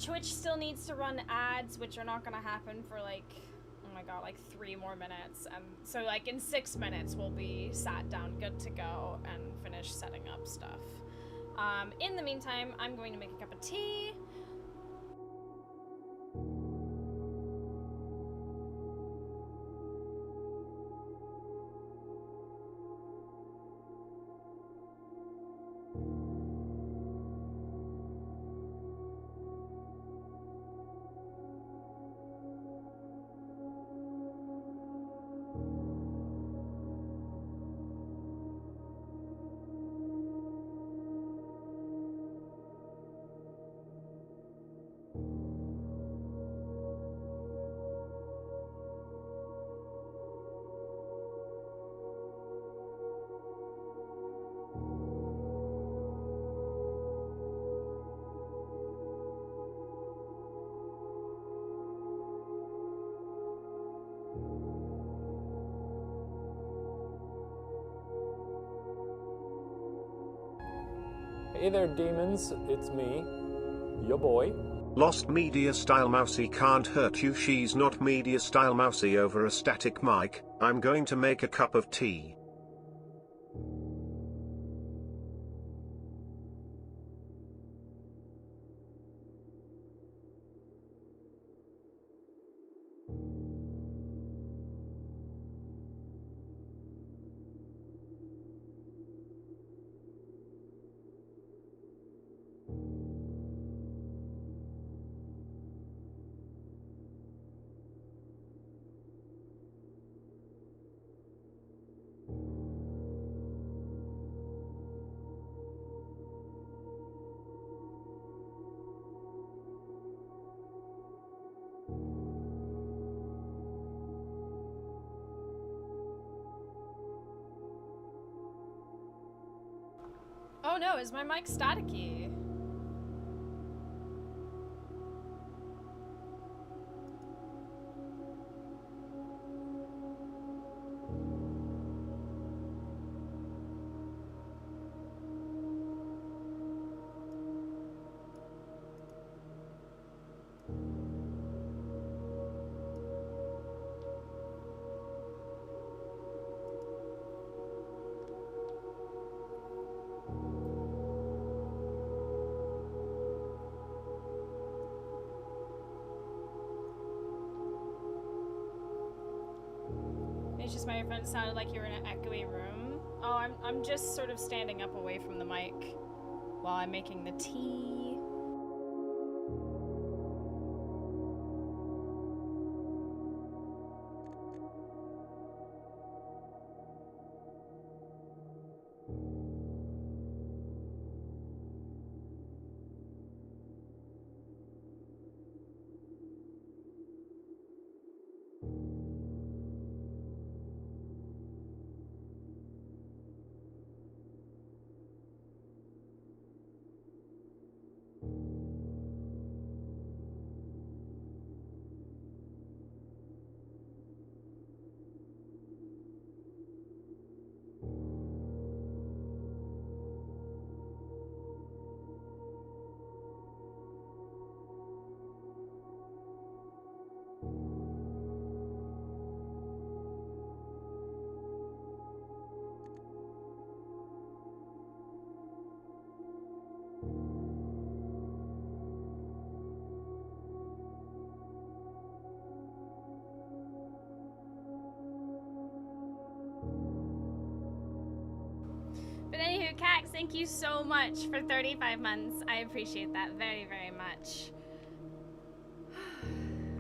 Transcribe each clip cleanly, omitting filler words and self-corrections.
Twitch still needs to run ads, which are not gonna happen for like, oh my god, like 3 more minutes. And so like in 6 minutes we'll be sat down, good to go, and finish setting up stuff. In the meantime, I'm going to make a cup of tea. Hey there, demons. It's me, your boy. Lost Media Style Mousy can't hurt you. She's not Media Style Mousy over a static mic. I'm going to make a cup of tea. Oh no, is my mic staticky? It's just my friend sounded like you were in an echoey room. Oh, I'm just sort of standing up away from the mic while I'm making the tea. But anywho, Cax, thank you so much for 35 months. I appreciate that very, very much.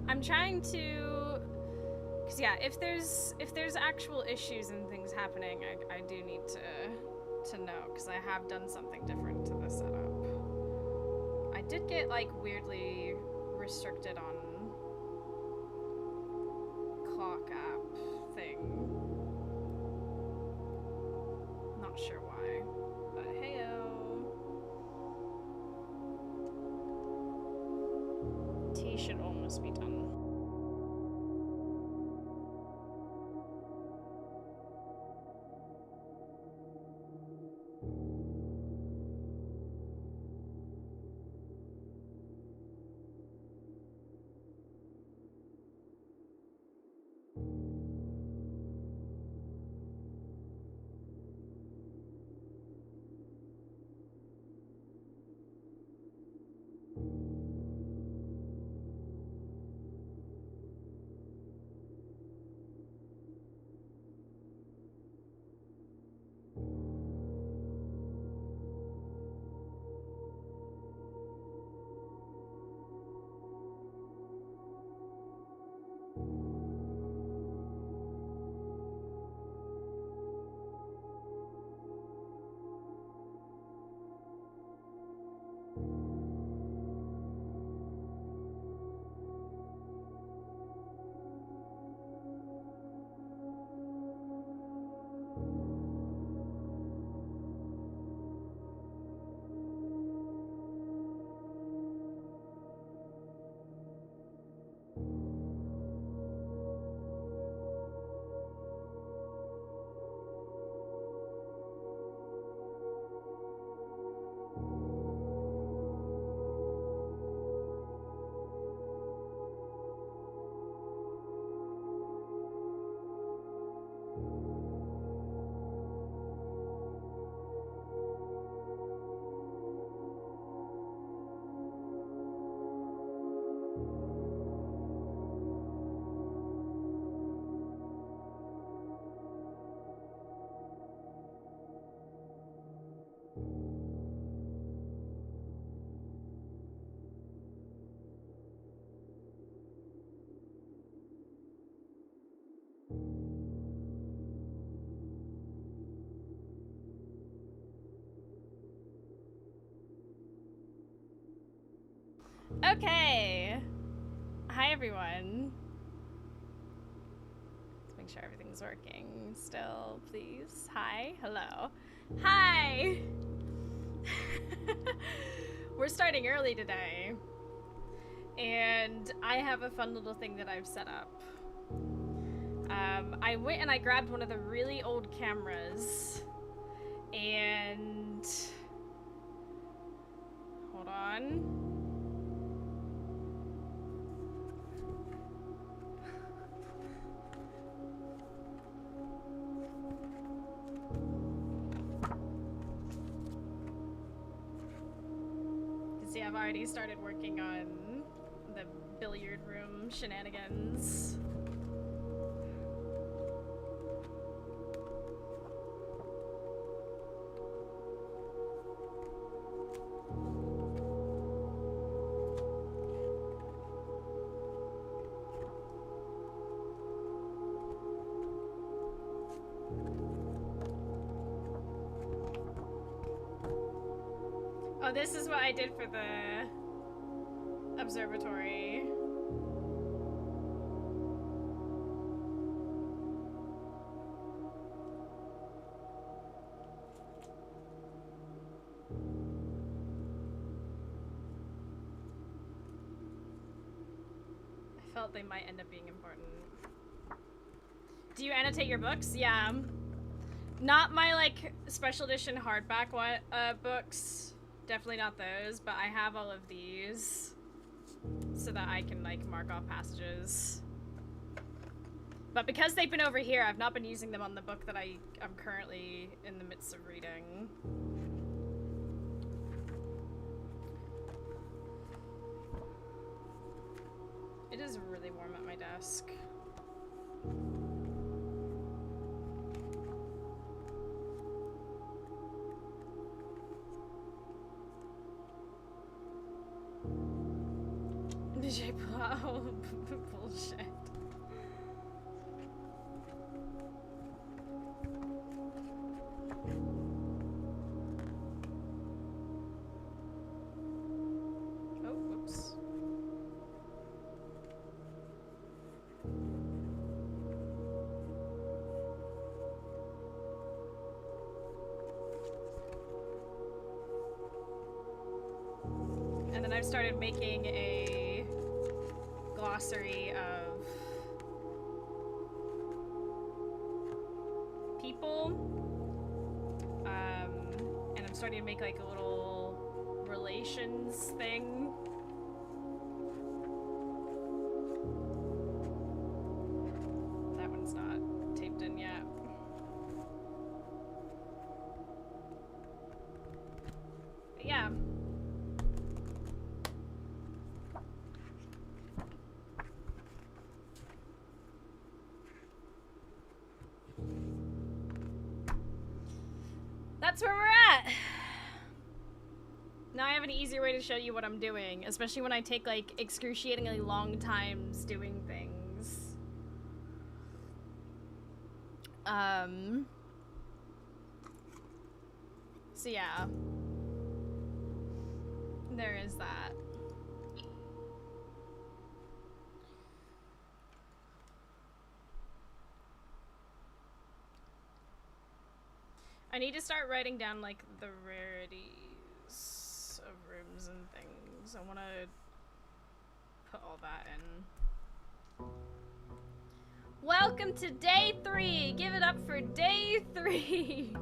I'm trying to, cause yeah, if there's actual issues and things happening, I do need to know, cause I have done something different to the setup. I did get like weirdly restricted on clock app thing. Not sure why, but heyo. Tea should almost be done. Okay. Hi, everyone. Let's make sure everything's working still, please. Hi. Hello. Hi. We're starting early today. And I have a fun little thing that I've set up. I went and I grabbed one of the really old cameras. And... hold on. See, I've already started working on the billiard room shenanigans. Oh, this is what I did for the observatory. I felt they might end up being important. Do you annotate your books? Yeah. Not my, like, special edition hardback books. Definitely not those, but I have all of these so that I can, like, mark off passages. But because they've been over here, I've not been using them on the book that I'm currently in the midst of reading. It is really warm at my desk. DJ Plow. Bullshit. Oh, whoops. And then I've started making a glossary of people, and I'm starting to make like a little relations thing. That one's not taped in yet. But yeah. That's where we're at. Now I have an easier way to show you what I'm doing, especially when I take like excruciatingly long times doing things. So yeah. There is that. I need to start writing down, like, the rarities of rooms and things. I want to put all that in. Welcome to day 3! Give it up for day 3!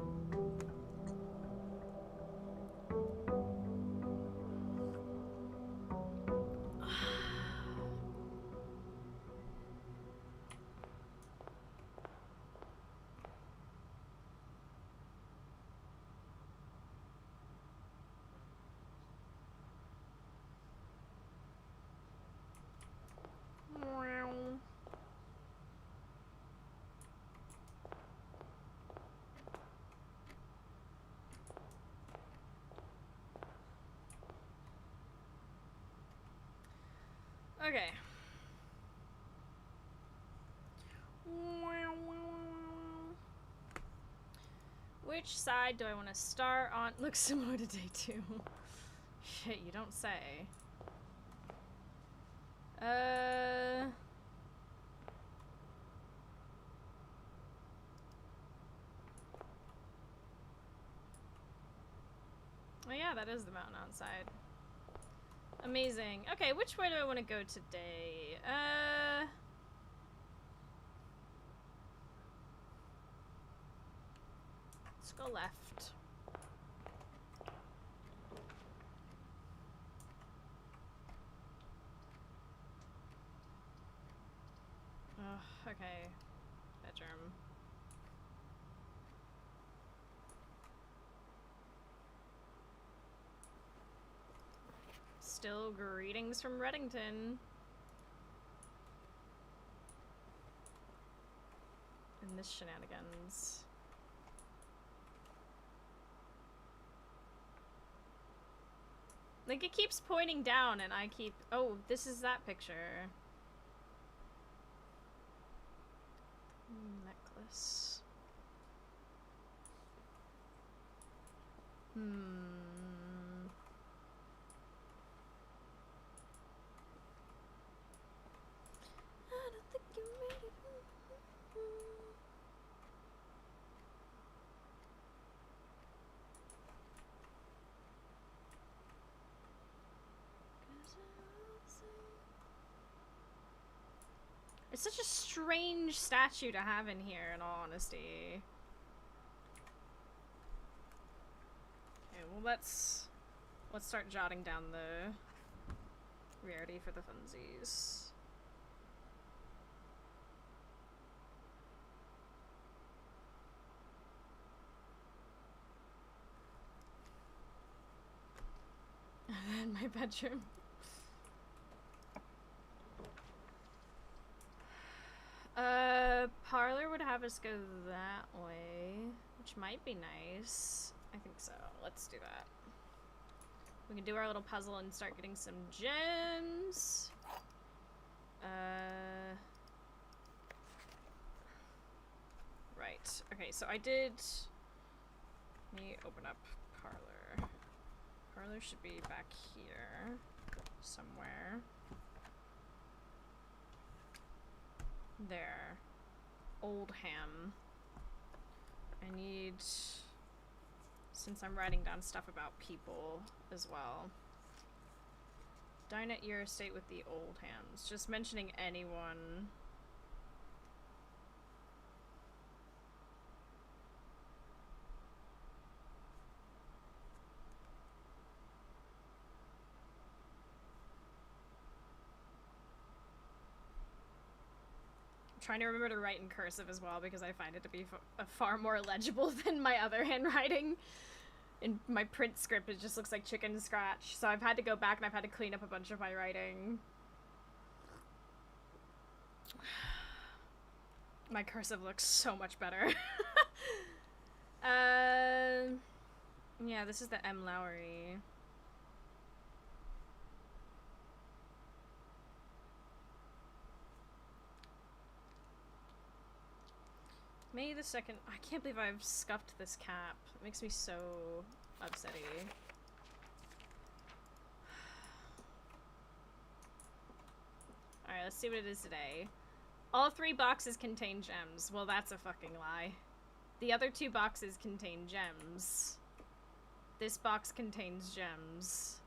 Okay. Which side do I want to start on? Looks similar to day 2. Shit, you don't say. Oh yeah, that is the mountain outside. Amazing. Okay, which way do I want to go today? Let's go left. Ugh, okay. Bedroom. Still greetings from Reddington. And this shenanigans. Like, it keeps pointing down and I keep... Oh, this is that picture. Necklace. I don't think you're ready. It's such a strange statue to have in here, in all honesty. Okay, well let's start jotting down the rarity for the funsies. And my bedroom. Parlor would have us go that way, which might be nice. I think so. Let's do that. We can do our little puzzle and start getting some gems. Right. Okay, so I did... Let me open up Parlor. Parlor should be back here somewhere. There. Oldham. I need... Since I'm writing down stuff about people as well. Dine at your estate with the Oldhams. Just mentioning anyone. Trying to remember to write in cursive as well because I find it to be far more legible than my other handwriting. In my print script, it just looks like chicken scratch. So I've had to go back and I've had to clean up a bunch of my writing. My cursive looks so much better. Yeah, this is the M. Lowry. May the 2nd. I can't believe I've scuffed this cap. It makes me so upsetty. Alright, let's see what it is today. All 3 boxes contain gems. Well, that's a fucking lie. The other 2 boxes contain gems. This box contains gems.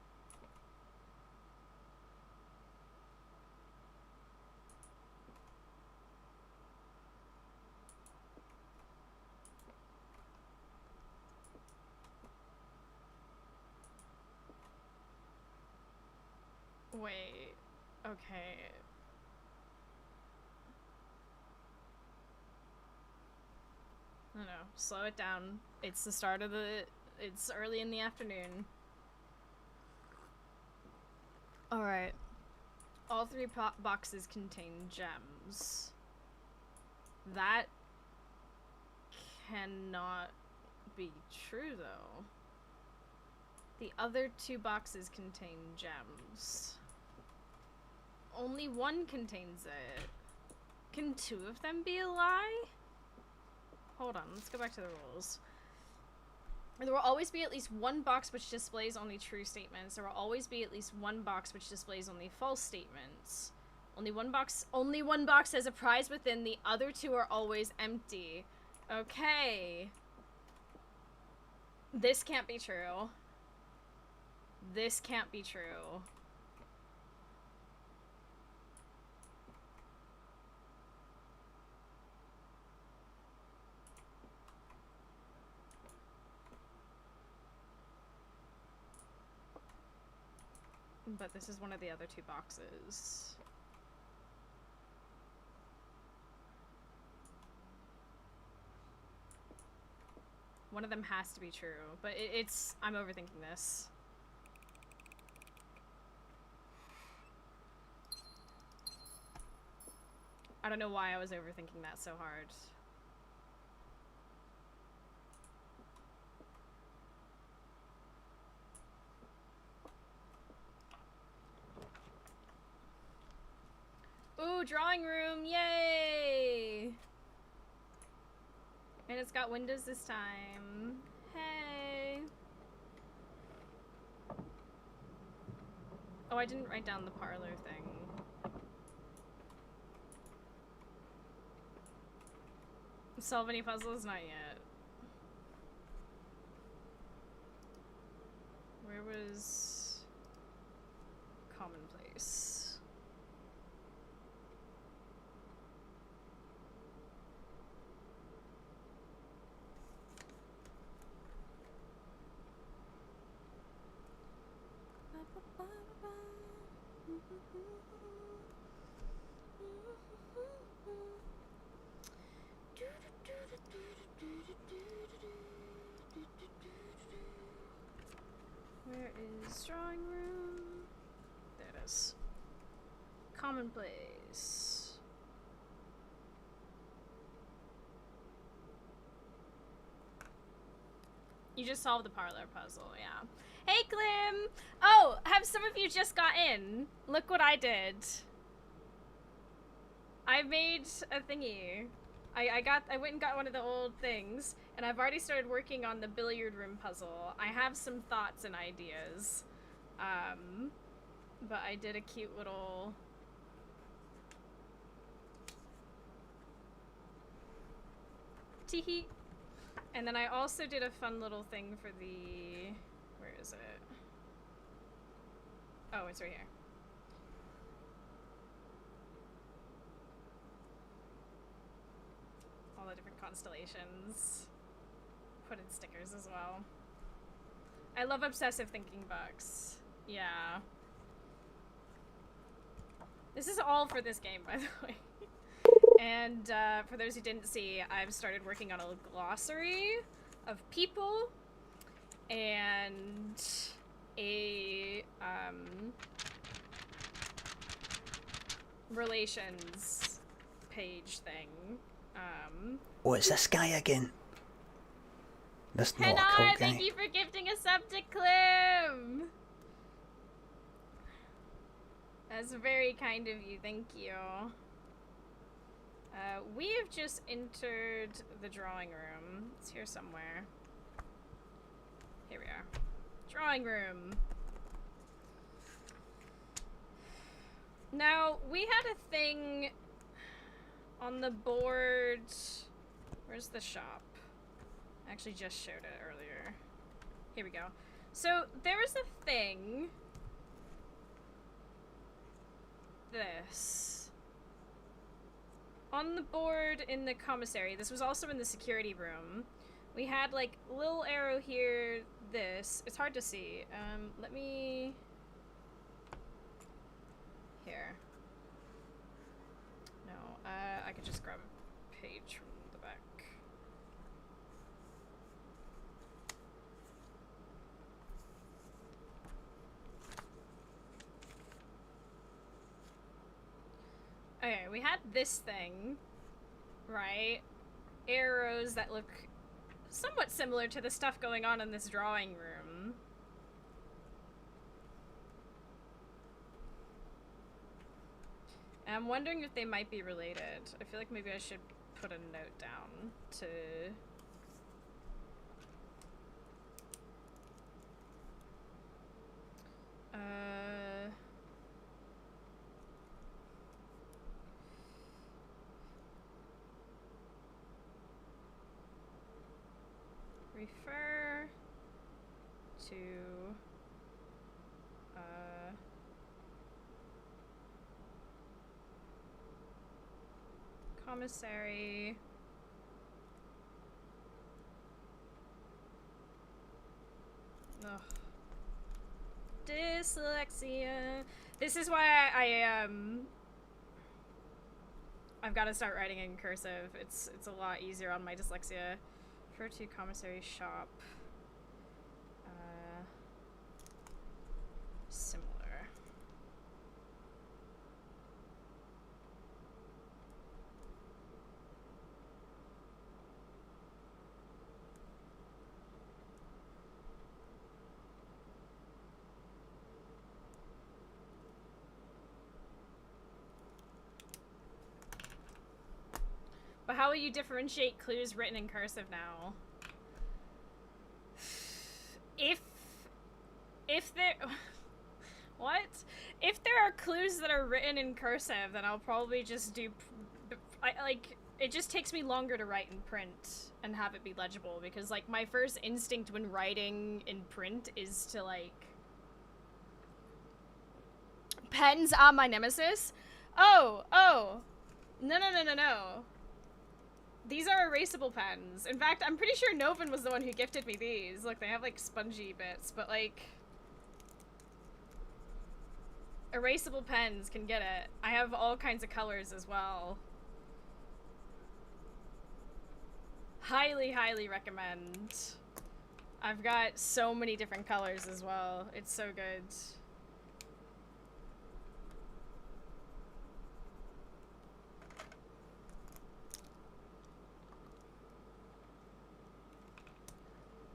Wait, okay. I don't know, slow it down. It's the start of the... It's early in the afternoon. Alright. All 3 boxes contain gems. That cannot be true, though. The other 2 boxes contain gems. Only 1 contains it. Can 2 of them be a lie? Hold on, let's go back to the rules. There will always be at least 1 box which displays only true statements. There will always be at least 1 box which displays only false statements. Only one box has a prize within, the other two are always empty. Okay. This can't be true. This can't be true. But this is one of the other two boxes. One of them has to be true, but it's... I'm overthinking this. I don't know why I was overthinking that so hard. Ooh, drawing room, yay! And it's got windows this time. Hey! Oh, I didn't write down the parlor thing. Solve any puzzles? Not yet. Where was commonplace? Where is drawing room? There it is. Commonplace. You just solved the parlor puzzle, yeah. Hey, Glim! Oh, have some of you just got in? Look what I did. I made a thingy. I went and got one of the old things, and I've already started working on the billiard room puzzle. I have some thoughts and ideas. But I did a cute little... Teehee. And then I also did a fun little thing for the... Where is it? Oh, it's right here. All the different constellations. Put in stickers as well. I love obsessive thinking books. Yeah. This is all for this game, by the way. And for those who didn't see, I've started working on a glossary of people and a relations page thing. Oh, it's this guy again. This not Henai, a cool guy. thank you for gifting a sub to Clem! That's very kind of you, thank you. We have just entered the drawing room. It's here somewhere. Here we are. Drawing room. Now, we had a thing on the board. Where's the shop? I actually just showed it earlier. Here we go. So, there was a thing. This. On the board in the commissary, this was also in the security room. We had like little arrow here, this. It's hard to see. Let me... Here. No, I could just grab a page from the back. Okay, we had this thing, right? Arrows that look somewhat similar to the stuff going on in this drawing room. And I'm wondering if they might be related. I feel like maybe I should put a note down to... refer to commissary dyslexia. This is why I've got to start writing in cursive. It's a lot easier on my dyslexia. Refer to commissary shop. Similar. But how will you differentiate clues written in cursive now? If there... What? If there are clues that are written in cursive, then I'll probably just do... like, it just takes me longer to write in print and have it be legible, because, like, my first instinct when writing in print is to, like... Pens are my nemesis? Oh! No. These are erasable pens. In fact, I'm pretty sure Novin was the one who gifted me these. Look, they have, like, spongy bits, but, like... Erasable pens can get it. I have all kinds of colors as well. Highly, highly recommend. I've got so many different colors as well. It's so good.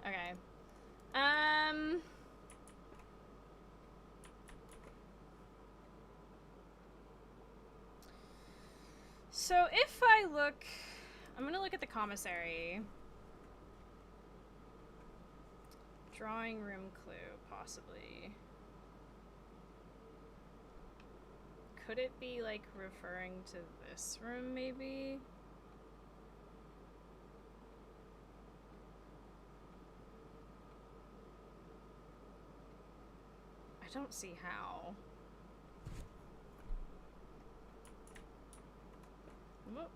Okay. So if I look, I'm gonna look at the commissary. Drawing room clue, possibly. Could it be, like, referring to this room, maybe? I don't see how. Whoop.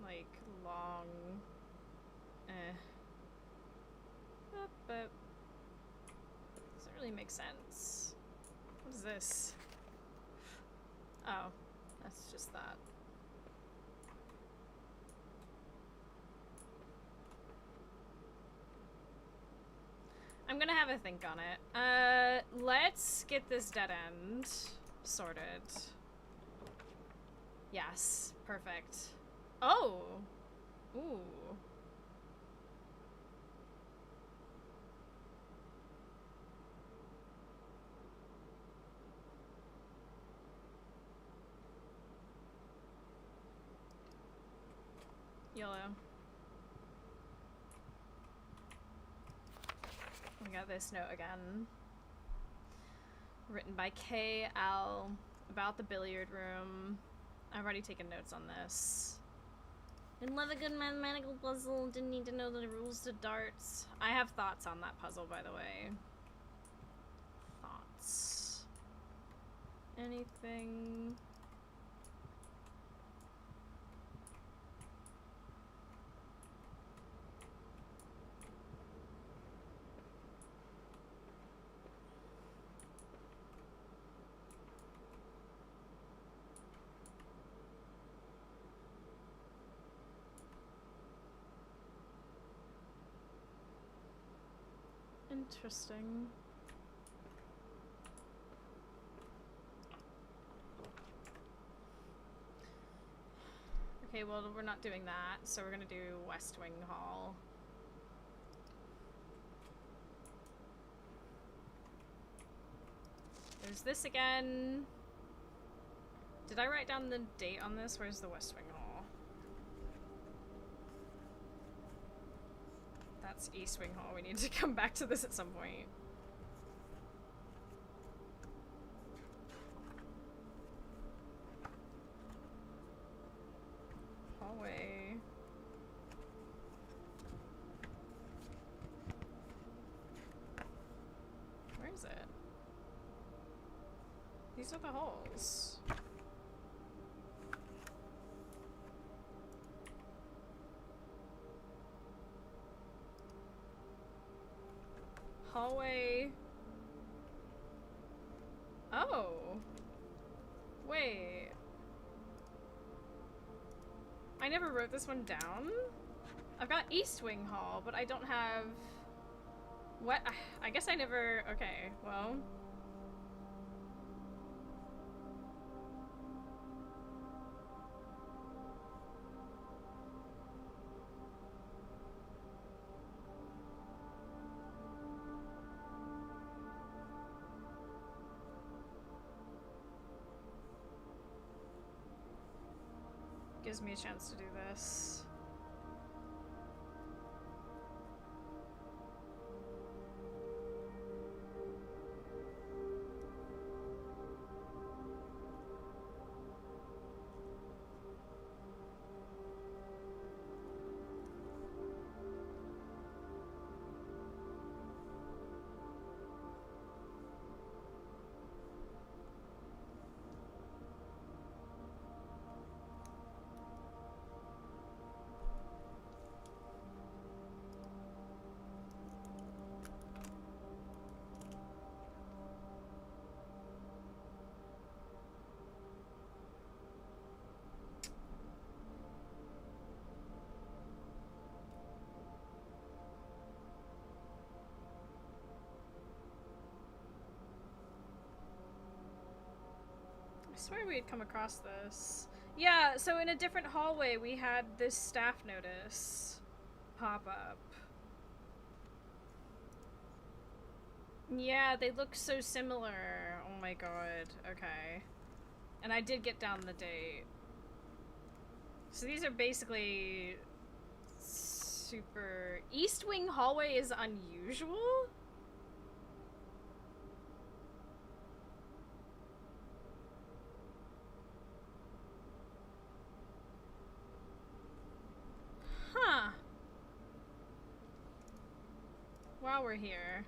Like, long... But doesn't really make sense. What is this? Oh, that's just that. I'm gonna have a think on it. Let's get this dead end sorted. Yes, perfect. Oh! Ooh. YOLO. We got this note again. Written by K.L. about the billiard room. I've already taken notes on this. Didn't love a good mathematical puzzle. Didn't need to know the rules to darts. I have thoughts on that puzzle, by the way. Thoughts. Anything... Interesting. Okay, well, we're not doing that, so we're gonna do West Wing Hall. There's this again. Did I write down the date on this? Where's the West Wing Hall? That's East Wing Hall. We need to come back to this at some point. Hallway. These are the holes. Hallway. Oh. Wait. I never wrote this one down. I've got East Wing Hall, but I don't have... What? I guess I never... Okay, well... Gives me a chance to do this. I swear we had come across this. Yeah, so in a different hallway we had this staff notice pop up. Yeah, they look so similar. Oh my god. Okay. And I did get down the date. So these are basically super... East Wing hallway is unusual? Huh. While we're here.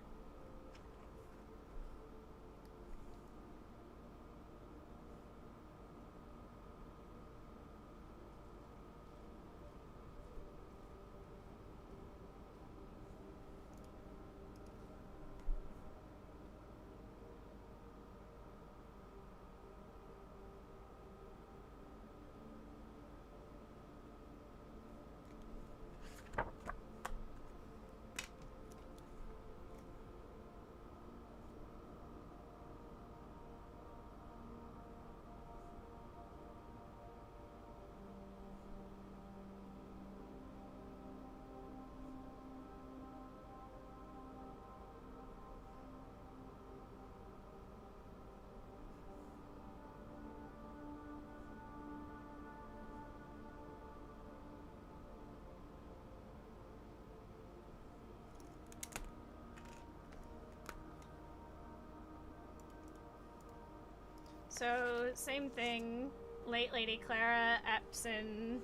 So, same thing. Late Lady Clara, Epson,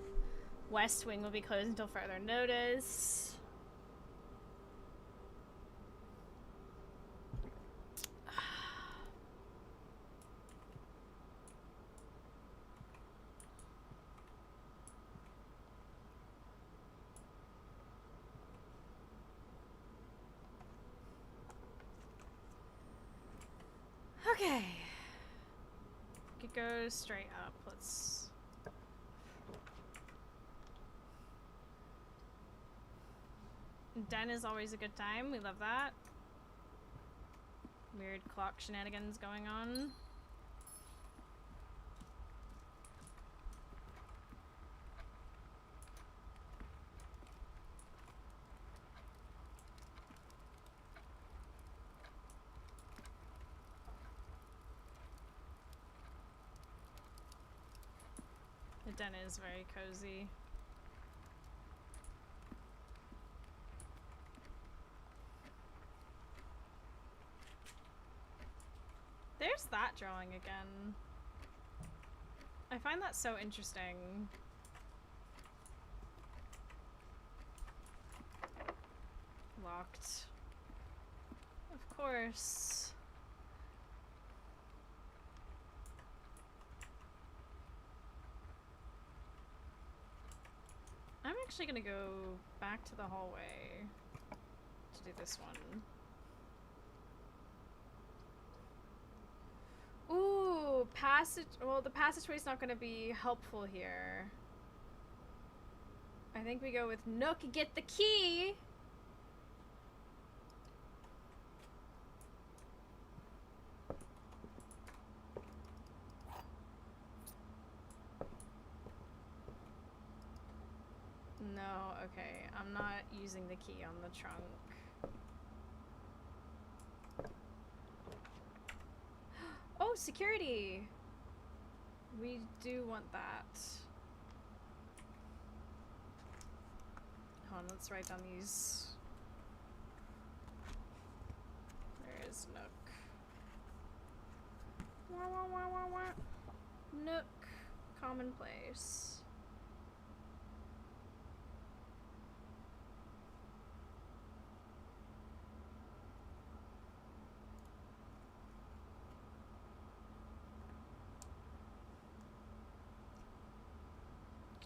West Wing will be closed until further notice. Okay. It goes straight up. Let's... Den is always a good time. We love that. Weird clock shenanigans going on. The den is very cozy. There's that drawing again. I find that so interesting. Locked. Of course. actually gonna go back to the hallway to do this one. Ooh, passage. Well, the passageway's not gonna be helpful here. I think we go with Nook, get the key! No, okay. I'm not using the key on the trunk. Oh, security! We do want that. Hold on, let's write down these. Where is Nook? Wah, wah, wah, wah, wah. Nook. Commonplace.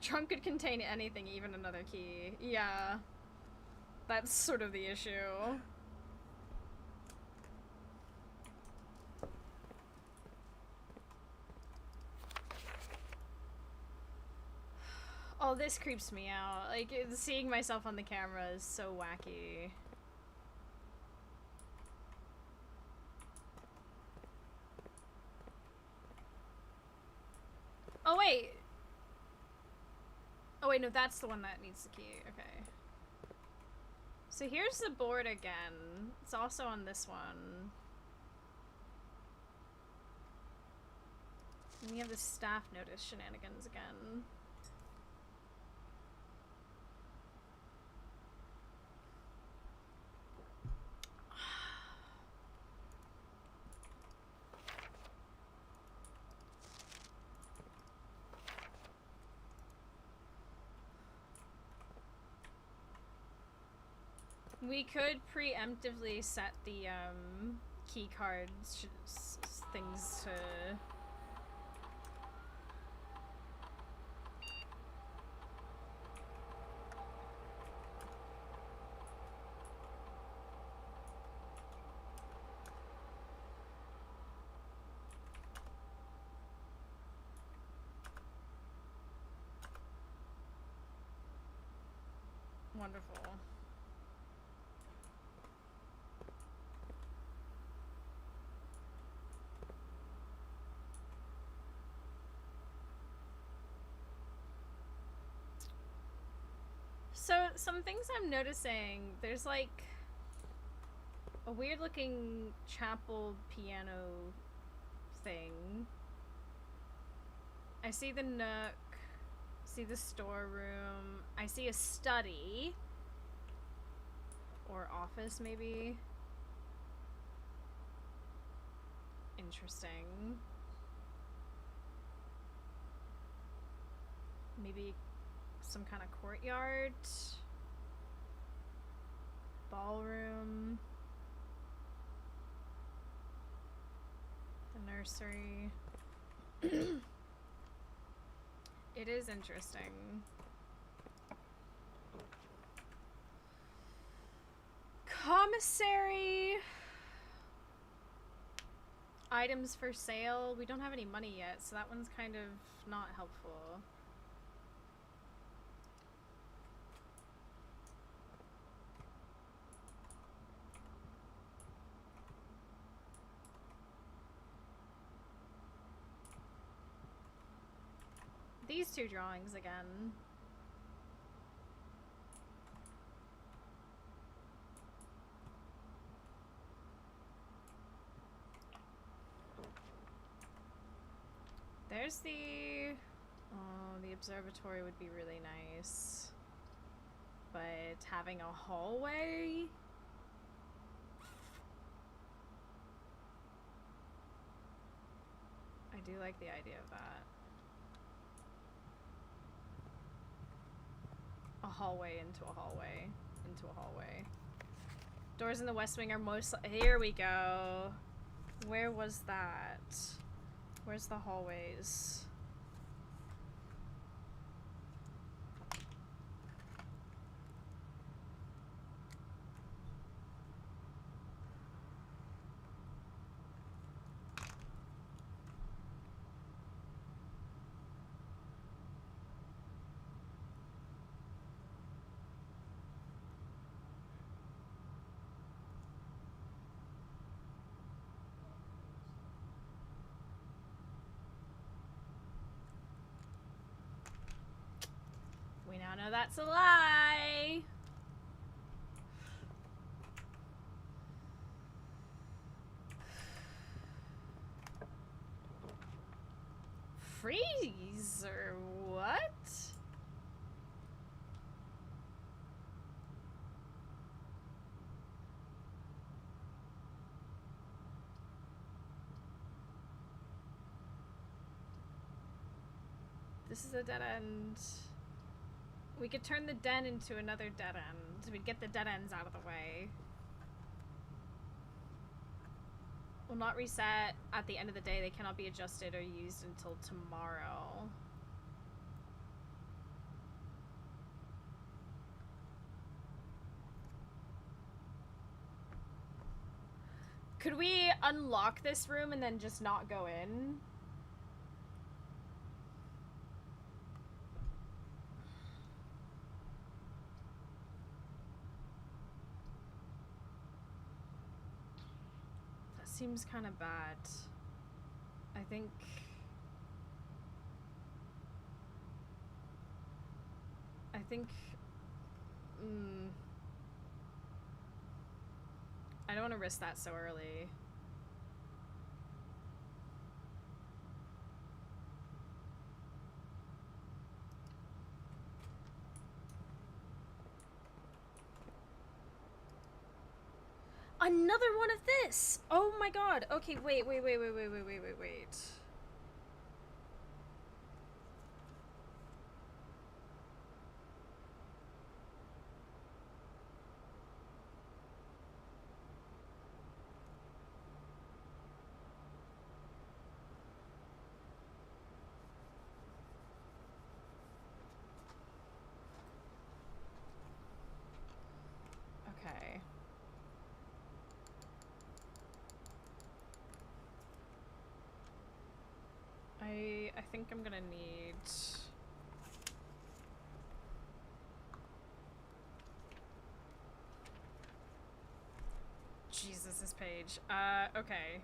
Trunk could contain anything, even another key. Yeah. That's sort of the issue. Oh, this creeps me out. Like, seeing myself on the camera is so wacky. Oh, wait. Oh wait, no, that's the one that needs the key. Okay. So here's the board again. It's also on this one. And we have the staff notice shenanigans again. We could preemptively set the key cards things to wonderful. So, some things I'm noticing, there's like a weird looking chapel piano thing. I see the nook, see the storeroom, I see a study, or office maybe. Interesting. Maybe some kind of courtyard, ballroom, the nursery. It is interesting. Commissary. Items for sale. We don't have any money yet, so that one's kind of not helpful. These two drawings again. There's the... Oh, the observatory would be really nice. But having a hallway? I do like the idea of that. A hallway into a hallway into a hallway. Doors in the West Wing are most... Here we go. Where was that? Where's the hallways? Y'all know that's a lie. Freezer, what? This is a dead end. We could turn the den into another dead end. We'd get the dead ends out of the way. Will not reset at the end of the day. They cannot be adjusted or used until tomorrow. Could we unlock this room and then just not go in? Seems kind of bad. I think I don't want to risk that so early. Another one of this! Oh my god. Okay, wait. Okay. I think I'm gonna need... Jesus, this page. Okay.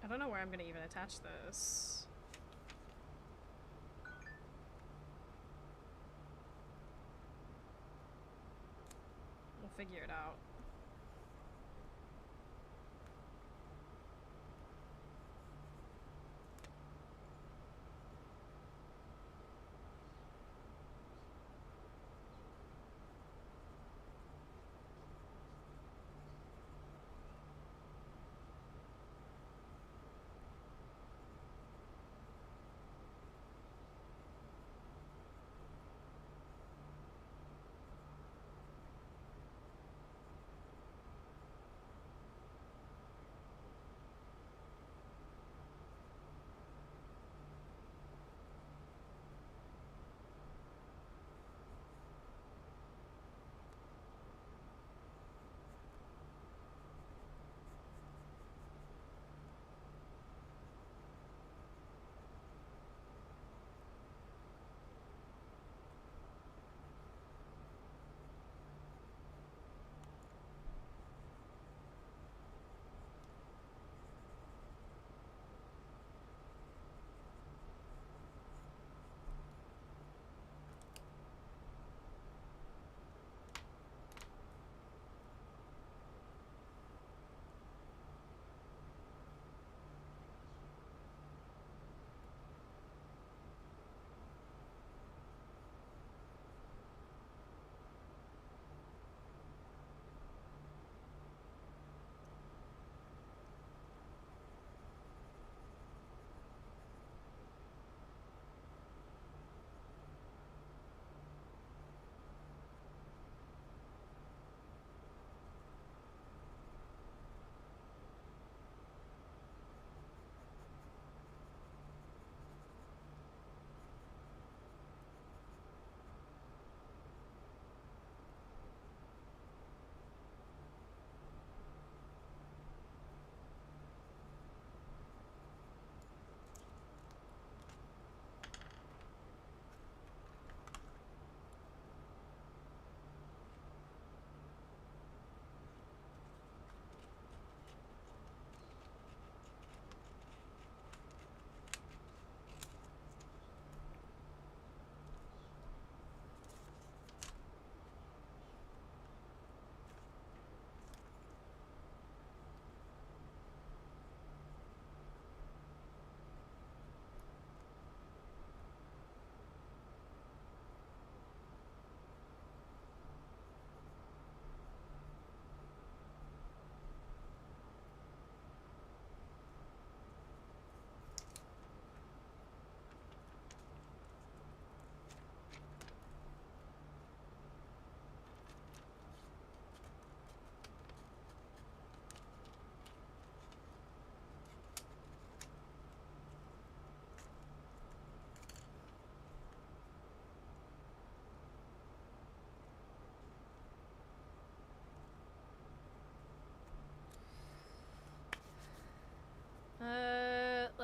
I don't know where I'm gonna even attach this. We'll figure it out.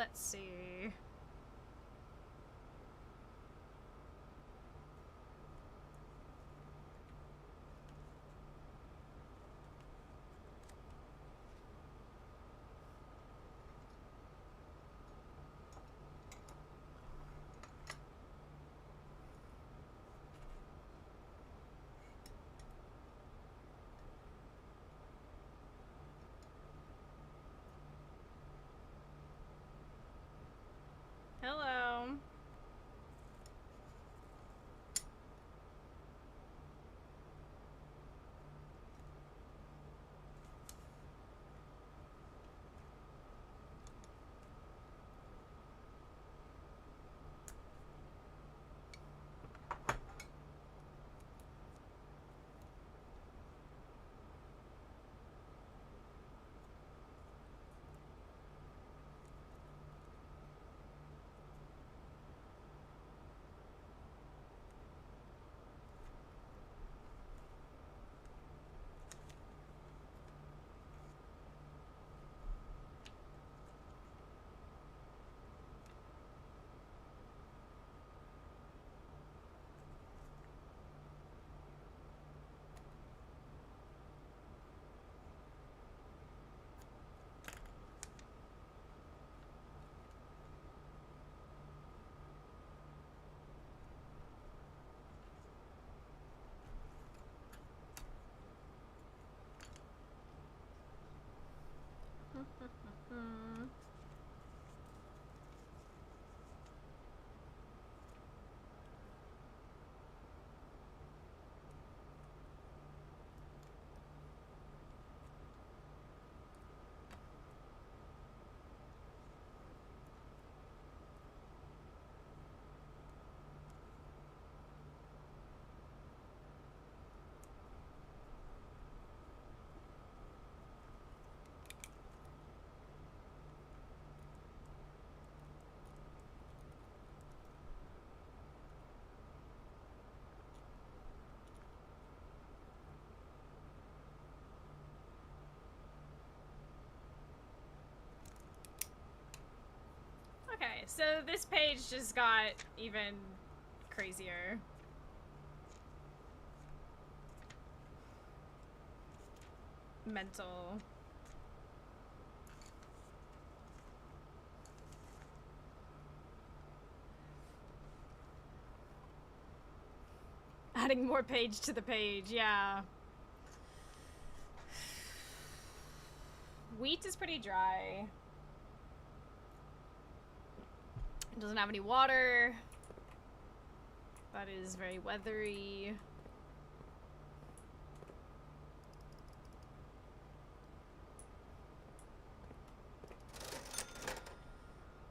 Let's see. Hello. Okay, so this page just got even crazier. Mental. Adding more page to the page, yeah. Wheat is pretty dry. It doesn't have any water. That is very weathery.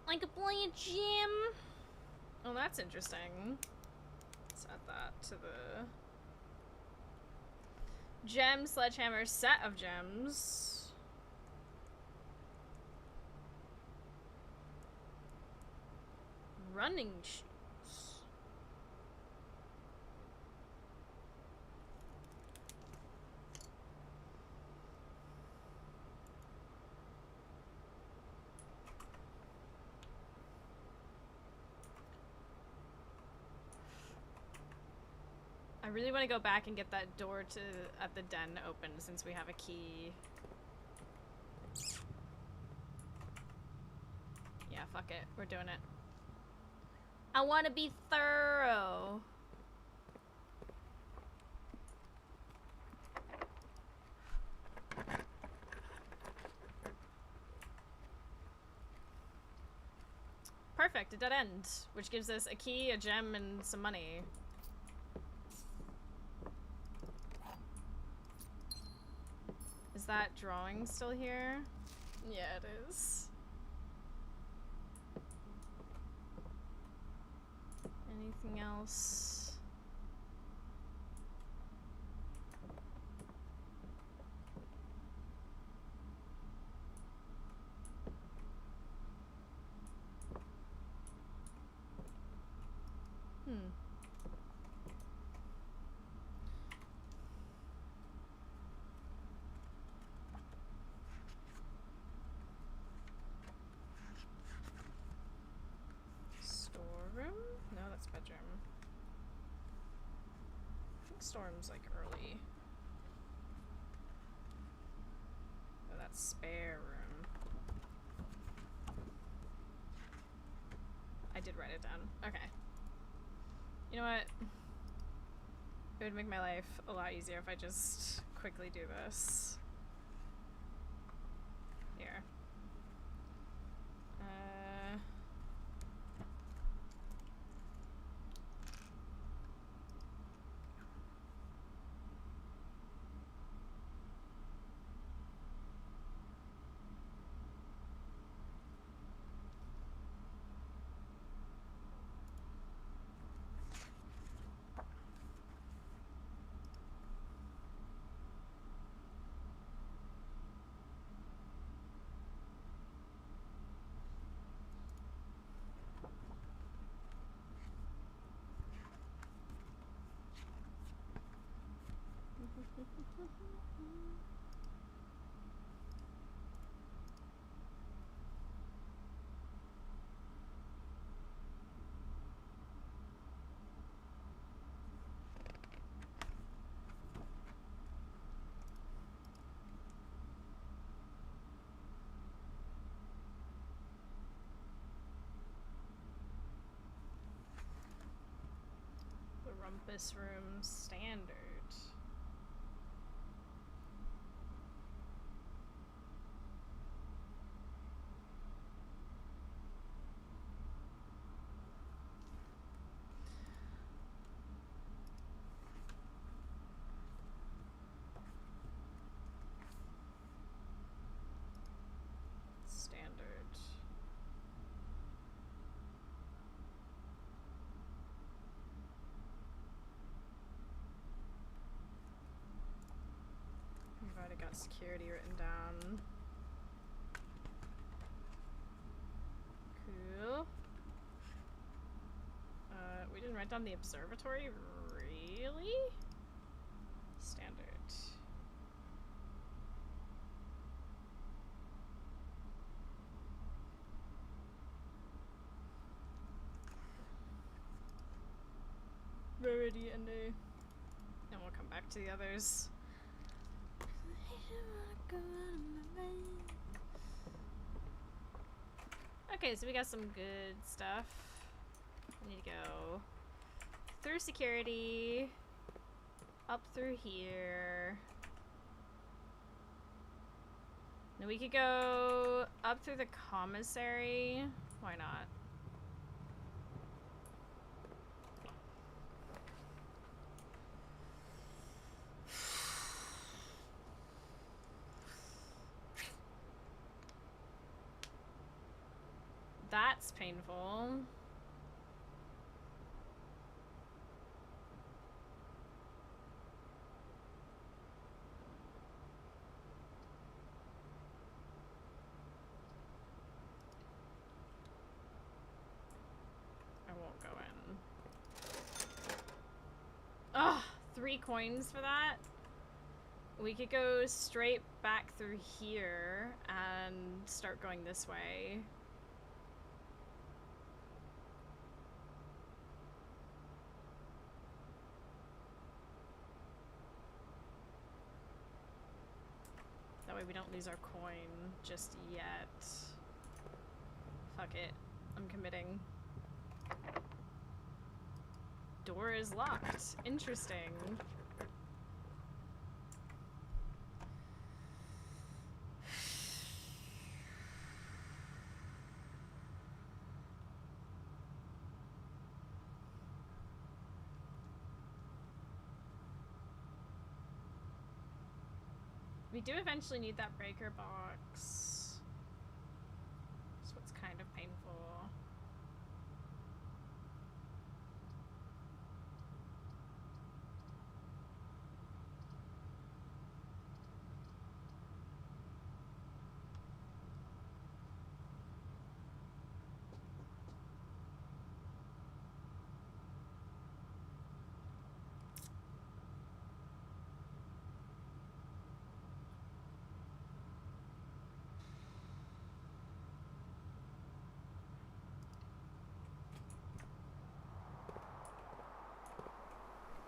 Like a blank gem. Oh, that's interesting. Let's add that to the gem sledgehammer set of gems. Running shoes. I really want to go back and get that door at the den open since we have a key. Yeah, fuck it. We're doing it. I want to be thorough. Perfect, a dead end, which gives us a key, a gem, and some money. Is that drawing still here? Yeah, it is. Anything else? bedroom. I think Storm's like early. Oh, that's spare room. I did write it down. Okay. You know what? It would make my life a lot easier if I just quickly do this. Here. The Rumpus Room standard. Standard. I've already got security written down. Cool. We didn't write down the observatory? Really? Standard. Rarity and a... And we'll come back to the others. Okay, so we got some good stuff. We need to go through security, up through here. Then we could go up through the commissary. Why not? That's painful. I won't go in. Ugh, 3 coins for that? We could go straight back through here and start going this way. That way we don't lose our coin just yet. Fuck it. I'm committing. Door is locked. Interesting. We do eventually need that breaker box. That's what's kind of painful.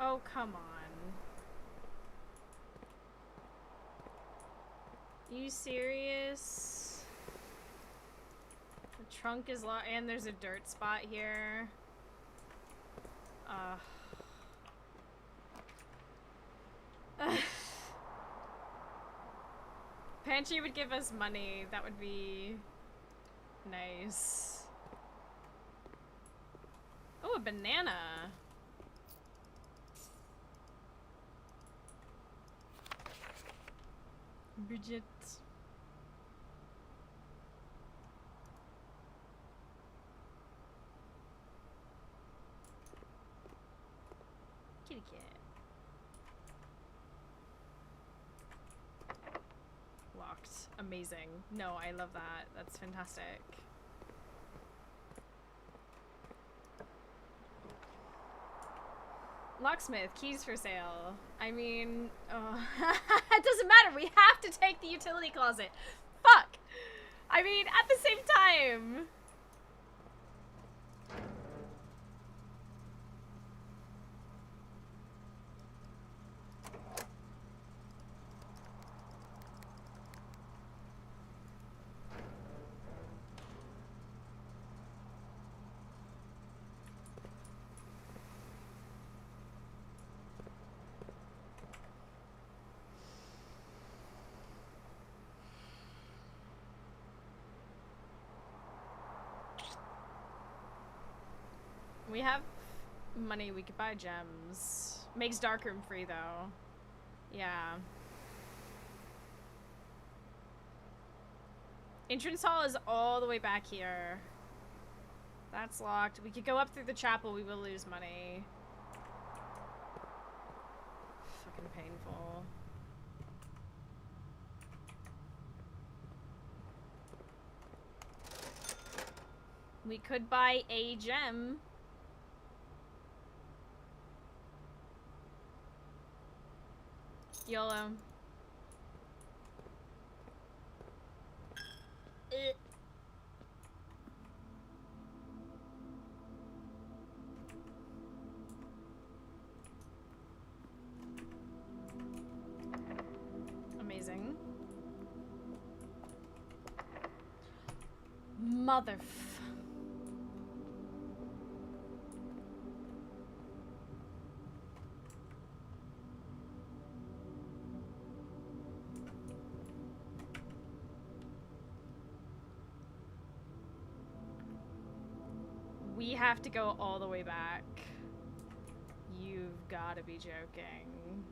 Oh, come on. You serious? The trunk is locked, and there's a dirt spot here. Pantry would give us money. That would be nice. Oh, a banana. Bridget. Kitty cat. Locked. Amazing. No, I love that. That's fantastic. Locksmith, keys for sale. I mean, it doesn't matter. We have to take the utility closet. Fuck. I mean, at the same time. We have money, we could buy gems. Makes darkroom free though. Yeah. Entrance hall is all the way back here. That's locked. We could go up through the chapel, we will lose money. Fucking painful. We could buy a gem. YOLO. Amazing. Mother. We have to go all the way back. You've got to be joking.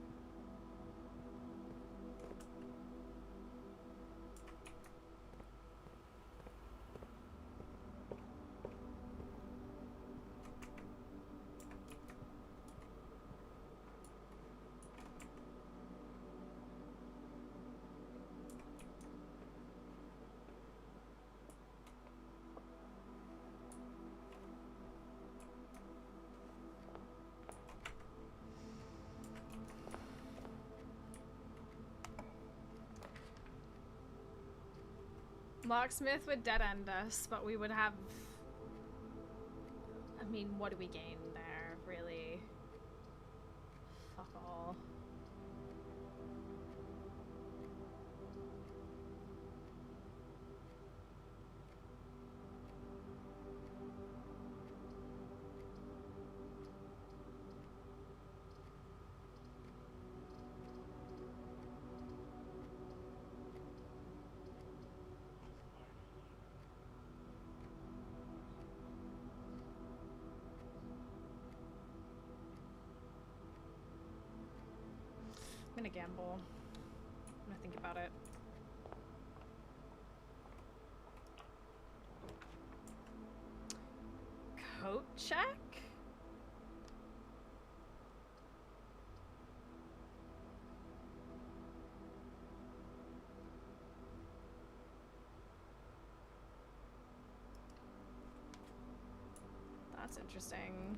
Locksmith would dead end us, but we would have... I mean, what do we gain there, really? Fuck all. I'm gonna gamble. I'm gonna think about it. Coat check? That's interesting.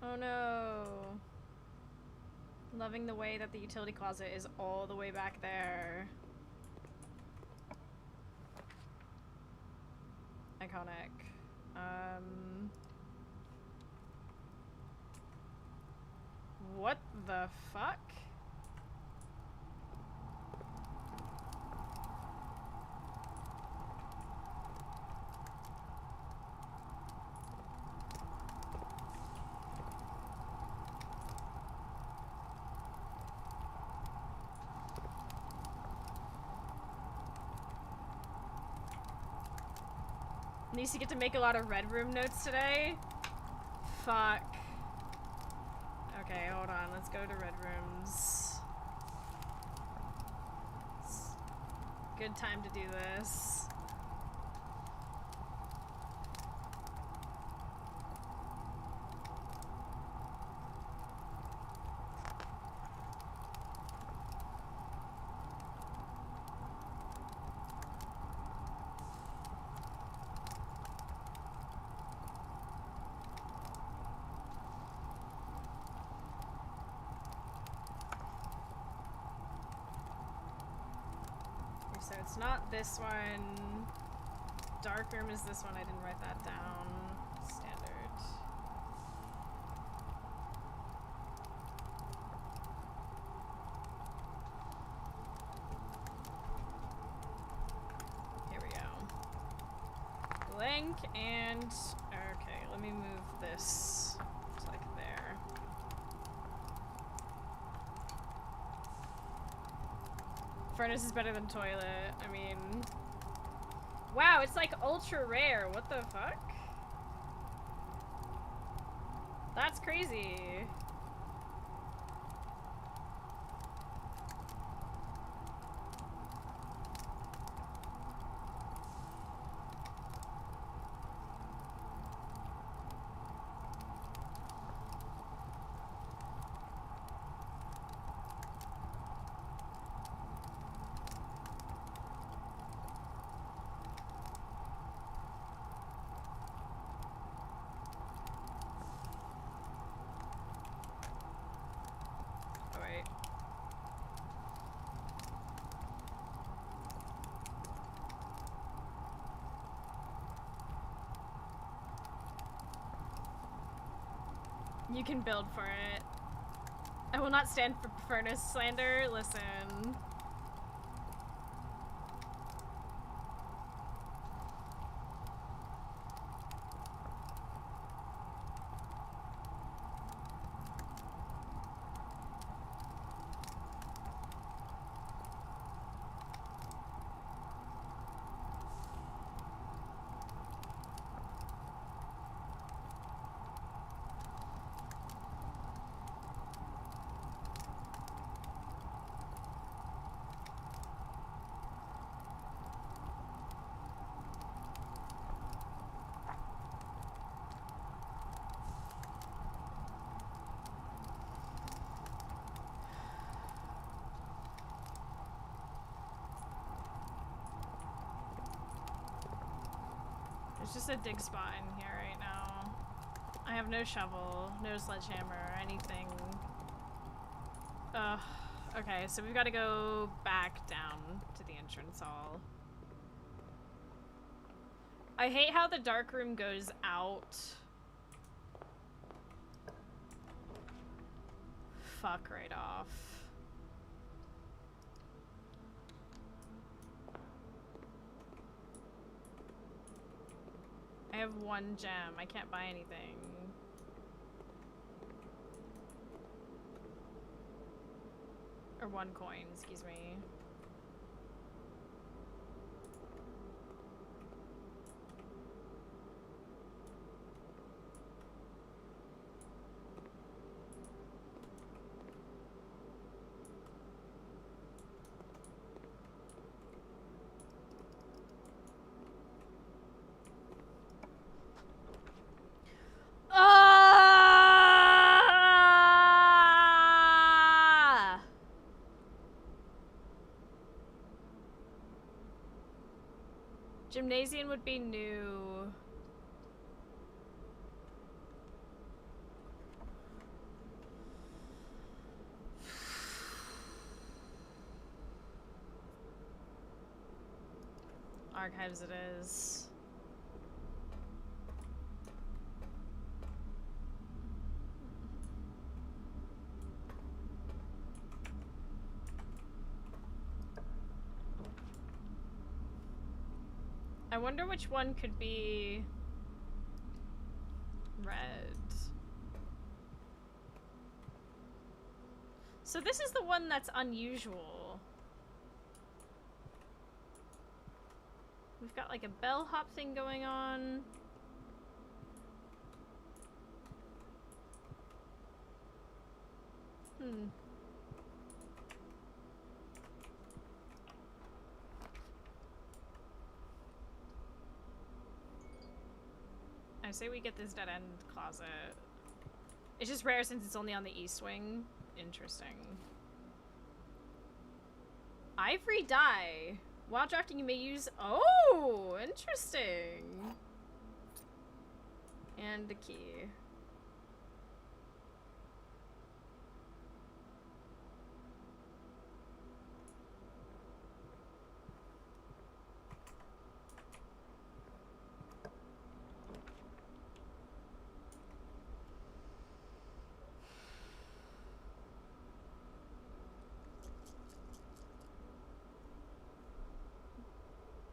Oh no. Loving the way that the utility closet is all the way back there. Iconic. the fuck? Needs to get to make a lot of Red Room notes today. Fuck. Okay, hold on. Let's go to Red Rooms. It's a good time to do this. So it's not this one. Dark Room is this one. I didn't write that down. Standard. Here we go. Blank and... Okay, let me move this to like there. Furnace is better than toilet. I mean... Wow, it's like ultra rare. What the fuck? That's crazy. You can build for it. I will not stand for furnace slander. Listen. There's just a dig spot in here right now. I have no shovel, no sledgehammer, anything. Ugh. Okay, so we've got to go back down to the entrance hall. I hate how the dark room goes out. Fuck right off. I have one gem. I can't buy anything. Or one coin, excuse me. Gymnasium would be new. Archives it is. wonder which one could be red. So this is the one that's unusual. We've got like a bellhop thing going on. I say we get this dead-end closet. It's just rare since it's only on the east wing. Interesting. Ivory dye. While drafting, you may use... Oh! Interesting. And the key.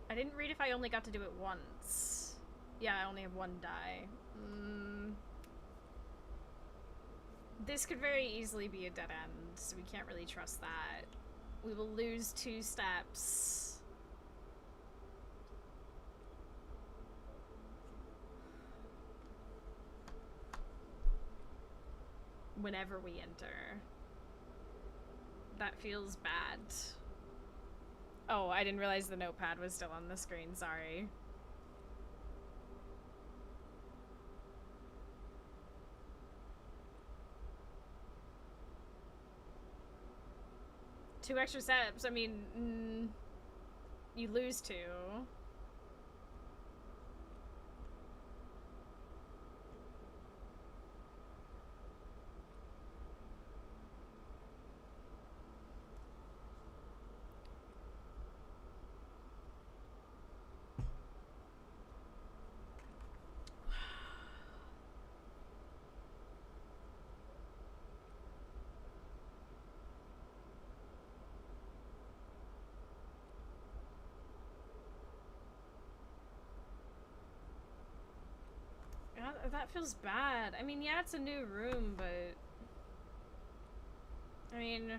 I didn't read if I only got to do it once. Yeah, I only have one die. This could very easily be a dead end, so we can't really trust that. We will lose 2 steps. Whenever we enter. That feels bad. Oh, I didn't realize the notepad was still on the screen, sorry. Two extra steps, I mean, you lose 2. That feels bad. I mean, yeah, it's a new room, but... I mean...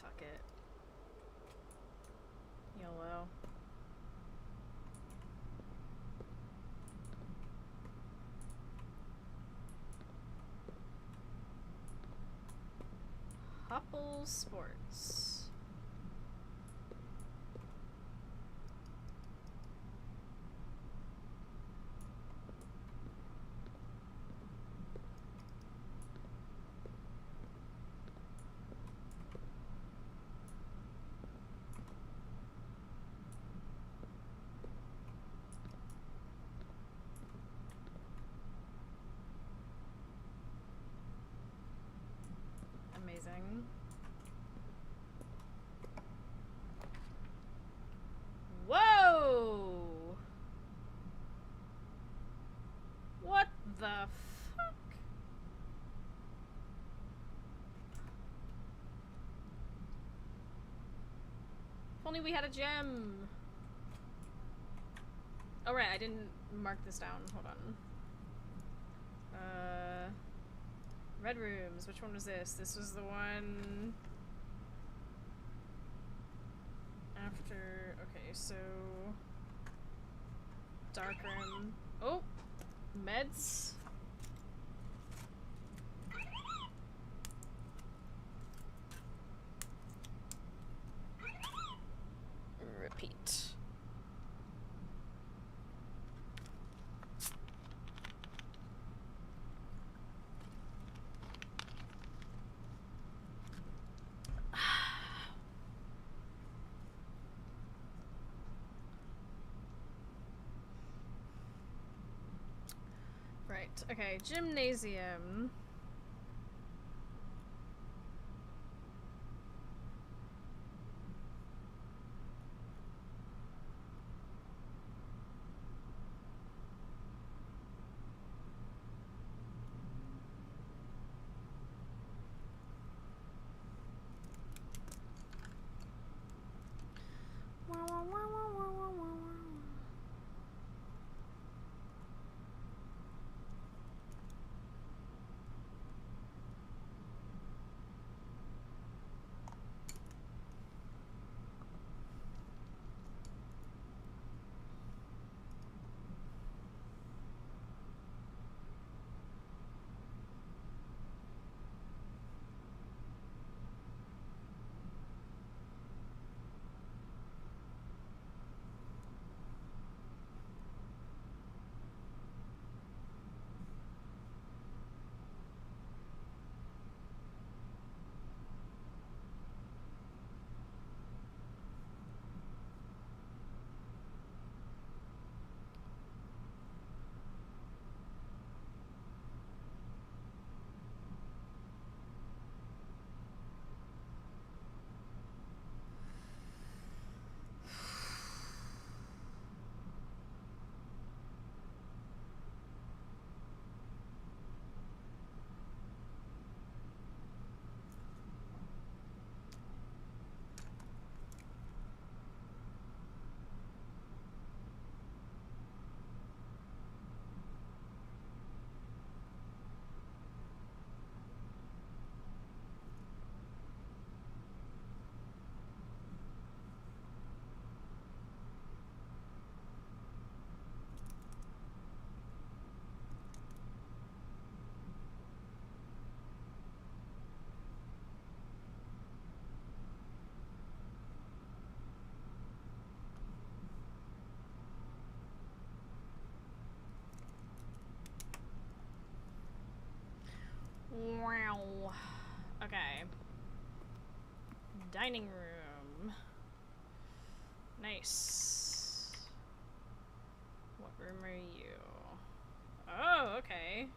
fuck it. YOLO. Hupple Sports. Amazing. Whoa! What the fuck? If only we had a gem. Oh right, I didn't mark this down. Hold on. Red rooms. Which one was this? This was the one after. Okay, so dark room. Oh, meds. Repeat. Right, okay, gymnasium. Wow. Okay. Dining room. Nice. What room are you? Oh, okay.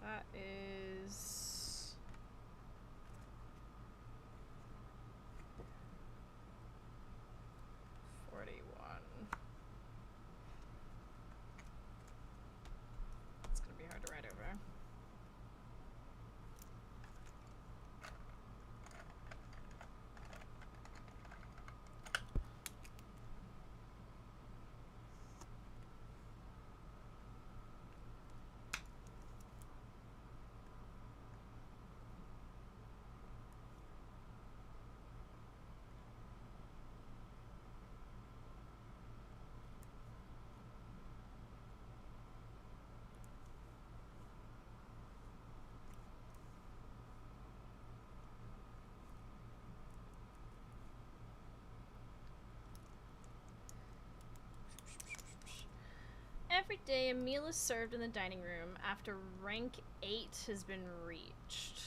That is... It's gonna be hard to write over. Every day, a meal is served in the dining room after rank 8 has been reached.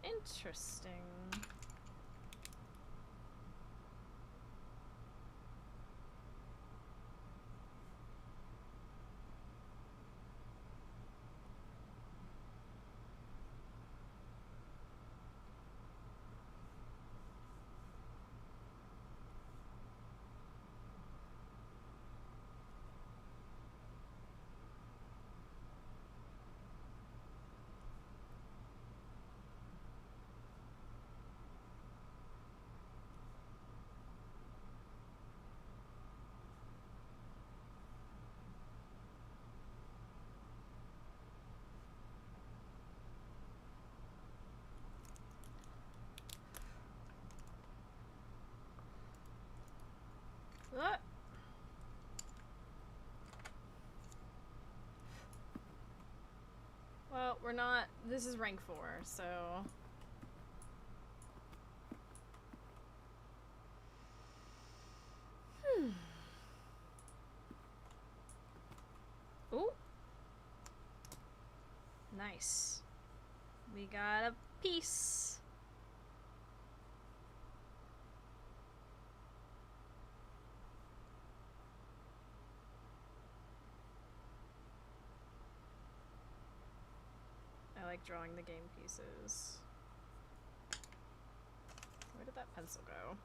Interesting. What? Well, we're not... This is rank 4, so... Ooh. Nice. We got a piece. I like drawing the game pieces. Where did that pencil go?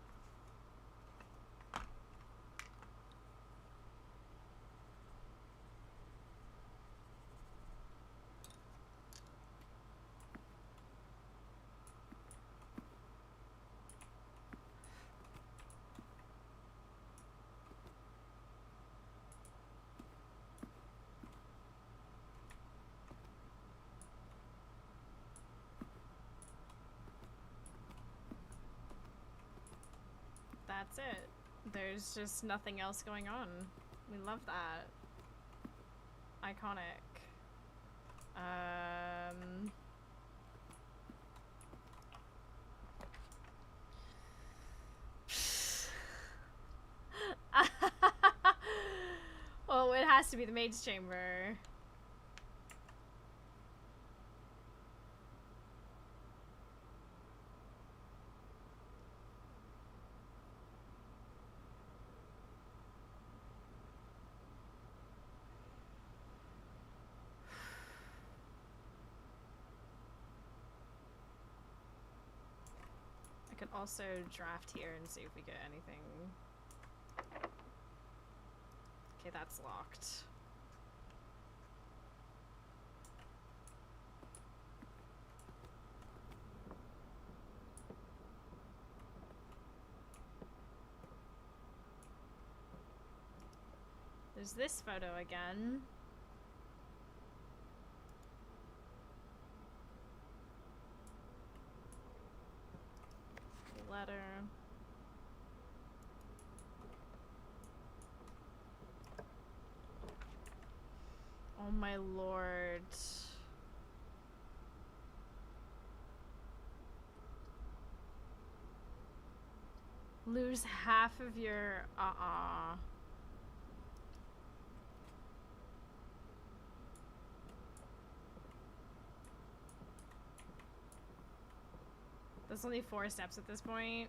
That's it. There's just nothing else going on. We love that. Iconic. Well, it has to be the maid's chamber. I could also draft here and see if we get anything. Okay, that's locked. There's this photo again. Letter. Oh my lord. Lose half of your That's only 4 steps at this point.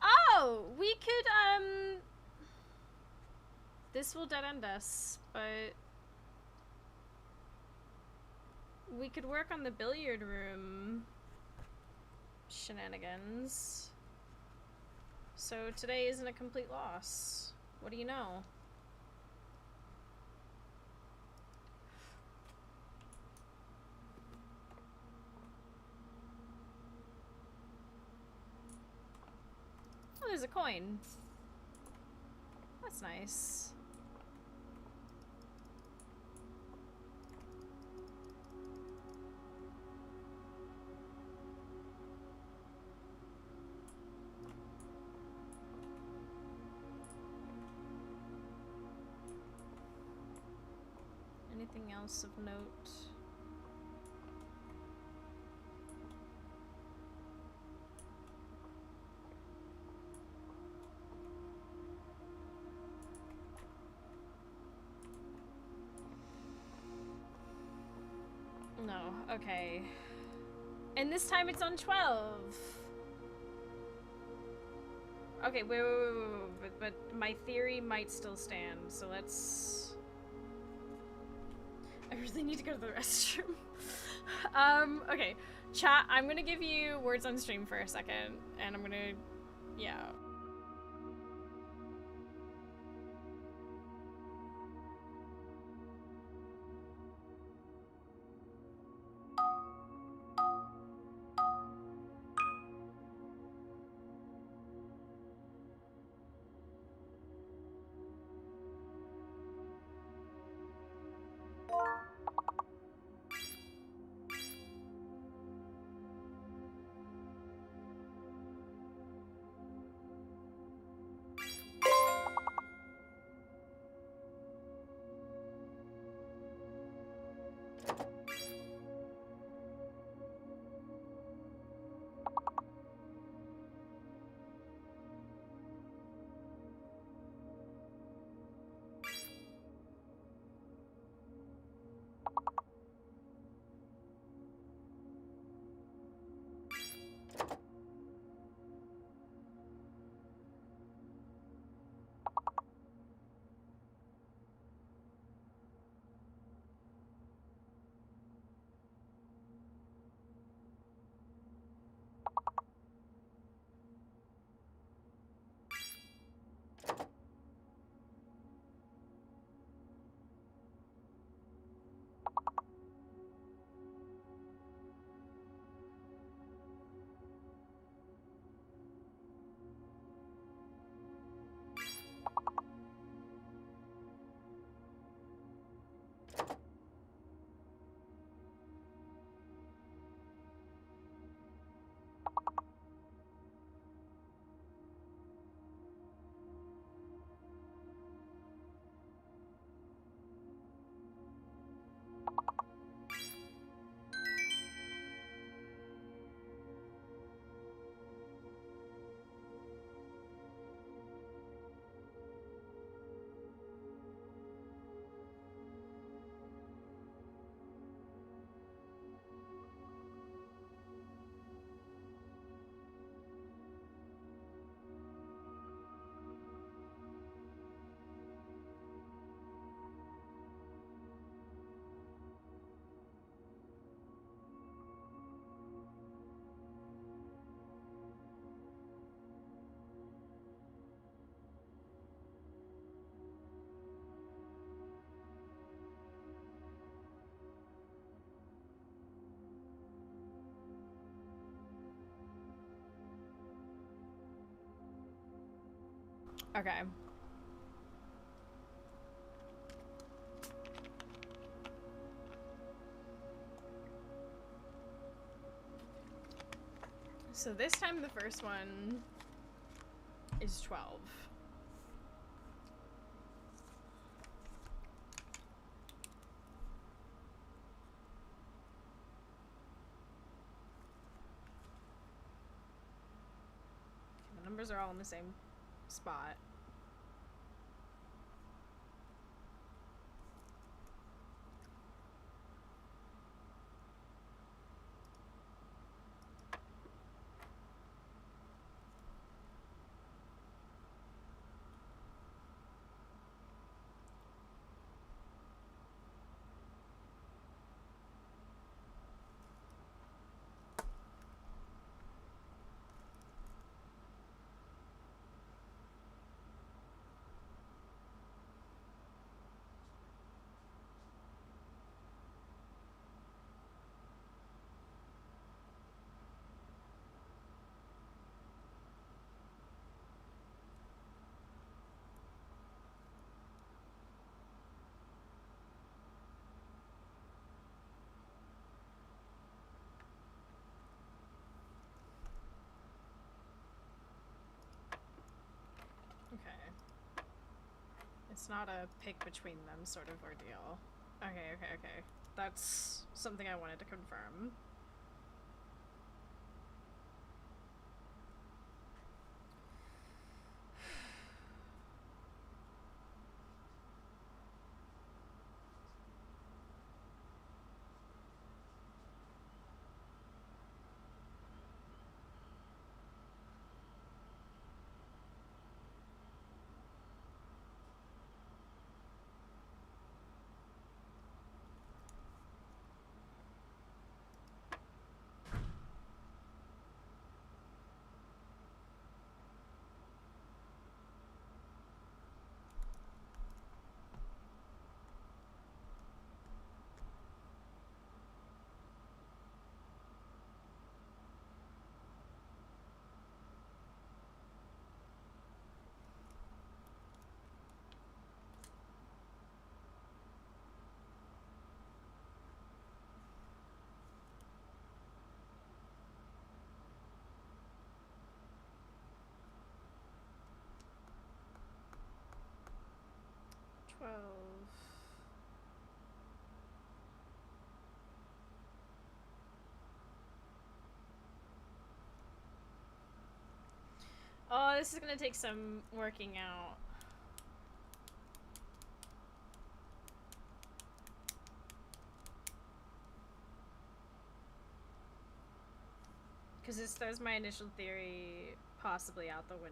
Oh, we could this will dead end us, but we could work on the billiard room shenanigans. So today isn't a complete loss. What do you know? Oh, there's a coin. That's nice. Anything else of note? No, okay. And this time it's on 12. Okay, wait, but my theory might still stand, so let's... I really need to go to the restroom. Okay. Chat, I'm gonna give you words on stream for a second, and I'm gonna... yeah. Okay. So this time the first one is 12. The numbers are all in the same spot. Okay. It's not a pick between them sort of ordeal. Okay. That's something I wanted to confirm. Oh, this is gonna take some working out. Because this throws my initial theory possibly out the window.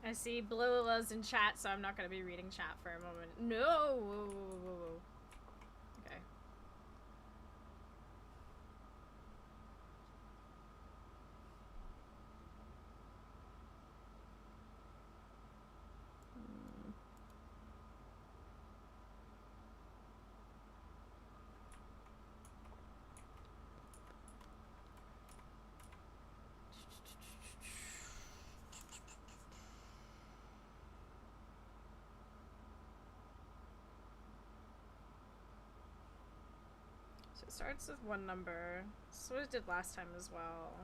I see Blula's in chat, so I'm not going to be reading chat for a moment. No! Whoa. Okay. So it starts with one number. This is what it did last time as well.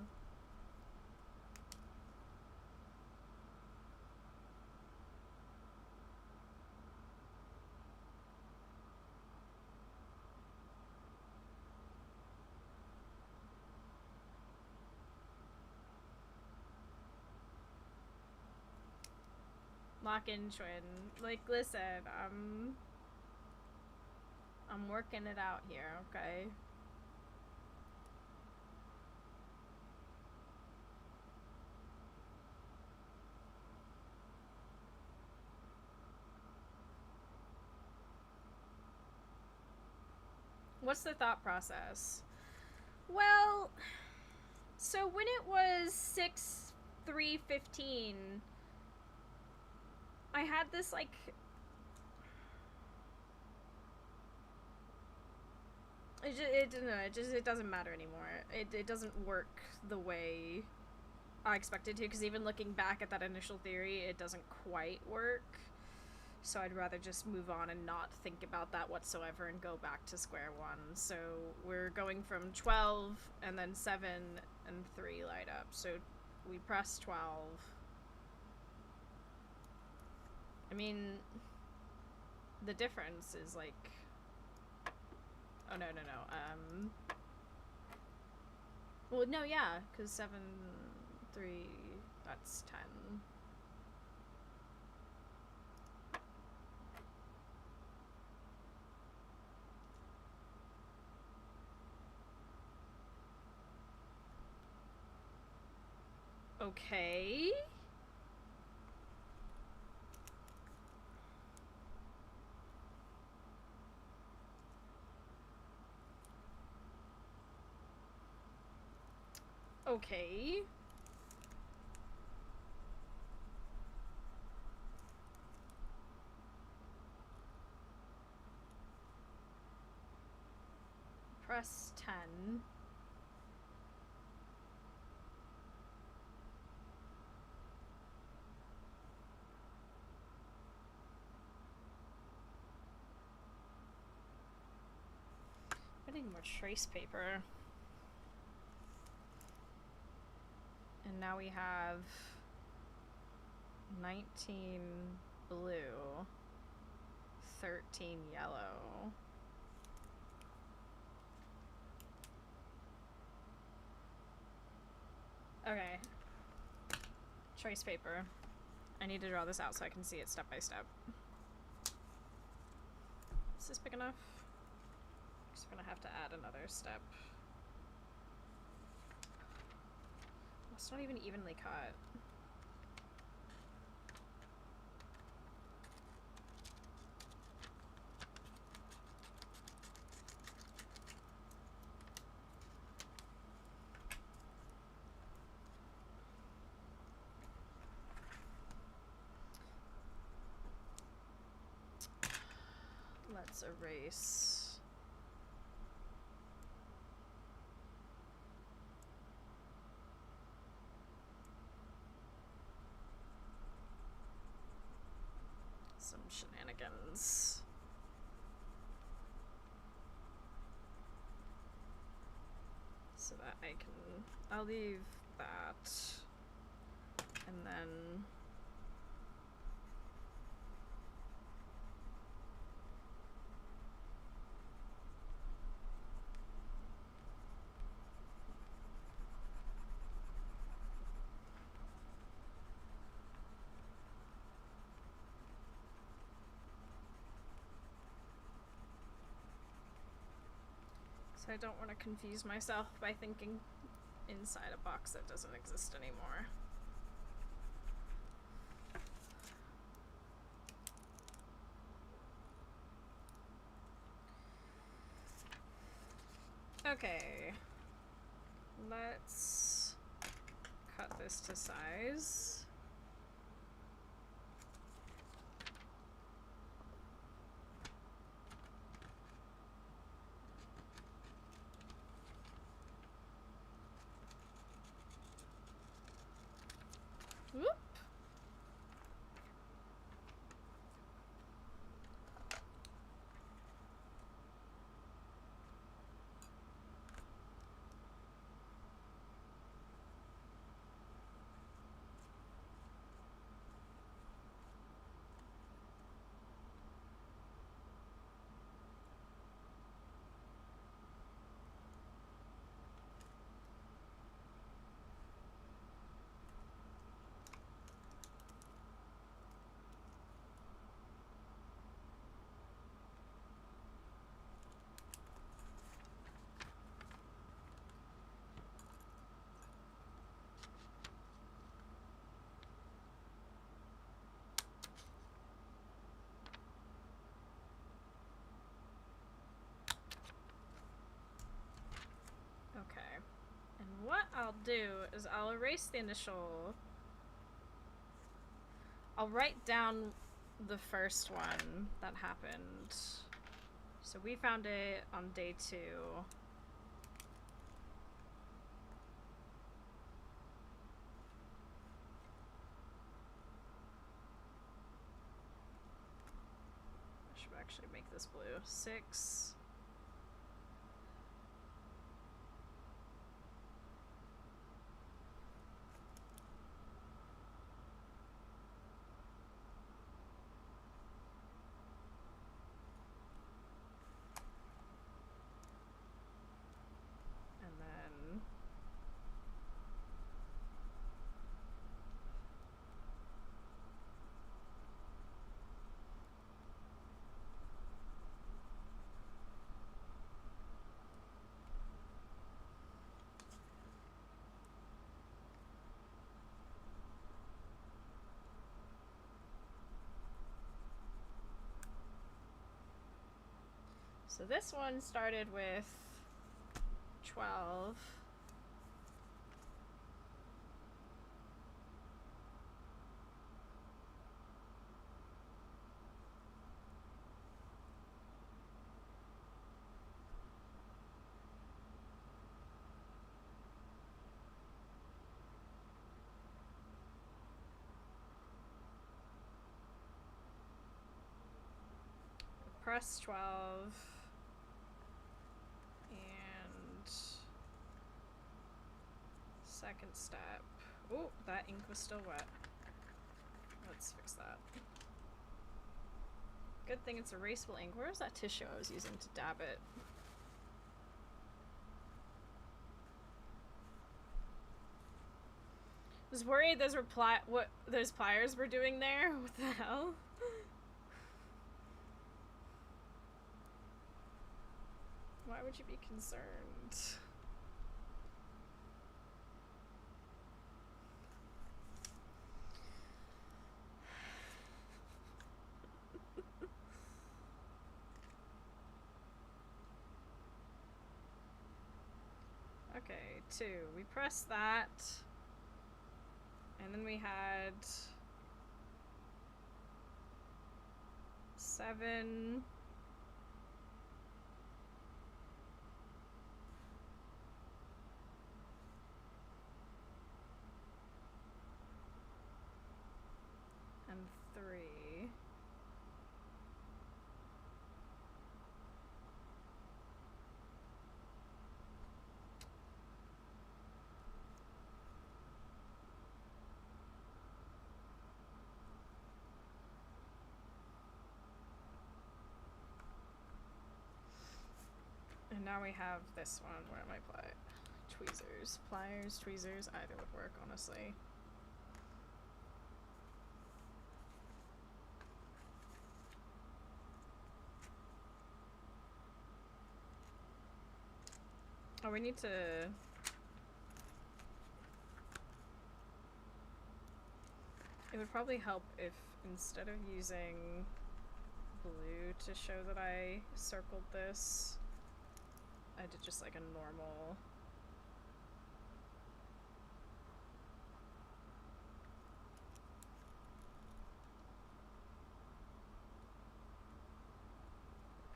Lock in, Twin. Like, listen, I'm working it out here, okay? What's the thought process? Well, so when it was 6/3/15, I had this, like... It doesn't matter anymore. It doesn't work the way I expected to, because even looking back at that initial theory, it doesn't quite work. So I'd rather just move on and not think about that whatsoever and go back to square one. So we're going from 12, and then 7 and 3 light up. So we press 12. I mean, the difference is like... Oh, no. Well, no, yeah, because 7, 3, that's 10. Okay. Okay. Press 10. I need more trace paper. And now we have 19 blue, 13 yellow. Okay. Trace paper. I need to draw this out so I can see it step by step. Is this big enough? Just gonna have to add another step. It's not even evenly cut. Let's erase. Some shenanigans. So that I'll leave that. And then so I don't want to confuse myself by thinking inside a box that doesn't exist anymore. Okay, let's cut this to size. Whoop. Okay, and what I'll do is I'll erase the initial. I'll write down the first one that happened. So we found it on day 2. I should actually make this blue. 6. So this one started with 12. Press 12. And second step. Oh, that ink was still wet. Let's fix that. Good thing it's erasable ink. Where's that tissue I was using to dab it? I was worried those were what those pliers were doing there. What the hell? Why would you be concerned? Okay, 2. We pressed that. And then we had 7. And 3. And now we have this one. Where am I tweezers? Pliers, tweezers, either would work, honestly. Oh, we need to... It would probably help if instead of using blue to show that I circled this, I did just like a normal...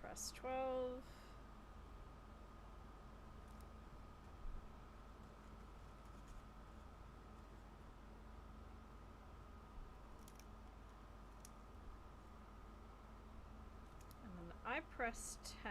Press 12. And then I press 10.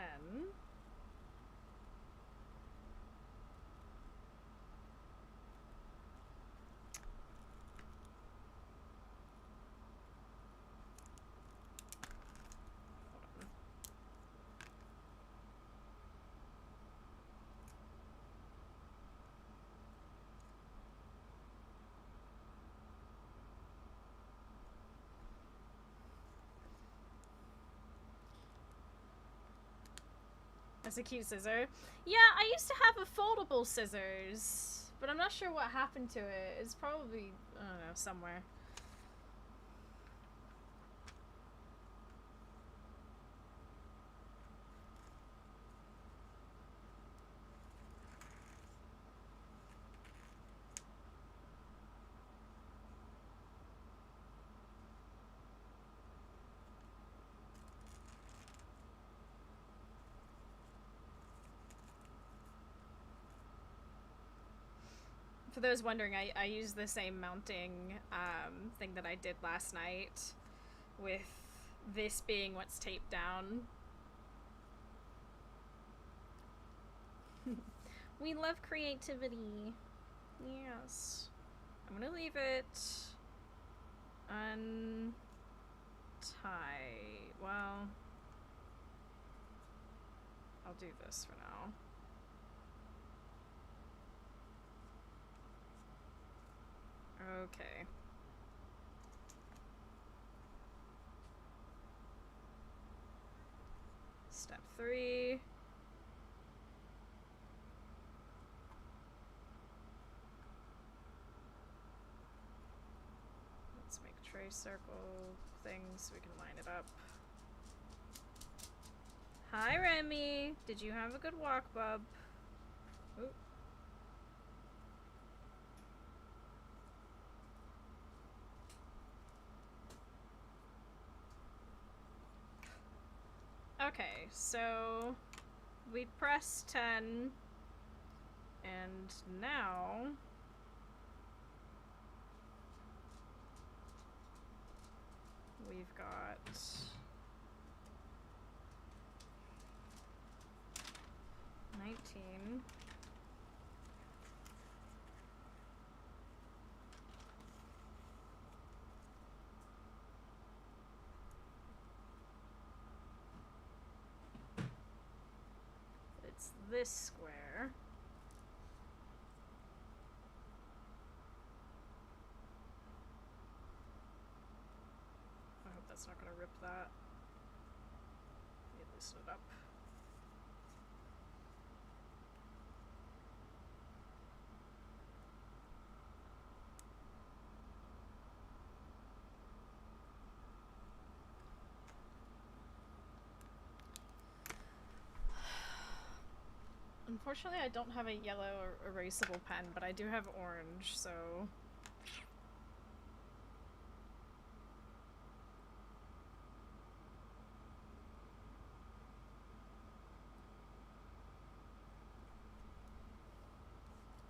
That's a cute scissor. Yeah, I used to have a foldable scissors, but I'm not sure what happened to it. It's probably, I don't know, somewhere. For those wondering, I use the same mounting thing that I did last night, with this being what's taped down. We love creativity. Yes. I'm gonna leave it untied. Well, I'll do this for now. Okay. Step 3. Let's make a trace circle thing so we can line it up. Hi, Remy. Did you have a good walk, bub? Ooh. Okay, so we press 10, and now we've got 19. It's this square. I hope that's not gonna rip that. Let me loosen it up. Unfortunately, I don't have a yellow or erasable pen, but I do have orange, so...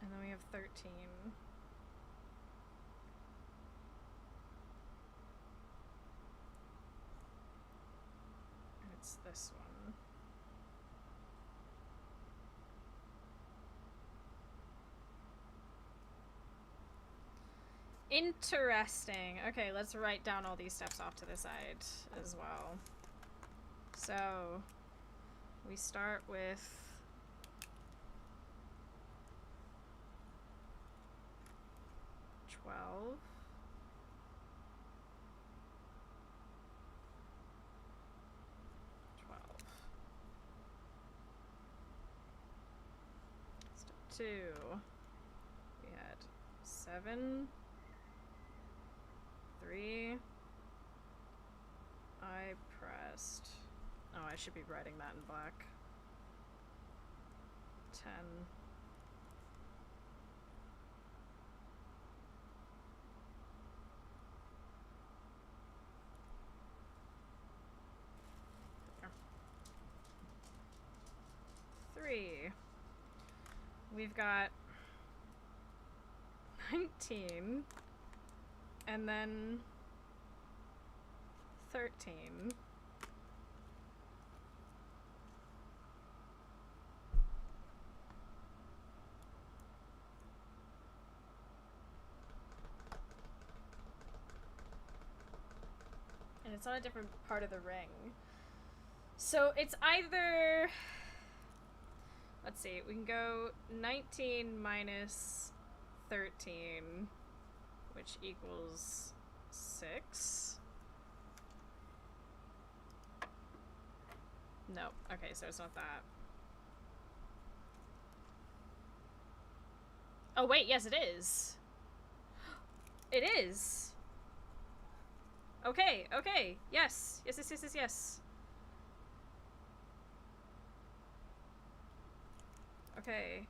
And then we have 13. And it's this one. Interesting. Okay, let's write down all these steps off to the side as well. So, we start with 12. 12. Step 2. We had 7. 3. I pressed... Oh, I should be writing that in black. 10. There. 3. We've got 19. And then 13. And it's on a different part of the ring. So it's either... Let's see, we can go 19 minus 13, which equals 6. No, okay, so it's not that. Oh wait, yes it is. It is. Okay, okay, yes. Yes, yes, yes, yes, yes. Okay.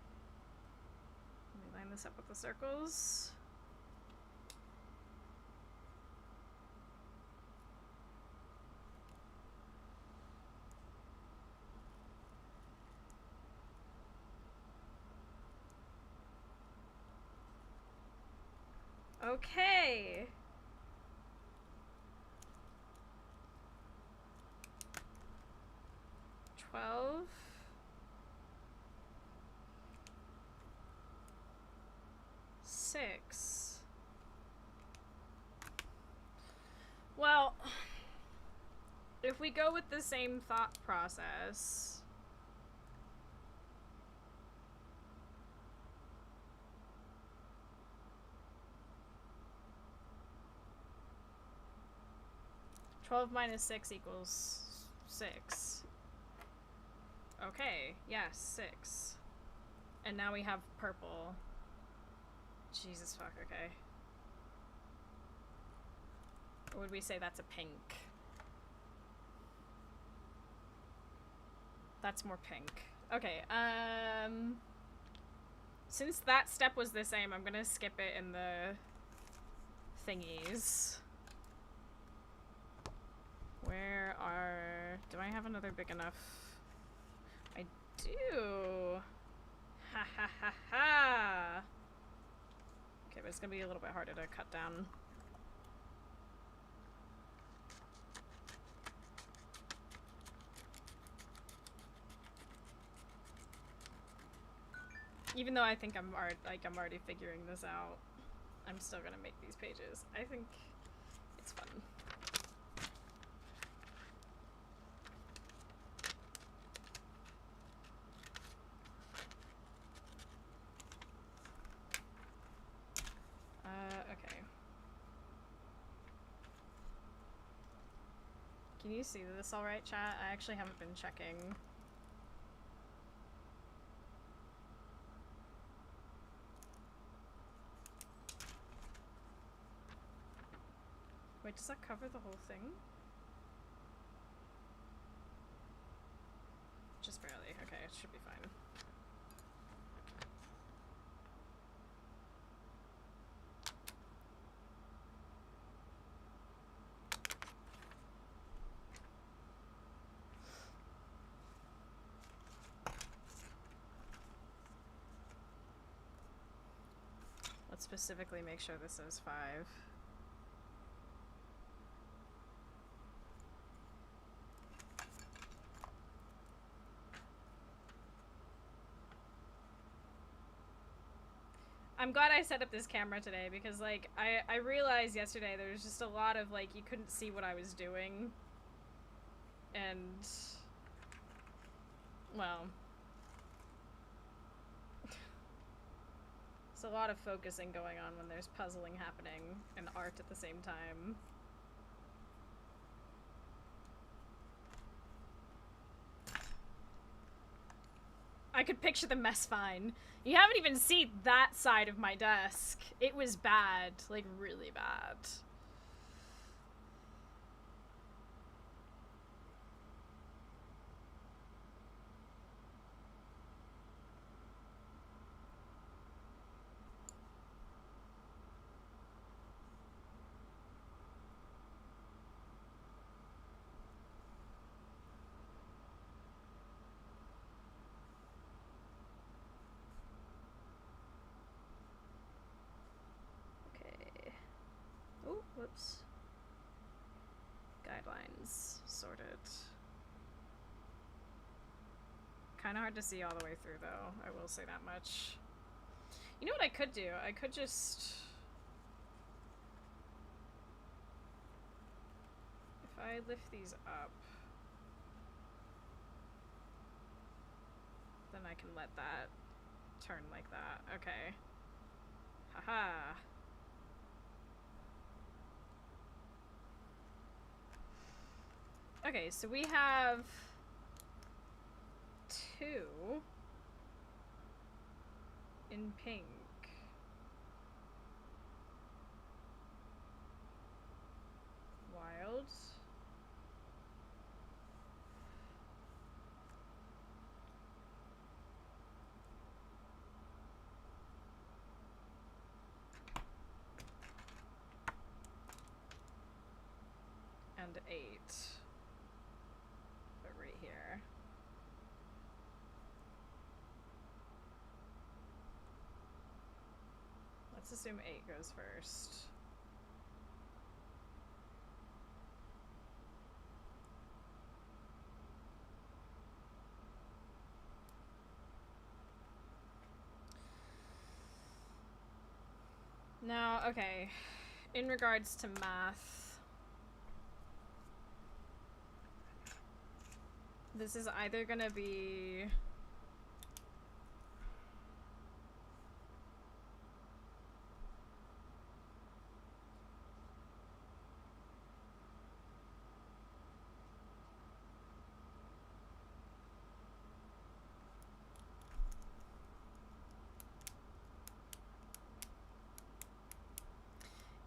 Let me line this up with the circles. Okay. $12. $6. Well, if we go with the same thought process, $12 minus 6 equals 6. Okay, yes, 6. And now we have purple. Jesus fuck, okay. Or would we say that's a pink? That's more pink. Okay, since that step was the same, I'm gonna skip it in the thingies. Where are... Do I have another big enough? I do! Ha ha ha ha! Okay, but it's gonna be a little bit harder to cut down. Even though I think I'm already figuring this out, I'm still gonna make these pages. I think it's fun. Okay. Can you see this all right, chat? I actually haven't been checking. Wait, does that cover the whole thing? Just barely. Okay, it should be fine. Let's specifically make sure this is 5. I'm glad I set up this camera today because, like, I realized yesterday there was just a lot of, like, you couldn't see what I was doing. And, well, there's a lot of focusing going on when there's puzzling happening and art at the same time. I could picture the mess fine. You haven't even seen that side of my desk. It was bad, like really bad. Whoops. Guidelines sorted. Kind of hard to see all the way through, though. I will say that much. You know what I could do? I could just... If I lift these up, then I can let that turn like that. Okay. Haha. Okay, so we have 2 in pink. Wild. And 8. Right here. Let's assume 8 goes first. Now, okay, in regards to math, this is either gonna be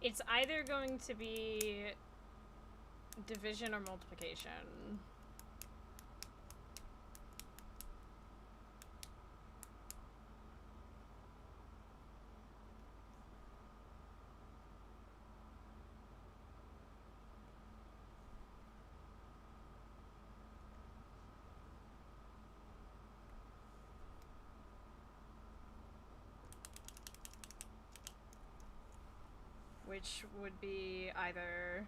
it's either going to be division or multiplication. Which would be either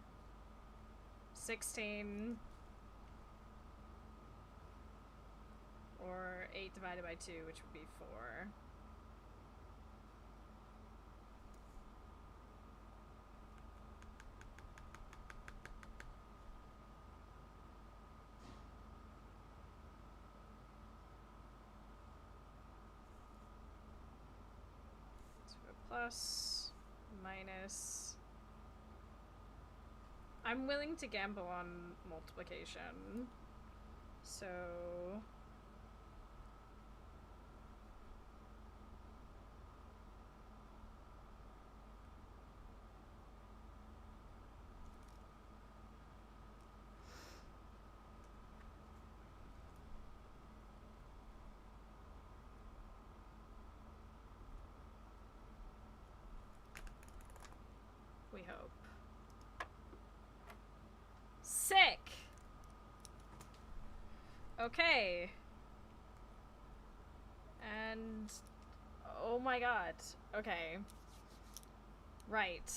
16 or 8 divided by 2, which would be 4. So plus, minus. I'm willing to gamble on multiplication. So we hope. Sick! Okay. And... oh my god. Okay. Right.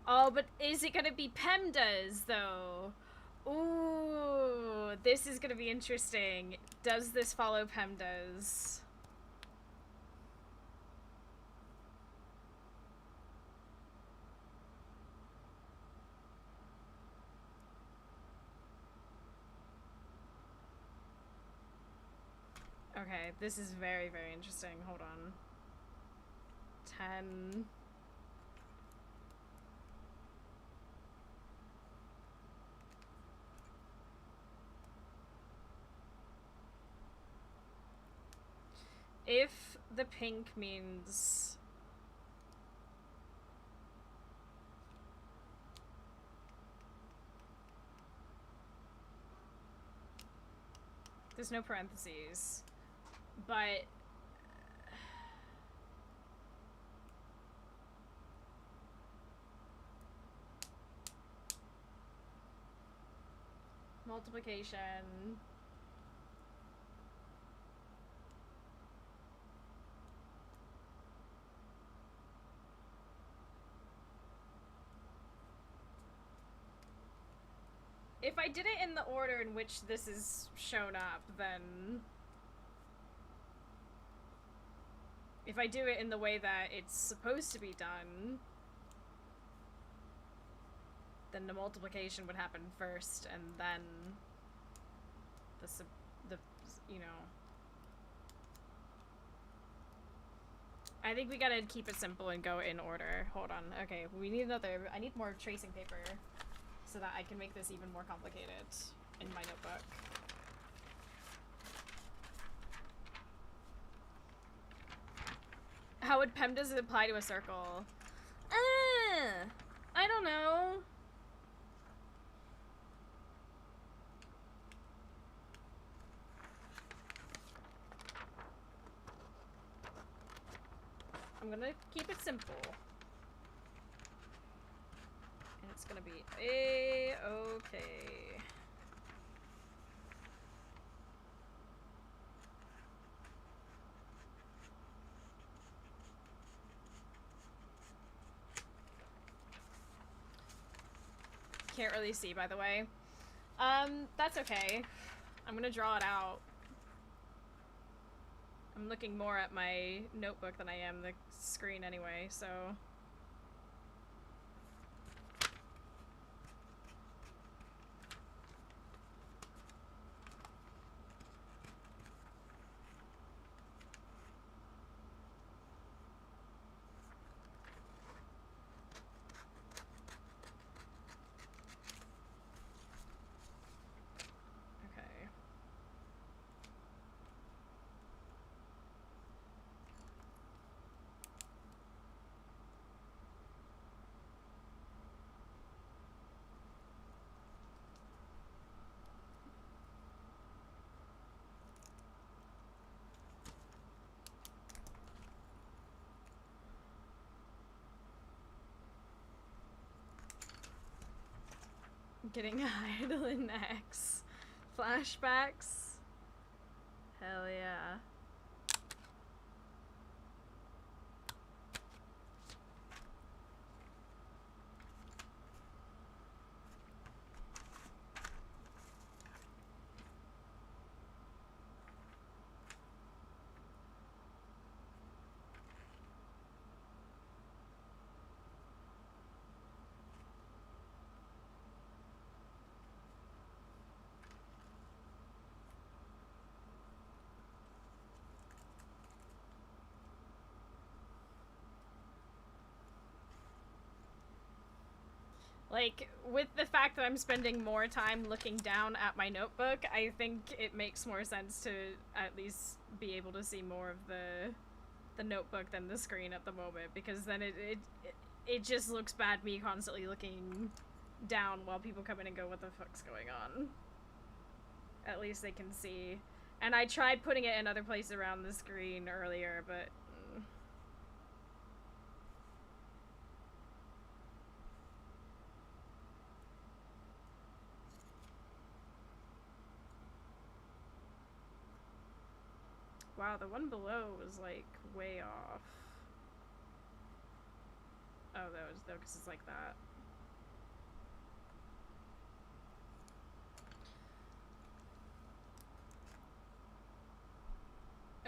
Oh, but is it gonna be PEMDAS, though? Ooh, this is gonna be interesting. Does this follow PEMDAS? Okay, this is very, very interesting. Hold on. 10. If the pink means... there's no parentheses. But multiplication. If I did it in the order in which this is shown up, then... if I do it in the way that it's supposed to be done, then the multiplication would happen first, and then the you know. I think we gotta keep it simple and go in order. Hold on. Okay, we need another. I need more tracing paper so that I can make this even more complicated in my notebook. How would PEMDAS apply to a circle? I don't know. I'm gonna keep it simple. And it's gonna be A-okay. can't really see, by the way. That's okay. I'm gonna draw it out. I'm looking more at my notebook than I am the screen anyway, so... Getting Hydaelyn X. Flashbacks. Hell yeah. Like, with the fact that I'm spending more time looking down at my notebook, I think it makes more sense to at least be able to see more of the notebook than the screen at the moment, because then it just looks bad me constantly looking down while people come in and go, what the fuck's going on? At least they can see. And I tried putting it in other places around the screen earlier, but... Wow, the one below was, like, way off. Oh, that was, though, because it's like that.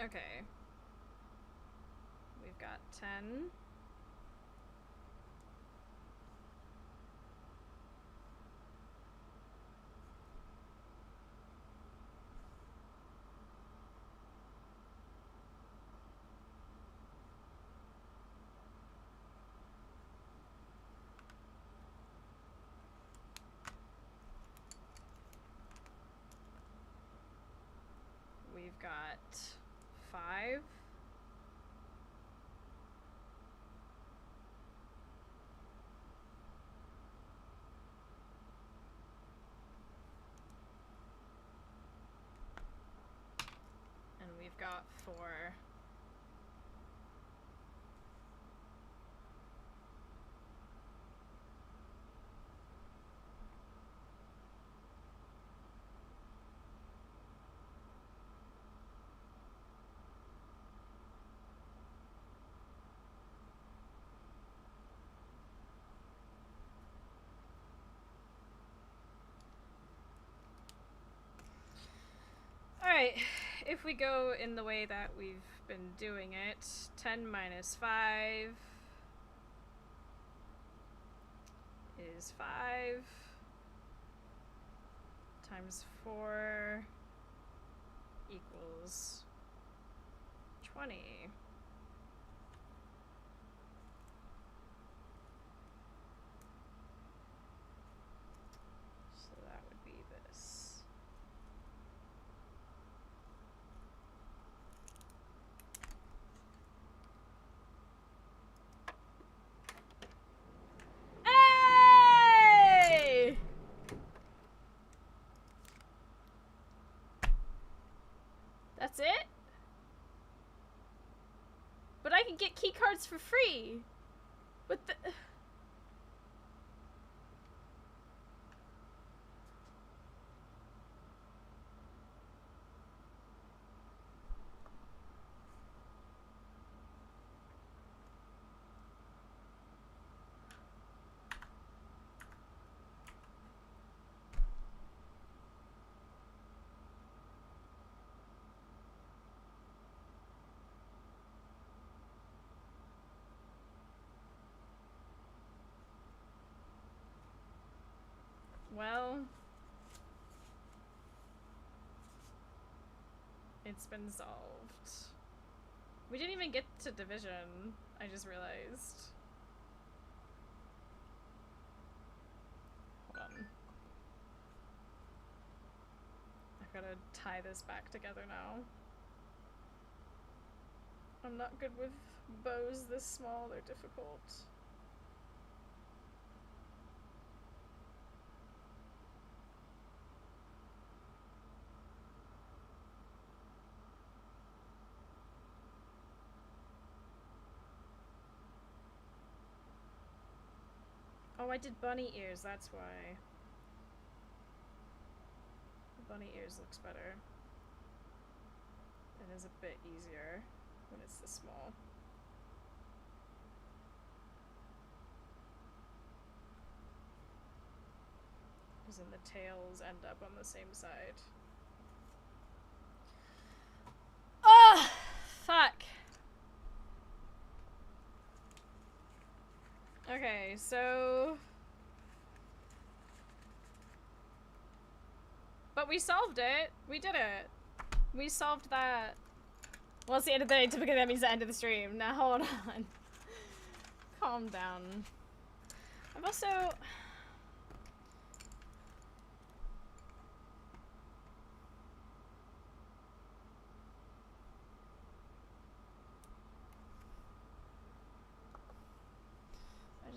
Okay. We've got 10. We've got 5. And we've got 4. Alright, if we go in the way that we've been doing it, 10 minus 5 is 5 times 4 equals 20. So that would be this. Hey! That's it? But I can get key cards for free. What the... It's been solved. We didn't even get to division, I just realized. Hold on. I've gotta tie this back together now. I'm not good with bows this small, they're difficult. Oh, I did bunny ears, that's why. The bunny ears looks better. It is a bit easier when it's this small. Because then the tails end up on the same side. Ah, fuck. Okay, so... But we solved it. We did it. We solved that. Well, it's the end of the day. Typically that means the end of the stream. Now, hold on. Calm down. I've also... I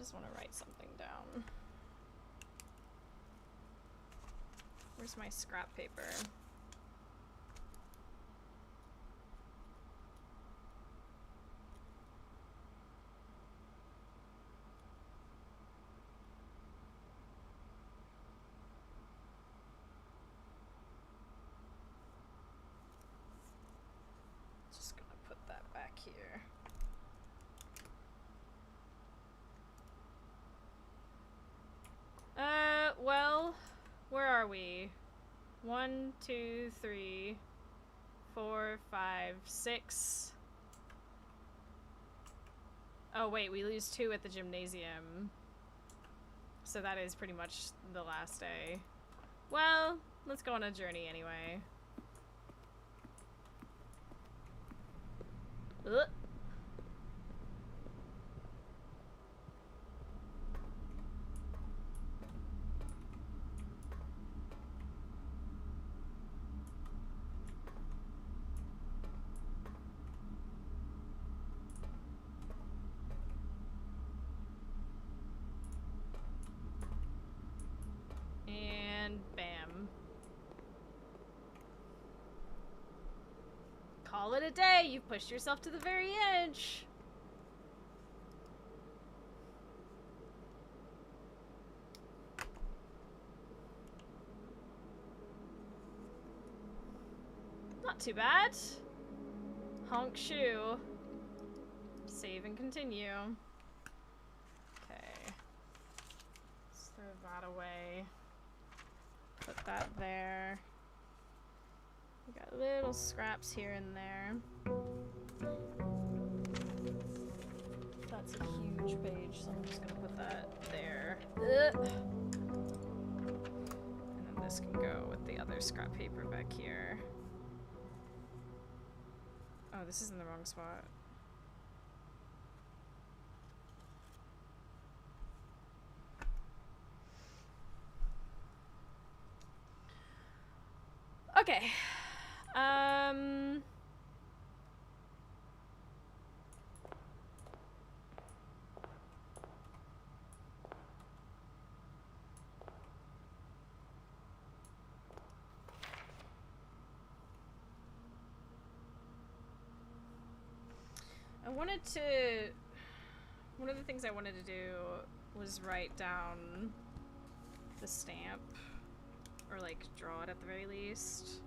just want to write something down. Where's my scrap paper? Just gonna put that back here. Well, where are we? 1, 2, 3, 4, 5, 6. Oh wait, we lose 2 at the gymnasium. So that is pretty much the last day. Well, let's go on a journey anyway. Ugh. And bam. Call it a day. You've pushed yourself to the very edge. Not too bad. Honk shoe. Save and continue. Okay. Let's throw that away. Put that there. We got little scraps here and there. That's a huge page, so I'm just gonna put that there. Ugh. And then this can go with the other scrap paper back here. Oh, this is in the wrong spot. Okay. One of the things I wanted to do was write down the stamp, or like draw it at the very least.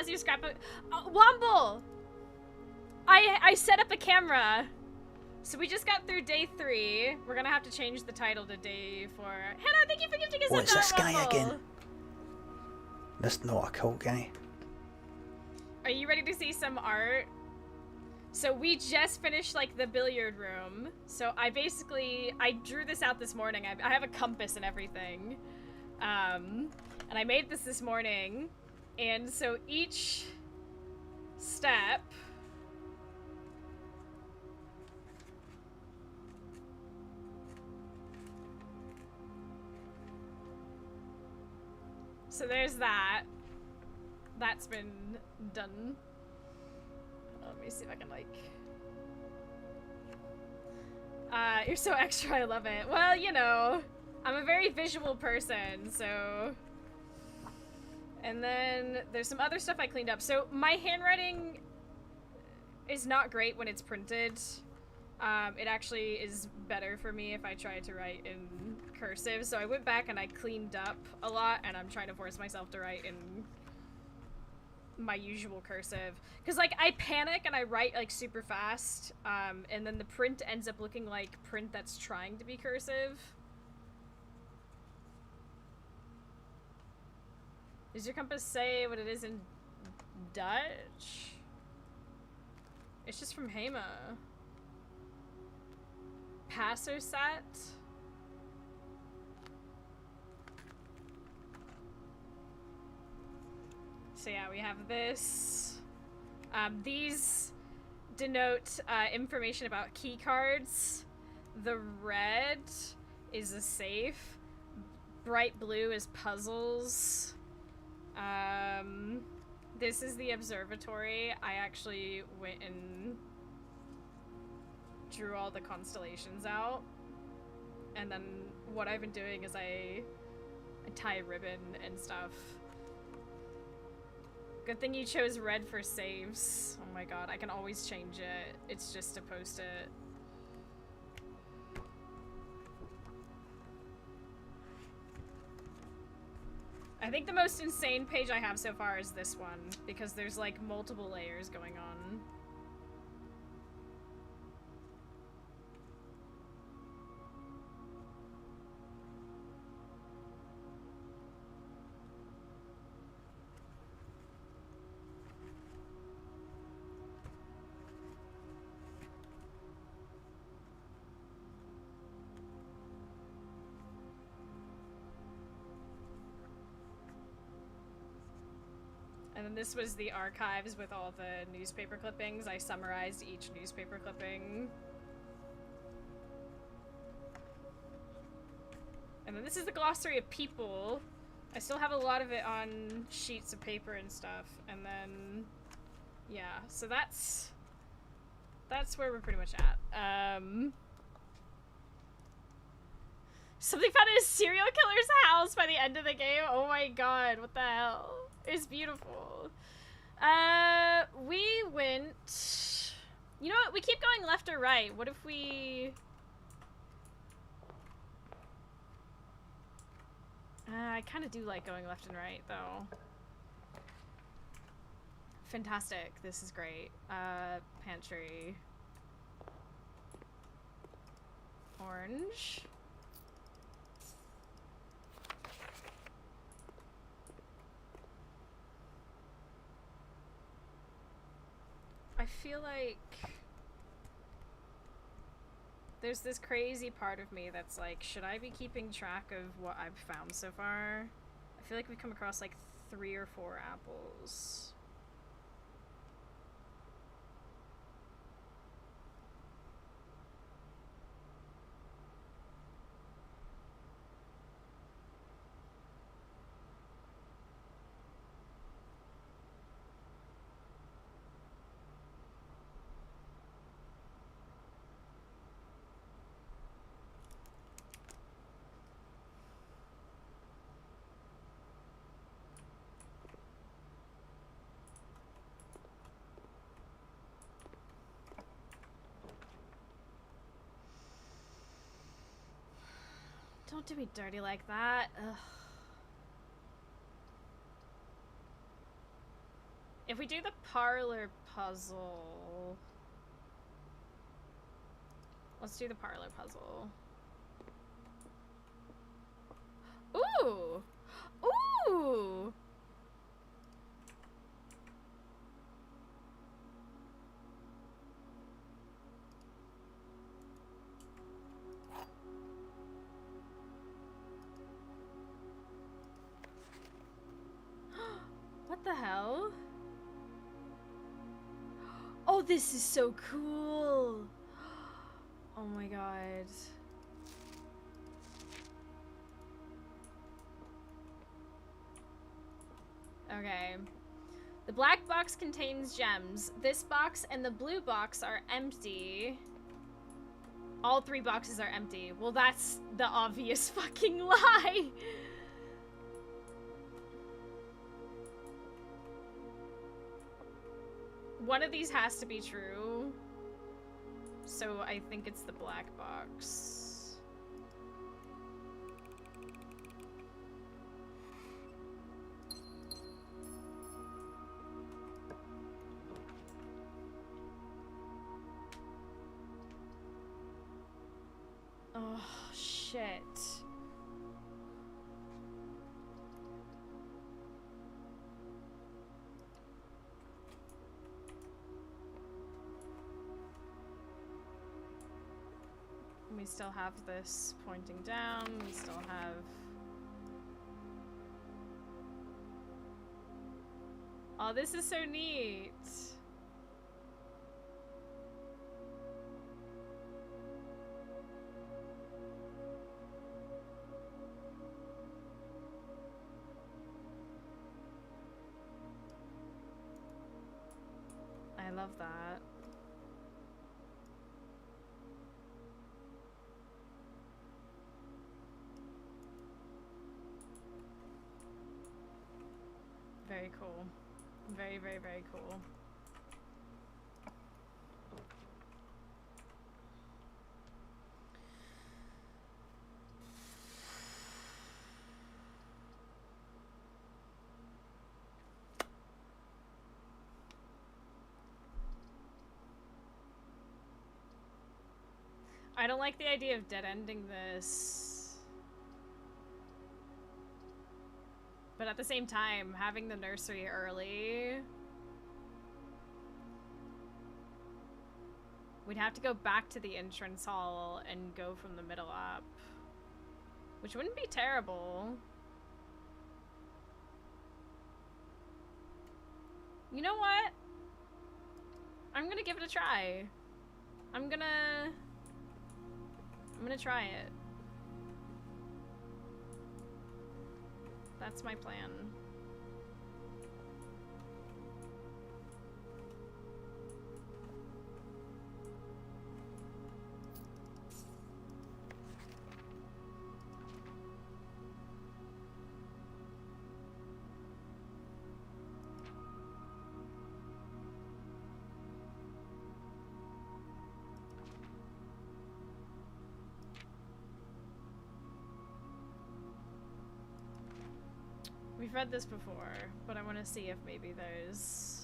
How's your scrapbook? Womble! I set up a camera. So we just got through day 3. We're gonna have to change the title to day 4. Hannah, thank you for gifting us a What's this guy Womble. again? This not a cult guy. Are you ready to see some art? So we just finished like the billiard room. So I drew this out this morning. I have a compass and everything. And I made this morning. And so each step so there's that. That's been done. Let me see if I can like... you're so extra, I love it. Well, you know, I'm a very visual person, so... And then there's some other stuff I cleaned up. So my handwriting is not great when it's printed. It actually is better for me if I try to write in cursive. So I went back and I cleaned up a lot, and I'm trying to force myself to write in my usual cursive. Because, like, I panic and I write, like, super fast, and then the print ends up looking like print that's trying to be cursive. Does your compass say what it is in Dutch? It's just from Hema. Passersat? So yeah, we have this. These denote information about key cards. The red is a safe. Bright blue is puzzles. This is the observatory. I actually went and drew all the constellations out. And then what I've been doing is I tie a ribbon and stuff. Good thing you chose red for saves. Oh my god, I can always change it. It's just to post it. I think the most insane page I have so far is this one, because there's like multiple layers going on. And then this was the archives with all the newspaper clippings. I summarized each newspaper clipping. And then this is the glossary of people. I still have a lot of it on sheets of paper and stuff. And then, yeah, so that's where we're pretty much at. Something found in a serial killer's house by the end of the game. Oh my god, what the hell? It's beautiful. We went... You know what? We keep going left or right. What if we... I kind of do like going left and right, though. Fantastic. This is great. Pantry. Orange. I feel like there's this crazy part of me that's like, should I be keeping track of what I've found so far? I feel like we've come across like 3 or 4 apples. Don't do me dirty like that. Ugh. we do the parlor puzzle... Let's do the parlor puzzle. Ooh! Ooh! What the hell? Oh, this is so cool! Oh my god. Okay. The black box contains gems. This box and the blue box are empty. All 3 boxes are empty. Well, that's the obvious fucking lie. One of these has to be true. So I think it's the black box. Oh, shit. We still have this pointing down. We still have... Oh, this is so neat. I love that. Very cool. Very, very, very cool. I don't like the idea of dead-ending this. But at the same time, having the nursery early... We'd have to go back to the entrance hall and go from the middle up. Which wouldn't be terrible. You know what? I'm gonna give it a try. I'm gonna try it. That's my plan. We've read this before, but I want to see if maybe there's...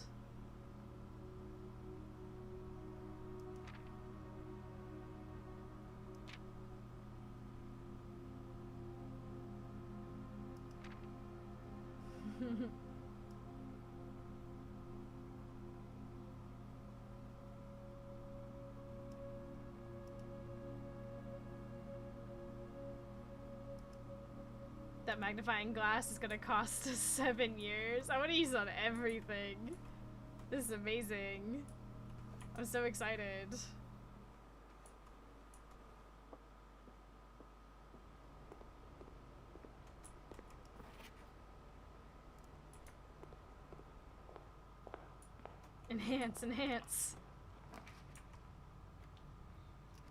That magnifying glass is gonna cost us 7 years. I want to use it on everything. This is amazing. I'm so excited. Enhance, enhance.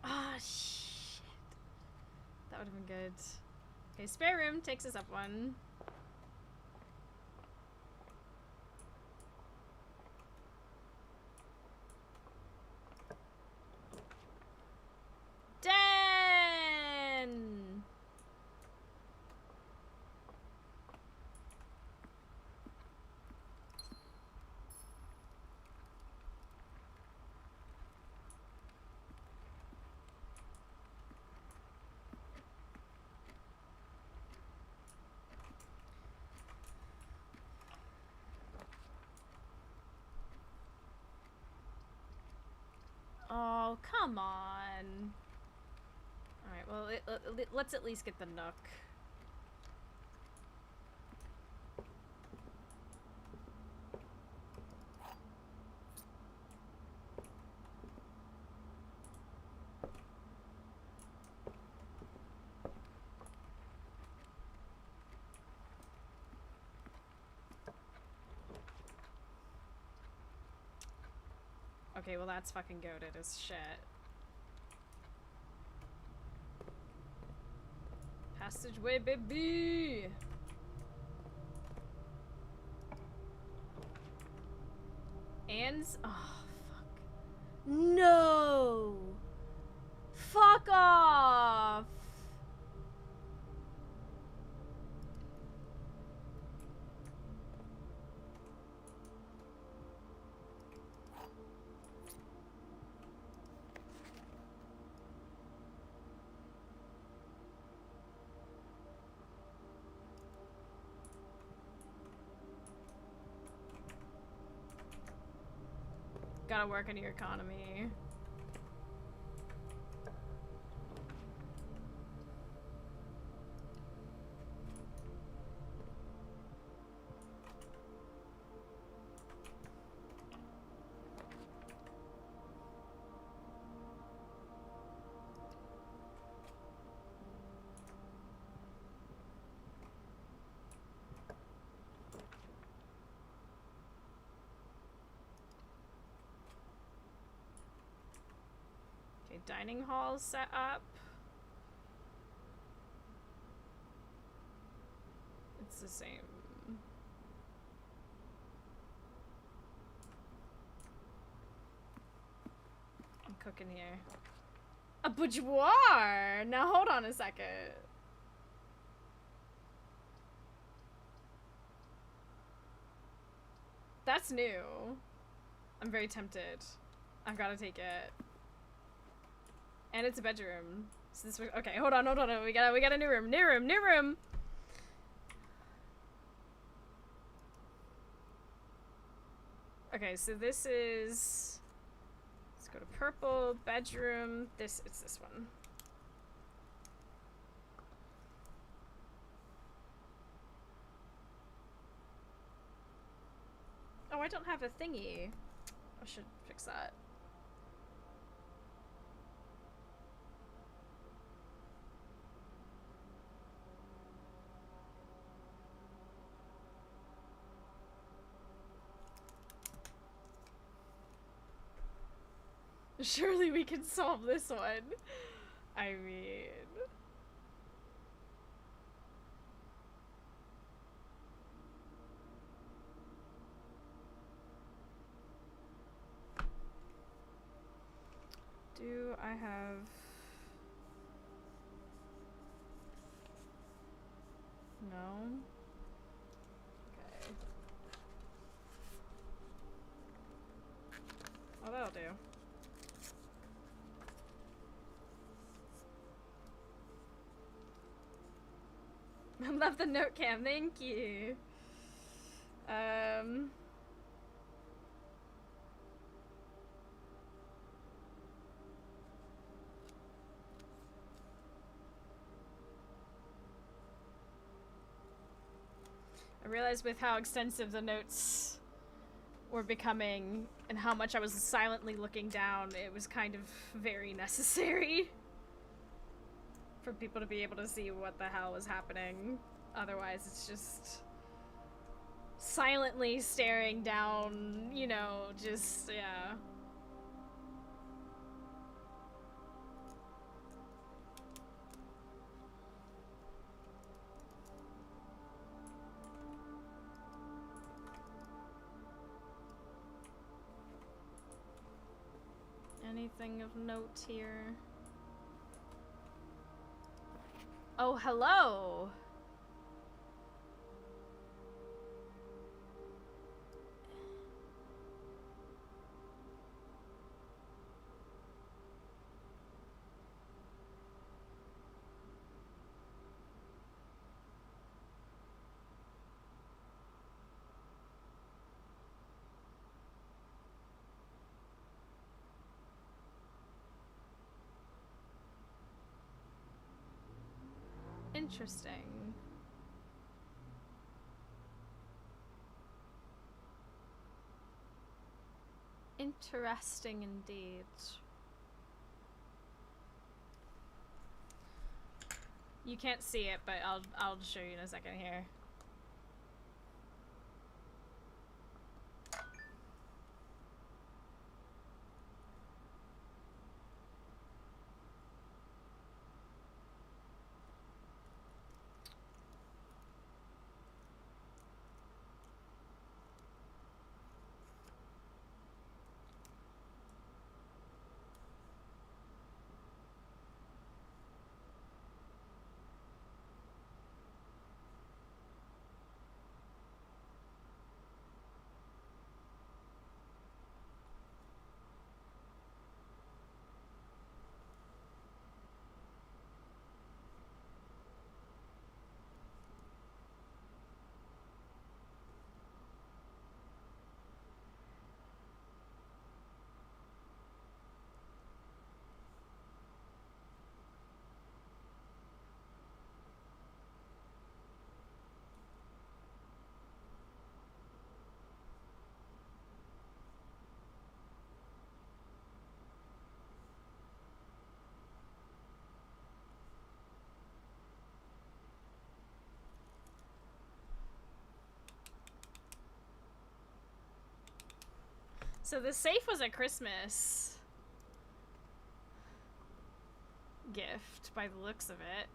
Ah, shit. That would have been good. Okay, spare room takes us up one. Den! Come on. Alright, well, let's at least get the Nook. Okay, well that's fucking goated as shit. Passageway, baby! Anne's? Oh, fuck. No! Fuck off! Gotta work on your economy. Dining hall set up. It's the same. I'm cooking here. A boudoir! Now hold on a second. That's new. I'm very tempted. I've gotta take it. And it's a bedroom. So this okay, hold on. We got a new room. New room. Okay, so this is, let's go to purple, bedroom. It's this one. Oh, I don't have a thingy. I should fix that. Surely we can solve this one. I mean... Do I have... No? Okay. Oh, that'll do. I love the note cam, thank you. I realized with how extensive the notes were becoming and how much I was silently looking down, it was kind of very necessary for people to be able to see what the hell was happening. Otherwise, it's just silently staring down, you know, just, yeah. Anything of note here? Oh, hello! Interesting. Interesting indeed. You can't see it, but I'll show you in a second here. So the safe was a Christmas gift by the looks of it.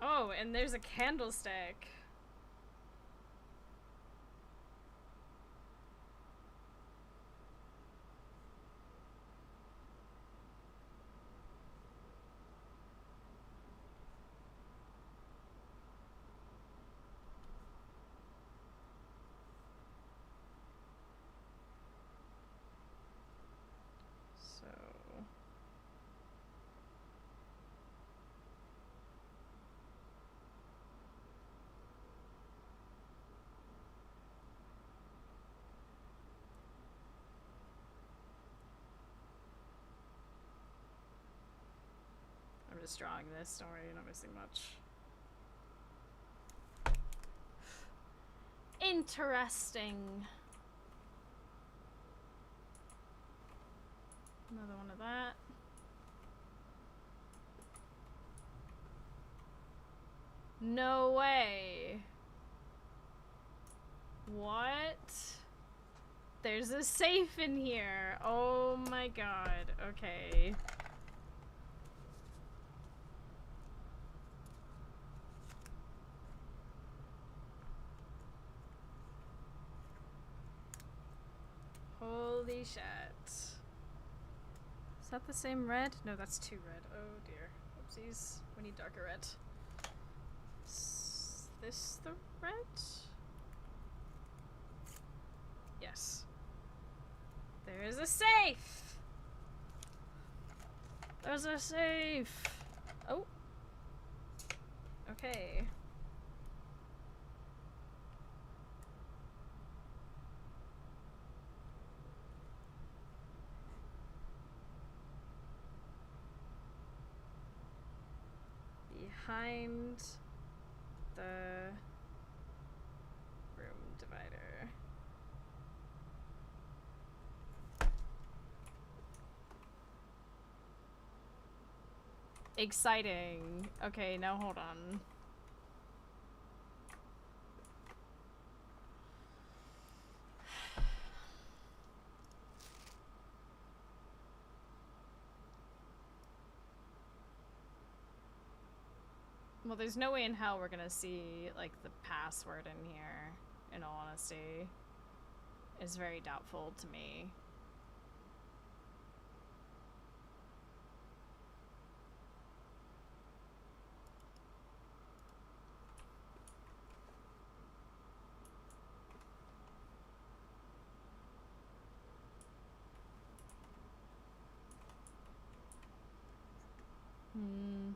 Oh, and there's a candlestick. I'm just drawing this, don't worry, you're not missing much. Interesting. Another one of that. No way. What? There's a safe in here. Oh my god. Okay. Holy shit. Is that the same red? No, that's too red. Oh dear. Oopsies. We need darker red. Is this the red? Yes. There is a safe! There's a safe! Oh. Okay. Behind the room divider. Exciting. Okay, now hold on. Well, there's no way in hell we're gonna see, like, the password in here, in all honesty. It's very doubtful to me. Hmm.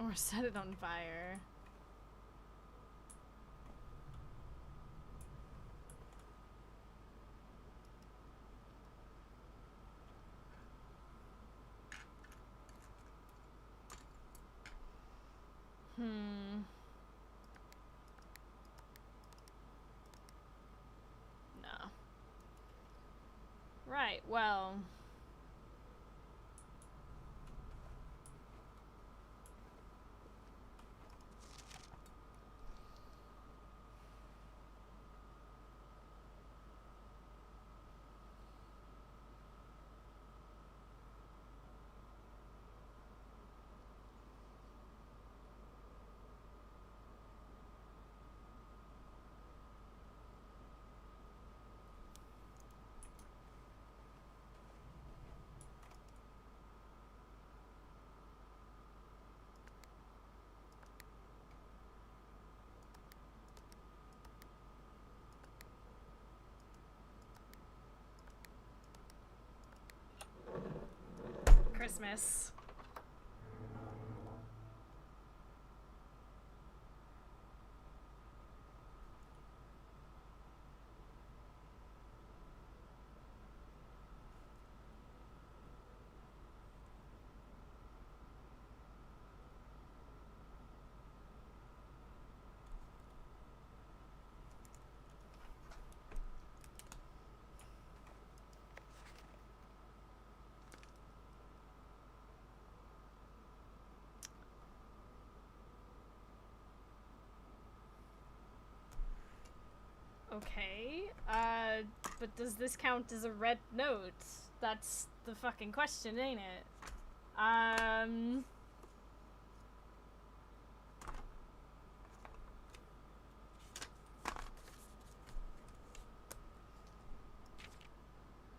Or set it on fire. No. Right, well... Christmas. Okay, but does this count as a red note? That's the fucking question, ain't it?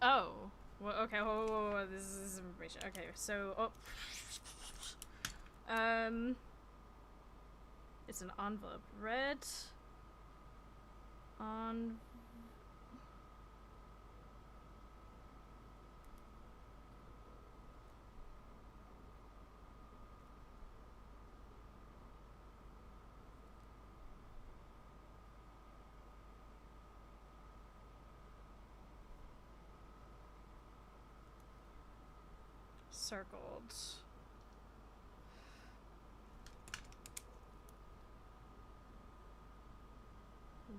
Oh. Well, okay, whoa, this is information. Okay, so, it's an envelope. Red... on... circled.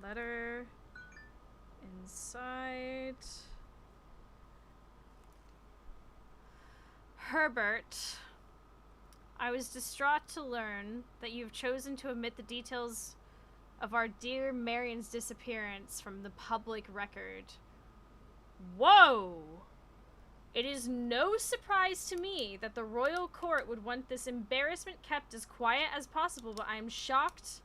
Letter inside. Herbert, I was distraught to learn that you've chosen to omit the details of our dear Marion's disappearance from the public record. Whoa! It is no surprise to me that the royal court would want this embarrassment kept as quiet as possible, but I am shocked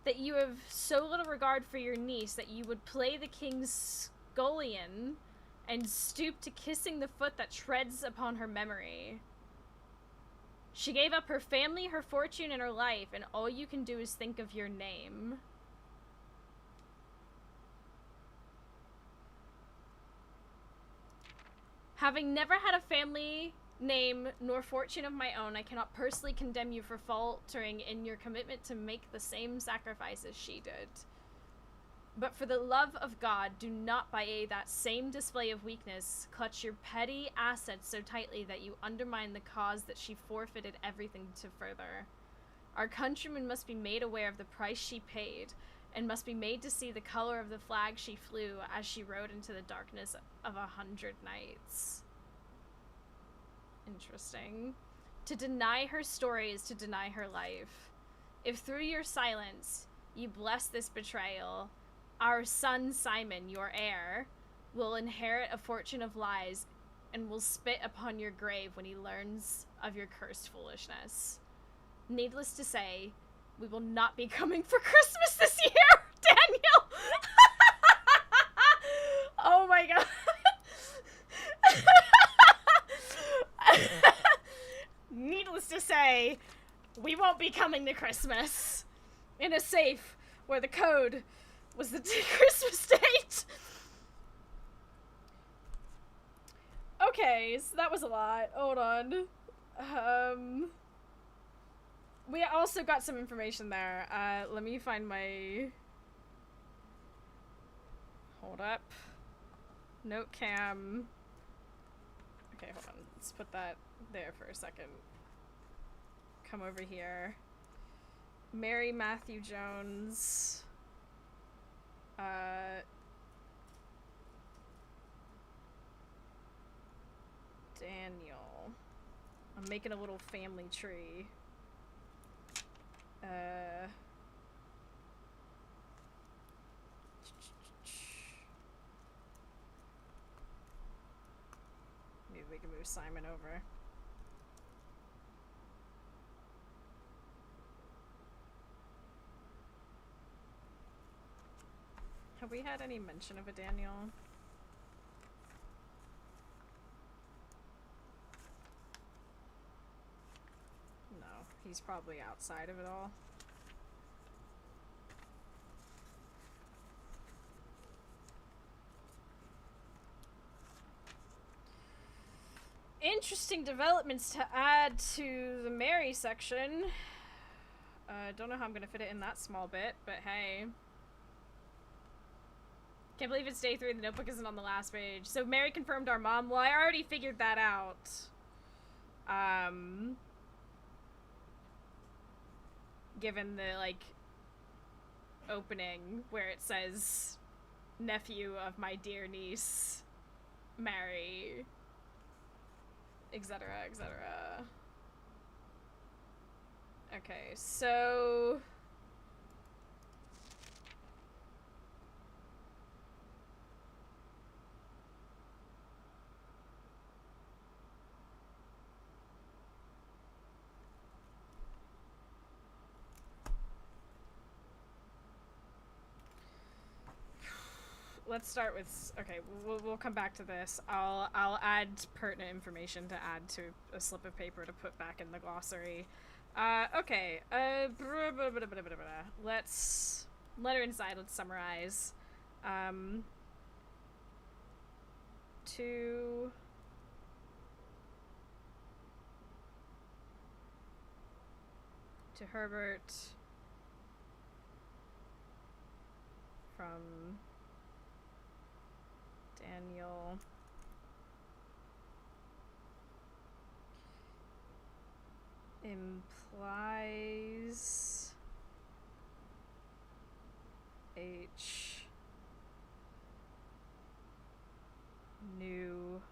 that you have so little regard for your niece that you would play the king's scullion and stoop to kissing the foot that treads upon her memory. She gave up her family, her fortune, and her life, and all you can do is think of your name. Having never had a family name nor fortune of my own, I cannot personally condemn you for faltering in your commitment to make the same sacrifices she did. But for the love of God, do not by that same display of weakness clutch your petty assets so tightly that you undermine the cause that she forfeited everything to further. Our countrymen must be made aware of the price she paid, and must be made to see the color of the flag she flew as she rode into the darkness of 100 nights. Interesting. To deny her story is to deny her life. If through your silence you bless this betrayal, our son Simon, your heir, will inherit a fortune of lies and will spit upon your grave when he learns of your cursed foolishness. Needless to say, we will not be coming for Christmas this year, Daniel! Oh my god. Needless to say, we won't be coming to Christmas in a safe where the code was the Christmas date. Okay, so that was a lot. Hold on. We also got some information there. Let me find my... Hold up. Note cam. Okay, hold on. Let's put that there for a second. Come over here. Mary Matthew Jones. Daniel. I'm making a little family tree. Maybe we can move Simon over. Have we had any mention of a Daniel? No, he's probably outside of it all. Interesting developments to add to the Mary section. Don't know how I'm gonna fit it in that small bit, but hey. Can't believe it's day 3 and the notebook isn't on the last page. So Mary confirmed our mom. Well, I already figured that out. Given the, like, opening where it says, nephew of my dear niece, Mary, etc., etc. Okay, so... let's start with, okay, we'll come back to this. I'll add pertinent information to add to a slip of paper to put back in the glossary. Okay, let's, letter inside, let's summarize. To Herbert from Daniel. Implies H knew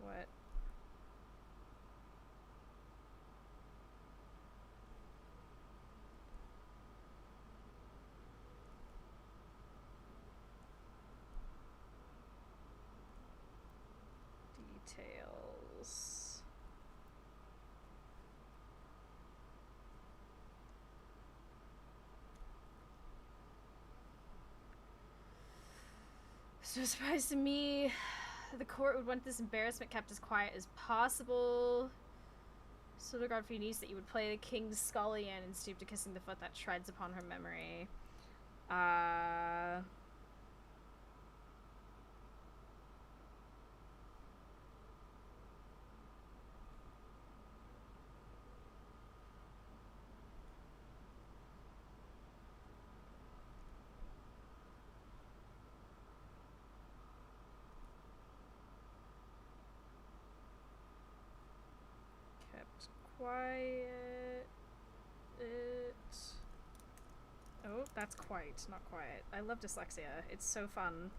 what details. It's no surprise to me the court would want this embarrassment kept as quiet as possible. So regard for your niece that you would play the king's scullion and stoop to kissing the foot that treads upon her memory. Quiet. Oh, that's quite, not quiet. I love dyslexia. It's so fun.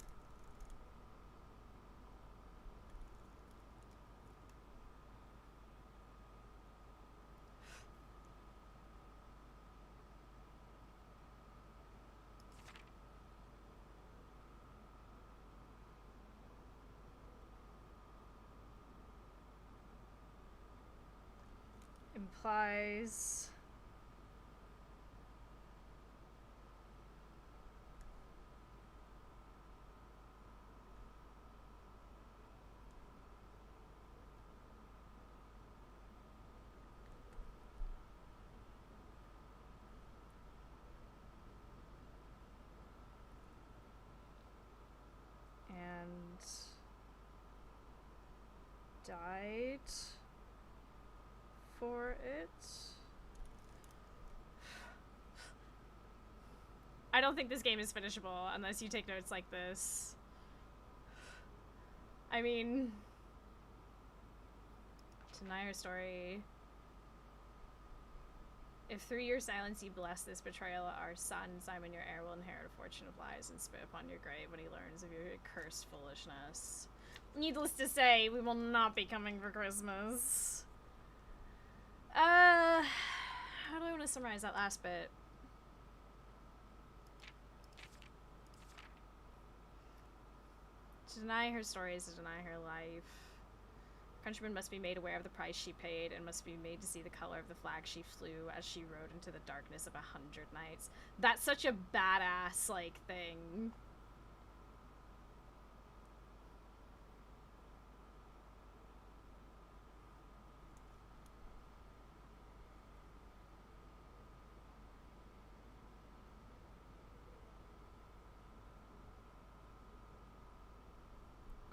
Implies and died for it. I don't think this game is finishable unless you take notes like this. I mean, deny her story. If through your silence you bless this betrayal, our son, Simon, your heir, will inherit a fortune of lies and spit upon your grave when he learns of your cursed foolishness. Needless to say, we will not be coming for Christmas. How do I want to summarize that last bit? To deny her story is to deny her life. Countrymen must be made aware of the price she paid and must be made to see the color of the flag she flew as she rode into the darkness of 100 nights. That's such a badass, like, thing.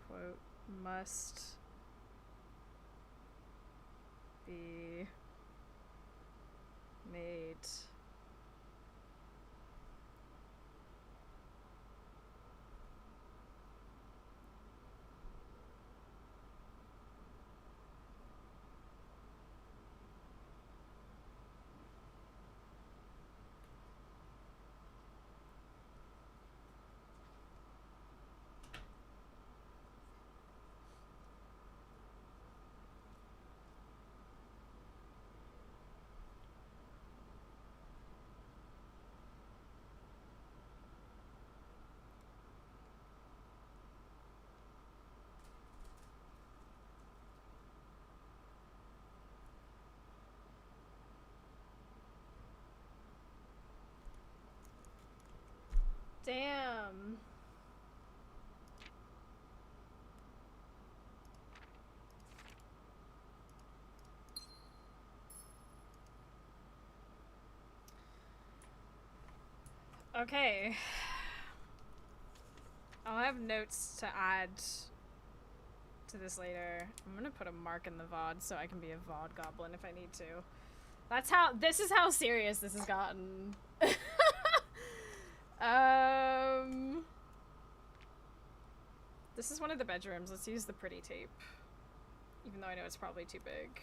Quote, must be made damn. Okay. I'll have notes to add to this later. I'm gonna put a mark in the VOD so I can be a VOD goblin if I need to. That's how- this is how serious this has gotten. This is one of the bedrooms. Let's use the pretty tape. Even though I know it's probably too big.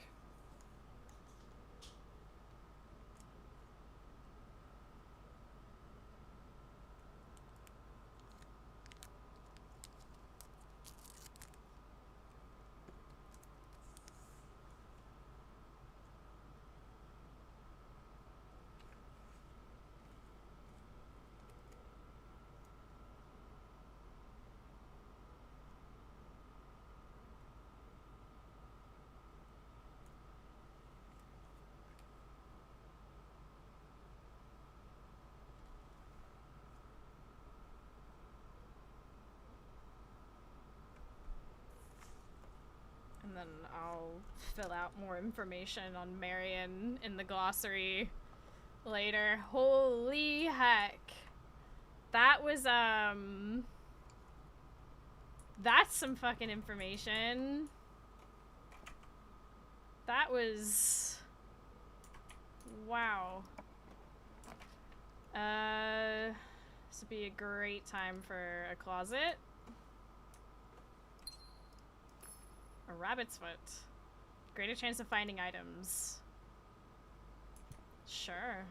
And then I'll fill out more information on Marion in the glossary later. Holy heck. That was, that's some fucking information. That was... wow. This would be a great time for a closet. A rabbit's foot. Greater chance of finding items. Sure.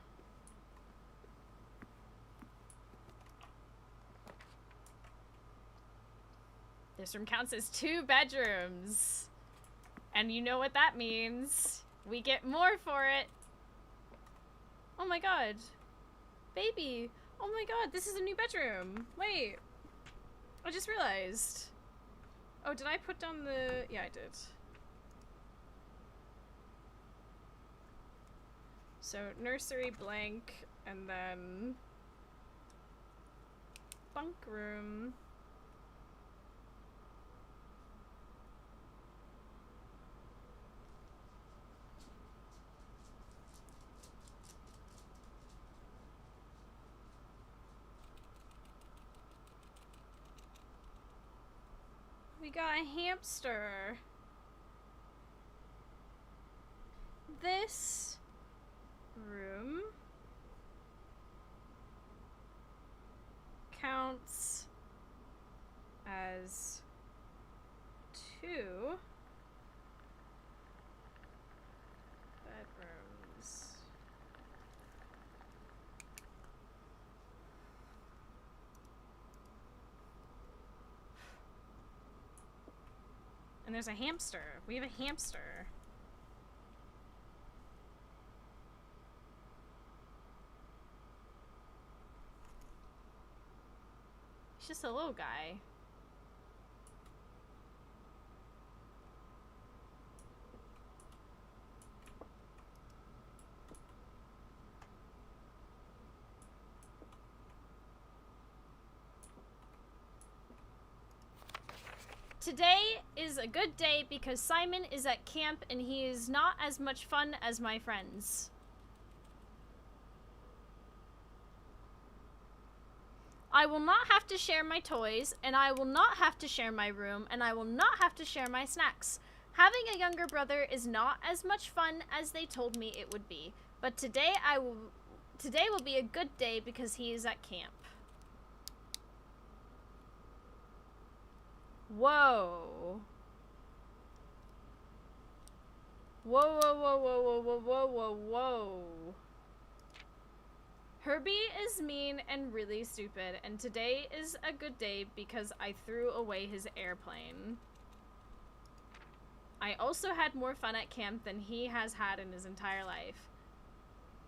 This room counts as 2 bedrooms. And you know what that means. We get more for it. Oh my god. Baby. Oh my god, this is a new bedroom. Wait. I just realized. Oh, did I put down the... yeah, I did. So, nursery blank, and then... bunk room. We got a hamster. this room counts as 2 bedrooms. And there's a hamster. We have a hamster. He's just a little guy. Today is a good day because Simon is at camp and he is not as much fun as my friends. I will not have to share my toys, and I will not have to share my room, and I will not have to share my snacks. Having a younger brother is not as much fun as they told me it would be, but today will be a good day because he is at camp. Whoa. Whoa, whoa, whoa, whoa, whoa, whoa, whoa, whoa, whoa. Herbie is mean and really stupid, and today is a good day because I threw away his airplane. I also had more fun at camp than he has had in his entire life.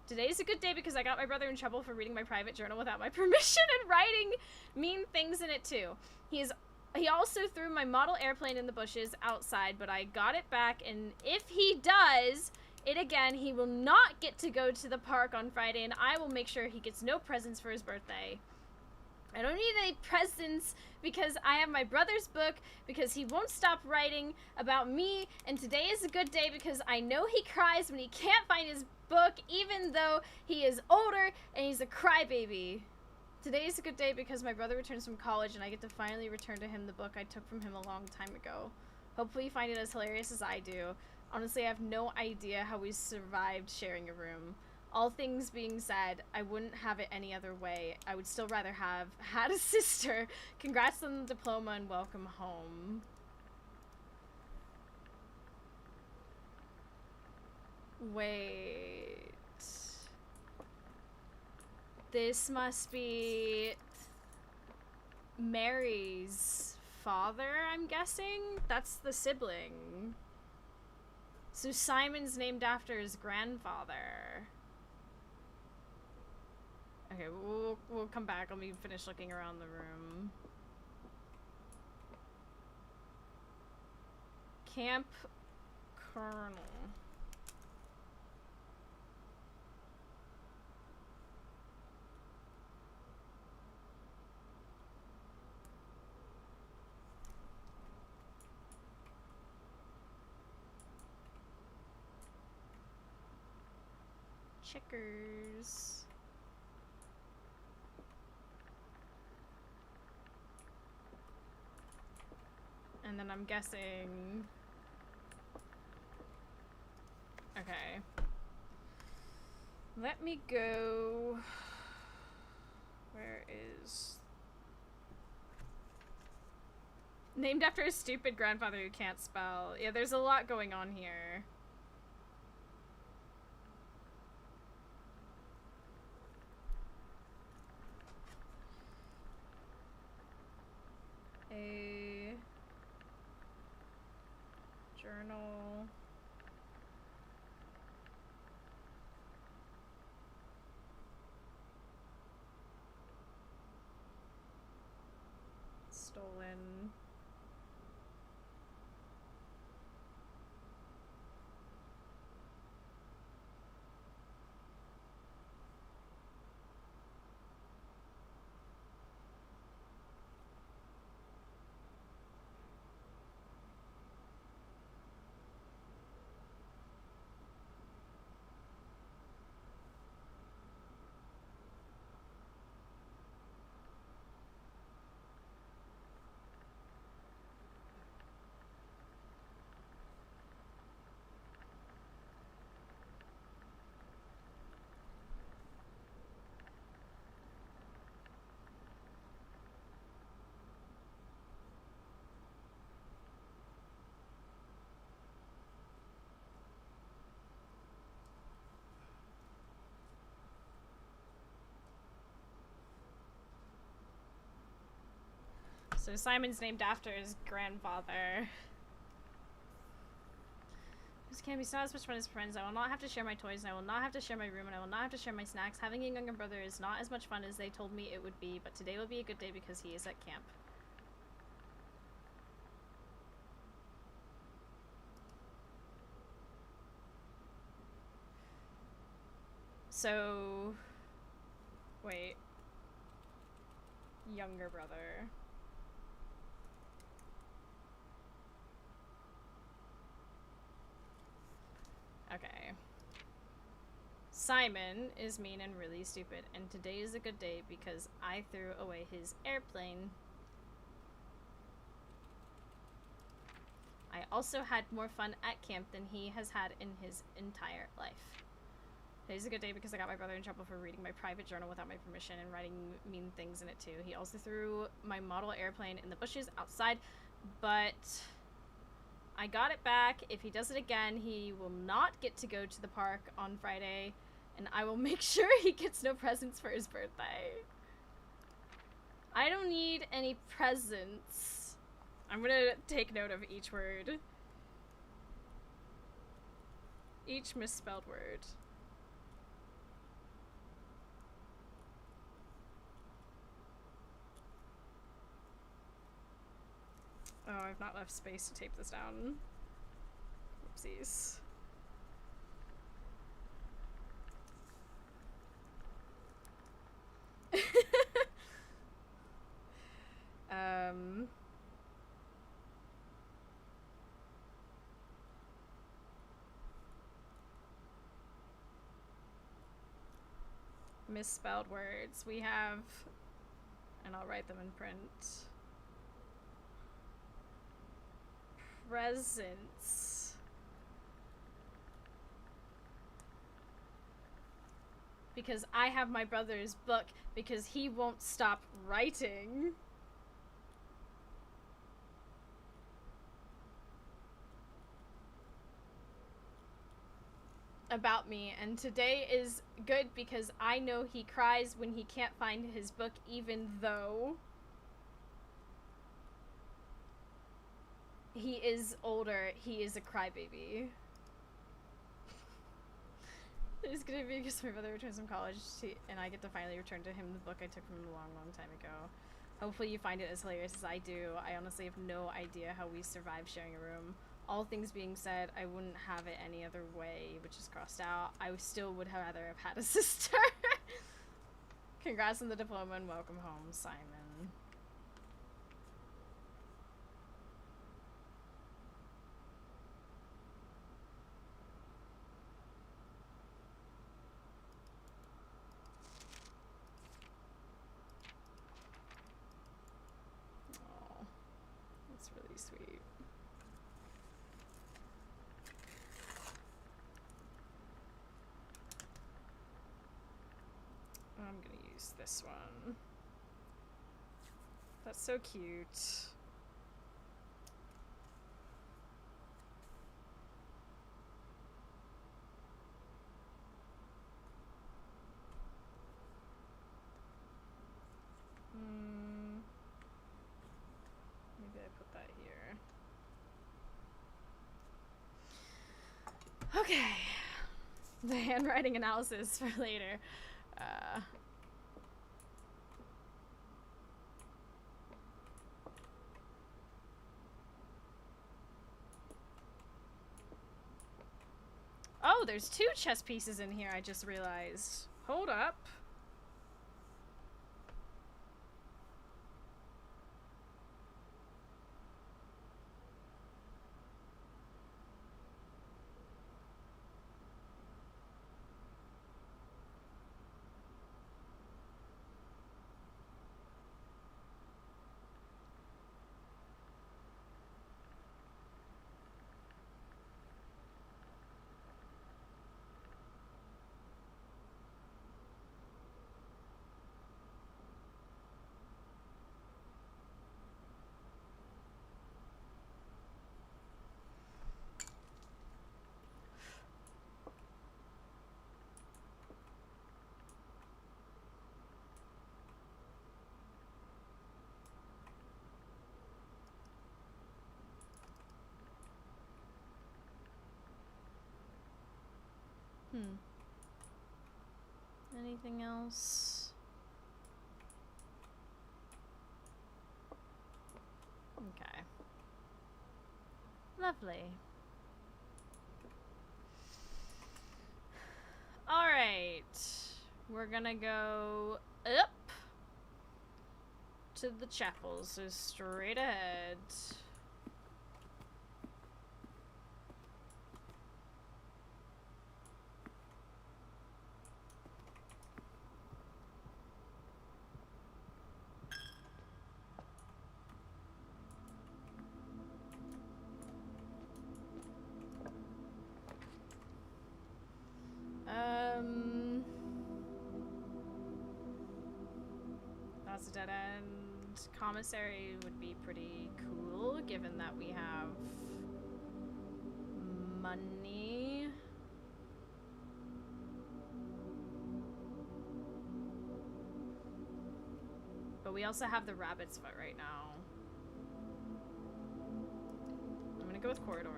Today's a good day because I got my brother in trouble for reading my private journal without my permission and writing mean things in it too. He also threw my model airplane in the bushes outside, but I got it back, and if he does it again, he will not get to go to the park on Friday, and I will make sure he gets no presents for his birthday. I don't need any presents because I have my brother's book, because he won't stop writing about me, and today is a good day because I know he cries when he can't find his book, even though he is older and he's a crybaby. Today is a good day because my brother returns from college and I get to finally return to him the book I took from him a long time ago. Hopefully you find it as hilarious as I do. Honestly, I have no idea how we survived sharing a room. All things being said, I wouldn't have it any other way. I would still rather have had a sister. Congrats on the diploma and welcome home. Wait. This must be Mary's father, I'm guessing? That's the sibling. So Simon's named after his grandfather. Okay, we'll come back. Let me finish looking around the room. Camp Colonel. Checkers. And then I'm guessing... Okay. Let me go... Where is... Named after a stupid grandfather who can't spell. Yeah, there's a lot going on here. A journal. Stolen. So Simon's named after his grandfather. This can be not as much fun as friends. I will not have to share my toys, and I will not have to share my room, and I will not have to share my snacks. Having a younger brother is not as much fun as they told me it would be, but today will be a good day because he is at camp. So... Wait. Younger brother. Okay. Simon is mean and really stupid, and today is a good day because I threw away his airplane. I also had more fun at camp than he has had in his entire life. Today's a good day because I got my brother in trouble for reading my private journal without my permission and writing mean things in it too. He also threw my model airplane in the bushes outside, but I got it back. If he does it again, he will not get to go to the park on Friday, and I will make sure he gets no presents for his birthday. I don't need any presents. I'm gonna take note of each word. Each misspelled word. Oh, I've not left space to tape this down. Oopsies. Misspelled words. We have, and I'll write them in print. Presents. Because I have my brother's book because he won't stop writing. About me, and today is good because I know he cries when he can't find his book, even though he is older. He is a crybaby. It's gonna be because my brother returns from college and I get to finally return to him the book I took from him a long, long time ago. Hopefully you find it as hilarious as I do. I honestly have no idea how we survived sharing a room. All things being said, I wouldn't have it any other way, which is crossed out. I still would have rather have had a sister. Congrats on the diploma and welcome home, Simon. Oh, that's really sweet. I'm gonna use this one. That's so cute. Maybe I put that here. Okay. The handwriting analysis for later. Oh, there's 2 chess pieces in here, I just realized. Hold up. Anything else? Okay. Lovely. Alright. We're gonna go up to the chapel, so straight ahead. That's a dead end. Commissary would be pretty cool, given that we have money. But we also have the rabbit's foot right now. I'm gonna go with corridor.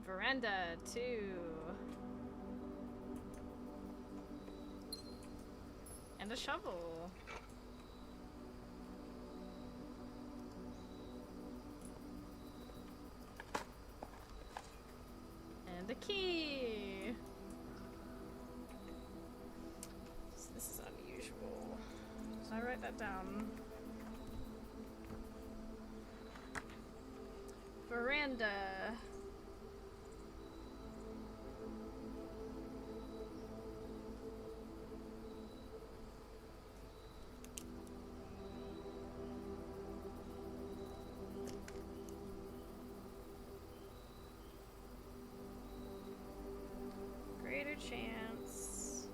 Veranda 2. And a shovel. And a key. So this is unusual. So I write that down. Veranda. Greater chance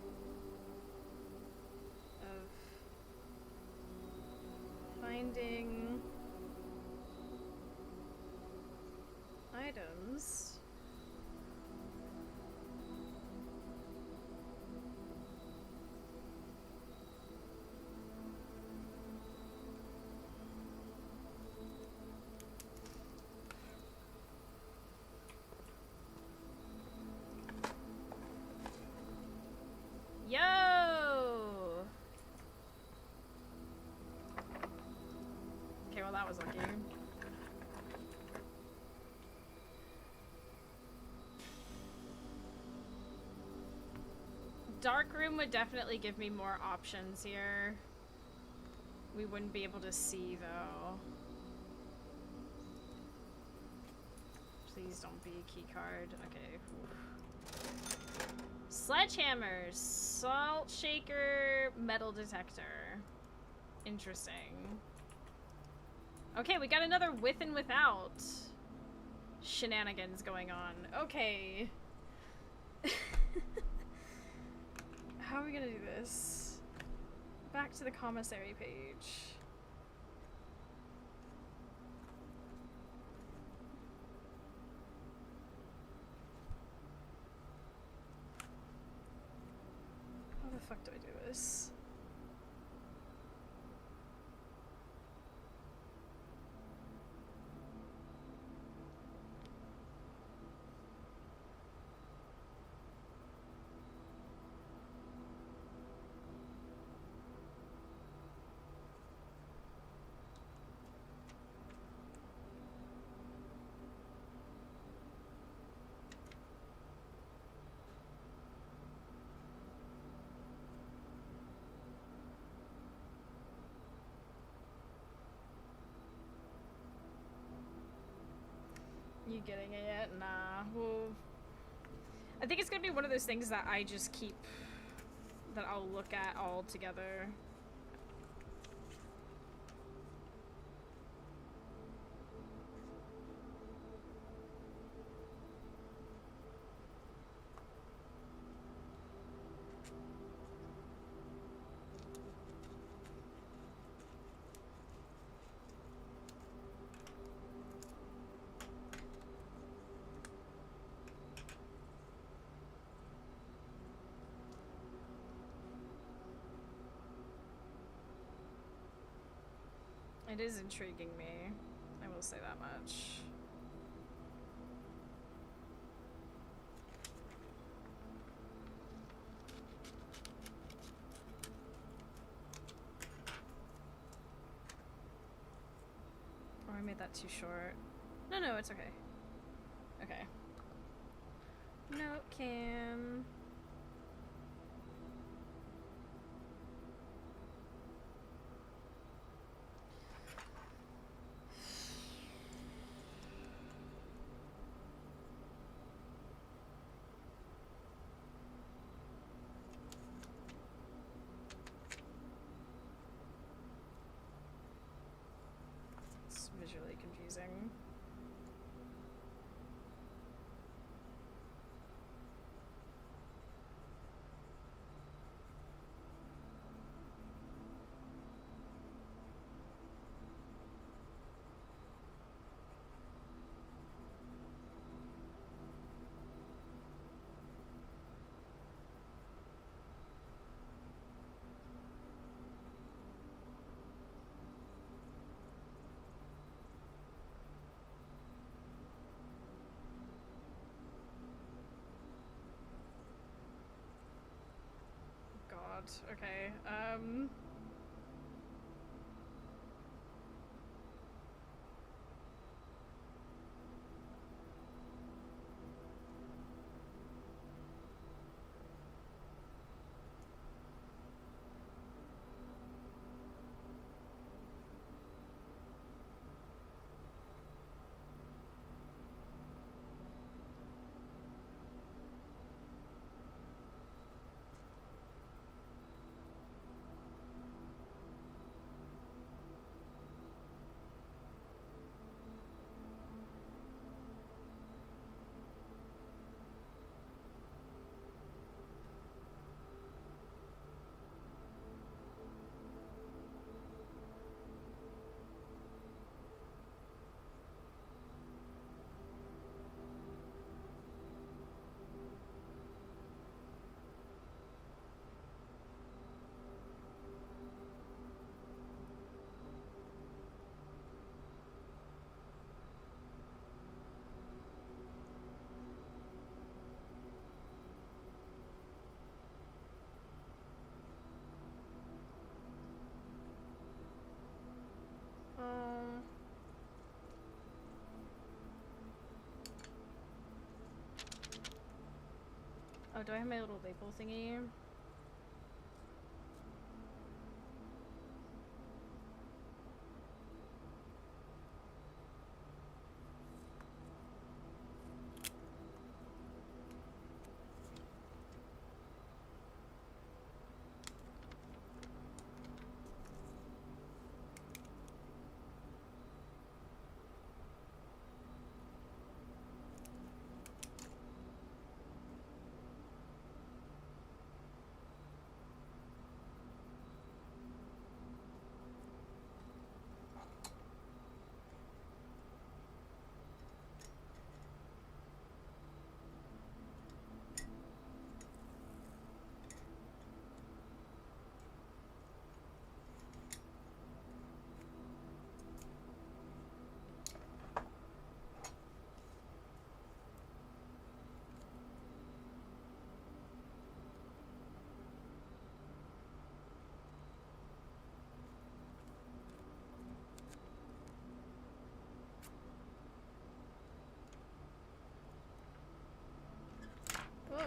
of finding items. Yo! Okay, well that was lucky. Dark room would definitely give me more options here. We wouldn't be able to see though. Please don't be a key card. Okay. Sledgehammer, salt shaker, metal detector. Interesting. Okay, we got another with and without shenanigans going on. Okay. How are we gonna do this? Back to the commissary page. How the fuck do I do this? You getting it yet? Nah. Well, I think it's gonna be one of those things that I just keep, that I'll look at all together. It is intriguing me. I will say that much. Oh, I made that too short. No, it's okay. Okay. Note cam. It's visually confusing. God, okay, oh, do I have my little label thingy? Whoa.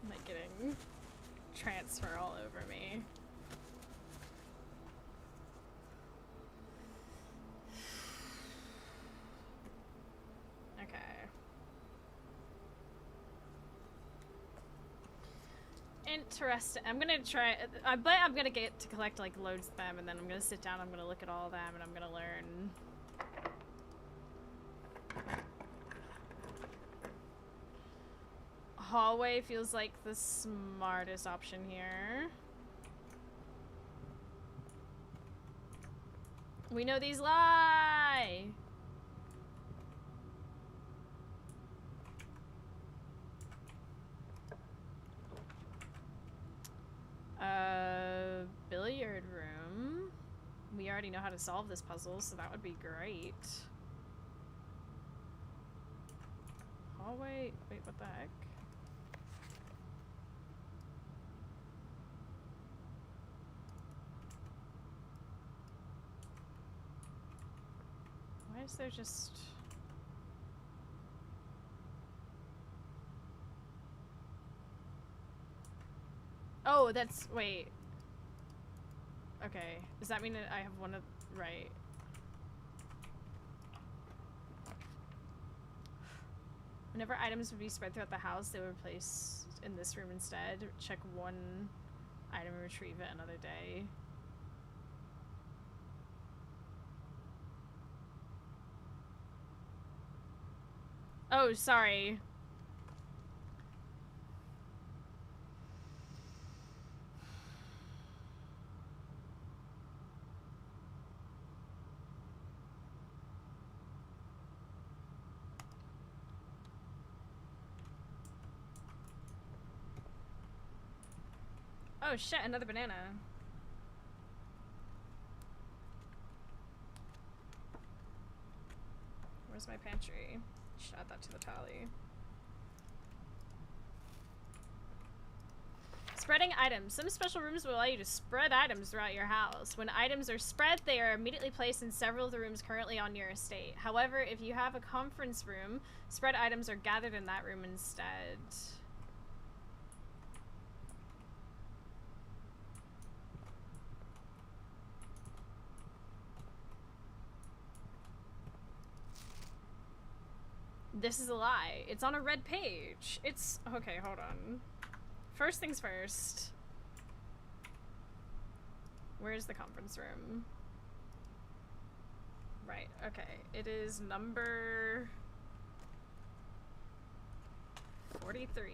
I'm like getting transfer all over me. Okay. Interesting. I'm gonna try. I bet I'm gonna get to collect like loads of them, and then I'm gonna sit down. I'm gonna look at all of them, and I'm gonna learn hallway feels like the smartest option here. We know these lie! Billiard room. We already know how to solve this puzzle, so that would be great. Hallway. Wait, what the heck? Why is there just... Oh, that's... Wait. Okay. Does that mean that I have one of... Right. Whenever items would be spread throughout the house, they would place in this room instead. Check one item and retrieve it another day. Oh, sorry. Oh shit, another banana. Where's my pantry? Should add that to the tally. Spreading items. Some special rooms will allow you to spread items throughout your house. When items are spread, they are immediately placed in several of the rooms currently on your estate. However, if you have a conference room, spread items are gathered in that room instead. This is a lie. It's on a red page. It's... Okay, hold on. First things first. Where's the conference room? Right, okay. It is number... 43.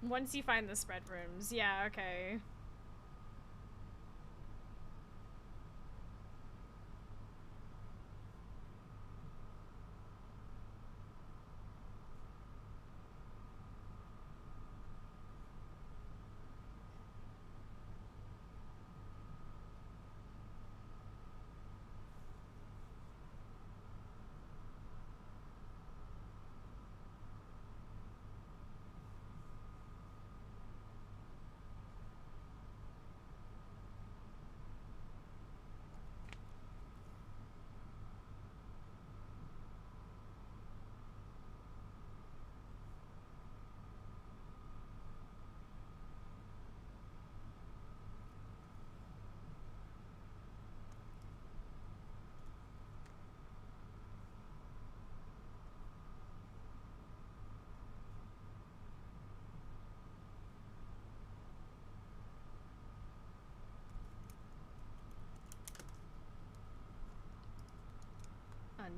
Once you find the spread rooms. Yeah, okay.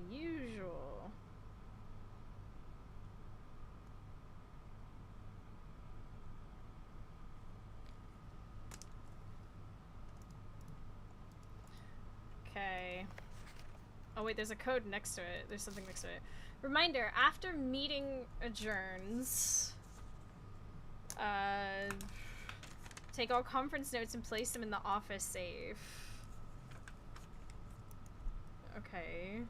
Unusual. Okay. Oh wait, there's a code next to it. There's something next to it. Reminder, after meeting adjourns, take all conference notes and place them in the office safe. Okay.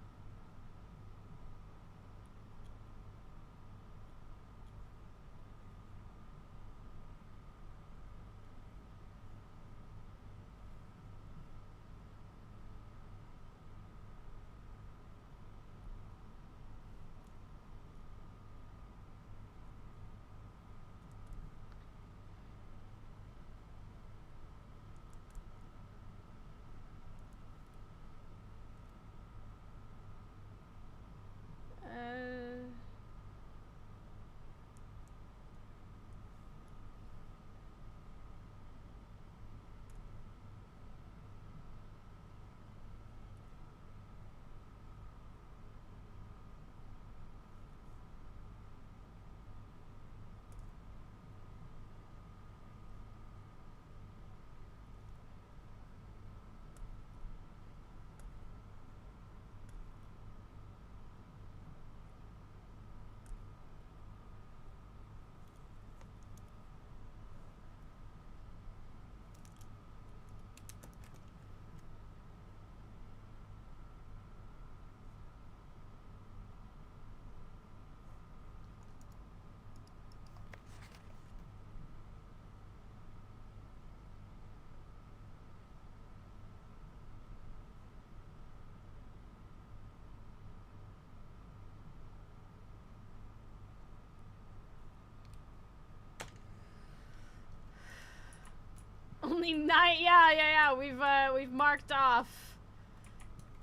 only 9. Yeah. We've marked off,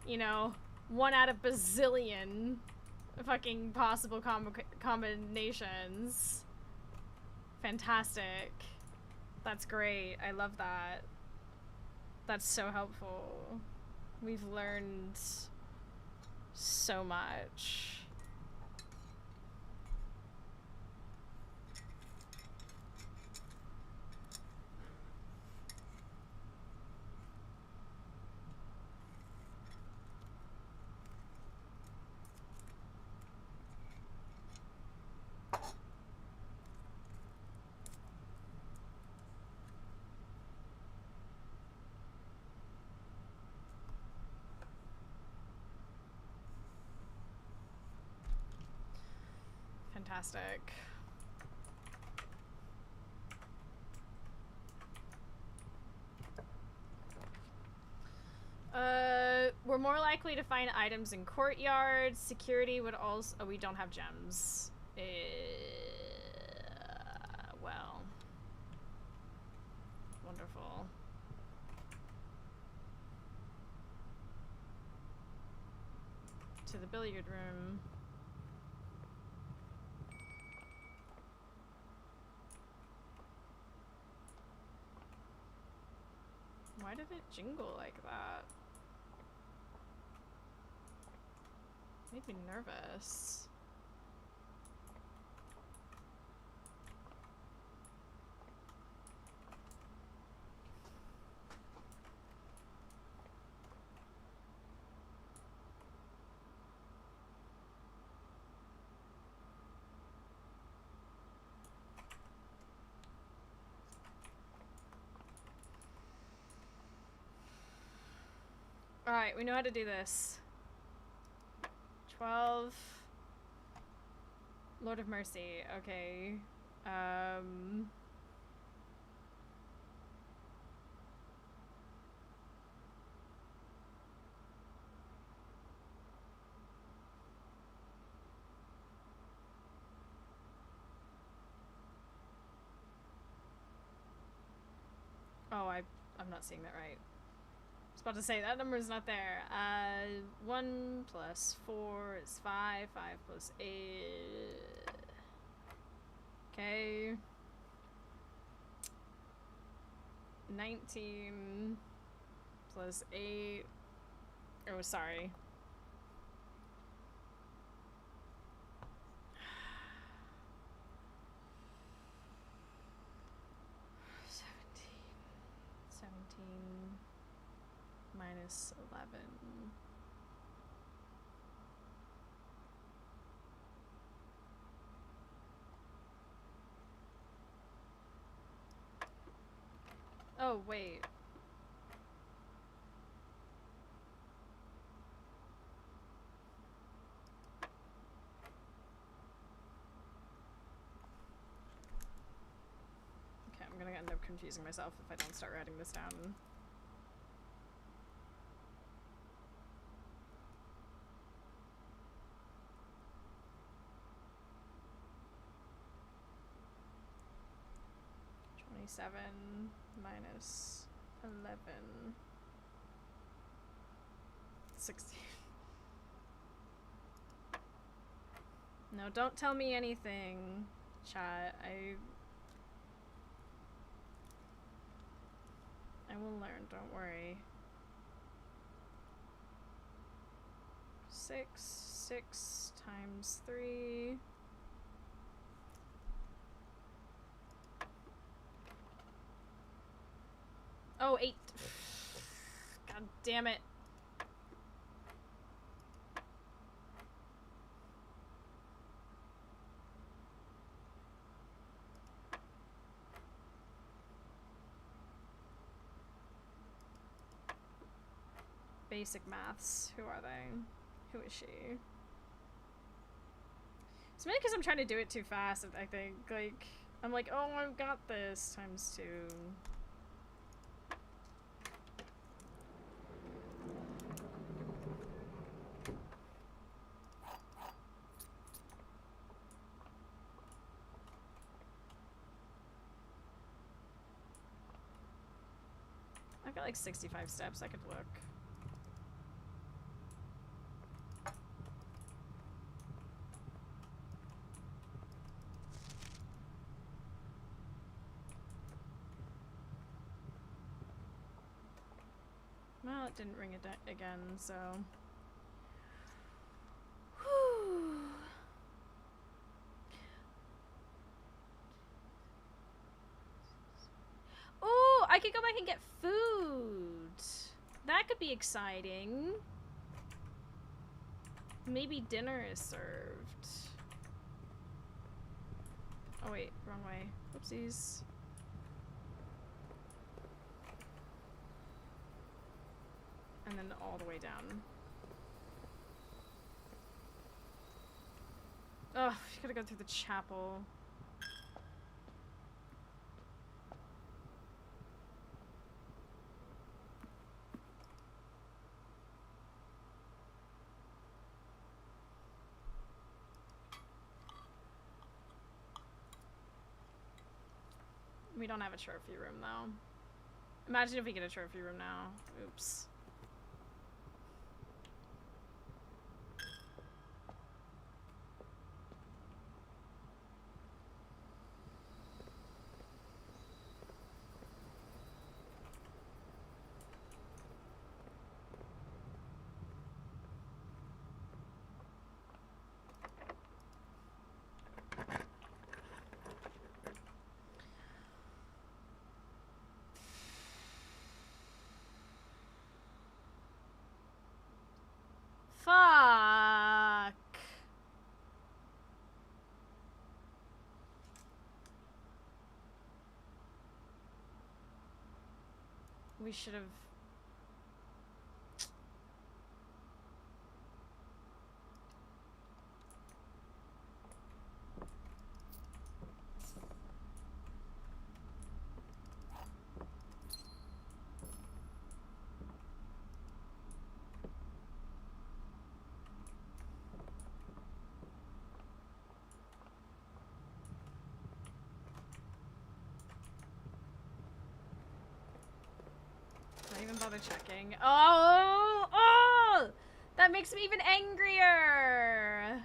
you know, 1 out of bazillion fucking possible combinations. Fantastic. That's great. I love that. That's so helpful. We've learned so much. Fantastic. We're more likely to find items in courtyards. Security would also... Oh, we don't have gems. Well. Wonderful. To the billiard room. Why did it jingle like that? Made me nervous. Alright, we know how to do this. 12. Lord of Mercy, okay. Oh, I'm not seeing that right. I was about to say, that number is not there. 1 plus 4 is 5. 5 plus 8. Okay. 19 plus 8. Oh, sorry. Minus 11. Oh, wait. Okay, I'm gonna end up confusing myself if I don't start writing this down. Seven minus 11. 16. No, don't tell me anything, chat. I will learn, don't worry. 6 times 3. Oh, 8. God damn it. Basic maths. Who are they? Who is she? It's mainly because I'm trying to do it too fast, I think. Like, I'm like, oh, I've got this times 2. I've got like 65 steps. I could look. Well, it didn't ring it again, so. Whew. Oh, I could go back and get food. That could be exciting. Maybe dinner is served. Oh wait, wrong way. Whoopsies. And then all the way down. Oh, you gotta go through the chapel. We don't have a trophy room though. Imagine if we get a trophy room now. Oops. Fuck. We should have. Don't even bother checking. Oh! Oh! That makes me even angrier!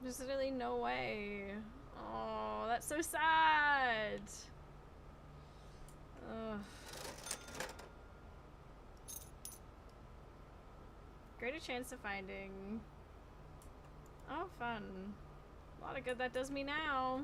There's literally no way. Oh, that's so sad. Ugh. Greater chance of finding. Oh, fun. A lot of good that does me now.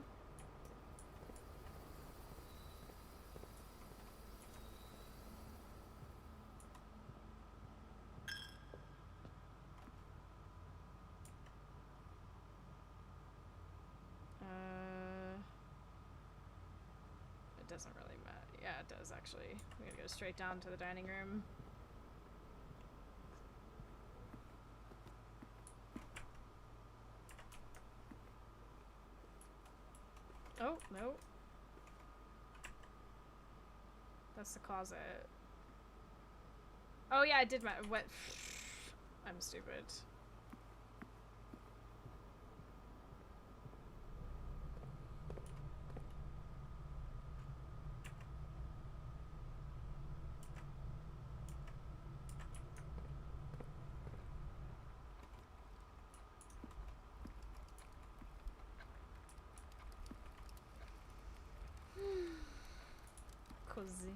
It doesn't really matter. Yeah, it does actually. We gotta go straight down to the dining room. Oh, no. That's the closet. Oh yeah, I did my what? I'm stupid. Così.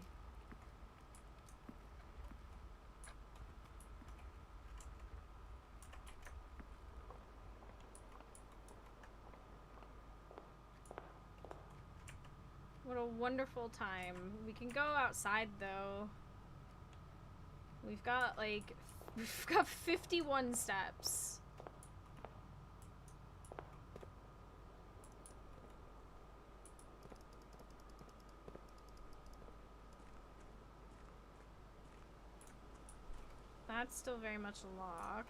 What a wonderful time. We can go outside though. We've got like We've got 51 steps. That's still very much locked.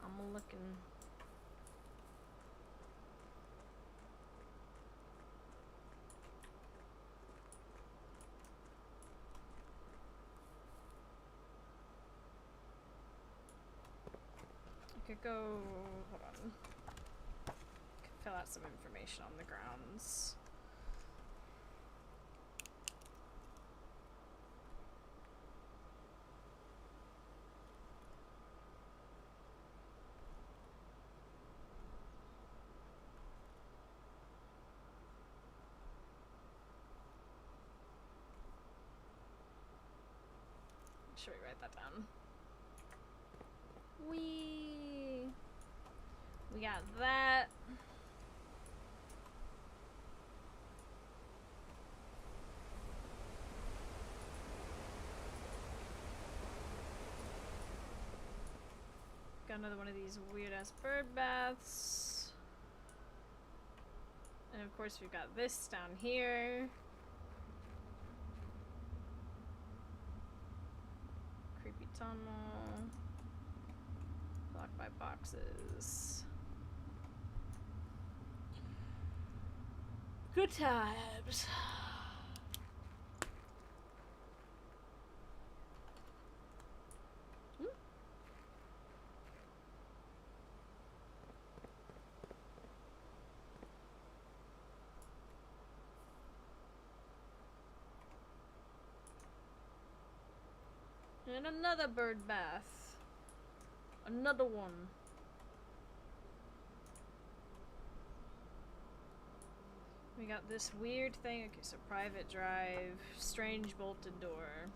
I'm looking. I could go, hold on. Could fill out some information on the grounds. Should we write that down? We got that. Got another one of these weird ass bird baths. And of course we've got this down here. Creepy tunnel. Blocked by boxes. Good times. And another bird bath. Another one. We got this weird thing. Okay, so private drive, strange bolted door,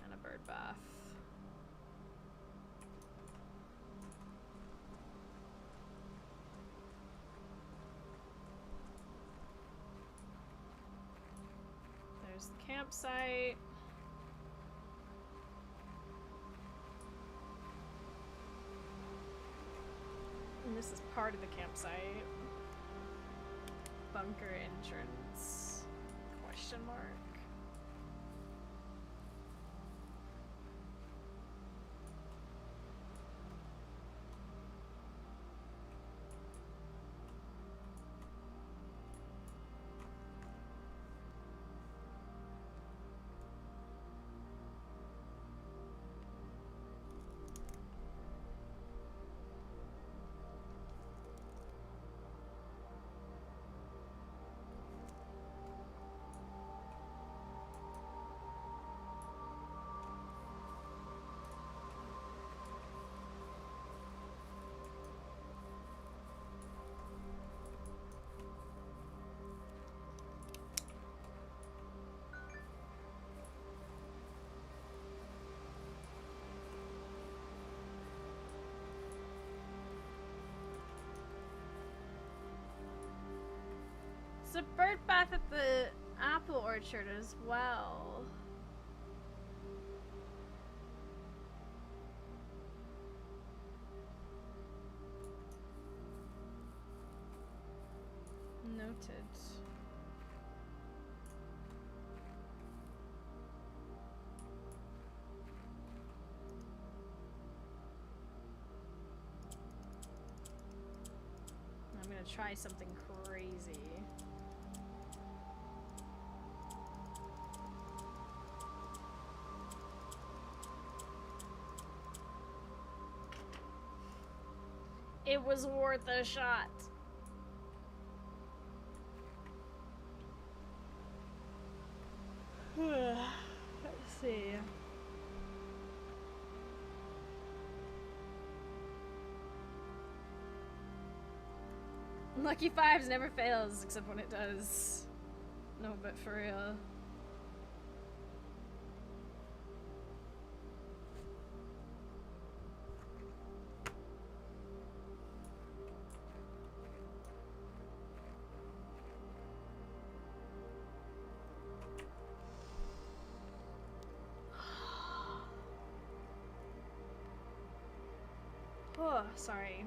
and a bird bath. There's the campsite. And this is part of the campsite. Bunker entrance? Question mark. There's a bird bath at the apple orchard as well. Noted. I'm gonna try something crazy. It was worth a shot. Let's see. Lucky Fives never fails, except when it does. No, but for real. Oh, sorry.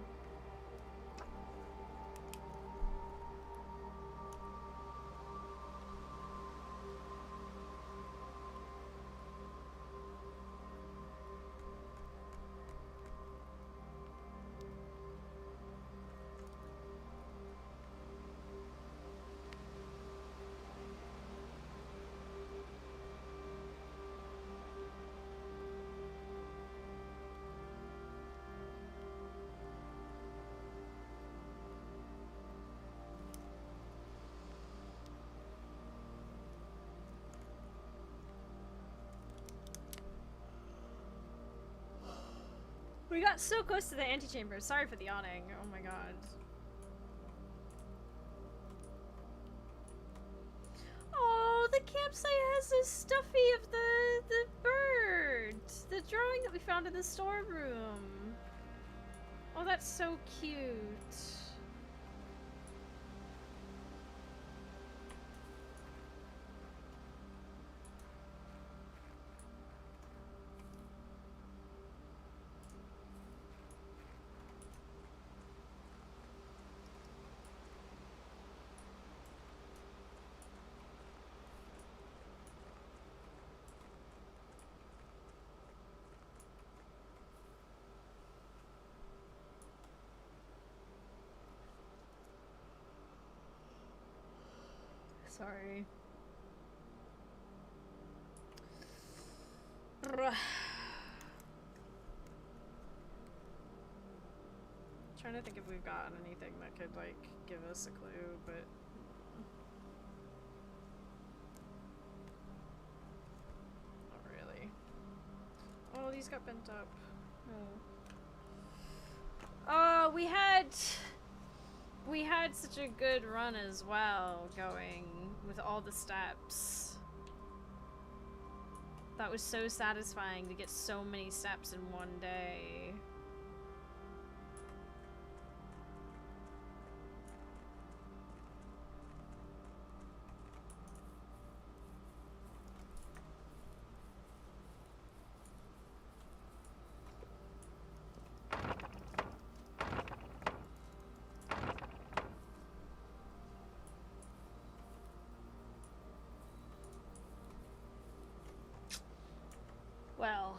We got so close to the antechamber. Sorry for the yawning. Oh my god. Oh, the campsite has this stuffy of the bird. The drawing that we found in the storeroom. Oh, that's so cute. Sorry. Trying to think if we've got anything that could, like, give us a clue, but... Not really. Oh, these got bent up. Oh. We had such a good run as well, going with all the steps. That was so satisfying to get so many steps in one day. Well,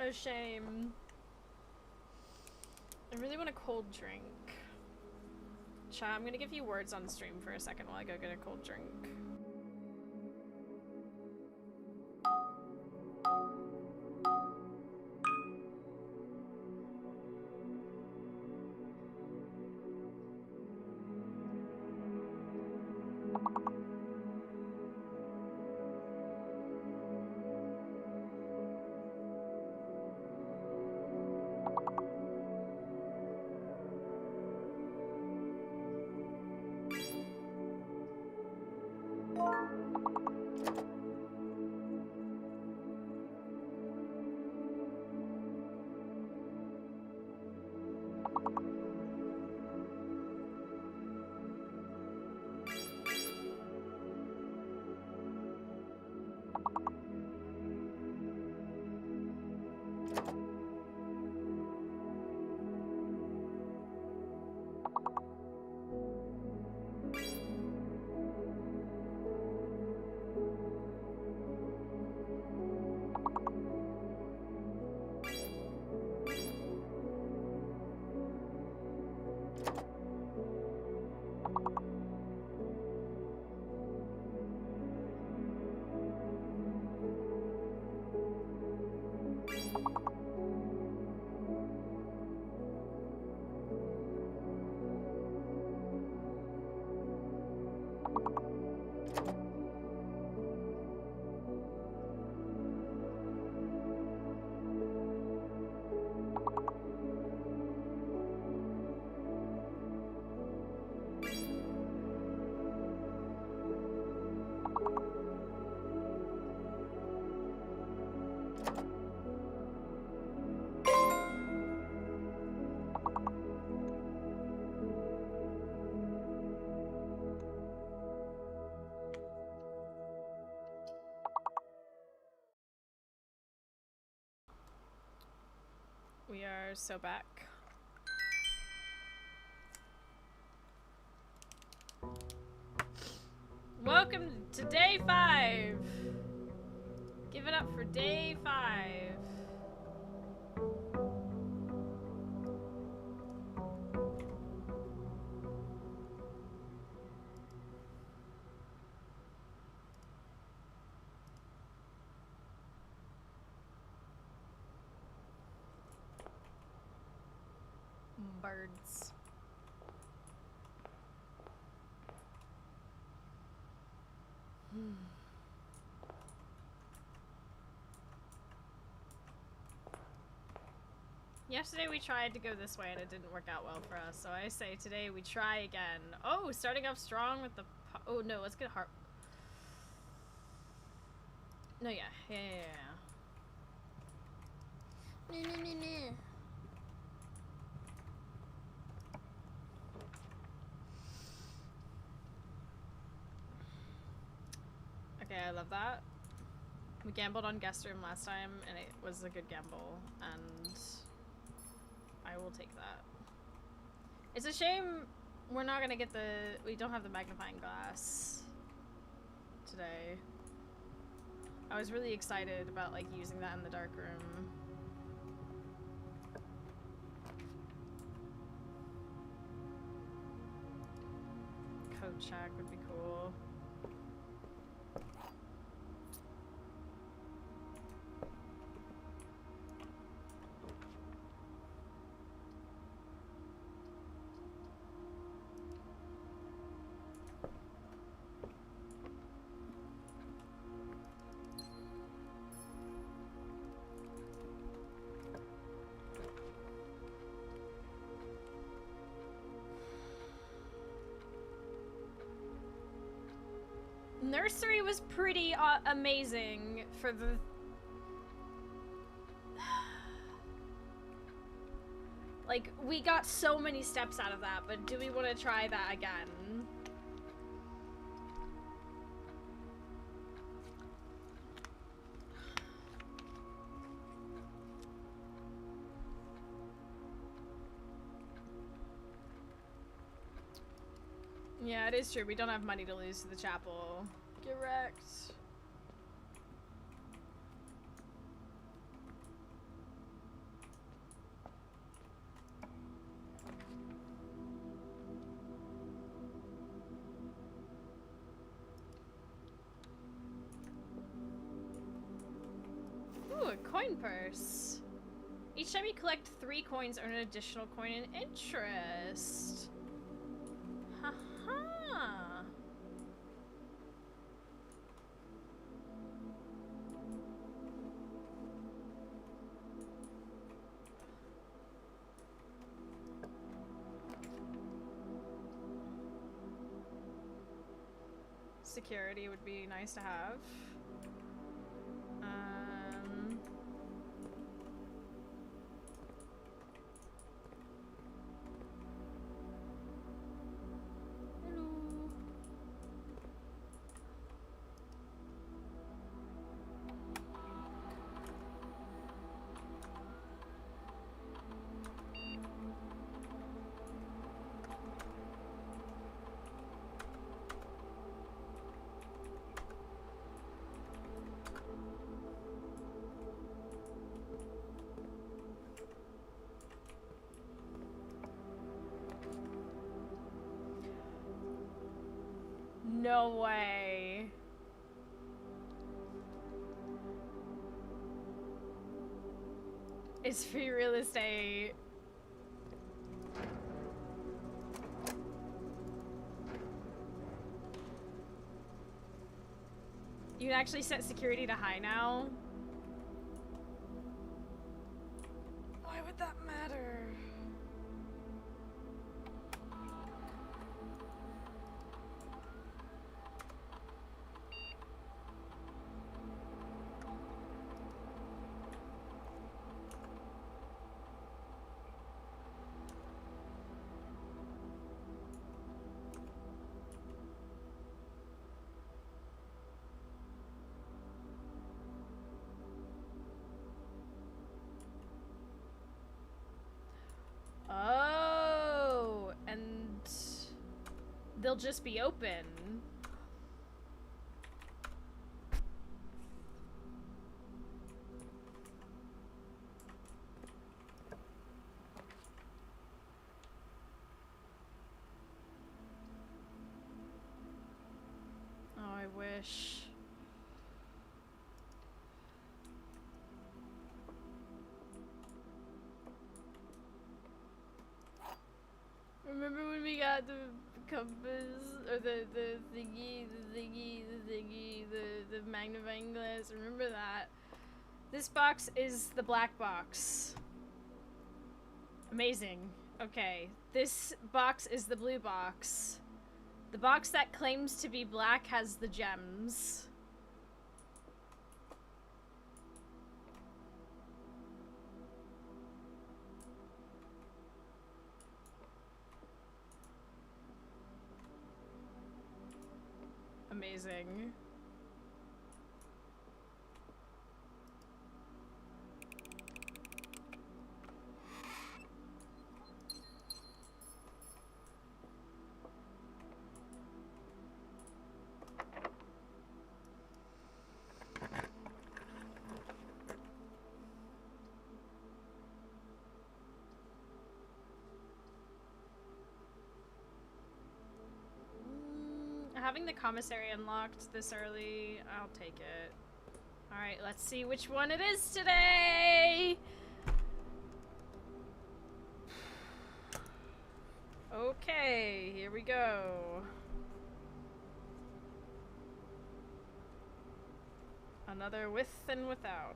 a shame. I really want a cold drink. Chat, I'm gonna give you words on stream for a second while I go get a cold drink. We are so back. Welcome to day 5. Give it up for day 5. Birds. Yesterday we tried to go this way and it didn't work out well for us, so I say today we try again. Oh, starting off strong with the oh no, let's get heart. No, yeah. No. Okay, I love that. We gambled on guest room last time and it was a good gamble, and I will take that. It's a shame we're not gonna get we don't have the magnifying glass today. I was really excited about like using that in the dark room. Code check would be cool. Nursery was pretty amazing for the... Like, we got so many steps out of that, but do we want to try that again? Yeah, it is true. We don't have money to lose to the chapel. Get wrecked. Ooh, a coin purse. Each time you collect 3 coins, earn an additional coin in interest. Haha. Security would be nice to have. No way. It's free real estate. You can actually set security to high now. Why would that matter? they'll just be open. Oh, I wish. Remember when we got the compass, or the magnifying glass? Remember that? This box is the black box. Amazing. Okay, this box is the blue box. The box that claims to be black has the gems. Amazing. Having the commissary unlocked this early, I'll take it. Alright, let's see which one it is today! Okay, here we go. Another with and without.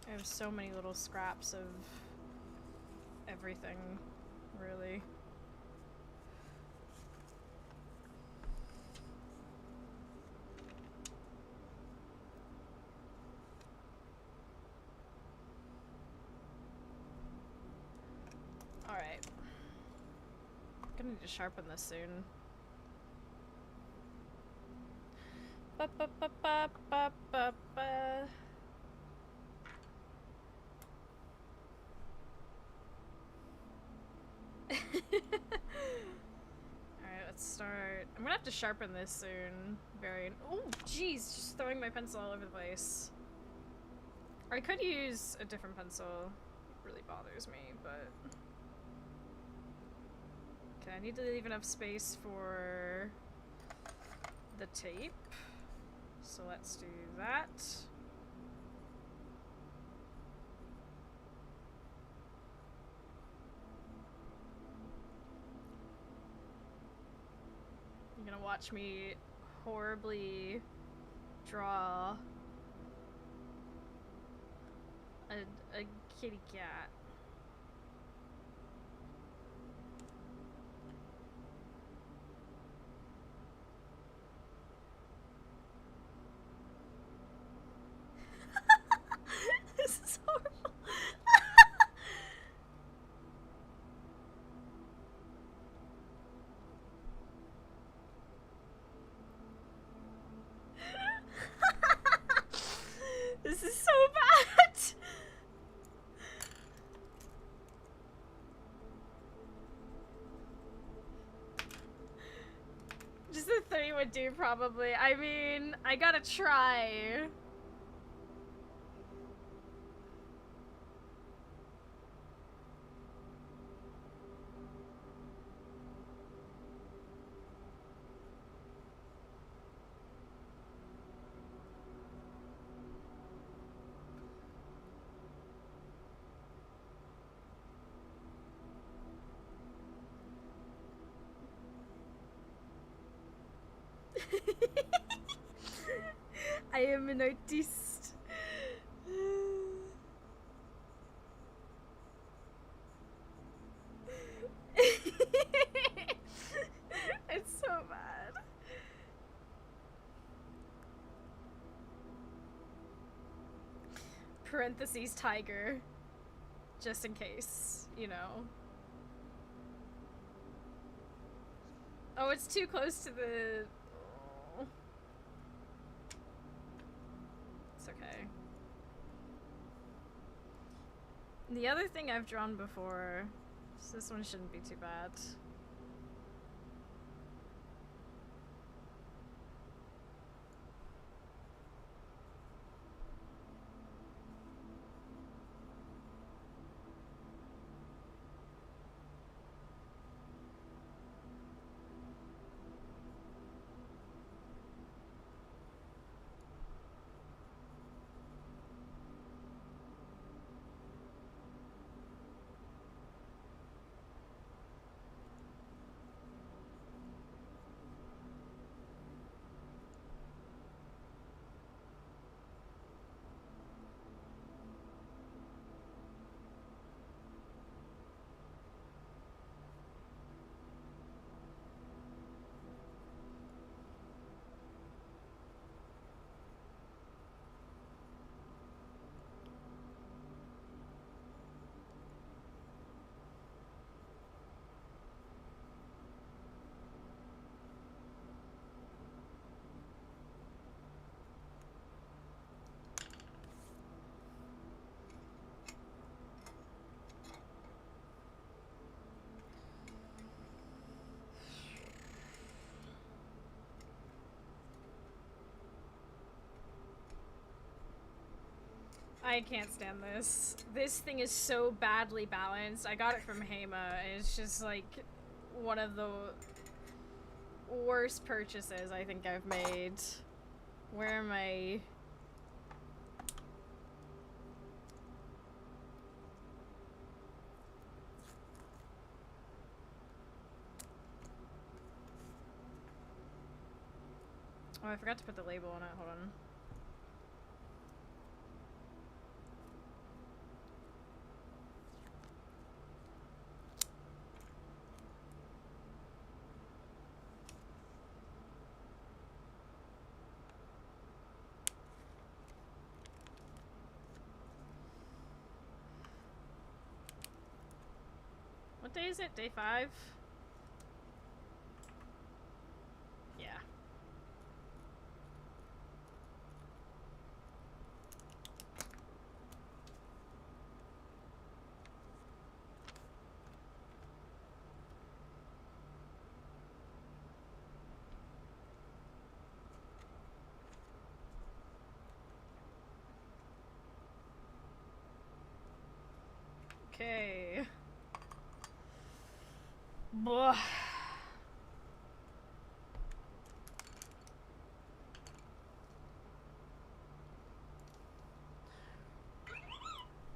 I have so many little scraps of everything, really. Alright. Gonna need to sharpen this soon. Ba ba ba ba ba ba ba. Alright, let's start. I'm gonna have to sharpen this soon. Oh, jeez, just throwing my pencil all over the place. Or I could use a different pencil. It really bothers me, but... Okay, I need to leave enough space for the tape. So let's do that. You're gonna watch me horribly draw a kitty cat. This is horrible. This is so bad. Just the 3 would do, probably. I mean, I gotta try. I am an artiste. It's so bad. parentheses tiger. Just in case, you know. Oh, it's too close to the... Oh. It's okay. The other thing I've drawn before, so this one shouldn't be too bad. I can't stand this. This thing is so badly balanced. I got it from Hema, and it's just like one of the worst purchases I think I've made. Where am I? Oh, I forgot to put the label on it. Hold on. What day is it? Day 5? Yeah. Okay. Blah.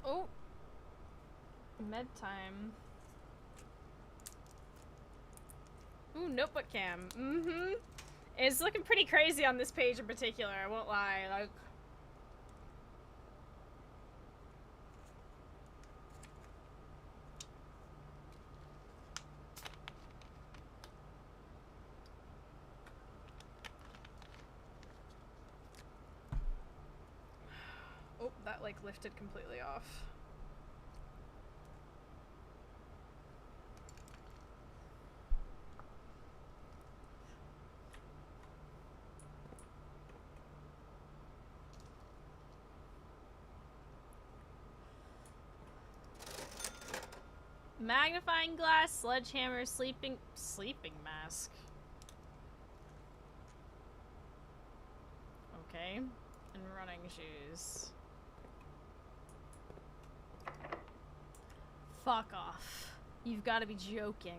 Oh. Med time. Ooh, notebook cam. Mm-hmm. It's looking pretty crazy on this page in particular, I won't lie. Like, oh, that like lifted completely off. Magnifying glass, sledgehammer, sleeping mask. Okay. And running shoes. Fuck off. You've got to be joking.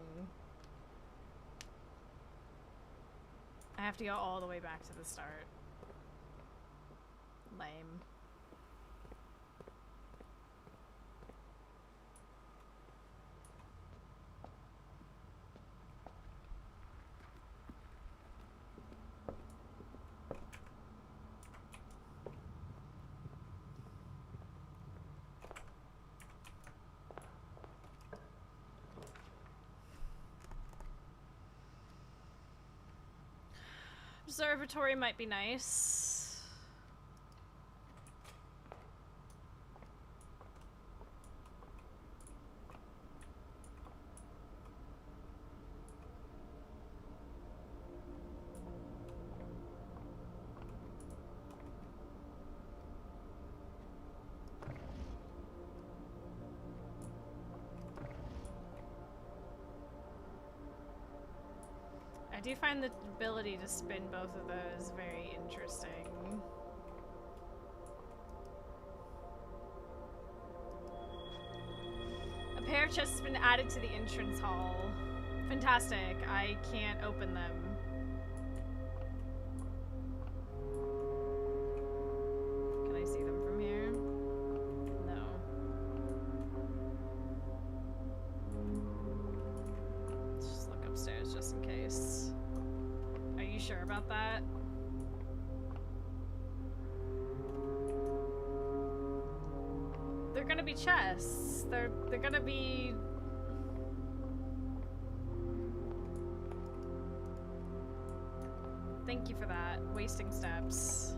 I have to go all the way back to the start. Lame. Observatory might be nice. I do find the ability to spin both of those very interesting. A pair of chests has been added to the entrance hall. Fantastic. I can't open them. Can I see them from here? No. Let's just look upstairs just in case. Are you sure about that? They're gonna be chests. They're gonna be... Thank you for that. Wasting steps.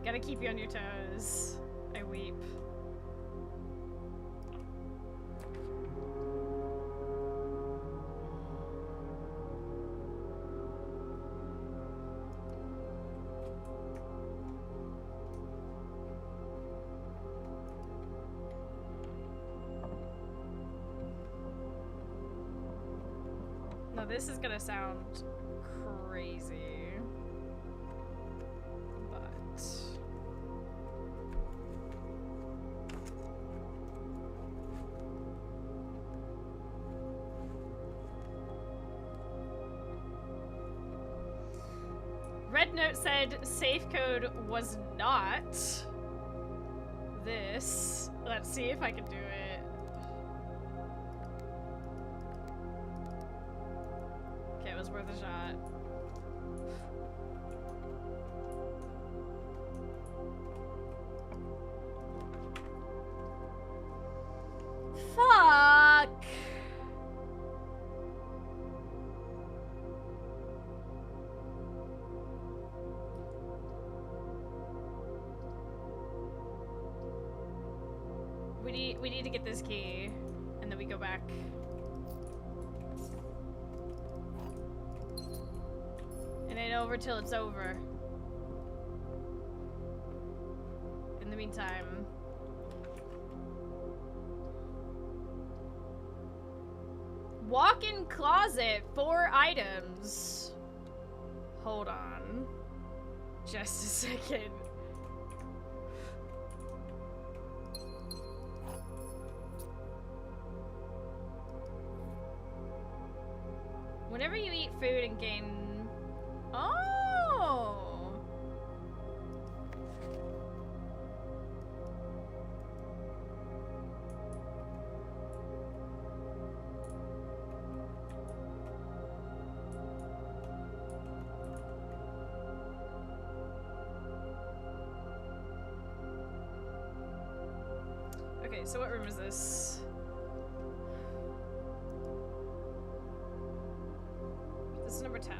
Gotta keep you on your toes. I weep. No, this is gonna sound crazy, but Red Note said safe code was not this. Let's see if I can do it. Okay, it was worth a shot. Fuck! We need to get this key, and then we go back. It ain't over till it's over. In the meantime, walk-in closet, 4 items. Hold on. Just a second. Whenever you eat food and gain... Oh! Okay, so what room is this? This is number 10.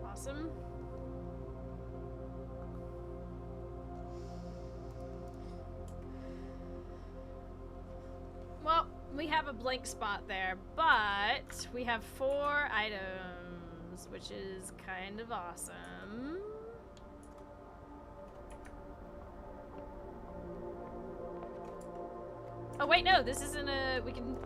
Awesome. Well, we we have a blank spot there, but we have 4 items, which is kind of awesome. Oh wait, no, this isn't a, we can...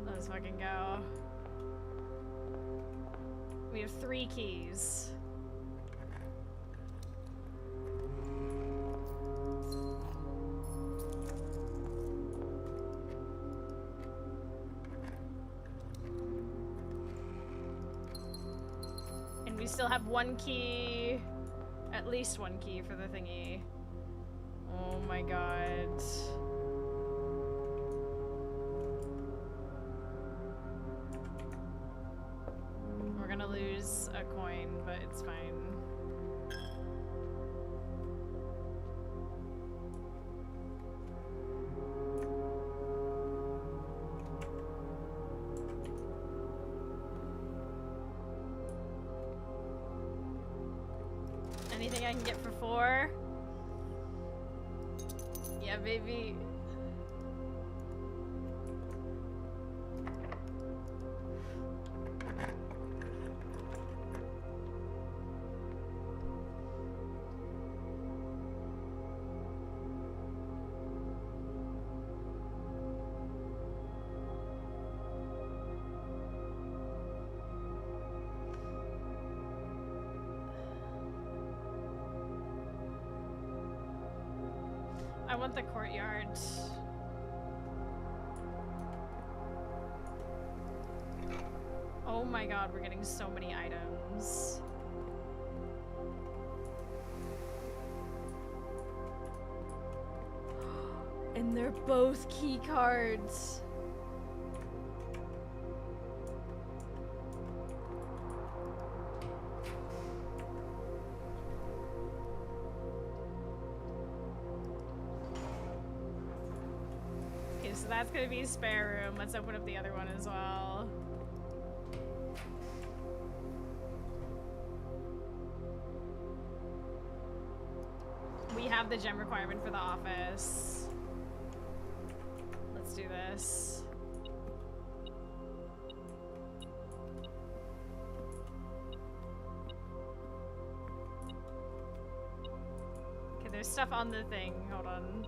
Let's fucking go. We have 3 keys. And we still have 1 key, at least 1 key for the thingy. Oh my god. We're gonna lose a coin, but it's fine. Anything I can get for 4? Yeah, baby. I want the courtyard. Oh my god, we're getting so many items. And they're both key cards. Okay, so that's gonna be a spare room. Let's open up the other one as well. We have the gem requirement for the office. Let's do this. Okay, there's stuff on the thing. Hold on.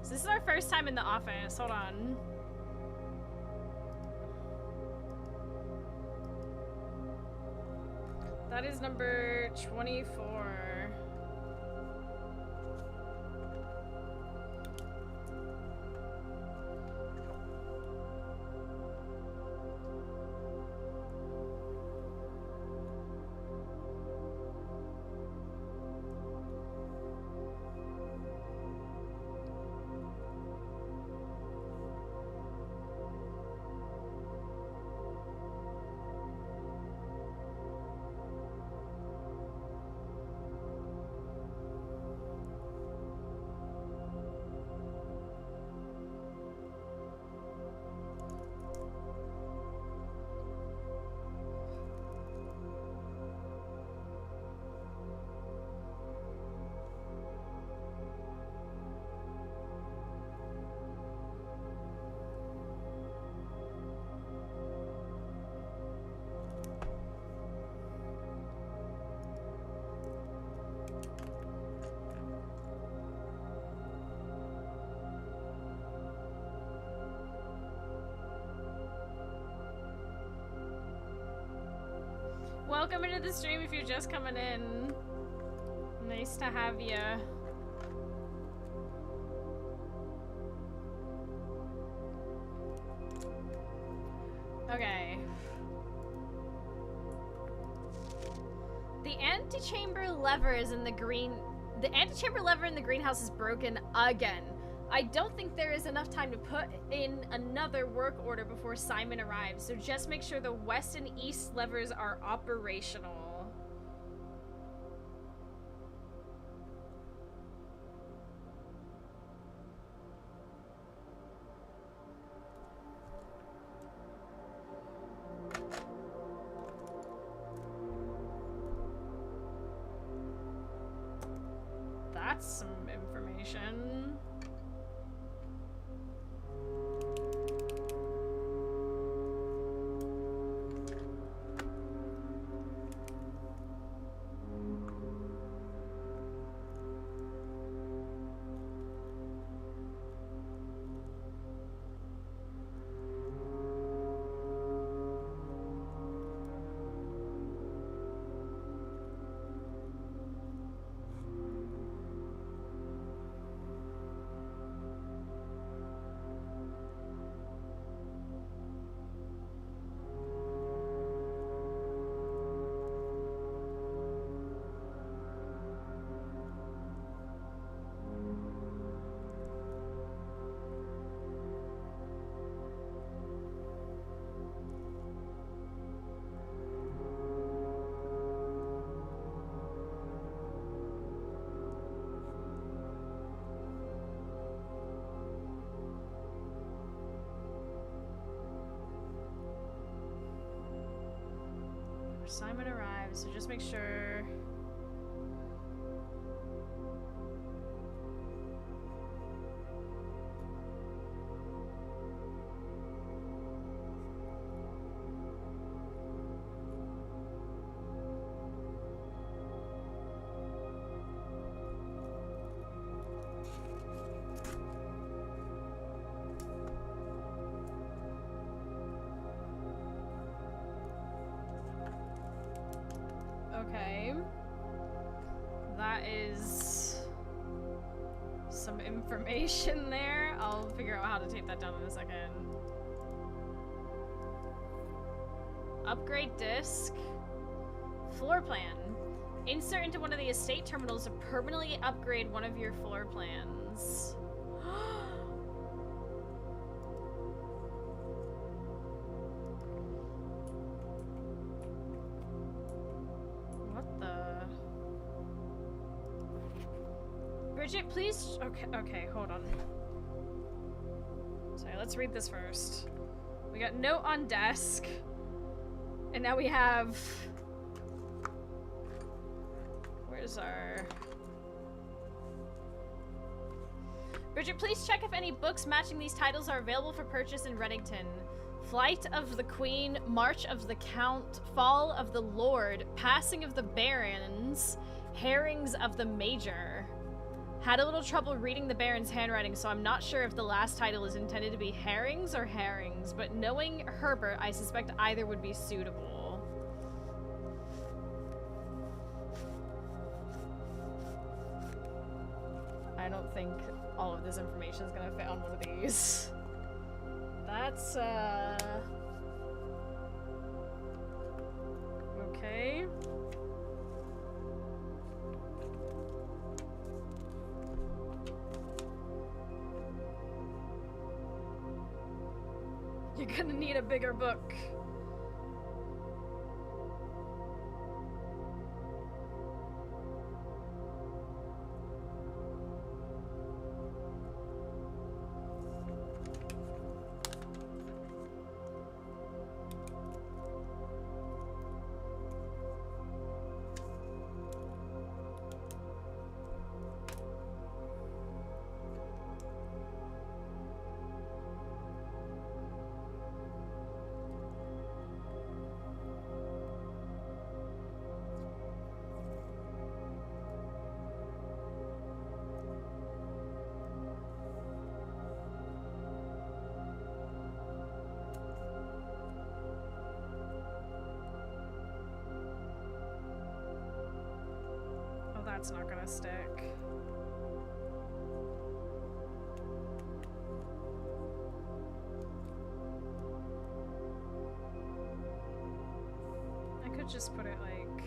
So this is our first time in the office. Hold on. That is number 24. Welcome into the stream if you're just coming in. Nice to have you. Okay. The antechamber lever is in the green. The antechamber lever in the greenhouse is broken again. I don't think there is enough time to put in another work order before Simon arrives, so just make sure the west and east levers are operational. That's some information. Simon arrives, so just make sure. Okay. That is some information there. I'll figure out how to tape that down in a second. Upgrade disc. Floor plan. Insert into one of the estate terminals to permanently upgrade one of your floor plans. Bridget, please. Okay, hold on. Sorry, let's read this first. We got note on desk. And now we have. Where's our. Bridget, please check if any books matching these titles are available for purchase in Reddington. Flight of the Queen, March of the Count, Fall of the Lord, Passing of the Barons, Herrings of the Major. Had a little trouble reading the Baron's handwriting, so I'm not sure if the last title is intended to be herrings or herrings, but knowing Herbert, I suspect either would be suitable. I don't think all of this information is gonna fit on one of these. That's, okay. You're gonna need a bigger book. That's not gonna stick. I could just put it like...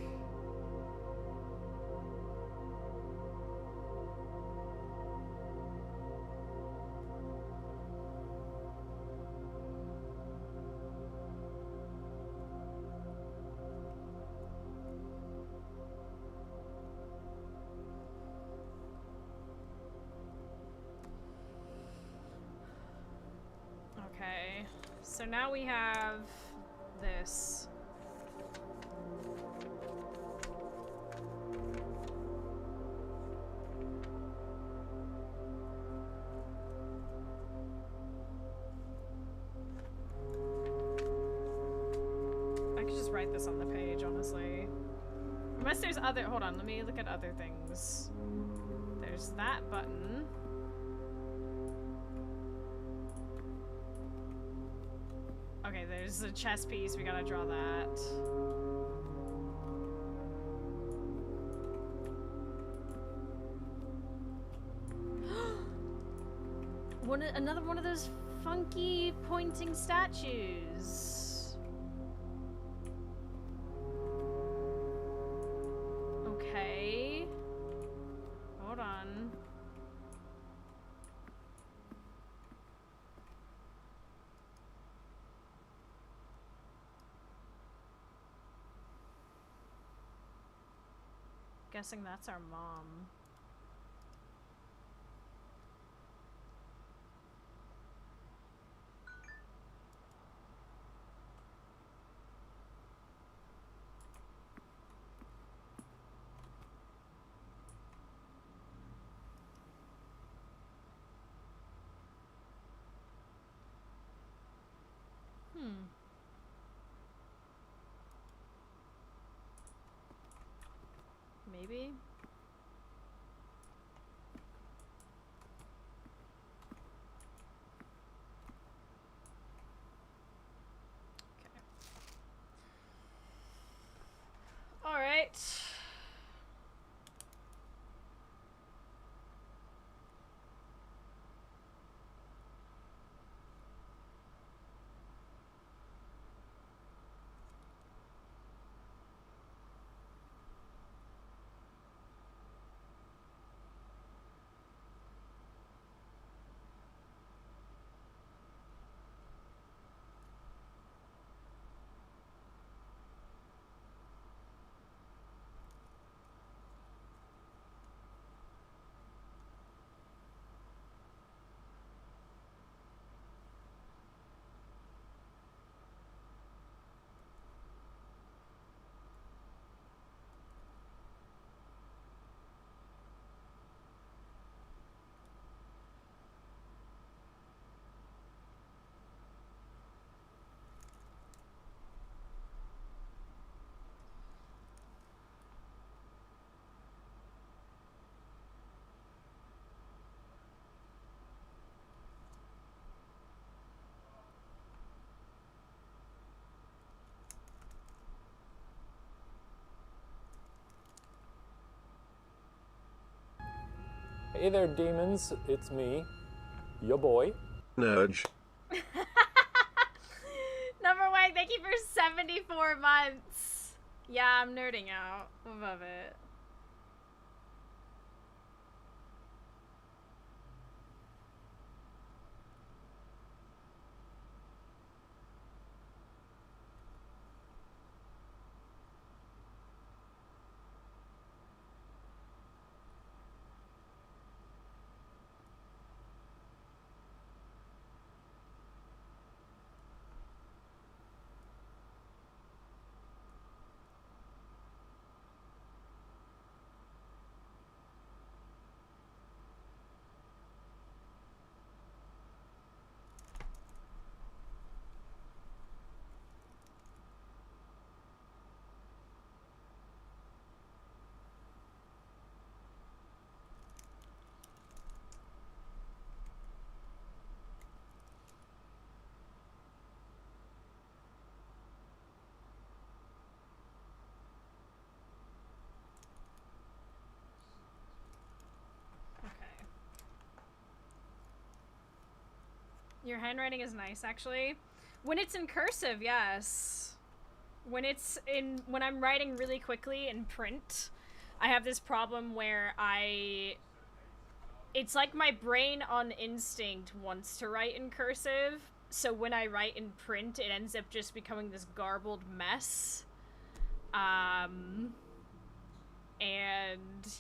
So now we have this. I could just write this on the page, honestly. Unless there's other- hold on, let me look at other things. There's that button. Okay, there's a chess piece, we gotta draw that. Another one of those funky pointing statues. Okay. Hold on. Guessing that's our mom. Maybe? Okay. Alright. Hey there, demons. It's me, your boy. Nudge. Number one, thank you for 74 months. Yeah, I'm nerding out. Love it. Your handwriting is nice, actually. When it's in cursive, yes. When I'm writing really quickly in print, I have this problem where it's like my brain on instinct wants to write in cursive, so when I write in print, it ends up just becoming this garbled mess. And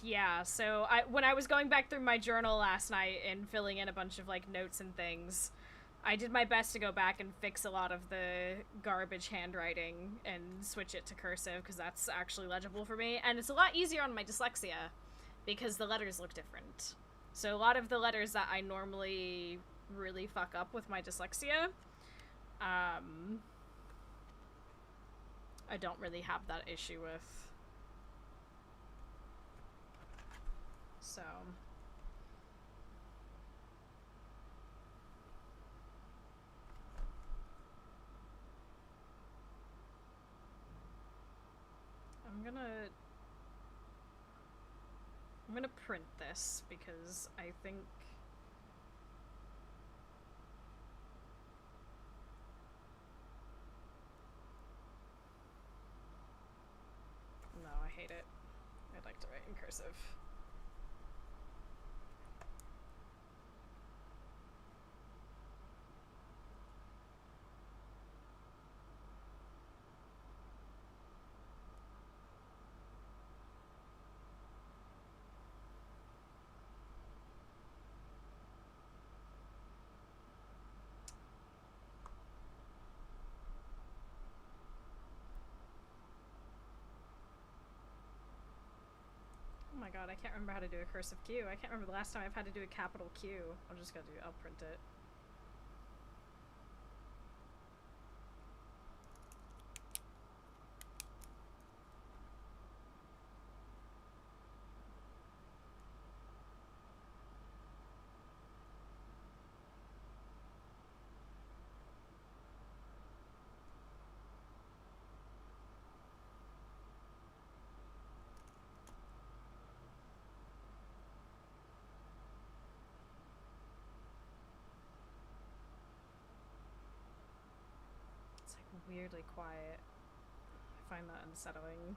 yeah, so when I was going back through my journal last night and filling in a bunch of like notes and things, I did my best to go back and fix a lot of the garbage handwriting and switch it to cursive, because that's actually legible for me. And it's a lot easier on my dyslexia, because the letters look different. So a lot of the letters that I normally really fuck up with my dyslexia, I don't really have that issue with. So... I'm gonna print this because I think no, I hate it. I'd like to write in cursive. Oh my god, I can't remember how to do a cursive Q. I can't remember the last time I've had to do a capital Q. I'll print it. It's like weirdly quiet. I find that unsettling.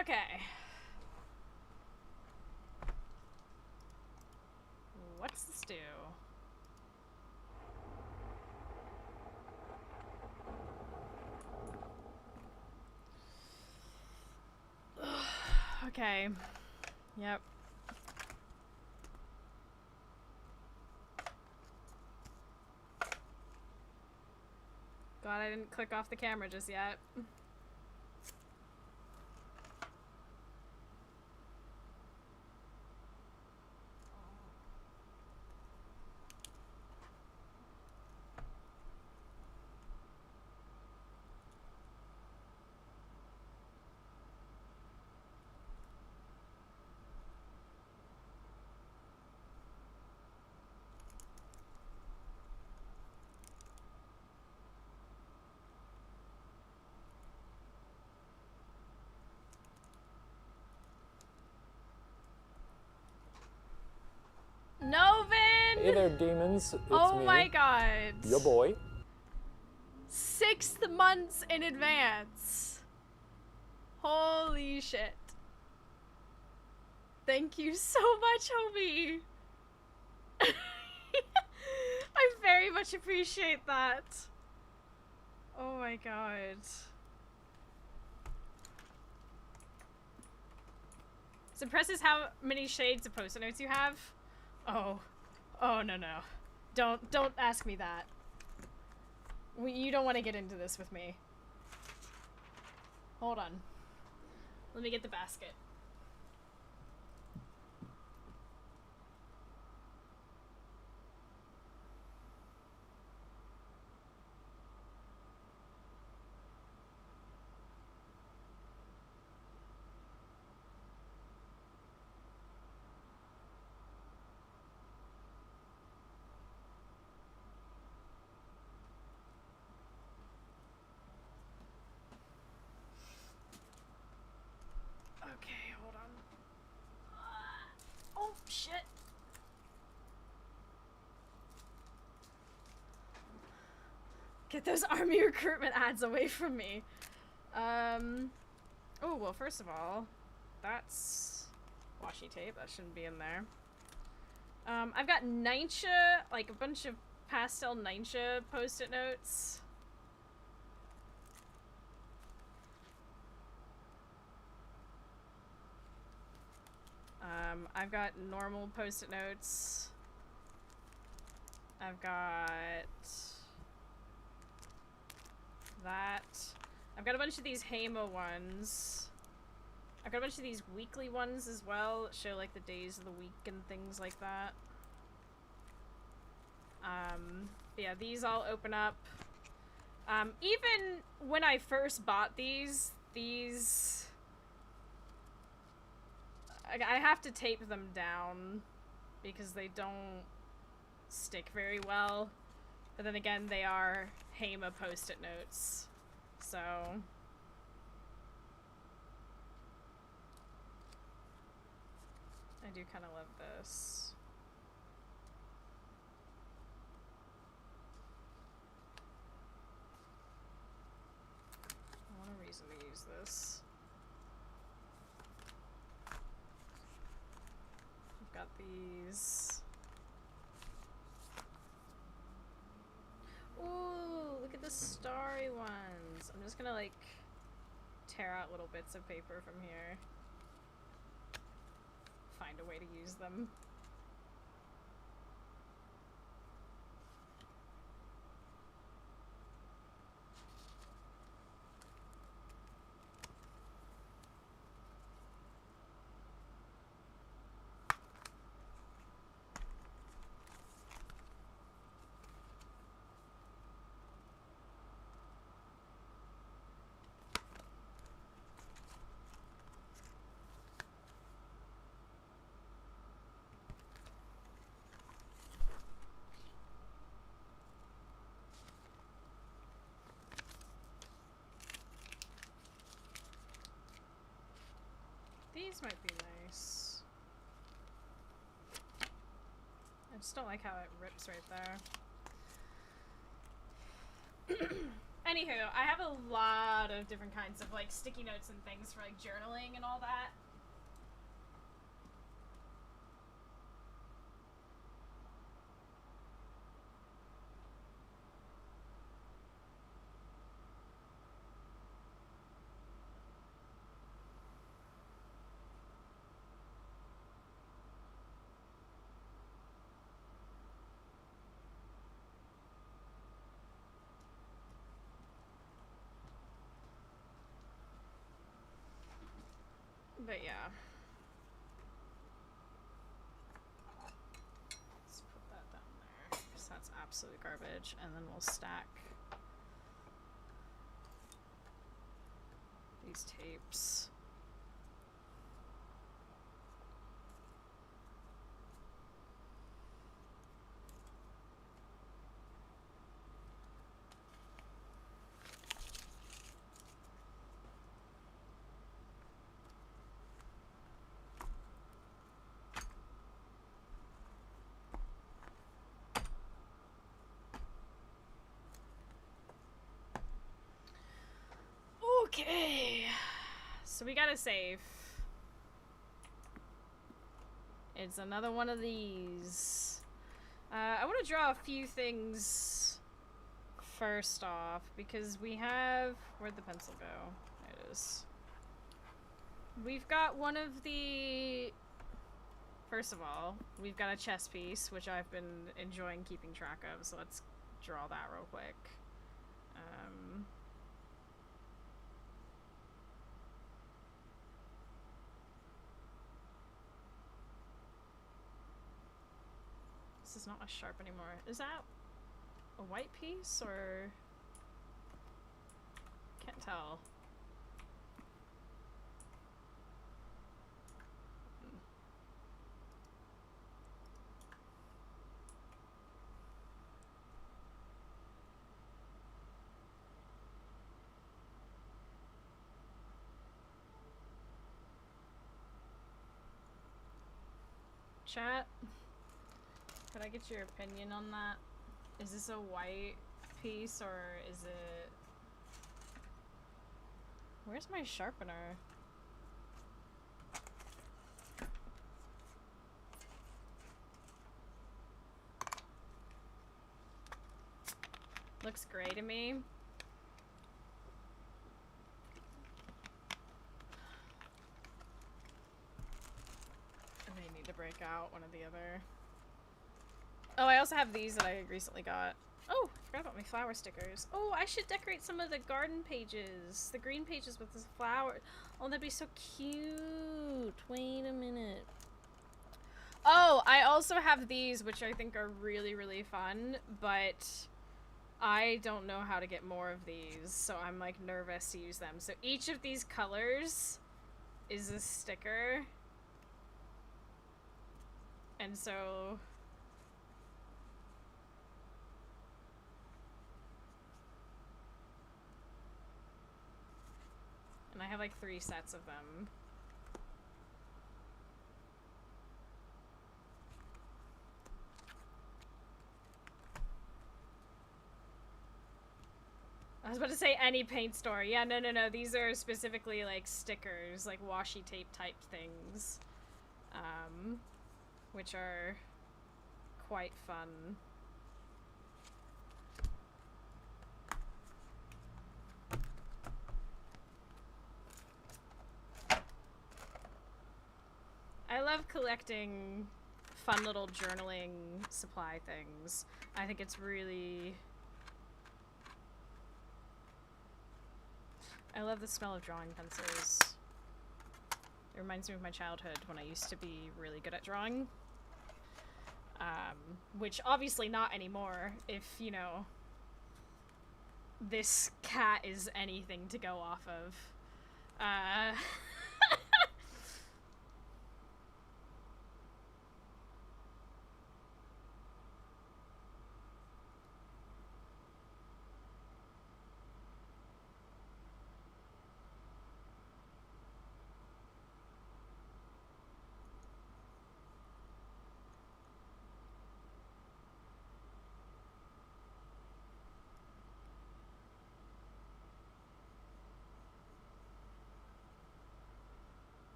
Okay. What's this do? Okay. Yep. Glad I didn't click off the camera just yet. Novin! Hey there, demons. It's Oh me, my god. your boy. 6 months in advance. Holy shit. Thank you so much, homie. I very much appreciate that. Oh my god. Suppresses how many shades of post-it notes you have? Oh. Oh, no. Don't ask me that. You don't want to get into this with me. Hold on. Let me get the basket. Okay, hold on. Oh, shit. Get those army recruitment ads away from me. Oh, well, first of all, that's washi tape. That shouldn't be in there. I've got Ninja, like a bunch of pastel Ninja post-it notes. I've got normal post-it notes. I've got that. I've got a bunch of these Hama ones. I've got a bunch of these weekly ones as well that show like the days of the week and things like that. But yeah, these all open up. Even when I first bought these I have to tape them down because they don't stick very well. But then again, they are Hama post-it notes. So I do kind of love this. I want a reason to use this. I've got these. Ooh, look at the starry ones. I'm just gonna like tear out little bits of paper from here. Find a way to use them. These might be nice. I just don't like how it rips right there. Anywho, I have a lot of different kinds of like sticky notes and things for like journaling and all that. But yeah. Let's put that down there, because that's absolute garbage. And then we'll stack these tapes. Okay, so we gotta save. It's another one of these. I want to draw a few things first off, because we have... Where'd the pencil go? There it is. We've got one of the... First of all, we've got a chess piece, which I've been enjoying keeping track of, so let's draw that real quick. This is not as sharp anymore. Is that a white piece, or... Can't tell. Chat? Could I get your opinion on that? Is this a white piece, or is it... Where's my sharpener? Looks gray to me. I may need to break out one or the other. Oh, I also have these that I recently got. Oh, I forgot about my flower stickers. Oh, I should decorate some of the garden pages. The green pages with the flower. Oh, that'd be so cute. Wait a minute. Oh, I also have these, which I think are really, really fun, but I don't know how to get more of these, so I'm like nervous to use them. So each of these colors is a sticker. And so... And I have like 3 sets of them. I was about to say any paint store. Yeah, no. These are specifically like stickers, like washi tape type things. Which are quite fun. I love collecting fun little journaling supply things. I think it's really... I love the smell of drawing pencils. It reminds me of my childhood when I used to be really good at drawing. Which obviously not anymore, if, you know, this cat is anything to go off of.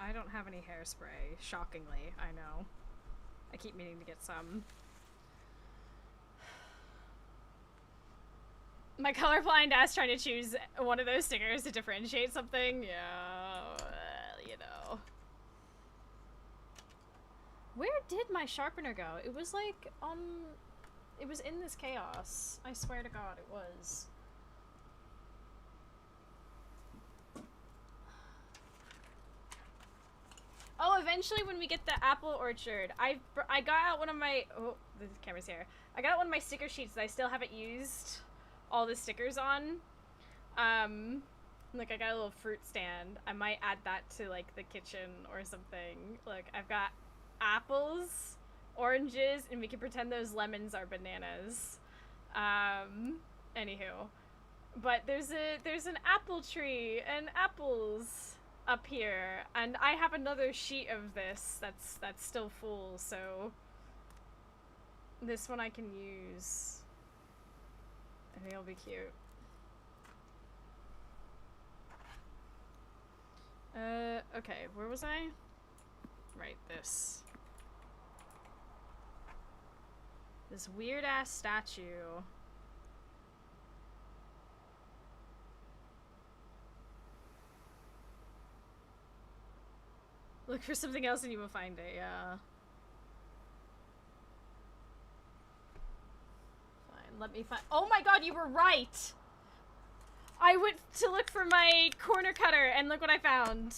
I don't have any hairspray, shockingly, I know. I keep meaning to get some. My colorblind ass trying to choose one of those stickers to differentiate something. Yeah, you know. Where did my sharpener go? It was like it was in this chaos. I swear to God, it was. Oh, eventually when we get the apple orchard, I got out one of my, oh, the camera's here. I got out one of my sticker sheets that I still haven't used all the stickers on. Like I got a little fruit stand. I might add that to like the kitchen or something. Like I've got apples, oranges, and we can pretend those lemons are bananas. Anywho. But there's an apple tree and apples up here, and I have another sheet of this that's still full, so this one I can use. I think it'll be cute. Okay, where was I? Right, this weird ass statue. Look for something else and you will find it, yeah. Fine, let me find— oh my god, you were right! I went to look for my corner cutter and look what I found.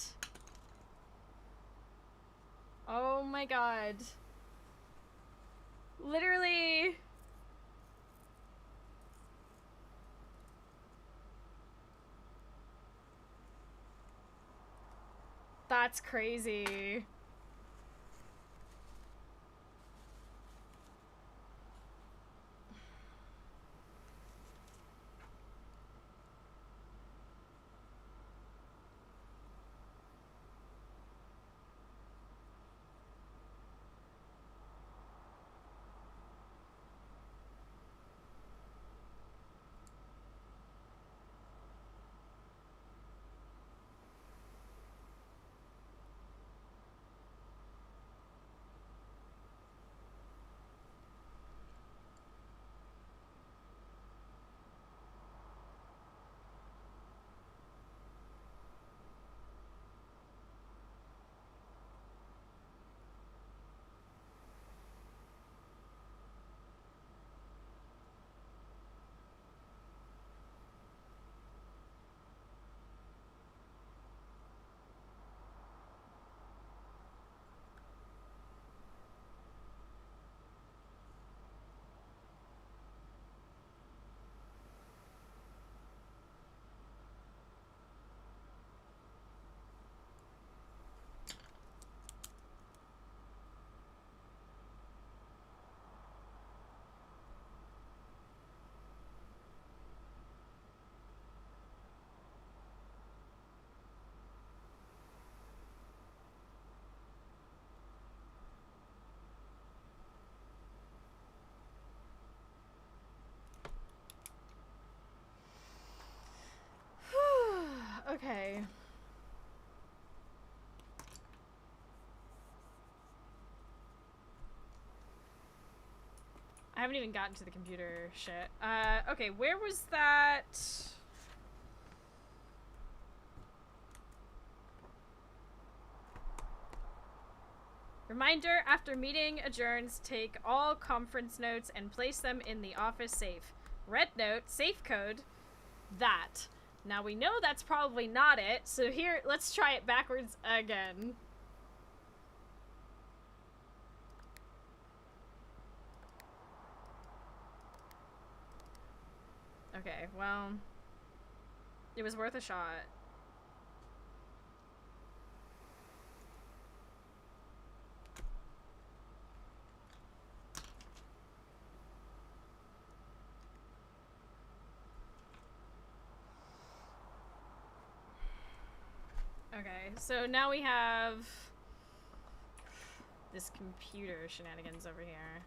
Oh my god. Literally. That's crazy. Okay. I haven't even gotten to the computer shit. Okay, where was that? Reminder, after meeting adjourns, take all conference notes and place them in the office safe. Red note, safe code, that. Now we know that's probably not it, so here, let's try it backwards again. Okay, well, it was worth a shot. Okay, so now we have this computer shenanigans over here.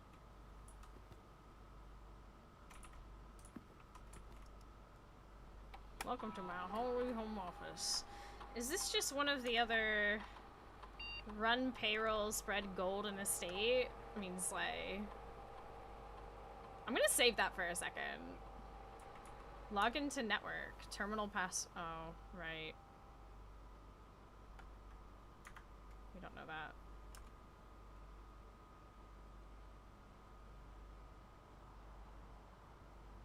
Welcome to my holy home office. Is this just one of the other Run payroll, spread gold in estate. I mean, slay. I'm gonna save that for a second. Log into network. Terminal pass. Oh, right. We don't know that.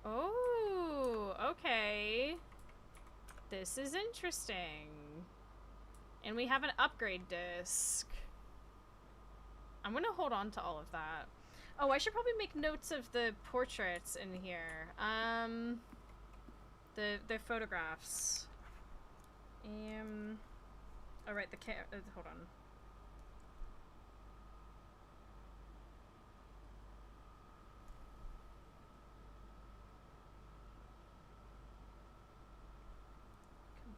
Oh, okay. This is interesting. And we have an upgrade disc. I'm gonna hold on to all of that. Oh, I should probably make notes of the portraits in here. The photographs. Oh, right, hold on.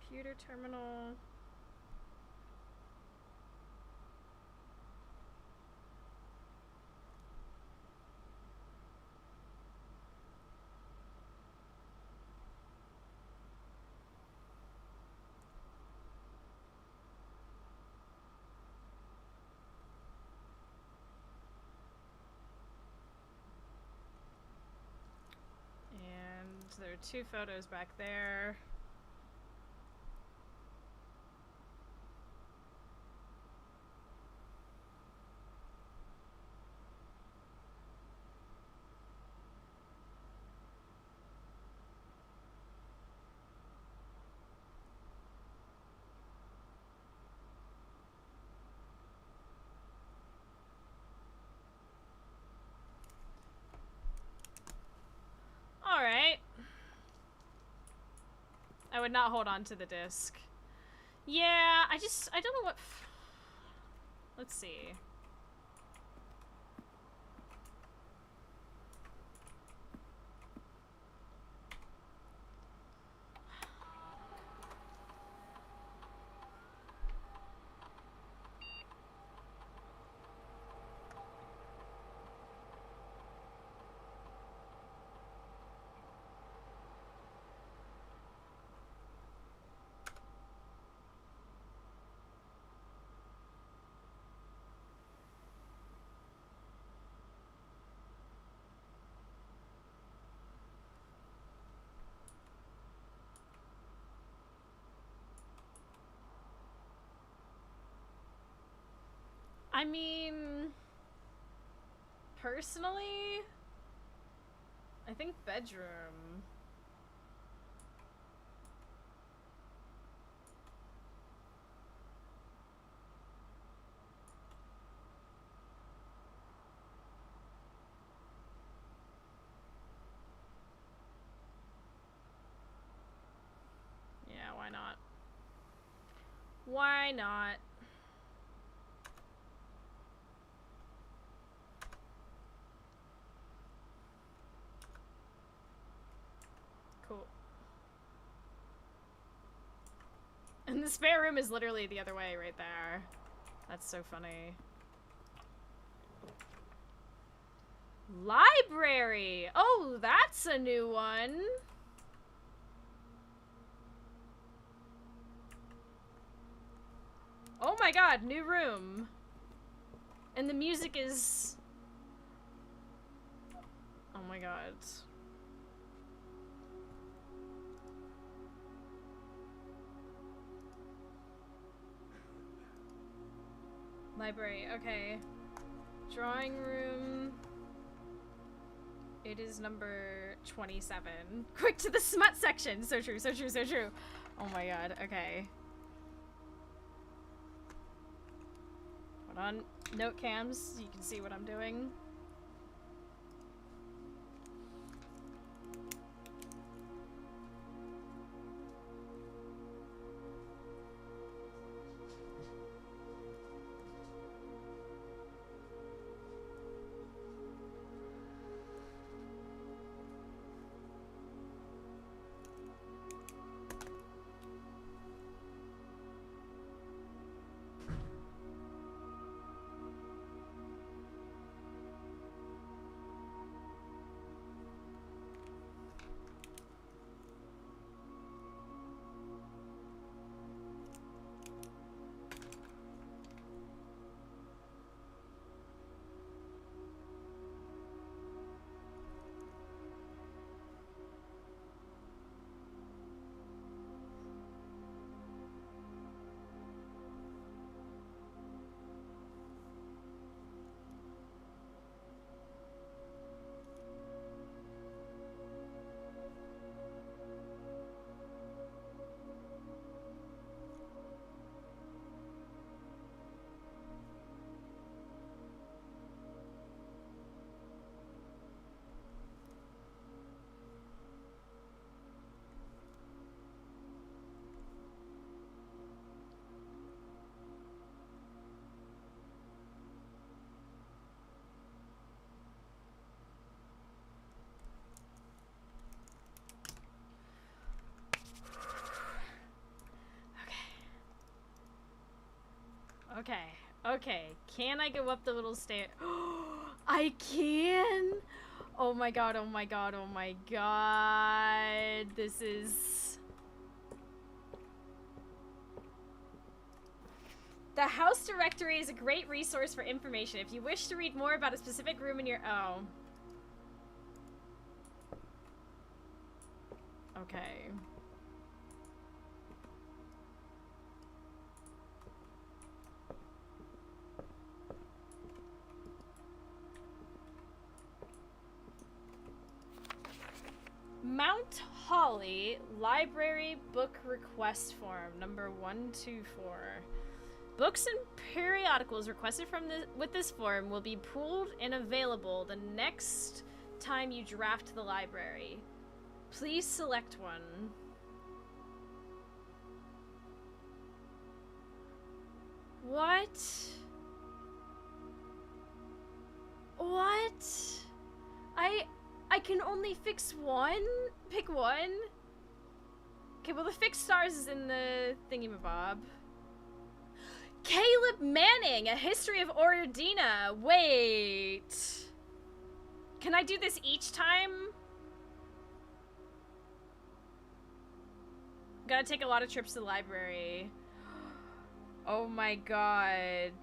Computer terminal. There are 2 photos back there. All right. I would not hold on to the disc. Yeah, I don't know what... Let's see. I mean, personally, I think bedroom. Yeah, why not? Why not? Cool. And the spare room is literally the other way right there. That's so funny. Library! Oh, that's a new one. Oh my god, new room. And the music is... Oh my god. Library, okay. Drawing room. It is number 27. Quick to the smut section! So true, so true, so true. Oh my god, okay. Hold on. Note cams, so you can see what I'm doing. Okay. Okay. Can I go up the little stair? I can! Oh my god, oh my god, oh my god. This is... The house directory is a great resource for information. If you wish to read more about a specific room in your... Oh. Okay. Mount Holly Library Book Request Form number 124. Books and periodicals requested with this form will be pooled and available the next time you draft the library. Please select one. What? What? I can only fix one? Pick one? Okay, well the fixed stars is in the thingamabob. Caleb Manning, A History of Ordina. Wait. Can I do this each time? Gotta take a lot of trips to the library. Oh my god.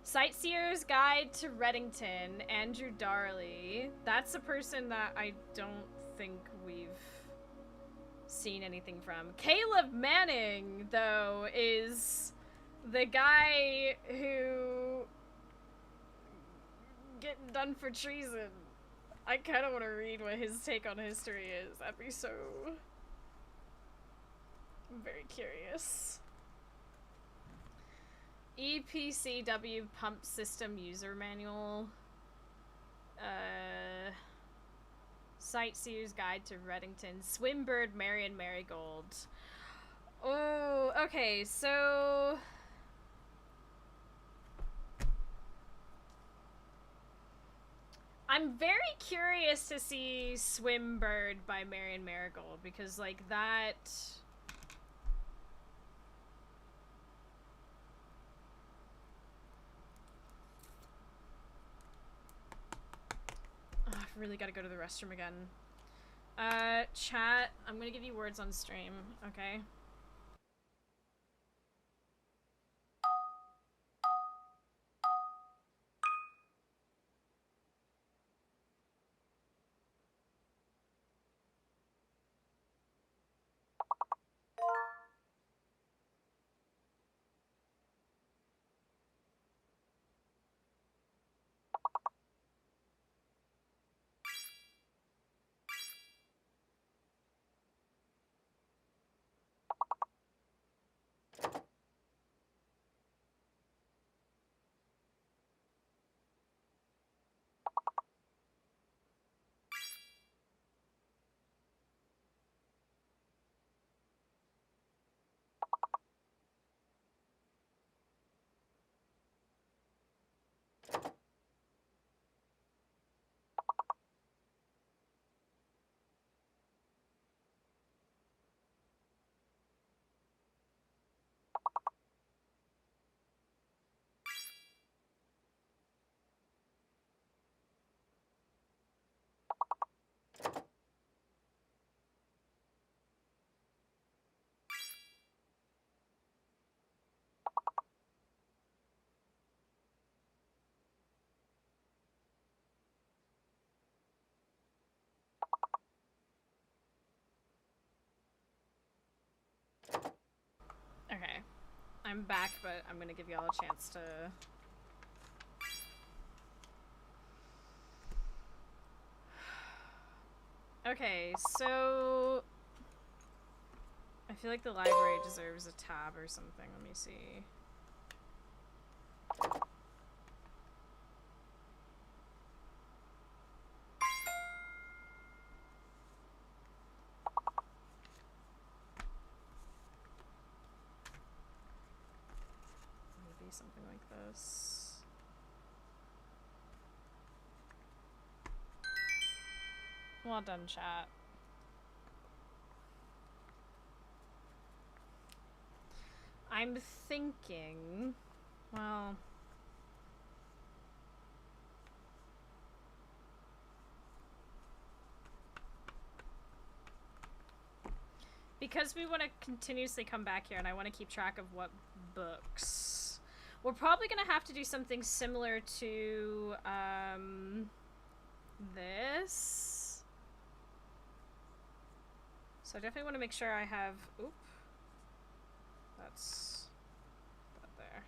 Sightseer's Guide to Reddington, Andrew Darley. That's a person that I don't think we've seen anything from. Caleb Manning, though, is the guy who getting done for treason. I kind of want to read what his take on history is. That'd be so... I'm very curious. EPCW Pump System User Manual. Sightseer's Guide to Reddington. Swimbird, Marion Marigold. Oh, okay, so... I'm very curious to see Swimbird by Marion Marigold, because, like, that... Oh, I've really got to go to the restroom again. Chat, I'm gonna give you words on stream, okay? Okay. I'm back, but I'm gonna give y'all a chance to... Okay, so... I feel like the library deserves a tab or something. Let me see. Maybe something like this. Well done, chat. I'm thinking, well, because we want to continuously come back here and I want to keep track of what books, we're probably going to have to do something similar to this. So I definitely want to make sure I have, oop, that's that there.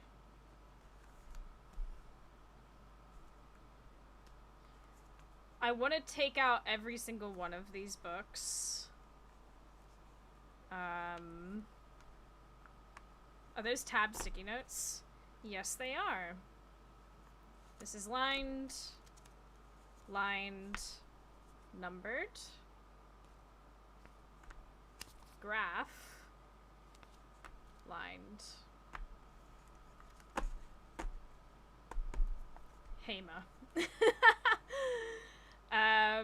I want to take out every single one of these books. Are those tab sticky notes? Yes, they are. This is lined, numbered, graph, lined, Hema. I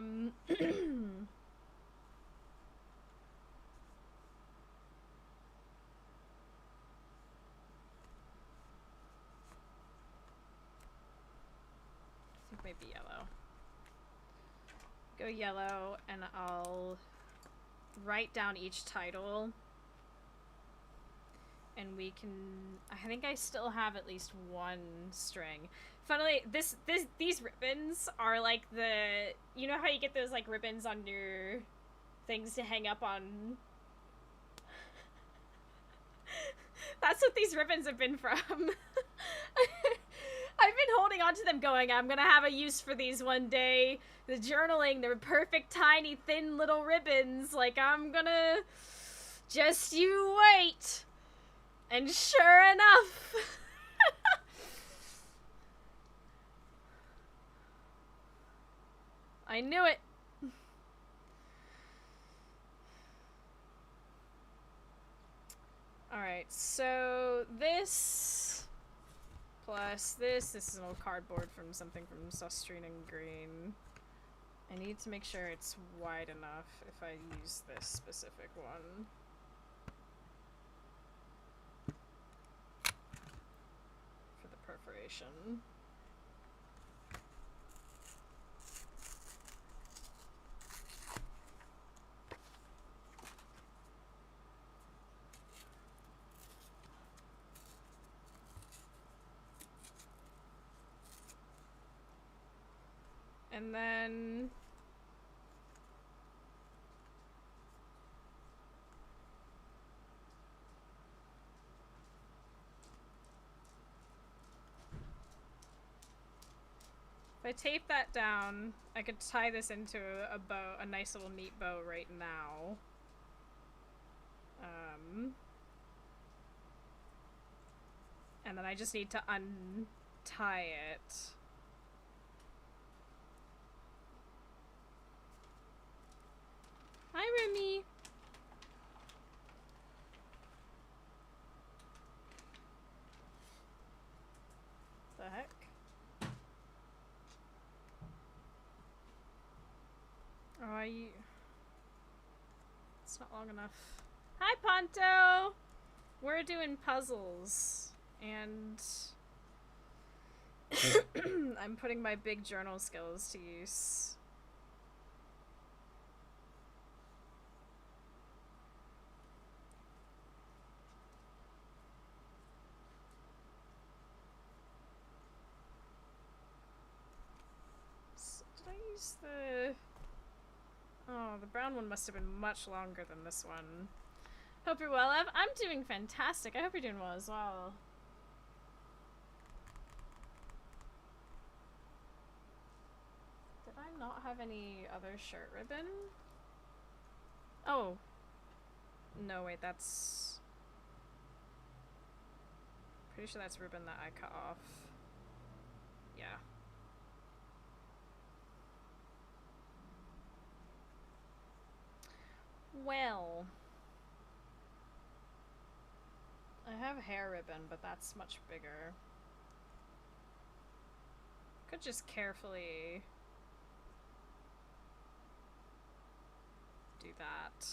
think maybe yellow. Go yellow, and I'll write down each title. And we can, I think I still have at least one string. Funnily, these ribbons are like the, you know how you get those like ribbons on your things to hang up on? That's what these ribbons have been from. I've been holding on to them going, I'm gonna have a use for these one day. The journaling, they're perfect, tiny, thin little ribbons. Like, I'm gonna, just you wait. And sure enough. I knew it. Alright, so this plus this is an old cardboard from something from Sustrine and Green. I need to make sure it's wide enough if I use this specific one. For the perforation. And then if I tape that down, I could tie this into a bow, a nice little neat bow right now. And then I just need to untie it. Hi, Remy. The heck? Oh, it's not long enough. Hi, Ponto! We're doing puzzles, and I'm putting my big journal skills to use. The the brown one must have been much longer than this one. Hope you're well, Ev. I'm doing fantastic. I hope you're doing well as well. Did I not have any other shirt ribbon? Oh. No, wait, that's... Pretty sure that's ribbon that I cut off. Yeah. Well, I have hair ribbon, but that's much bigger. Could just carefully do that.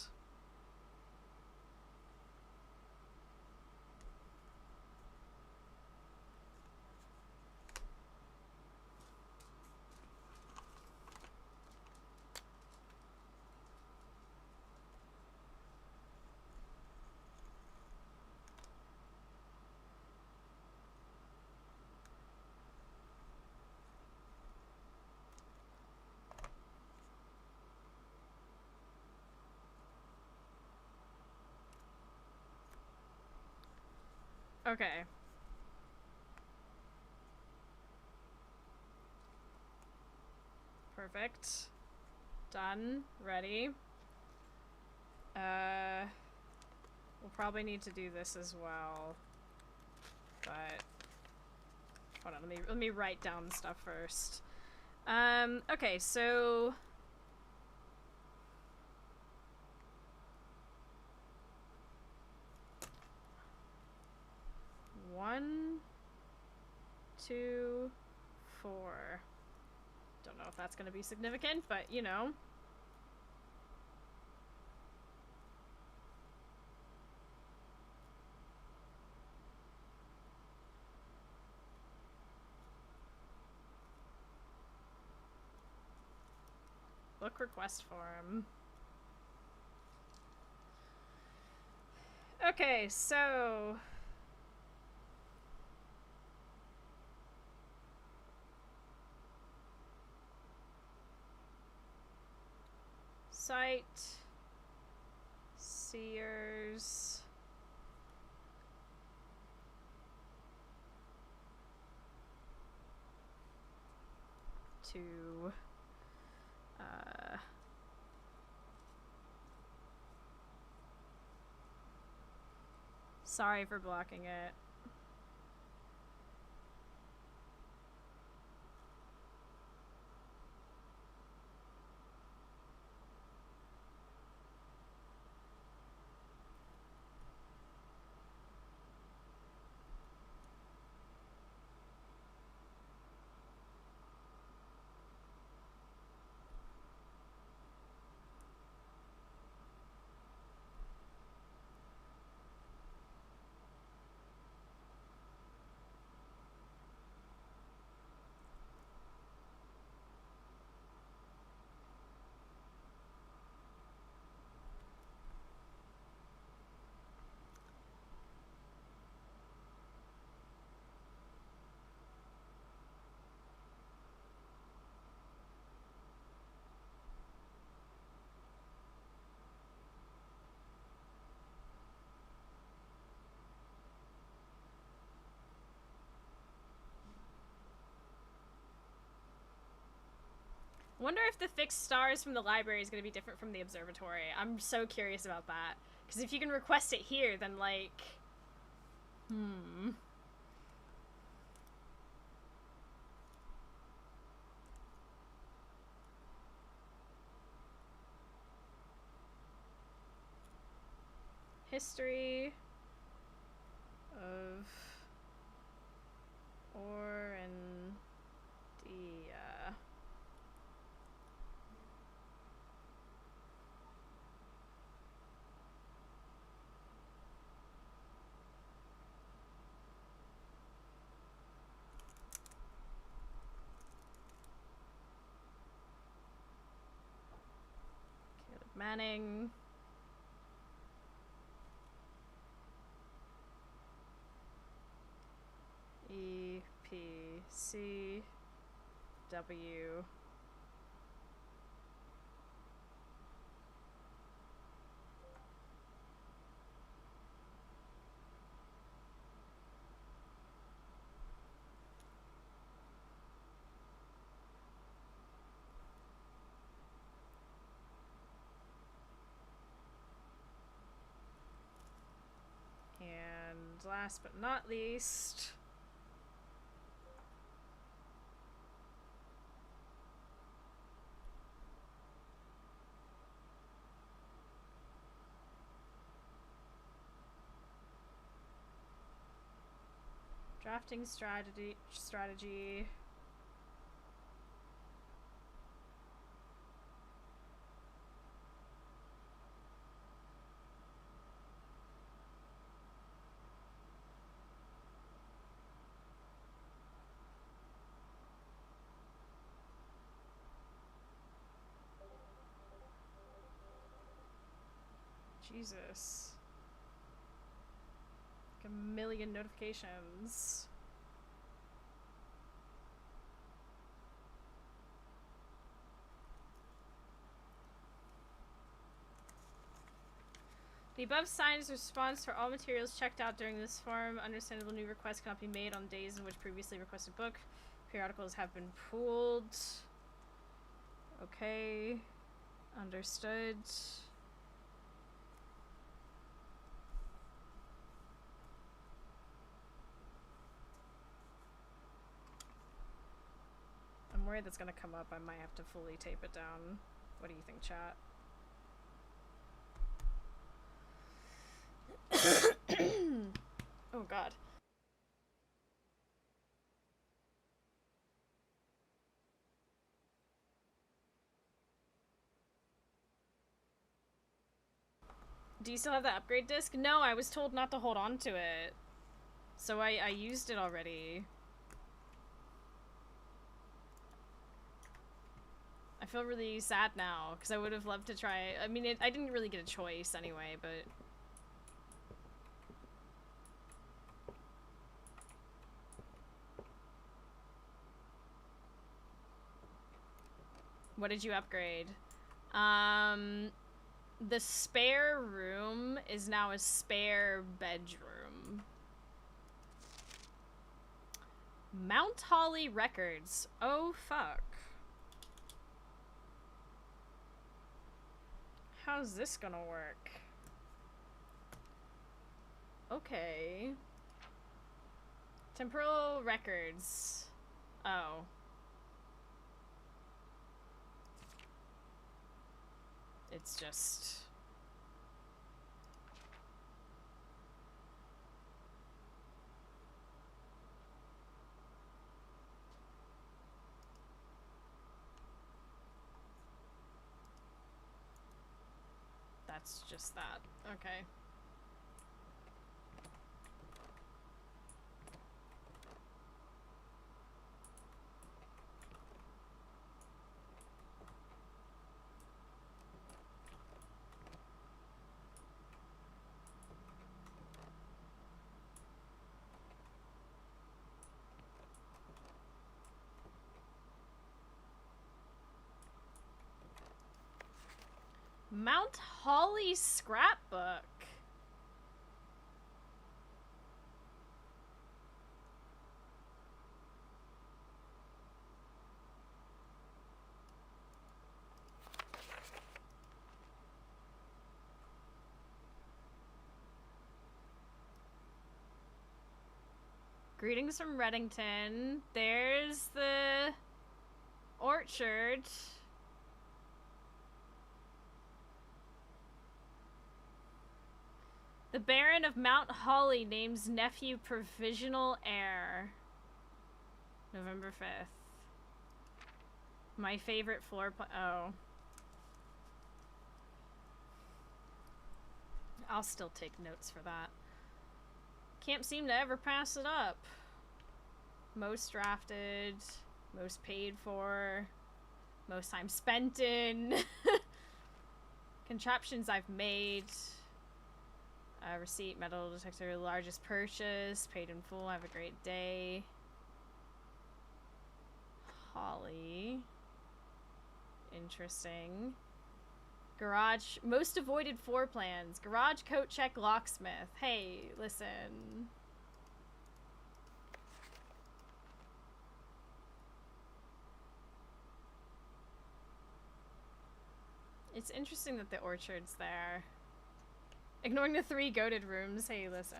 Okay. Perfect. Done. Ready. We'll probably need to do this as well. But hold on, let me write down stuff first. Okay, so one, two, four. Don't know if that's gonna be significant, but you know. Book request form. Okay, so site Sears to sorry for blocking it. Wonder if the fixed stars from the library is going to be different from the observatory. I'm so curious about that. Because if you can request it here, then like... History of Orindia. Caleb Manning. EPCW. And last but not least, drafting strategy. Jesus. Like a million notifications. The above sign is a response for all materials checked out during this form. Understandable new requests cannot be made on days in which previously requested book periodicals have been pooled. Okay. Understood. I'm worried that's gonna come up. I might have to fully tape it down. What do you think, chat? Oh god. Do you still have the upgrade disc? No, I was told not to hold on to it. So I used it already. I feel really sad now, because I would have loved to try... I mean, I didn't really get a choice anyway, but... What did you upgrade? The spare room is now a spare bedroom. Mount Holly Records. Oh, fuck. How's this gonna work? Okay. Temporal Records. Oh. It's just... That's just that. Okay. Mount Holly scrapbook. Greetings from Reddington. There's the orchard. The Baron of Mount Holly names nephew provisional heir. November 5th. My favorite floor plan. Oh. I'll still take notes for that. Can't seem to ever pass it up. Most drafted. Most paid for. Most time spent in. Contraptions I've made. Receipt, metal detector, largest purchase, paid in full, have a great day. Holly. Interesting. Garage, most avoided floor plans. Garage, coat check, locksmith. Hey, listen. It's interesting that the orchard's there. Ignoring the 3 goated rooms. Hey, listen.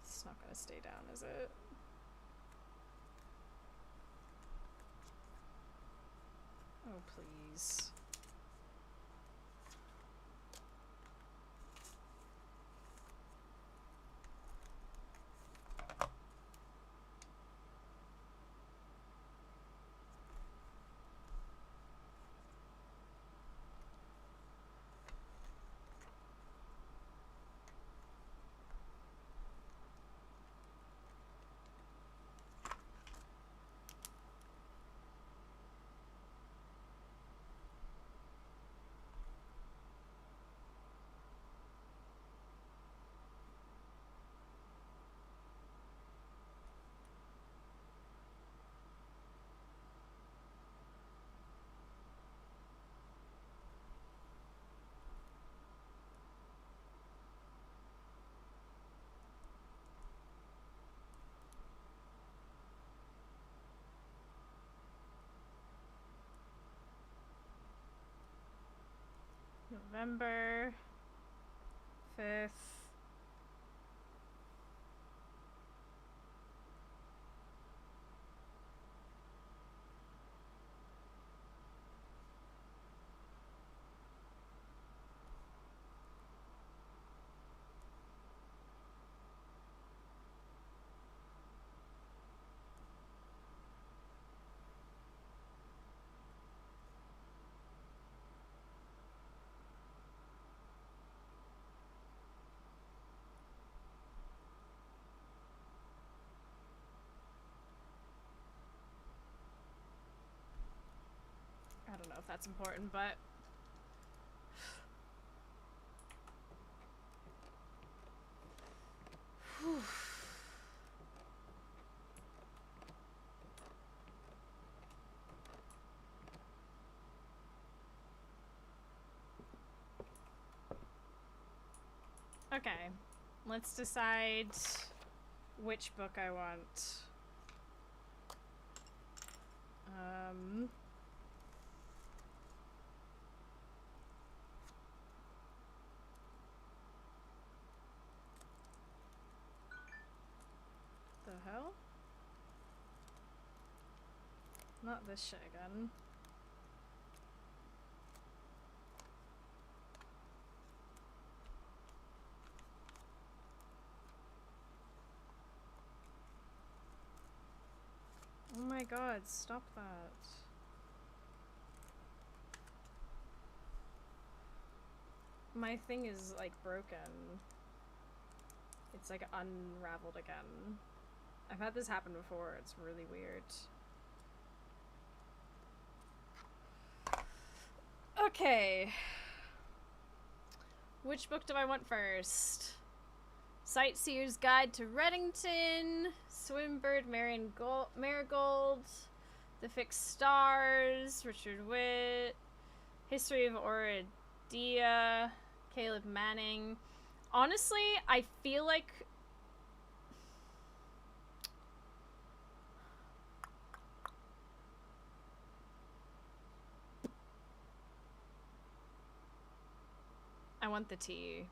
It's not gonna stay down, is it? Oh, please. November 5th. I don't know if that's important, but okay, let's decide which book I want. The hell? Not this shit again. Oh my god, stop that. My thing is like broken. It's like unraveled again. I've had this happen before, it's really weird. Okay. Which book do I want first? Sightseer's Guide to Reddington, Swimbird Marigold, The Fixed Stars, Richard Witt, History of Oradea, Caleb Manning. Honestly, I feel like I want the tea.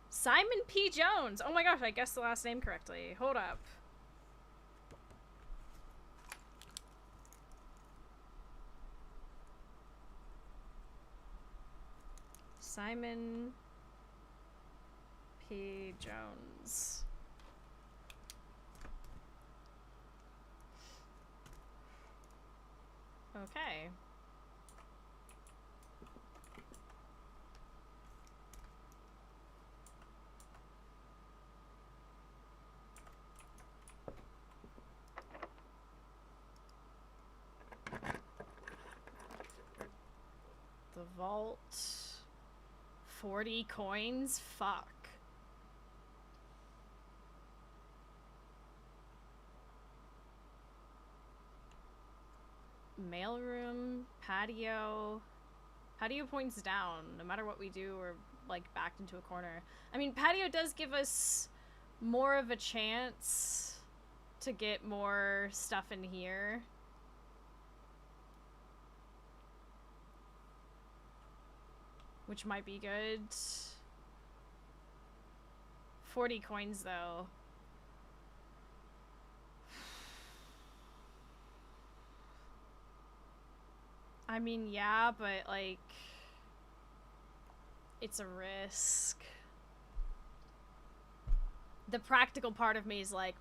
Simon P. Jones! Oh my gosh, I guessed the last name correctly. Hold up. Simon P. Jones. Okay. The vault. 40 coins? Fuck. Mailroom, patio. Patio points down. No matter what we do, we're like backed into a corner. I mean, patio does give us more of a chance to get more stuff in here. Which might be good. 40 coins though. I mean, yeah, but like, it's a risk. The practical part of me is like,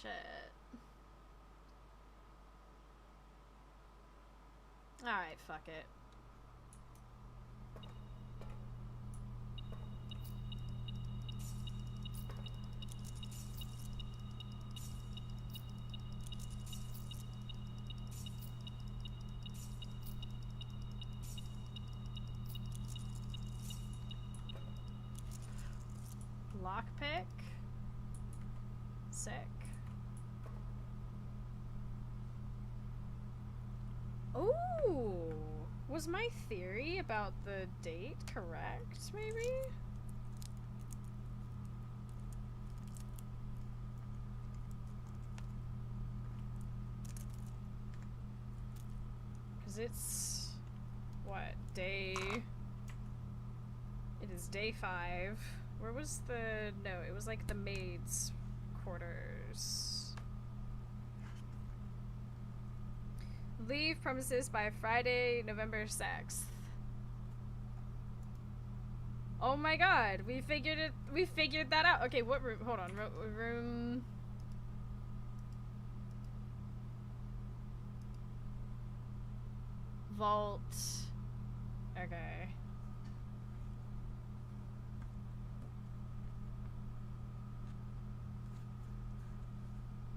shit. Alright, fuck it. lockpick. Sick. Ooh! Was my theory about the date correct, maybe? Because it's... what? Day... It is day 5. Where was the... no, it was like the maid's quarters. Leave premises by Friday, November 6th. Oh my god, we figured it. We figured that out. Okay, what room? Hold on. Room. Vault. Okay.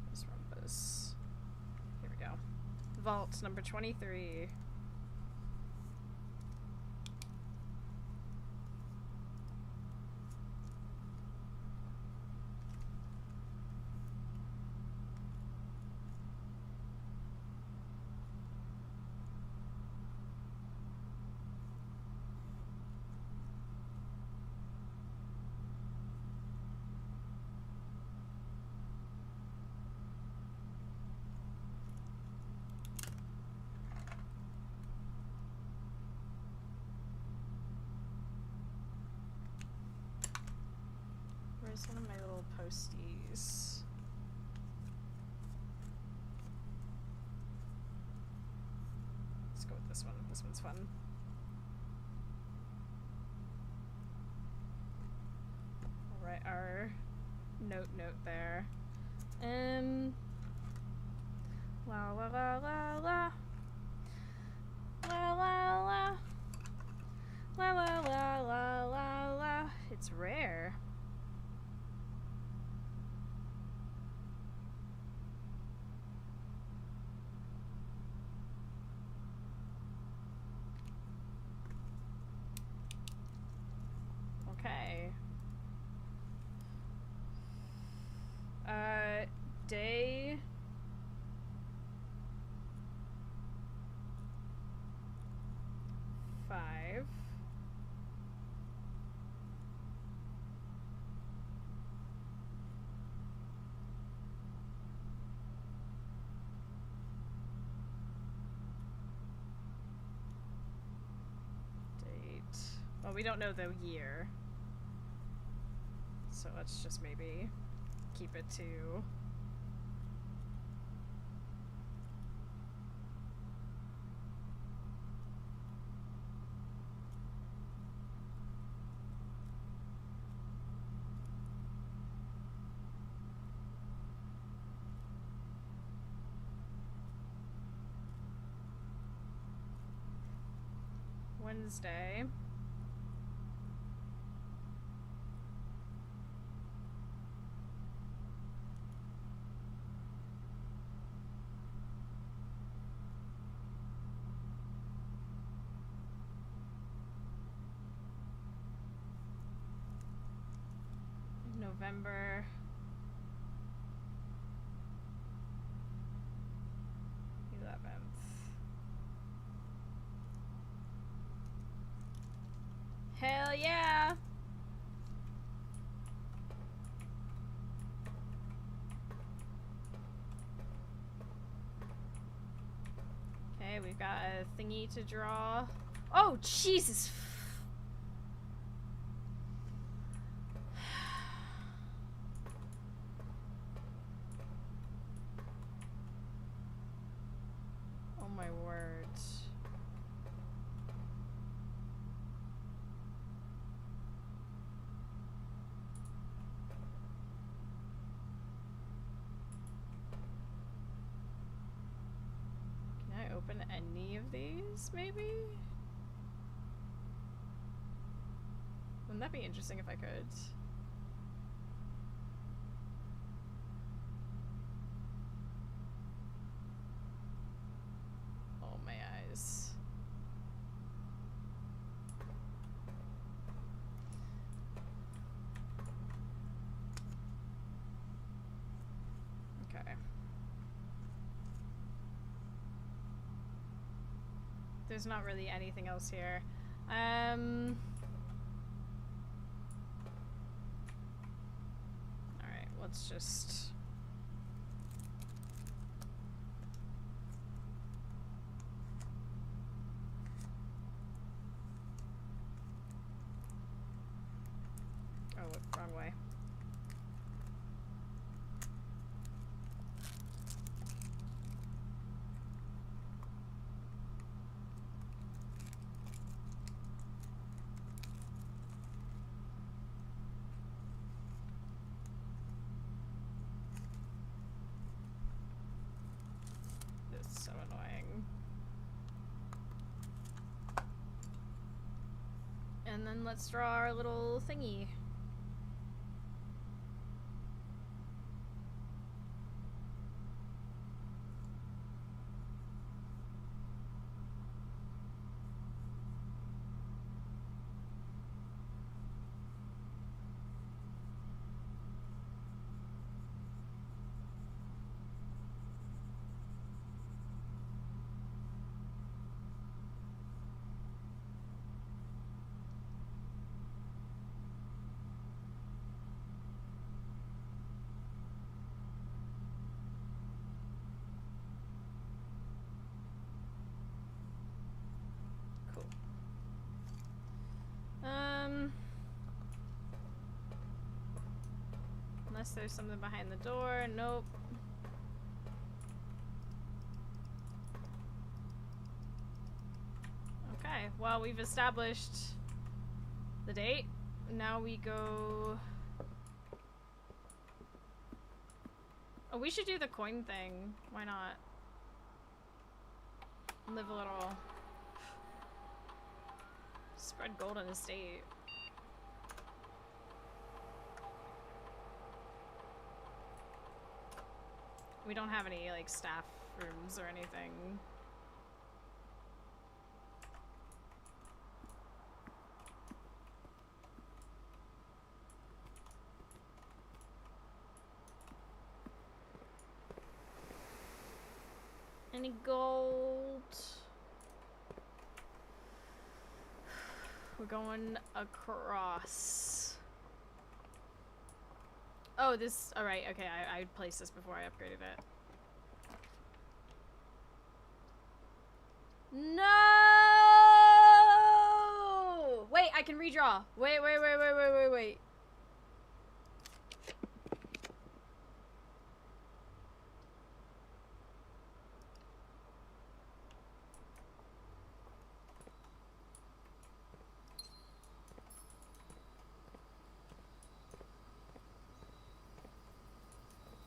This rumpus. Here we go. Vault number 23. Where's one of my little posties? Let's go with this one. This one's fun. I'll write our note there. La la la la la. La la la. La la la la la la. It's rare. Okay. Day 5. Date. Well, we don't know the year. So let's just maybe keep it to Wednesday. November 11th. Hell yeah! Okay, we've got a thingy to draw. Oh, Jesus! Oh my word. Can I open any of these, maybe? Wouldn't that be interesting if I could? Oh, my eyes. There's not really anything else here. Alright, let's just... Oh, wrong way. This is so annoying. And then let's draw our little thingy. Cool. Unless there's something behind the door. Nope. Okay, well, we've established the date. Now we go... Oh, we should do the coin thing. Why not? Live a little. Spread gold on the state. We don't have any, like, staff rooms or anything. Any gold? We're going across. Oh, this. Alright, okay. I placed this before I upgraded it. No! Wait, I can redraw. Wait.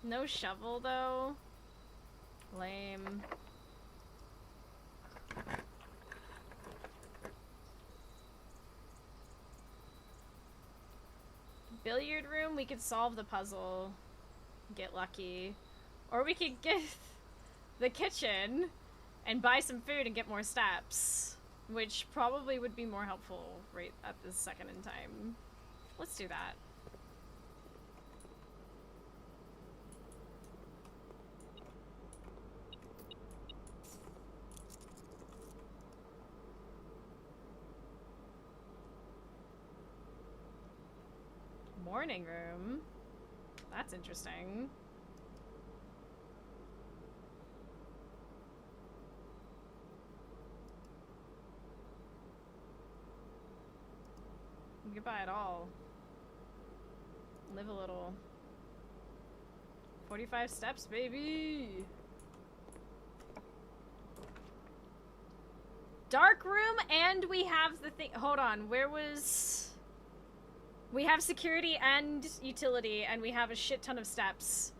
No shovel, though. Lame. Billiard room, we could solve the puzzle. Get lucky. Or we could get the kitchen and buy some food and get more steps. Which probably would be more helpful right at this second in time. Let's do that. Morning room. That's interesting. You could buy it all. Live a little. 45 steps, baby! Dark room, and we have the thing. Hold on, where was... We have security and utility, and we have a shit ton of steps.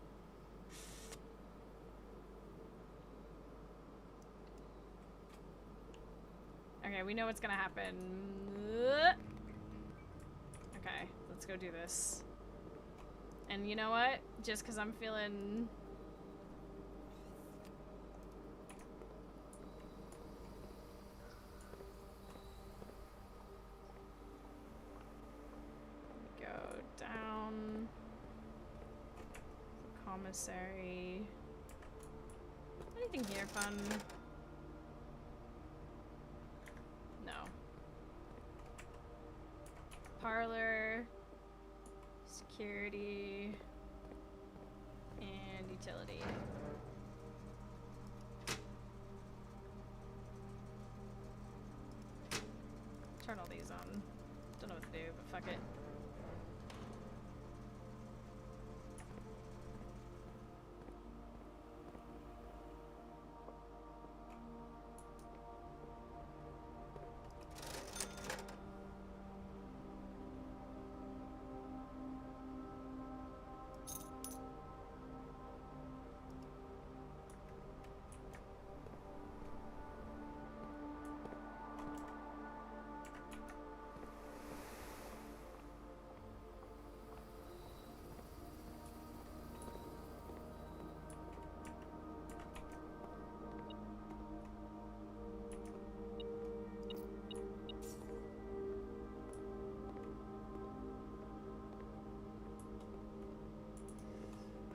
Okay, we know what's gonna happen. Okay, let's go do this. And you know what? Just because I'm feeling... Down. Commissary. Anything here fun? security, and utility. Turn all these on. Don't know what to do, but fuck it.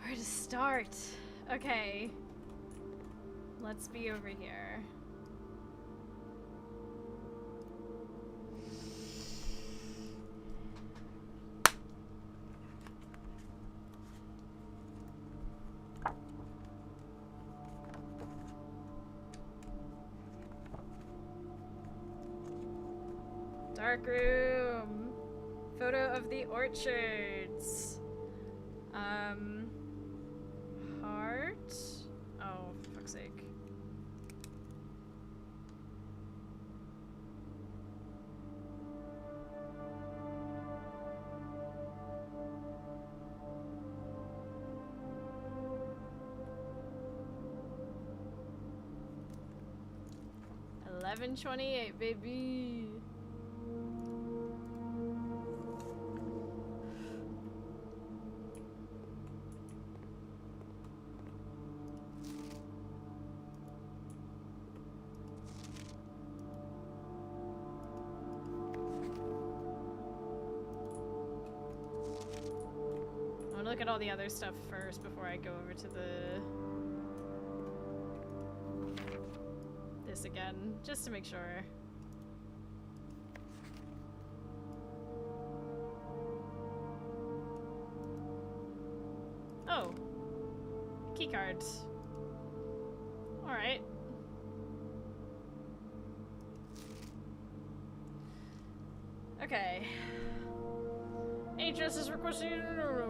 Where to start? Okay. Let's be over here. Dark room. Photo of the orchards. Heart? Oh, for fuck's sake. $11.28, baby. Look at all the other stuff first before I go over to this again, just to make sure. Oh, keycard. All right. Okay. HS is requesting whatever.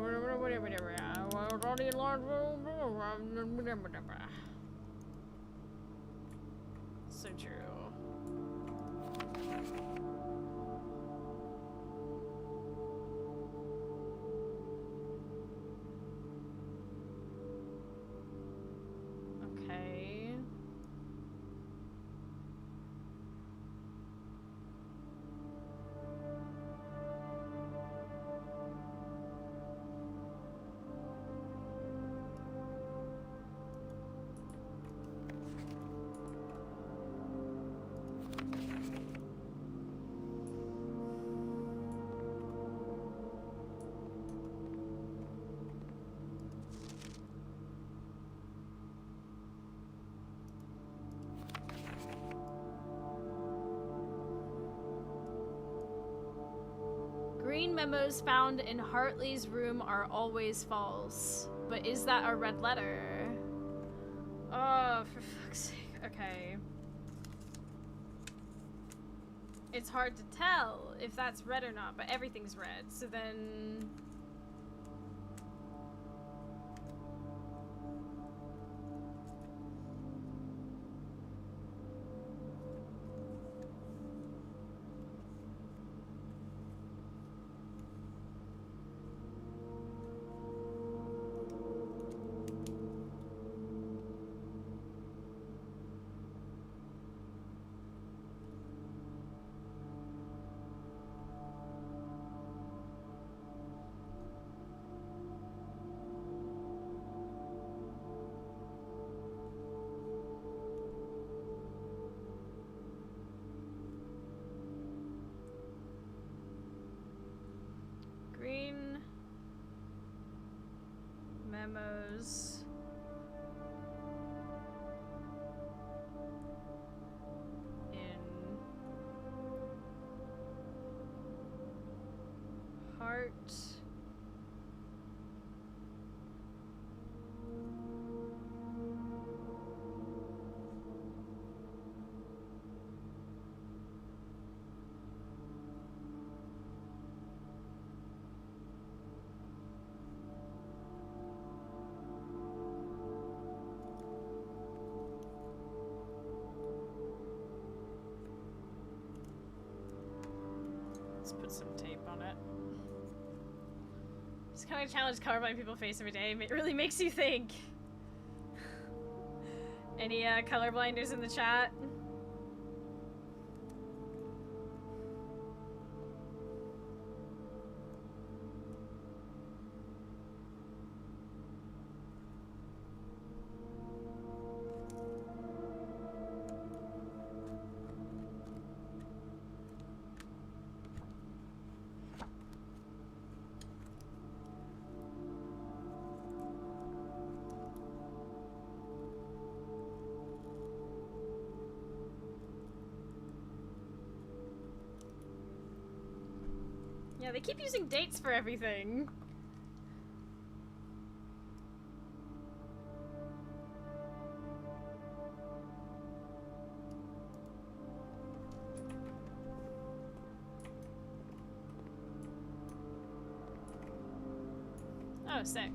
So true. Okay. Green memos found in Hartley's room are always false. But is that a red letter? Oh, for fuck's sake. Okay. It's hard to tell if that's red or not, but everything's red. So then... Green memos. In Hart Just put some tape on it. This kind of challenge colorblind people face every day. It really makes you think. Any colorblinders in the chat? Yeah, they keep using dates for everything. Oh, sick.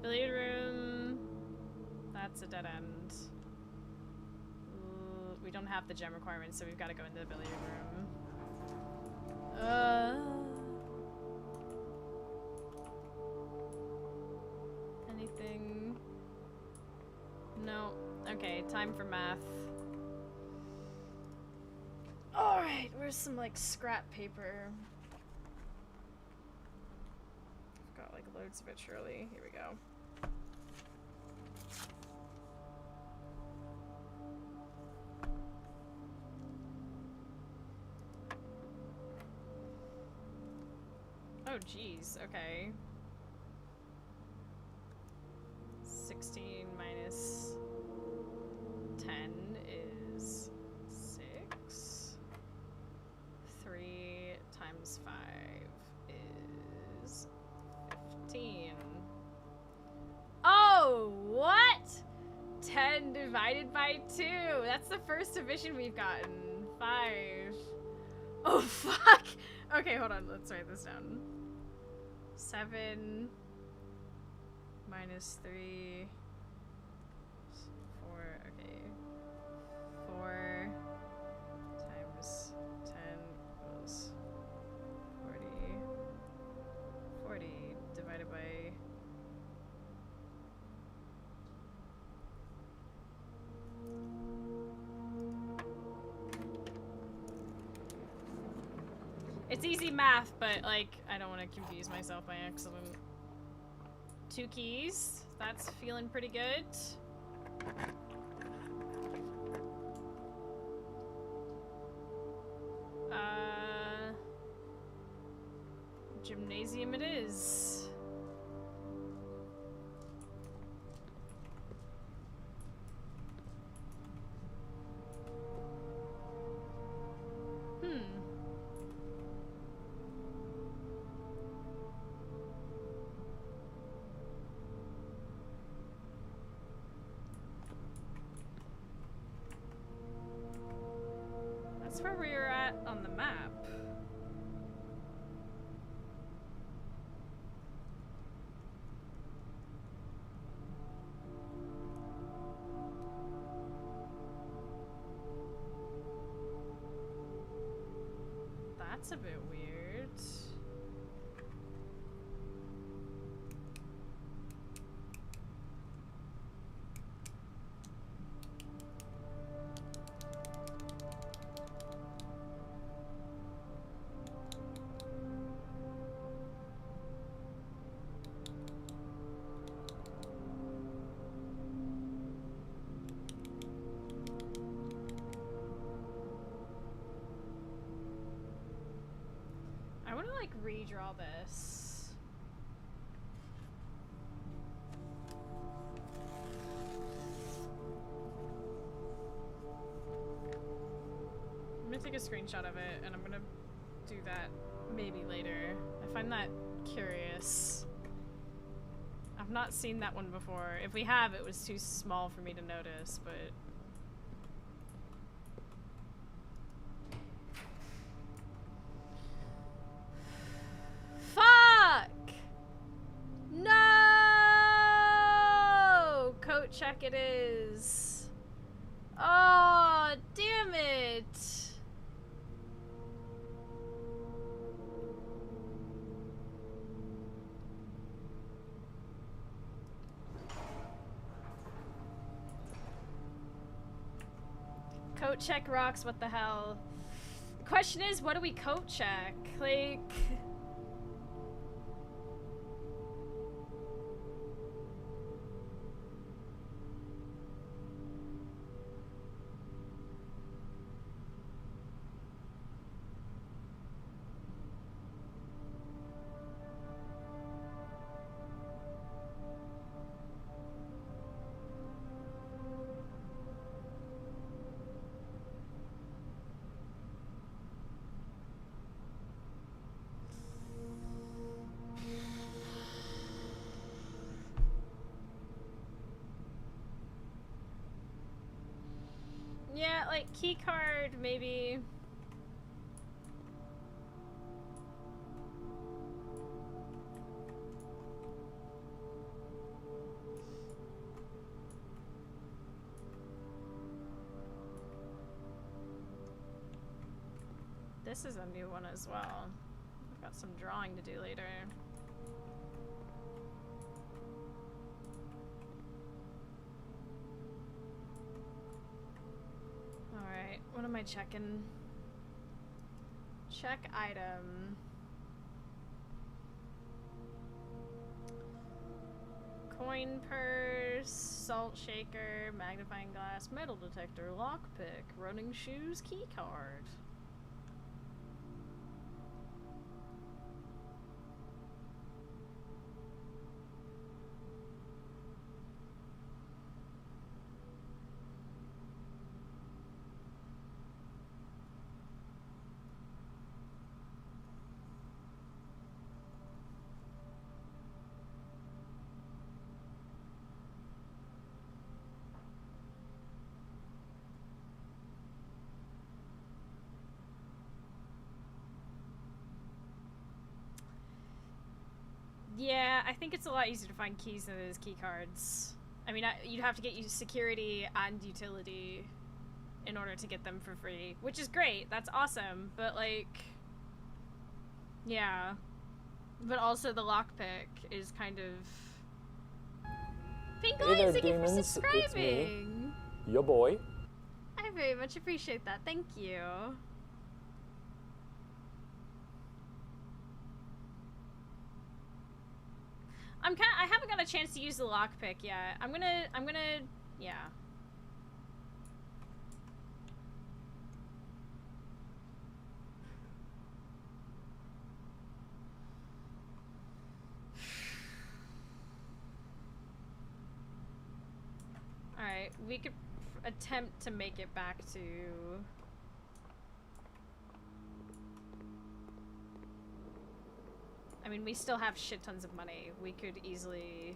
Billiard room. That's a dead end. We don't have the gem requirements, so we've got to go into the billiard room. Anything? No. Okay, time for math. Alright, where's some, like, scrap paper? I've got, like, loads of it, surely. Here we go. Oh, geez. Okay. 16 minus 10 is 6. 3 times 5 is 15. Oh, what? 10 divided by 2. That's the first division we've gotten. 5. Oh, fuck. Okay, hold on. Let's write this down. 7 minus 3 4, okay. 4 times 10 equals 40. 40 divided by... It's easy math, but, like, I don't want to confuse myself by accident. 2 keys. That's feeling pretty good. Gymnasium it is. That's where we were at on the map. That's a bit weird. I want to, like, redraw this. I'm gonna take a screenshot of it, and I'm gonna do that maybe later. I find that curious. I've not seen that one before. If we have, it was too small for me to notice, but... No! Coat check it is. Oh, damn it! Coat check rocks, what the hell? The question is, what do we coat check? Like... Yeah, like key card, maybe. This is a new one as well. I've got some drawing to do later. Alright, what am I checking? Check item. Coin purse, salt shaker, magnifying glass, metal detector, lockpick, running shoes, key card. Yeah, I think it's a lot easier to find keys than it is key cards. I mean, you'd have to get you security and utility in order to get them for free, which is great. That's awesome. But like, yeah. But also the lockpick is kind of. Pink Hey there, thank you for demons. subscribing. It's me, your boy. I very much appreciate that. Thank you. I haven't got a chance to use the lockpick yet. I'm gonna, yeah. Alright, we could attempt to make it back to... I mean, we still have shit tons of money. We could easily...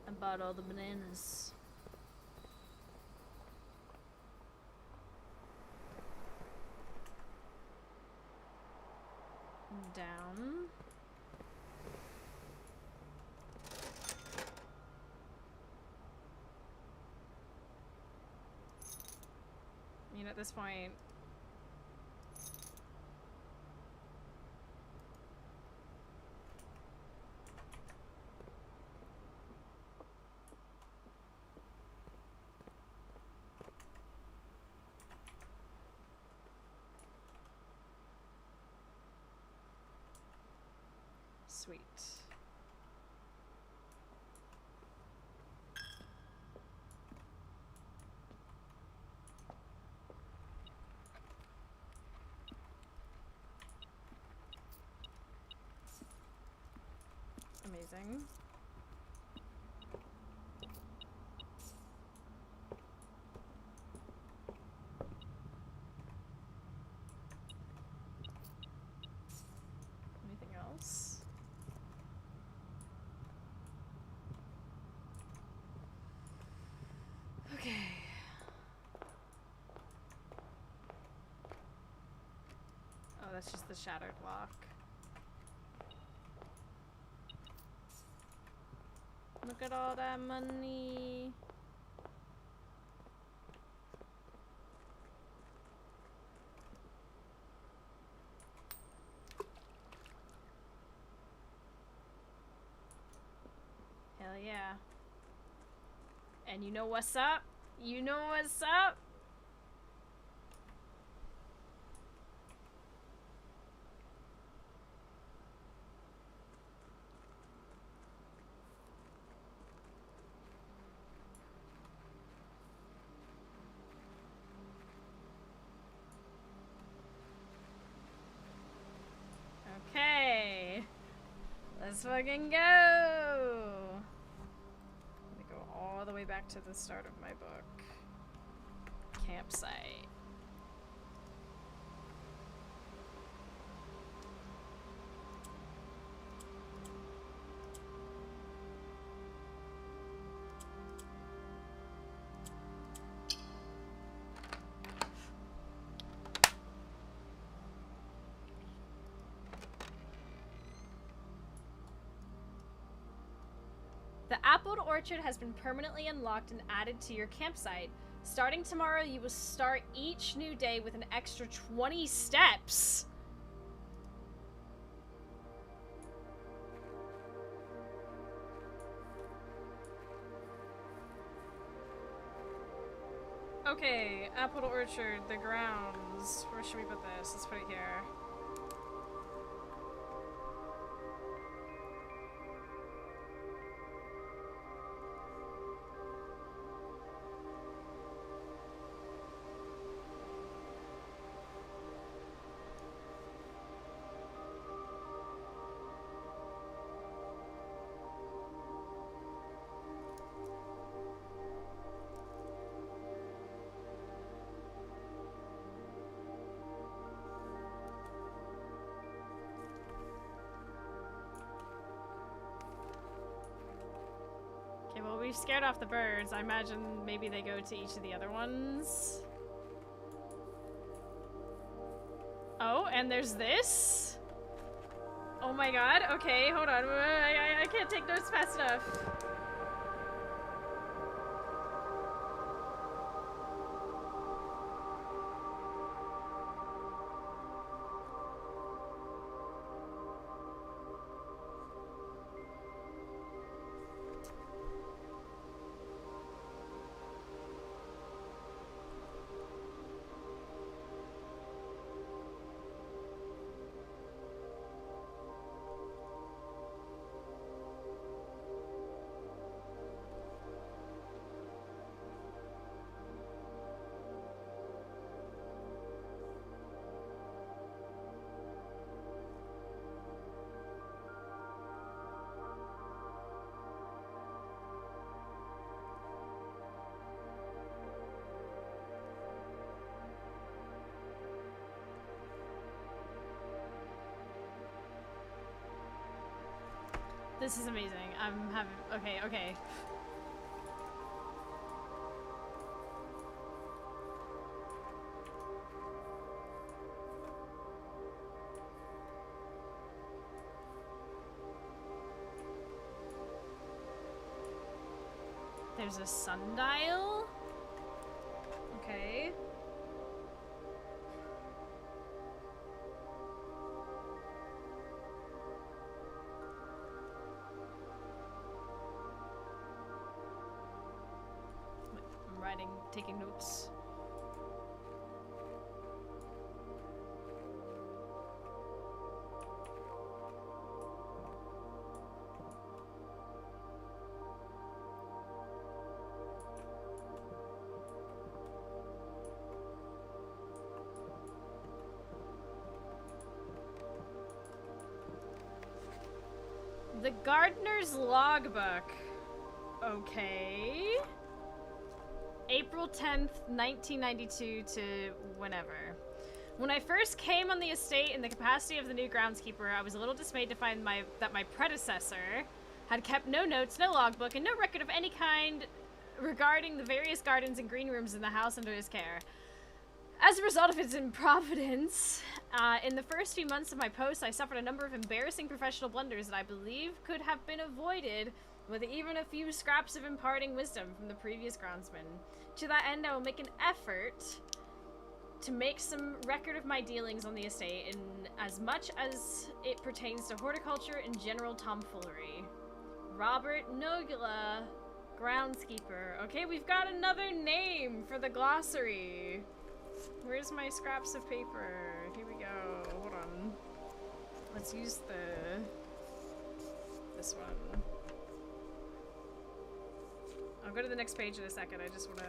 I bought all the bananas. Down. I mean, at this point... Sweet. Amazing. Anything else? Okay. Oh, that's just the shattered lock. Look at all that money. Hell yeah. And you know what's up? You know what's up? Okay. Let's fucking go! Let me go all the way back to the start of my book. Campsite. The apple orchard has been permanently unlocked and added to your campsite. Starting tomorrow, you will start each new day with an extra 20 steps. Okay, apple orchard, the grounds. Where should we put this? Let's put it here. Okay, well, we've scared off the birds. I imagine maybe they go to each of the other ones. Oh, and there's this? Oh my god, okay, hold on. I can't take notes fast enough. This is amazing. I'm having... Okay, okay. There's a sundial? Okay. Taking notes. The gardener's logbook. Okay. April 10th, 1992 to whenever. When I first came on the estate in the capacity of the new groundskeeper, I was a little dismayed to find that my predecessor had kept no notes, no logbook, and no record of any kind regarding the various gardens and green rooms in the house under his care. As a result of his improvidence, in the first few months of my post, I suffered a number of embarrassing professional blunders that I believe could have been avoided with even a few scraps of imparting wisdom from the previous groundsman. To that end, I will make an effort to make some record of my dealings on the estate in as much as it pertains to horticulture and general tomfoolery. Robert Nogula, groundskeeper. Okay, we've got another name for the glossary. Where's my scraps of paper? Here we go. Hold on. Let's use this one. I'll go to the next page in a second. I just want to...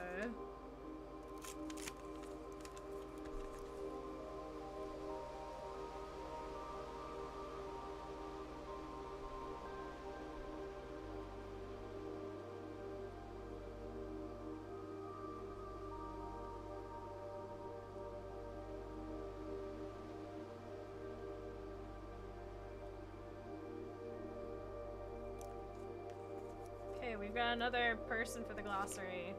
We've got another person for the glossary.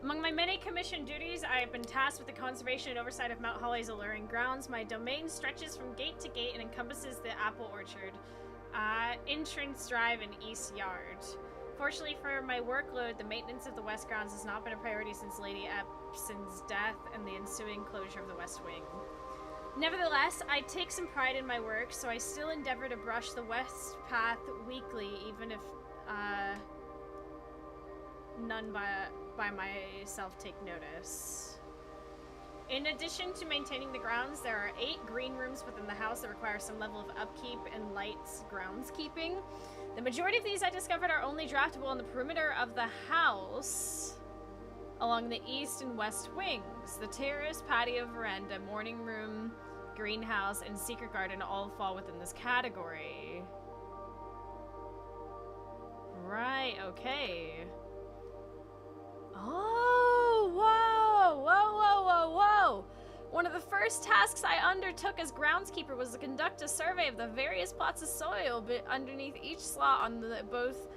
Among my many commissioned duties, I have been tasked with the conservation and oversight of Mount Holly's alluring grounds. My domain stretches from gate to gate and encompasses the apple orchard, entrance drive, and east yard. Fortunately for my workload, the maintenance of the west grounds has not been a priority since Lady Epson's death and the ensuing closure of the west wing. Nevertheless, I take some pride in my work, so I still endeavor to brush the west path weekly, even if, none by myself take notice. In addition to maintaining the grounds, there are 8 green rooms within the house that require some level of upkeep and light groundskeeping. The majority of these I discovered are only draftable on the perimeter of the house along the east and west wings. The terrace, patio, veranda, morning room, greenhouse, and secret garden all fall within this category. Right, okay. Oh, whoa, whoa, whoa, whoa, whoa. One of the first tasks I undertook as groundskeeper was to conduct a survey of the various plots of soil underneath each slot on both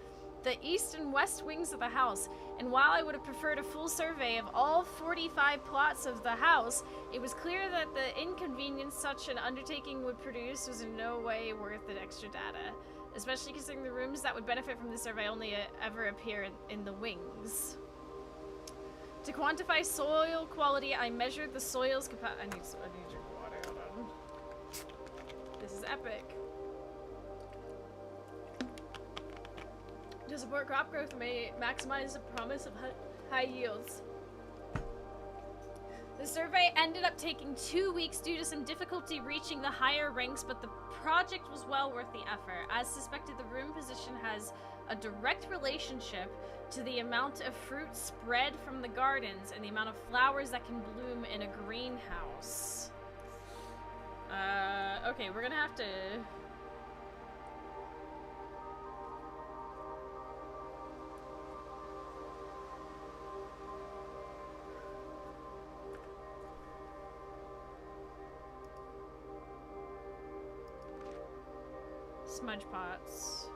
the east and west wings of the house. And while I would have preferred a full survey of all 45 plots of the house, it was clear that the inconvenience such an undertaking would produce was in no way worth the extra data, especially considering the rooms that would benefit from the survey only ever appear in the wings. To quantify soil quality, I measured the soil's capacity. I need to drink water. Hold on. This is epic. To support crop growth, may maximize the promise of high yields. The survey ended up taking 2 weeks due to some difficulty reaching the higher ranks, but the project was well worth the effort. As suspected, the room position has a direct relationship to the amount of fruit spread from the gardens and the amount of flowers that can bloom in a greenhouse. Okay, we're gonna have to... Smudge pots.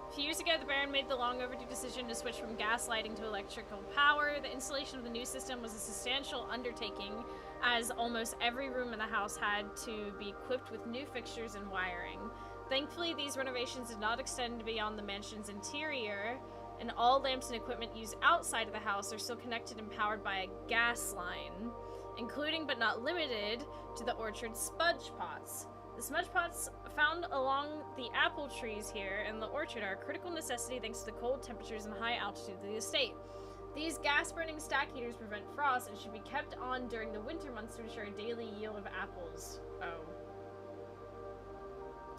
A few years ago, the Baron made the long overdue decision to switch from gas lighting to electrical power. The installation of the new system was a substantial undertaking, as almost every room in the house had to be equipped with new fixtures and wiring. Thankfully, these renovations did not extend beyond the mansion's interior, and all lamps and equipment used outside of the house are still connected and powered by a gas line, including but not limited to the orchard smudge pots. The smudge pots found along the apple trees here in the orchard are a critical necessity thanks to the cold temperatures and high altitude of the estate. These gas-burning stack heaters prevent frost and should be kept on during the winter months to ensure a daily yield of apples. Oh.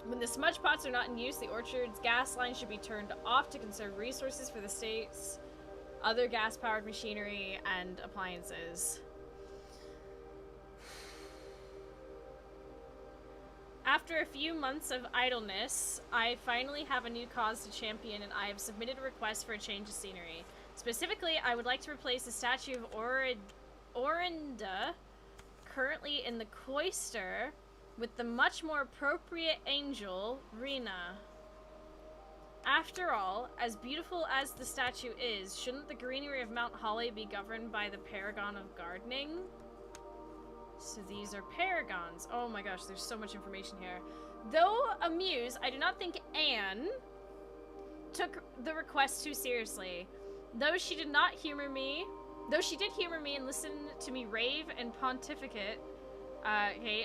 When the smudge pots are not in use, the orchard's gas line should be turned off to conserve resources for the state's other gas-powered machinery and appliances. After a few months of idleness, I finally have a new cause to champion, and I have submitted a request for a change of scenery. Specifically, I would like to replace the statue of Orinda, currently in the cloister, with the much more appropriate angel, Rena. After all, as beautiful as the statue is, shouldn't the greenery of Mount Holly be governed by the paragon of gardening? So these are paragons. Oh my gosh, there's so much information here. Though amused, I do not think Anne took the request too seriously. Though she did humor me and listen to me rave and pontificate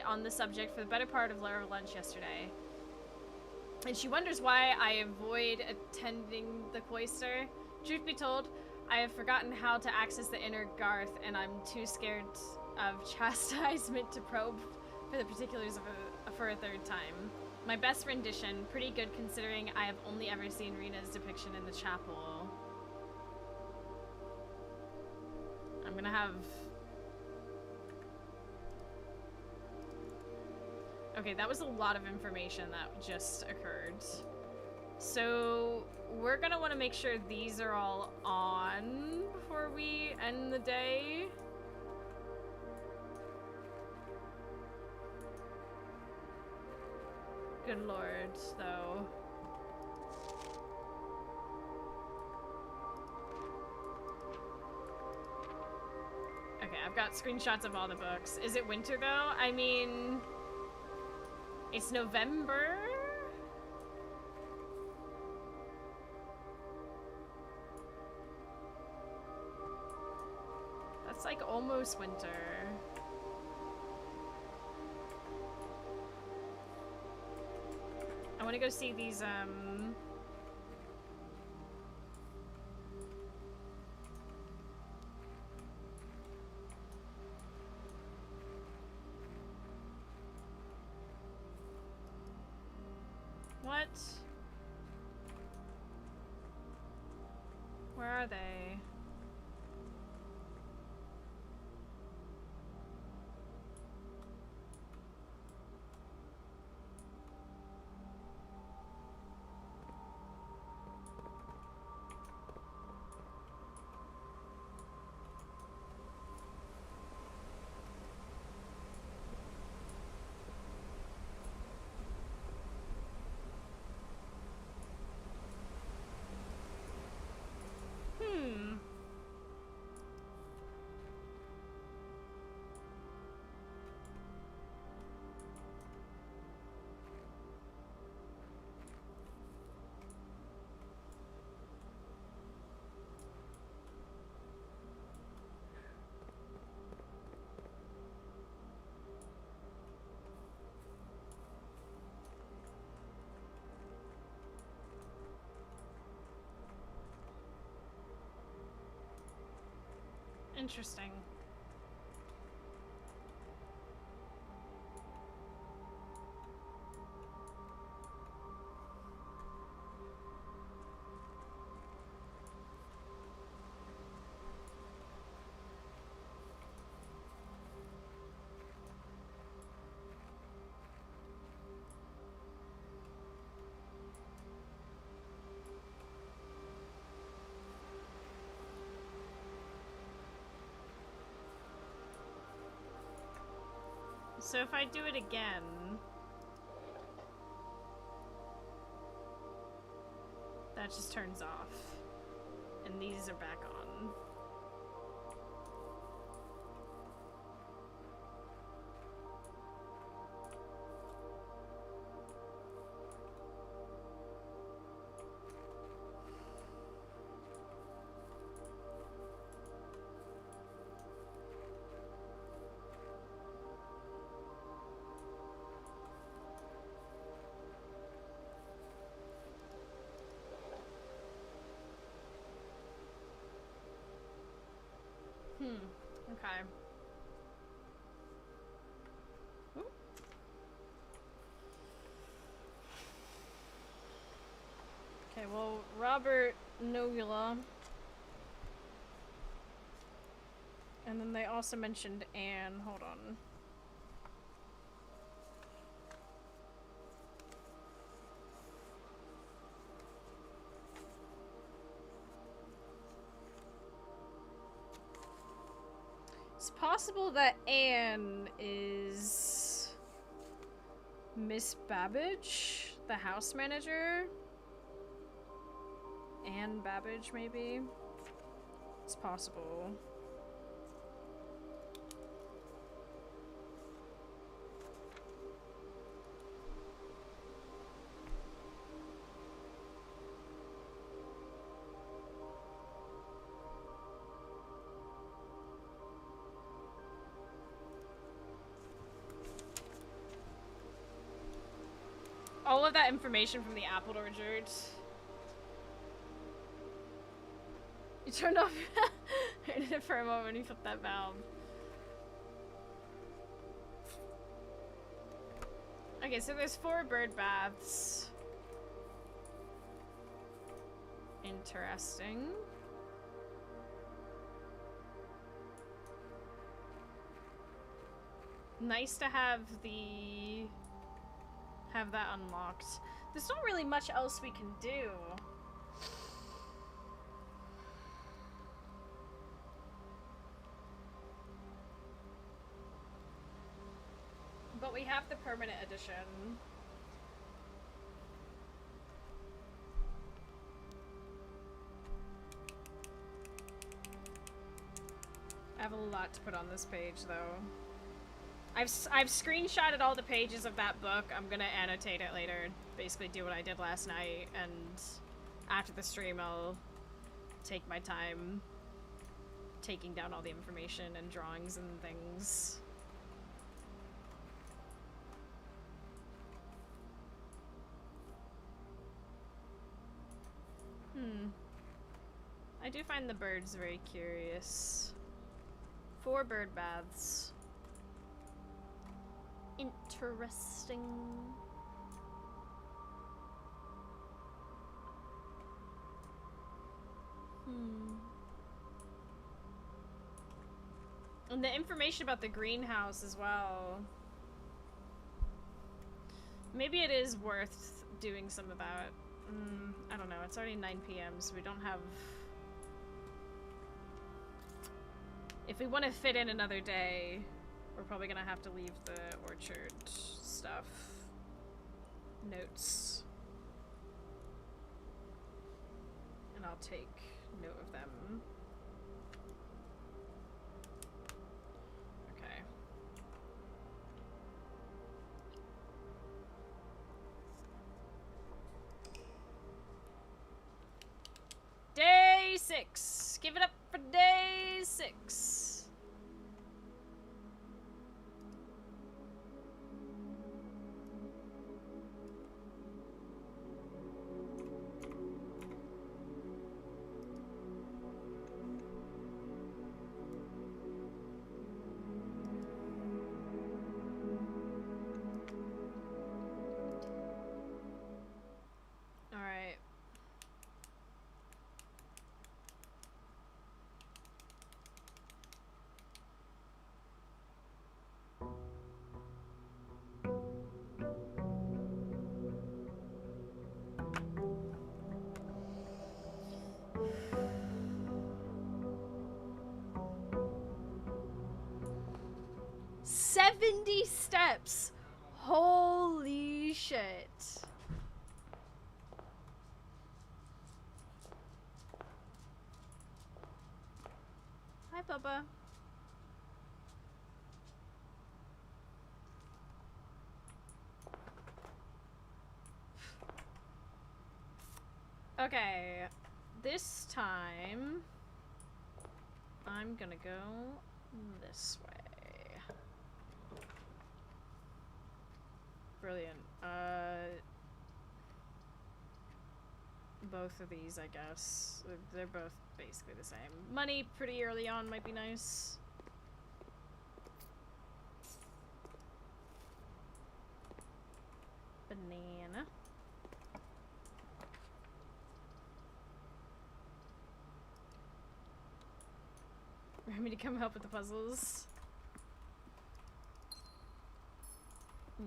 on the subject for the better part of our lunch yesterday. And she wonders why I avoid attending the cloister. Truth be told, I have forgotten how to access the inner Garth, and I'm too scared of chastisement to probe for the particulars for a third time. My best rendition, pretty good considering I have only ever seen Rena's depiction in the chapel. I'm gonna have... Okay, that was a lot of information that just occurred. So, we're gonna want to make sure these are all on before we end the day. Good lord, though. Okay, I've got screenshots of all the books. Is it winter, though? I mean... It's November? That's like almost winter. I want to go see these, What? Where are they? Interesting. So if I do it again... That just turns off. And these are back on. Okay. Ooh. Okay, well, Robert Nogula. And then they also mentioned Anne. Hold on. It's possible that Anne is Miss Babbage, the house manager. Anne Babbage, maybe? It's possible. all of that information from the apple orchard. You turned off it for a moment when you flipped that valve. Okay, so there's 4 bird baths. Interesting. Nice to have that unlocked. There's not really much else we can do. But we have the permanent edition. I have a lot to put on this page, though. I've screenshotted all the pages of that book. I'm gonna annotate it later. Basically do what I did last night, and after the stream I'll take my time taking down all the information and drawings and things. I do find the birds very curious. 4 bird baths. Interesting. And the information about the greenhouse as well. Maybe it is worth doing some of that. I don't know. It's already 9 p.m. so we don't have... If we want to fit in another day, we're probably gonna have to leave the orchard stuff. Notes. And I'll take note of them. Okay. Day 6. Give it up for day 6. Steps. Holy shit. Hi, Bubba. Okay, this time I'm gonna go this way. Brilliant. Both of these, I guess. They're both basically the same. Money pretty early on might be nice. Banana. Want me to come help with the puzzles? Yeah.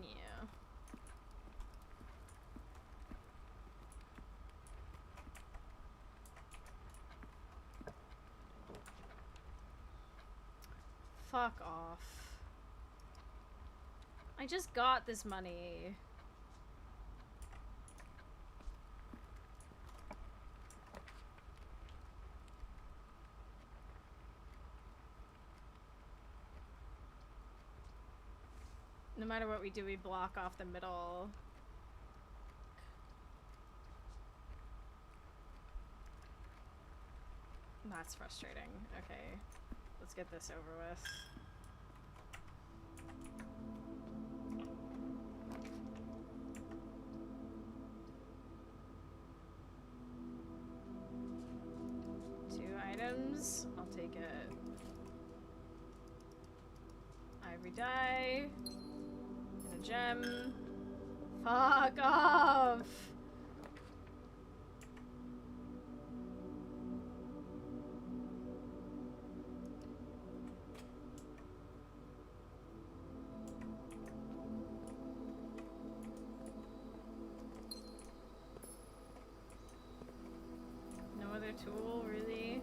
Fuck off. I just got this money. No matter what we do, we block off the middle. That's frustrating. Okay. Let's get this over with. items. I'll take it. Ivory dye. And a gem. Fuck off! No other tool, really?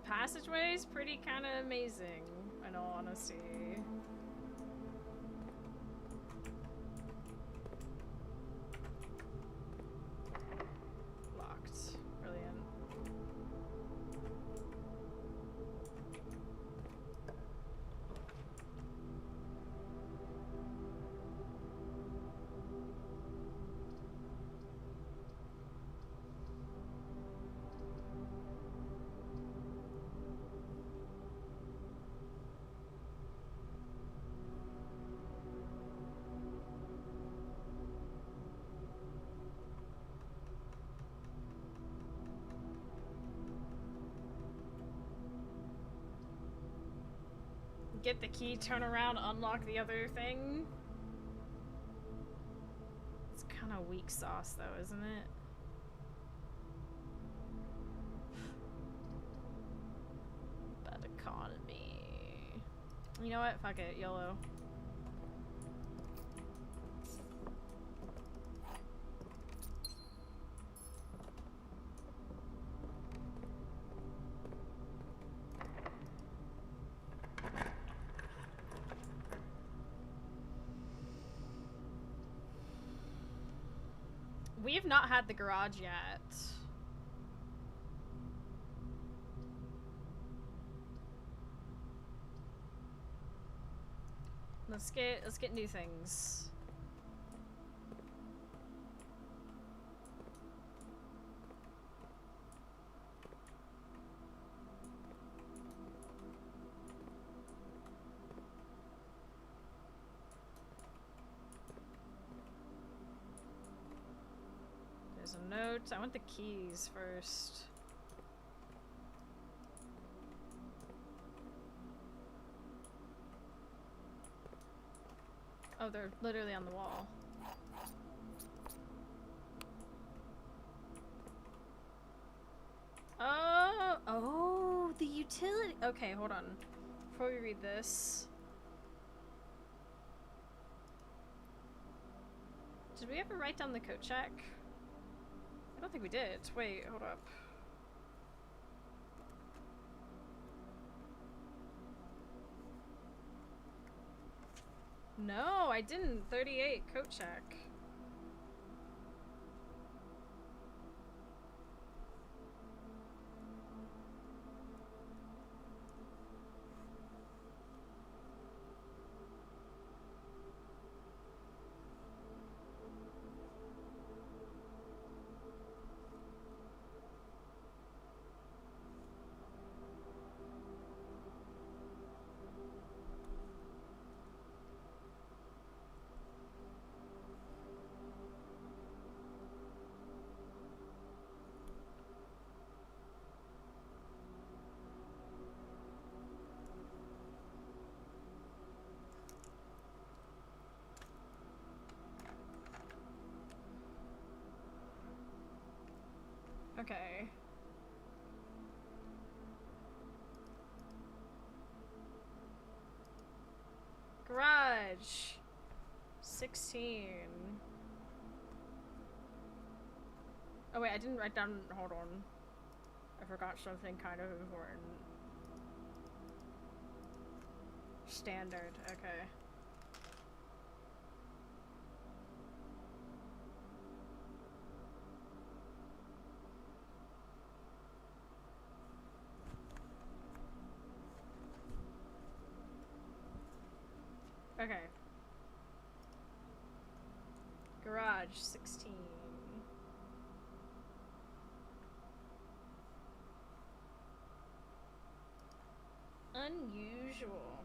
Passageway is pretty kind of amazing, in all honesty. Locked. Brilliant. Get the key, turn around, unlock the other thing. It's kind of weak sauce though, isn't it? Bad economy. You know what? Fuck it. YOLO. We have not had the garage yet. Let's get new things. There's a note. I want the keys first. Oh, they're literally on the wall. Oh, the utility. Okay, hold on. Before we read this. Did we ever write down the code check? I don't think we did. Wait, hold up. No, I didn't. 38 coat check. Okay. Garage. 16. Oh wait, I didn't write down, hold on. I forgot something kind of important. Standard, okay. Okay. garage, 16. Unusual.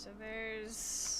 So there's...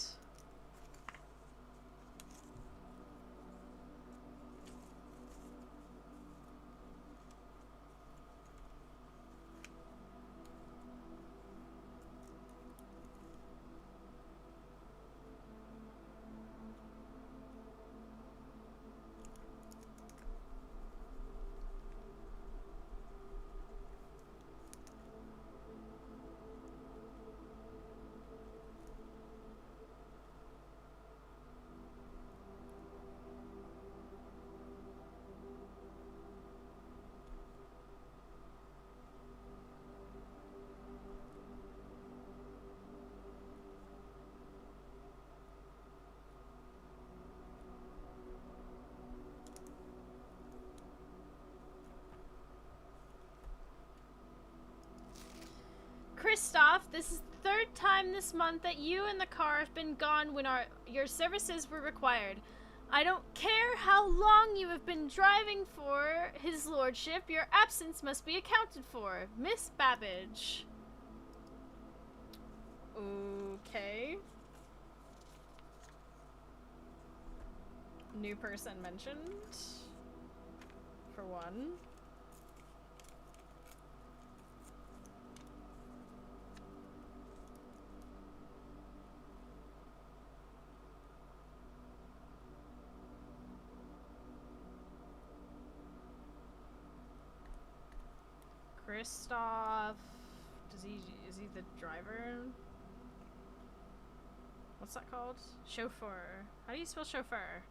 Kristoff, this is the third time this month that you and the car have been gone when your services were required. I don't care how long you have been driving for his lordship, your absence must be accounted for. Miss Babbage. Okay. New person mentioned. For one. Kristoff, is he the driver? What's that called? Chauffeur. How do you spell chauffeur?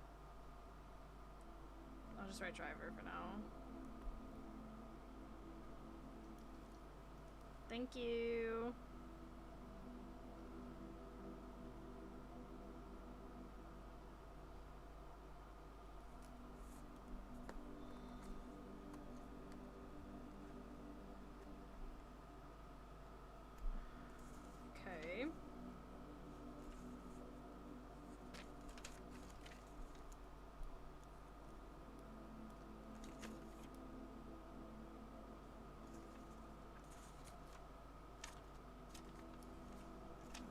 I'll just write driver for now. Thank you. Okay.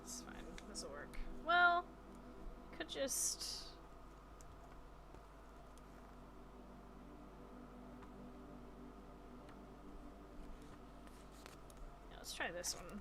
That's fine. This'll work. Well, could just... Yeah, let's try this one.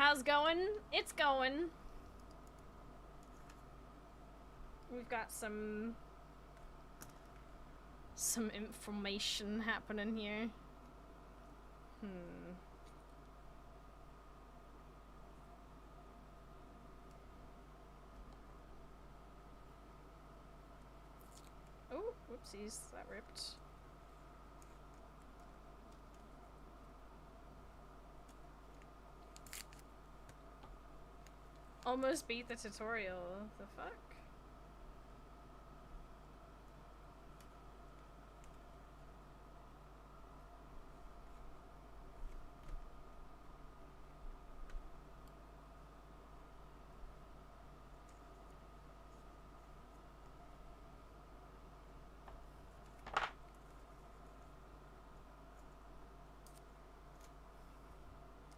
How's going? It's going. We've got some information happening here. Oh, whoopsies, that ripped. Almost beat the tutorial. The fuck?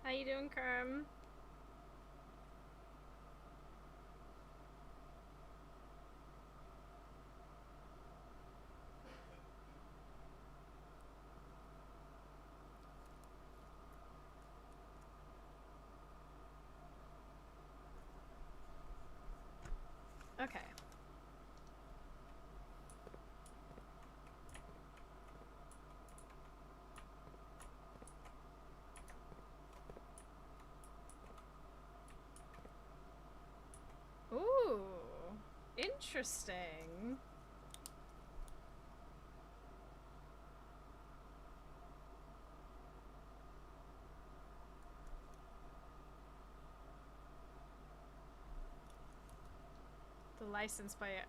How you doing, Kerm? Okay. Ooh, interesting. The license by it.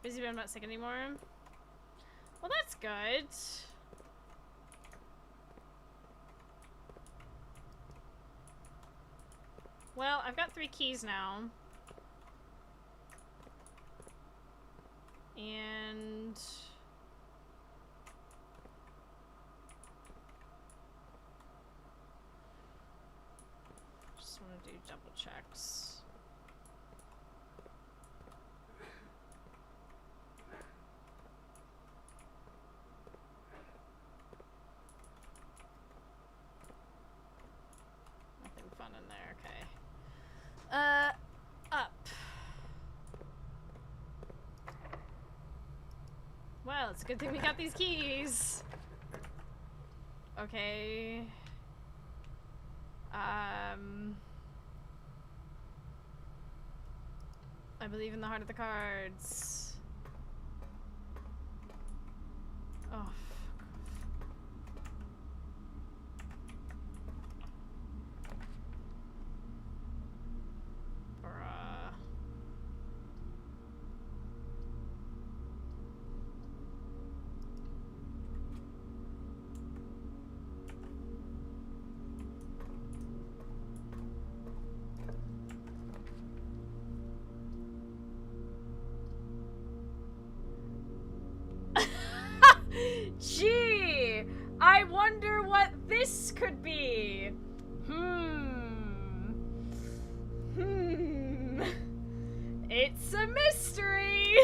Busy, but I'm not sick anymore. Well, that's good. Well, I've got 3 keys now. And just want to do double checks. Nothing fun in there, okay. Up. Well, it's a good thing we got these keys. Okay. I believe in the heart of the cards. Oh. Bruh. Gee, I wonder what this could be. It's a mystery.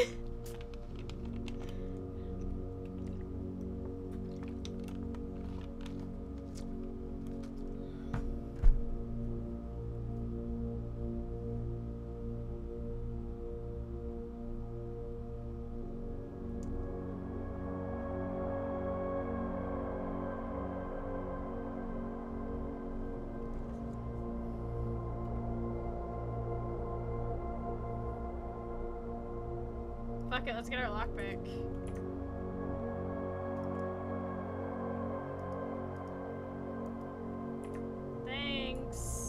Fuck it, let's get our lockpick. Thanks.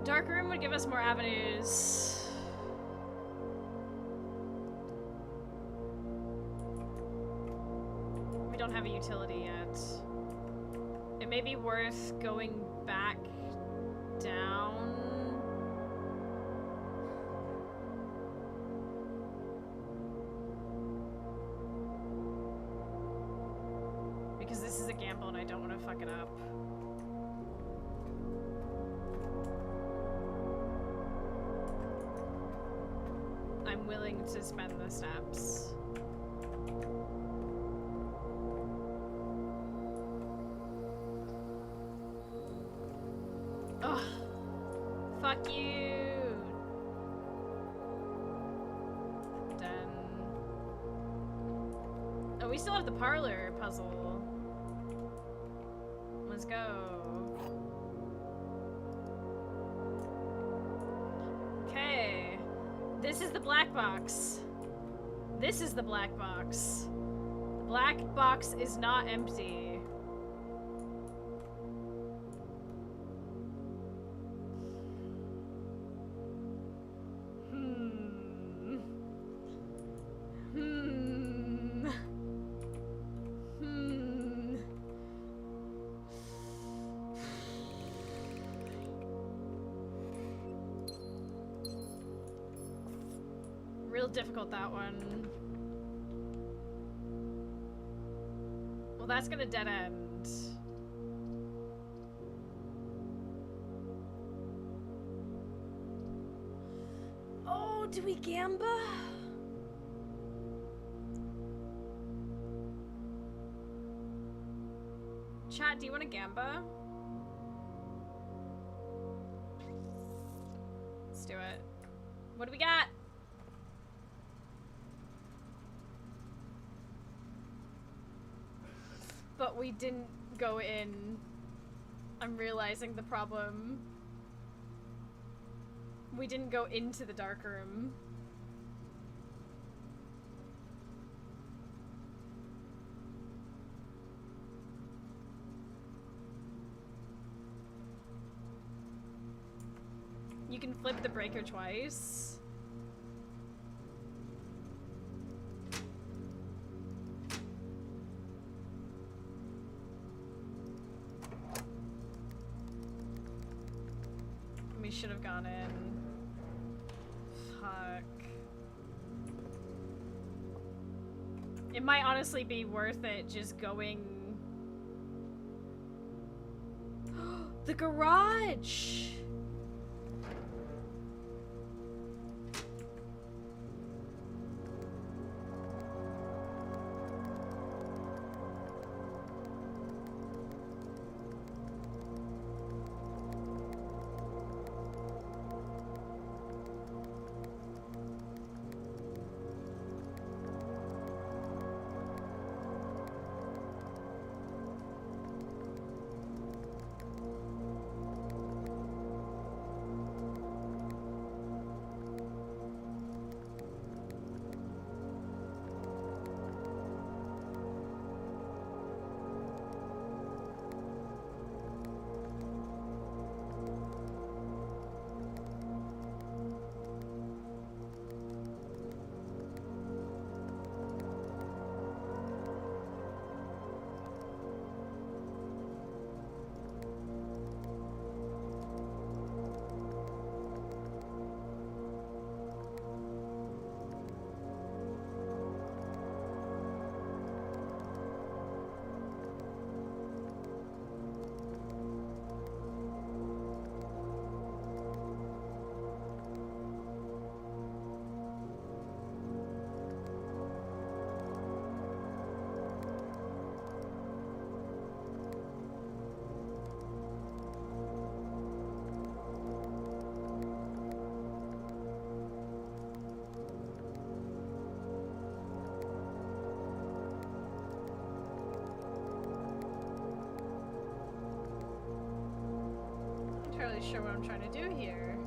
Dark room would give us more avenues. don't have a utility yet. It may be worth going back down. Because this is a gamble and I don't want to fuck it up. I'm willing to spend the steps. Ugh. Fuck you. Done. Oh, we still have the parlor puzzle. Let's go. Okay. This is the black box. This is the black box. The black box is not empty. Real difficult, that one. Well, that's gonna dead end. Oh, do we gamba? Chat, do you want a gamba? Let's do it. What do we got? But we didn't go in. I'm realizing the problem. We didn't go into the dark room. You can flip the breaker twice. We should have gone in. Fuck. It might honestly be worth it just going... The garage! Sure what I'm trying to do here.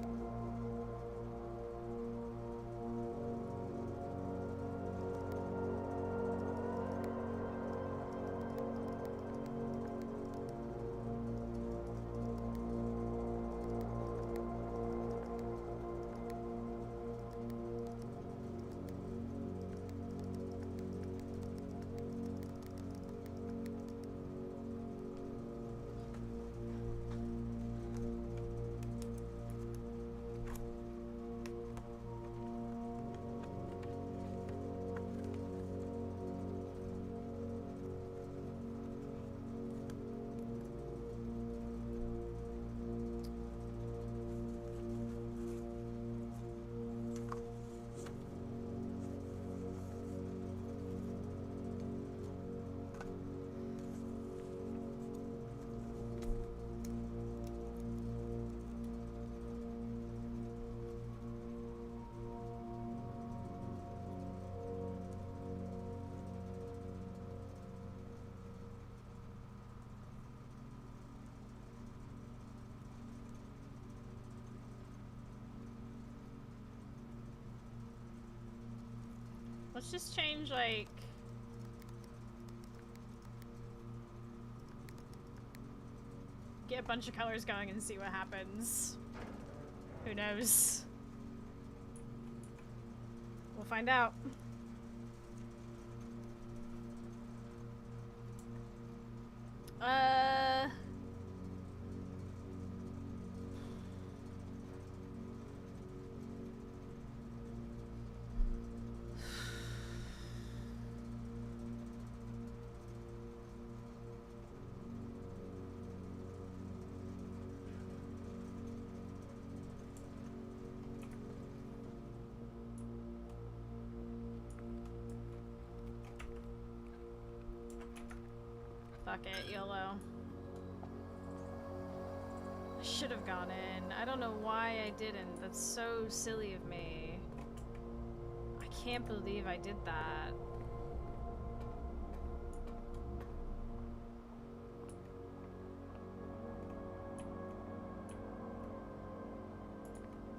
Let's just change, like... Get a bunch of colors going and see what happens. Who knows? We'll find out. Fuck it, YOLO. I should have gone in. I don't know why I didn't. That's so silly of me. I can't believe I did that.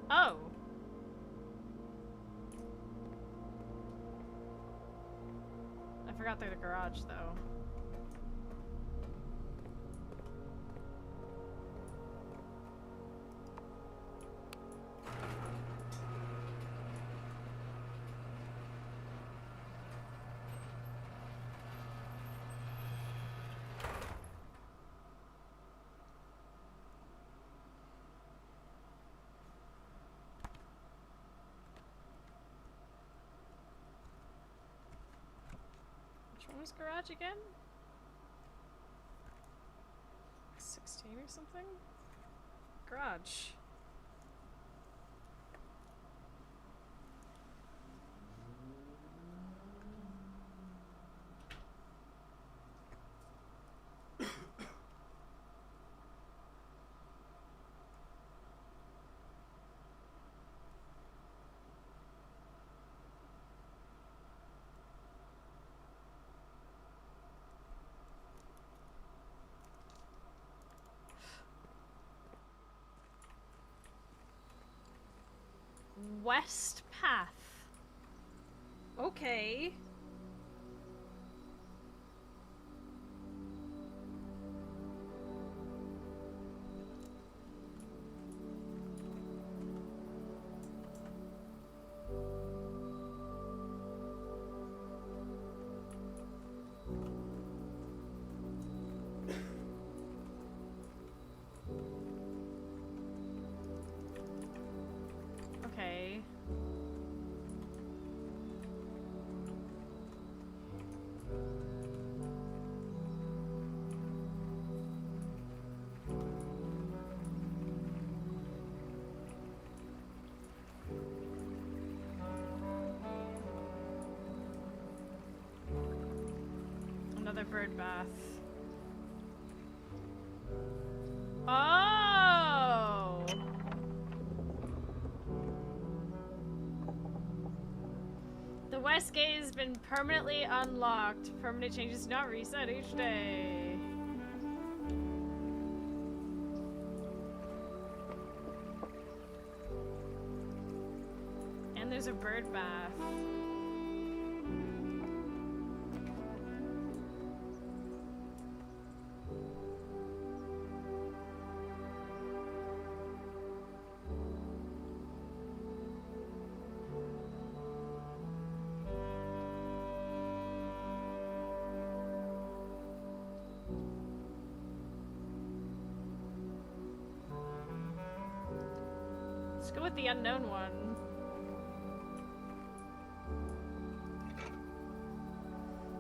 Oh! I forgot they're the garage, though. Which one was garage again? 16 or something? Garage. West Path. Okay. Okay. Another bird bath. Oh! The West Gate has been permanently unlocked. Permanent changes do not reset each day. And there's a bird bath. Let's go with the unknown one.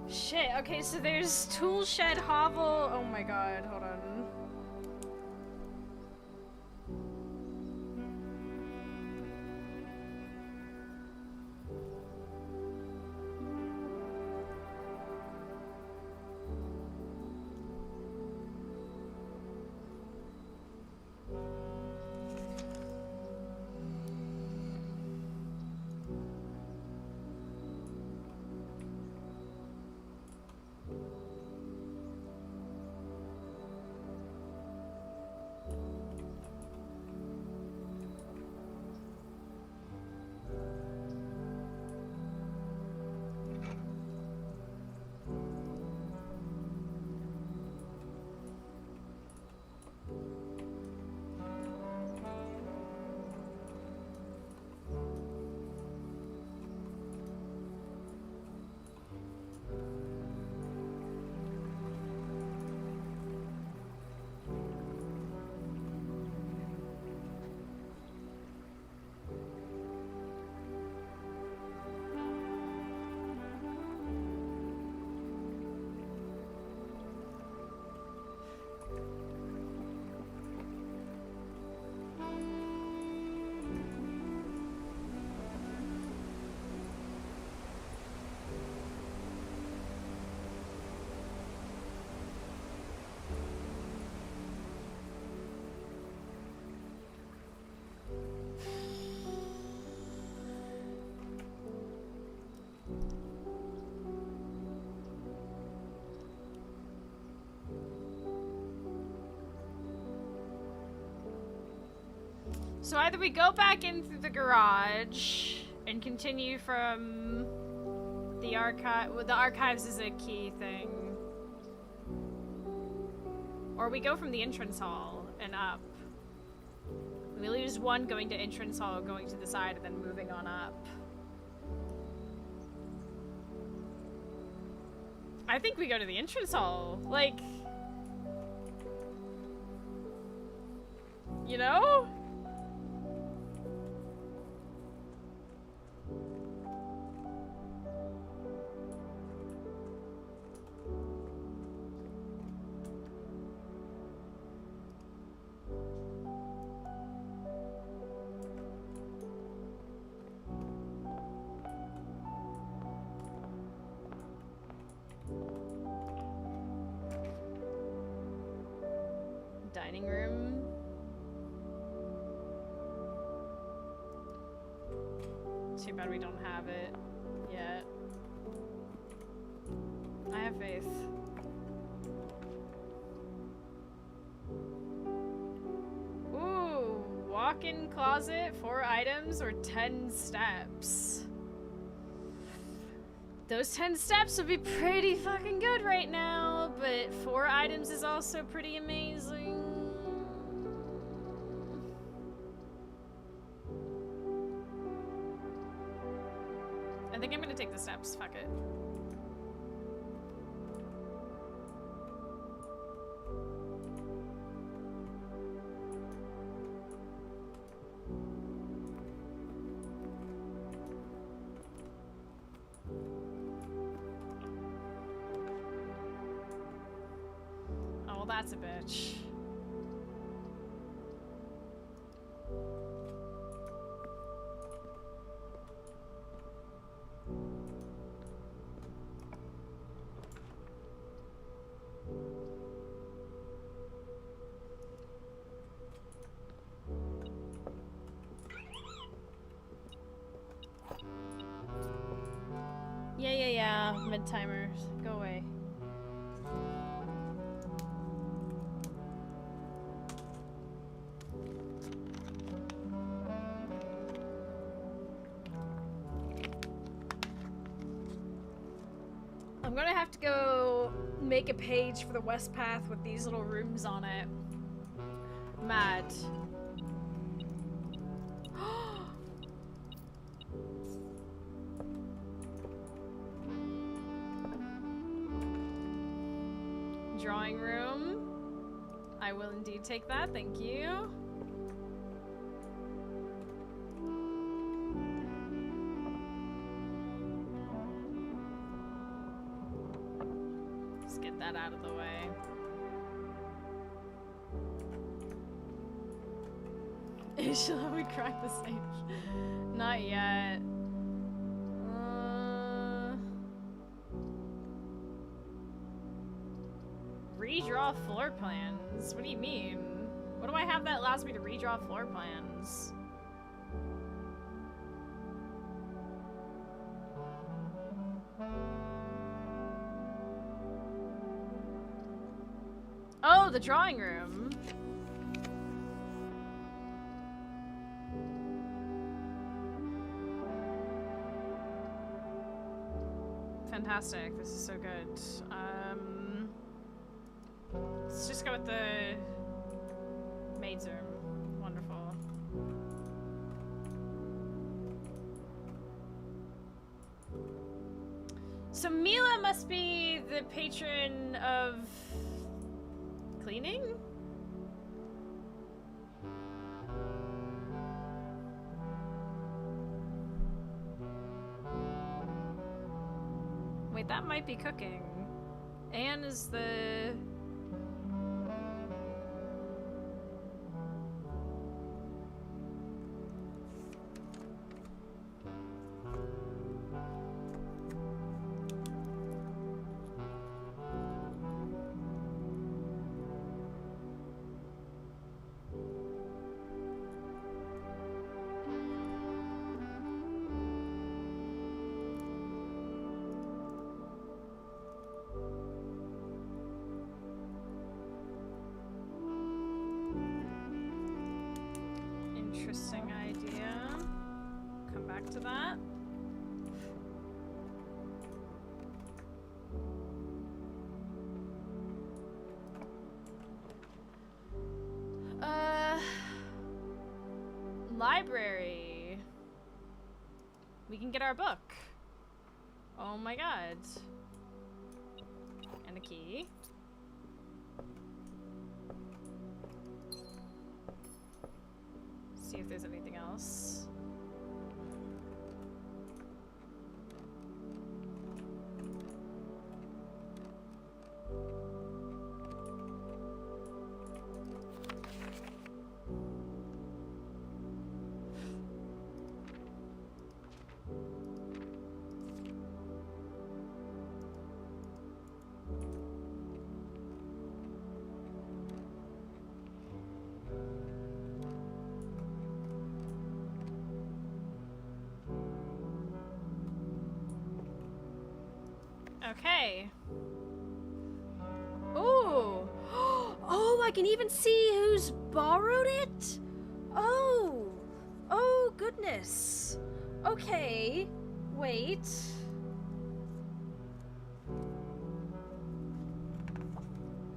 Shit, okay, so there's Tool Shed Hovel. Oh my god, hold on. So either we go back in through the garage and continue from the archive. Well, the archives is a key thing. Or we go from the entrance hall and up. We lose one going to entrance hall, going to the side, and then moving on up. I think we go to the entrance hall. Like, you know? Dining room. Too bad we don't have it yet. I have faith. Ooh, walk-in closet, 4 items, or 10 steps. Those 10 steps would be pretty fucking good right now, but 4 items is also pretty amazing. I think I'm gonna take the steps, fuck it. Oh, well, that's a bitch. Yeah. Mid-timers. Go away. I'm gonna have to go make a page for the West Path with these little rooms on it. Mad. Drawing room. I will indeed take that, thank you. Let's get that out of the way. Shall we crack the stage? Not yet. Redraw floor plans? What do you mean? What do I have that allows me to redraw floor plans? Oh, the drawing room. Fantastic. This is so good. Let's just go with the maid's room. Wonderful. So Mila must be the patron of cleaning? Wait, that might be cooking. Anne is the... back to that. Library. We can get our book. Oh my god. And a key. See if there's anything else. Okay. Ooh. Oh, I can even see who's borrowed it? Oh. Oh, goodness. Okay. Wait.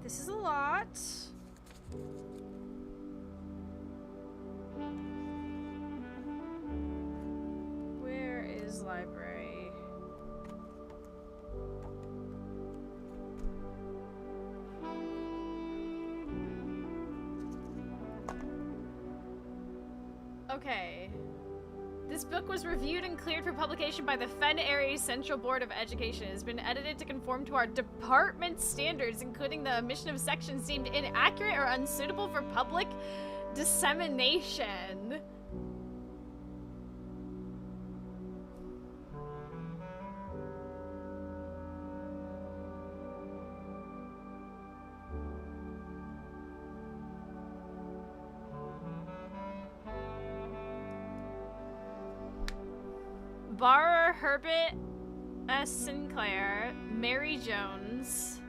This is a lot. Where is library? Okay. This book was reviewed and cleared for publication by the Fen Area Central Board of Education. It has been edited to conform to our department standards, including the omission of sections deemed inaccurate or unsuitable for public dissemination. Borrower Herbert S. Sinclair, Mary Jones,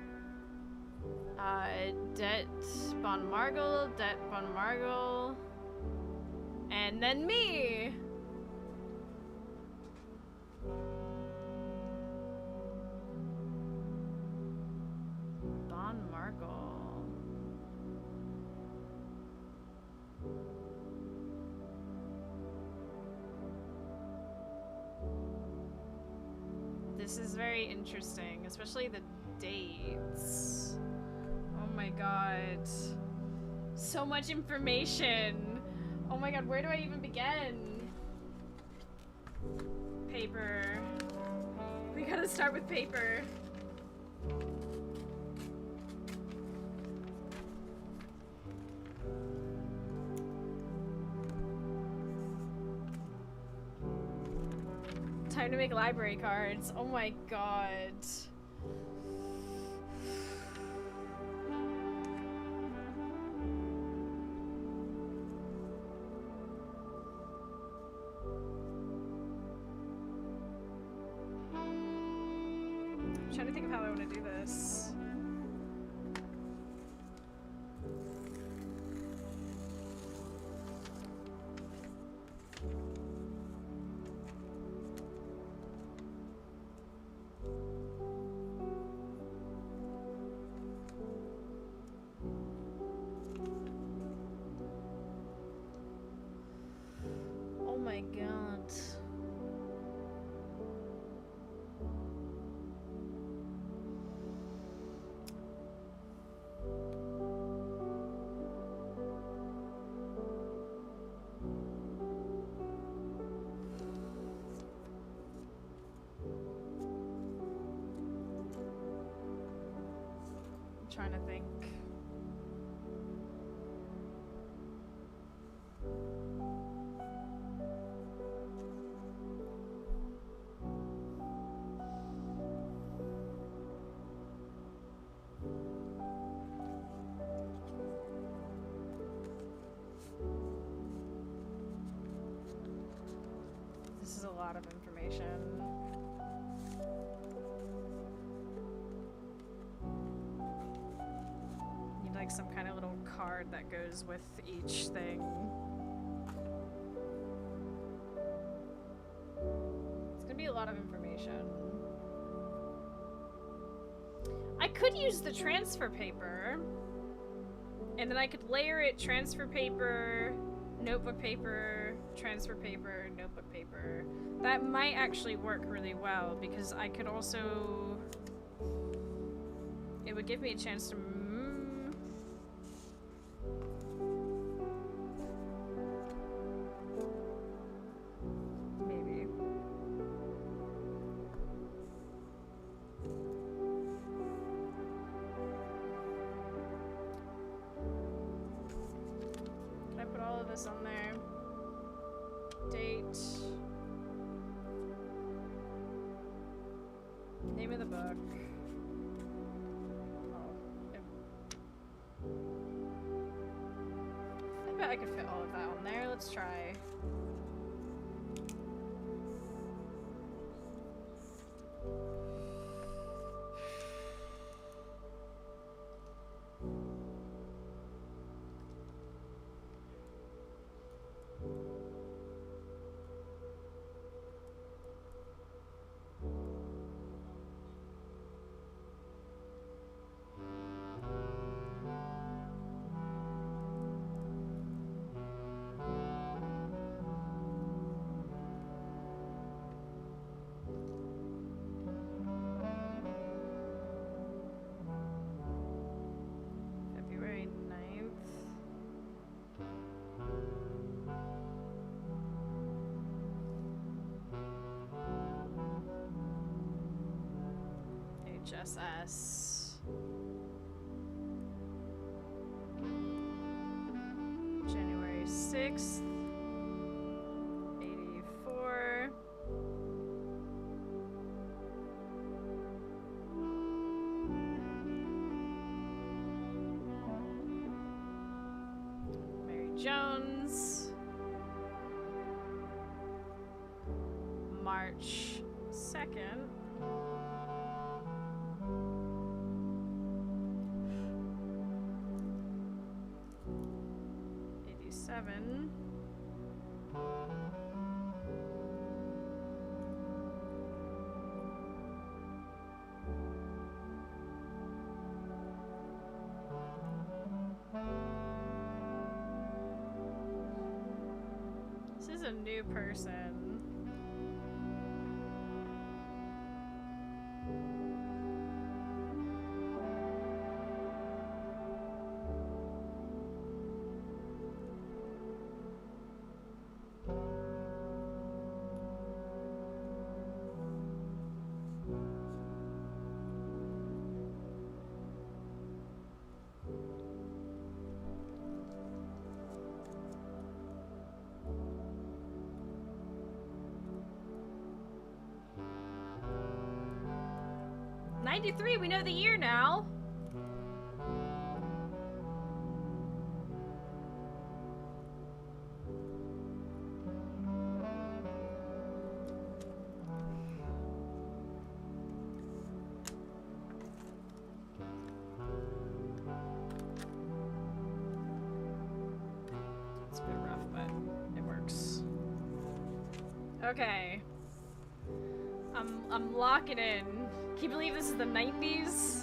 Det Bon Margle, and then me. Bon Margle. This is very interesting, especially the dates. Oh my god. So much information. Oh my god, where do I even begin? Paper. We gotta start with paper. Time to make library cards. Oh my god. I'm trying to think of how I want to do this. Oh my god. I'm trying to think. This is a lot of information. Need like some kind of little card that goes with each thing. lot of information. I could use the transfer paper, and then I could layer it transfer paper, notebook paper, transfer paper, notebook paper. That might actually work really well because I could also... It would give me a chance to... Maybe. Can I put all of this on there? Date. Name of the book. I bet I could fit all of that on there. Let's try. February 9th. HSS. January 6th. 84. Mary Jones. March 2nd. '87. This is a new person. '93, we know the year now. It's a bit rough, but it works. Okay. I'm locking in. Can you believe this is the 90s?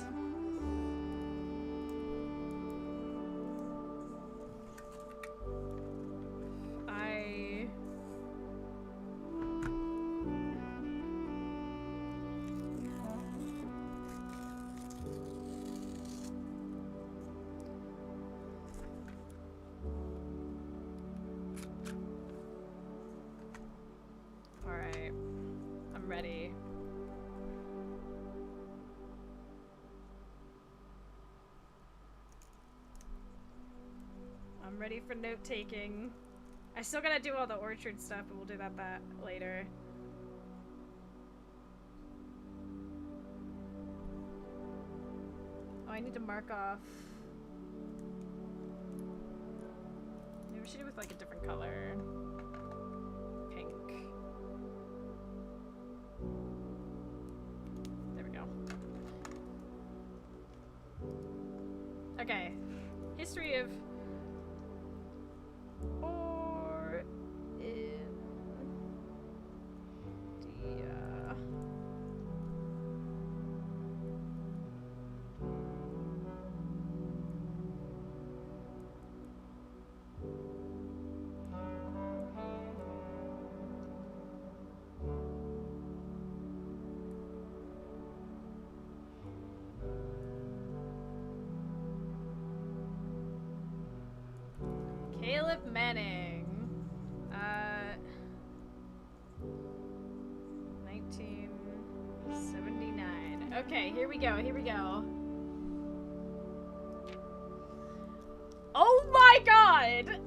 Alright. I'm ready. I'm ready for note-taking. I still gotta do all the orchard stuff, but we'll do that later. Oh, I need to mark off. Maybe we should do it with like a different color. Pink. There we go. Okay. History of or in India. Philip Manning. 1979. Okay, here we go. Oh my god!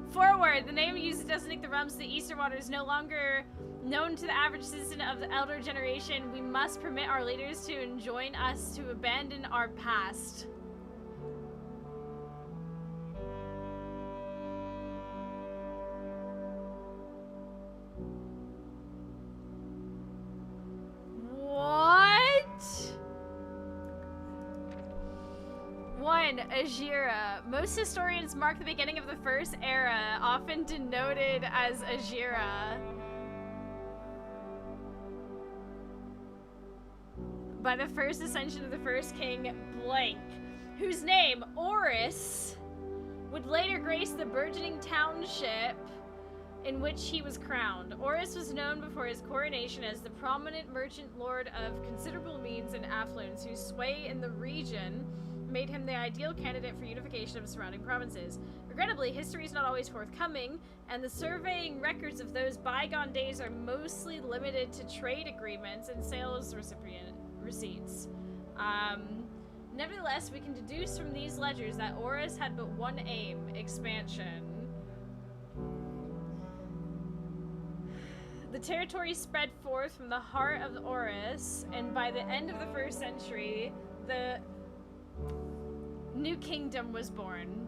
Forward, the name used to designate the realms of the Eastern Water is no longer known to the average citizen of the elder generation. We must permit our leaders to enjoin us to abandon our past. What? 1. Ajira. Most historians mark the beginning of the First Era, often denoted as Ajira, by the first ascension of the first king, blank, whose name, Oris, would later grace the burgeoning township in which he was crowned. Oris was known before his coronation as the prominent merchant lord of considerable means and affluence, whose sway in the region made him the ideal candidate for unification of surrounding provinces. Regrettably, history is not always forthcoming, and the surveying records of those bygone days are mostly limited to trade agreements and sales receipts. Nevertheless, we can deduce from these ledgers that Oris had but one aim: expansion. The territory spread forth from the heart of Oris, and by the end of the 1st century, the new kingdom was born.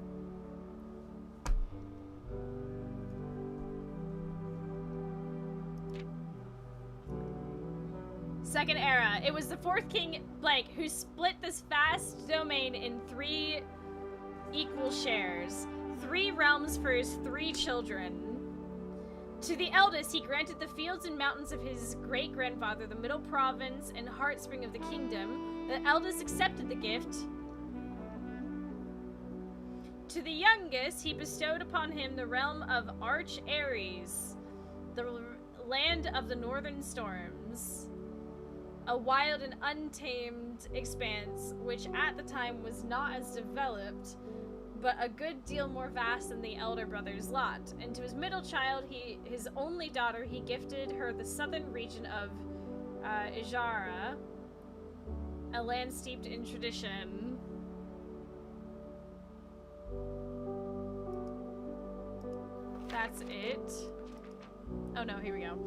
Second Era. It was the 4th king, blank, who split this vast domain in 3 equal shares. 3 realms for his 3 children. To the eldest, he granted the fields and mountains of his great-grandfather, the middle province and heartspring of the kingdom. The eldest accepted the gift. To the youngest, he bestowed upon him the realm of Arch Ares, the land of the northern storms, a wild and untamed expanse which at the time was not as developed, but a good deal more vast than the elder brother's lot. And to his middle child, his only daughter, he gifted her the southern region of Ijara, a land steeped in tradition. That's it. Oh no, here we go.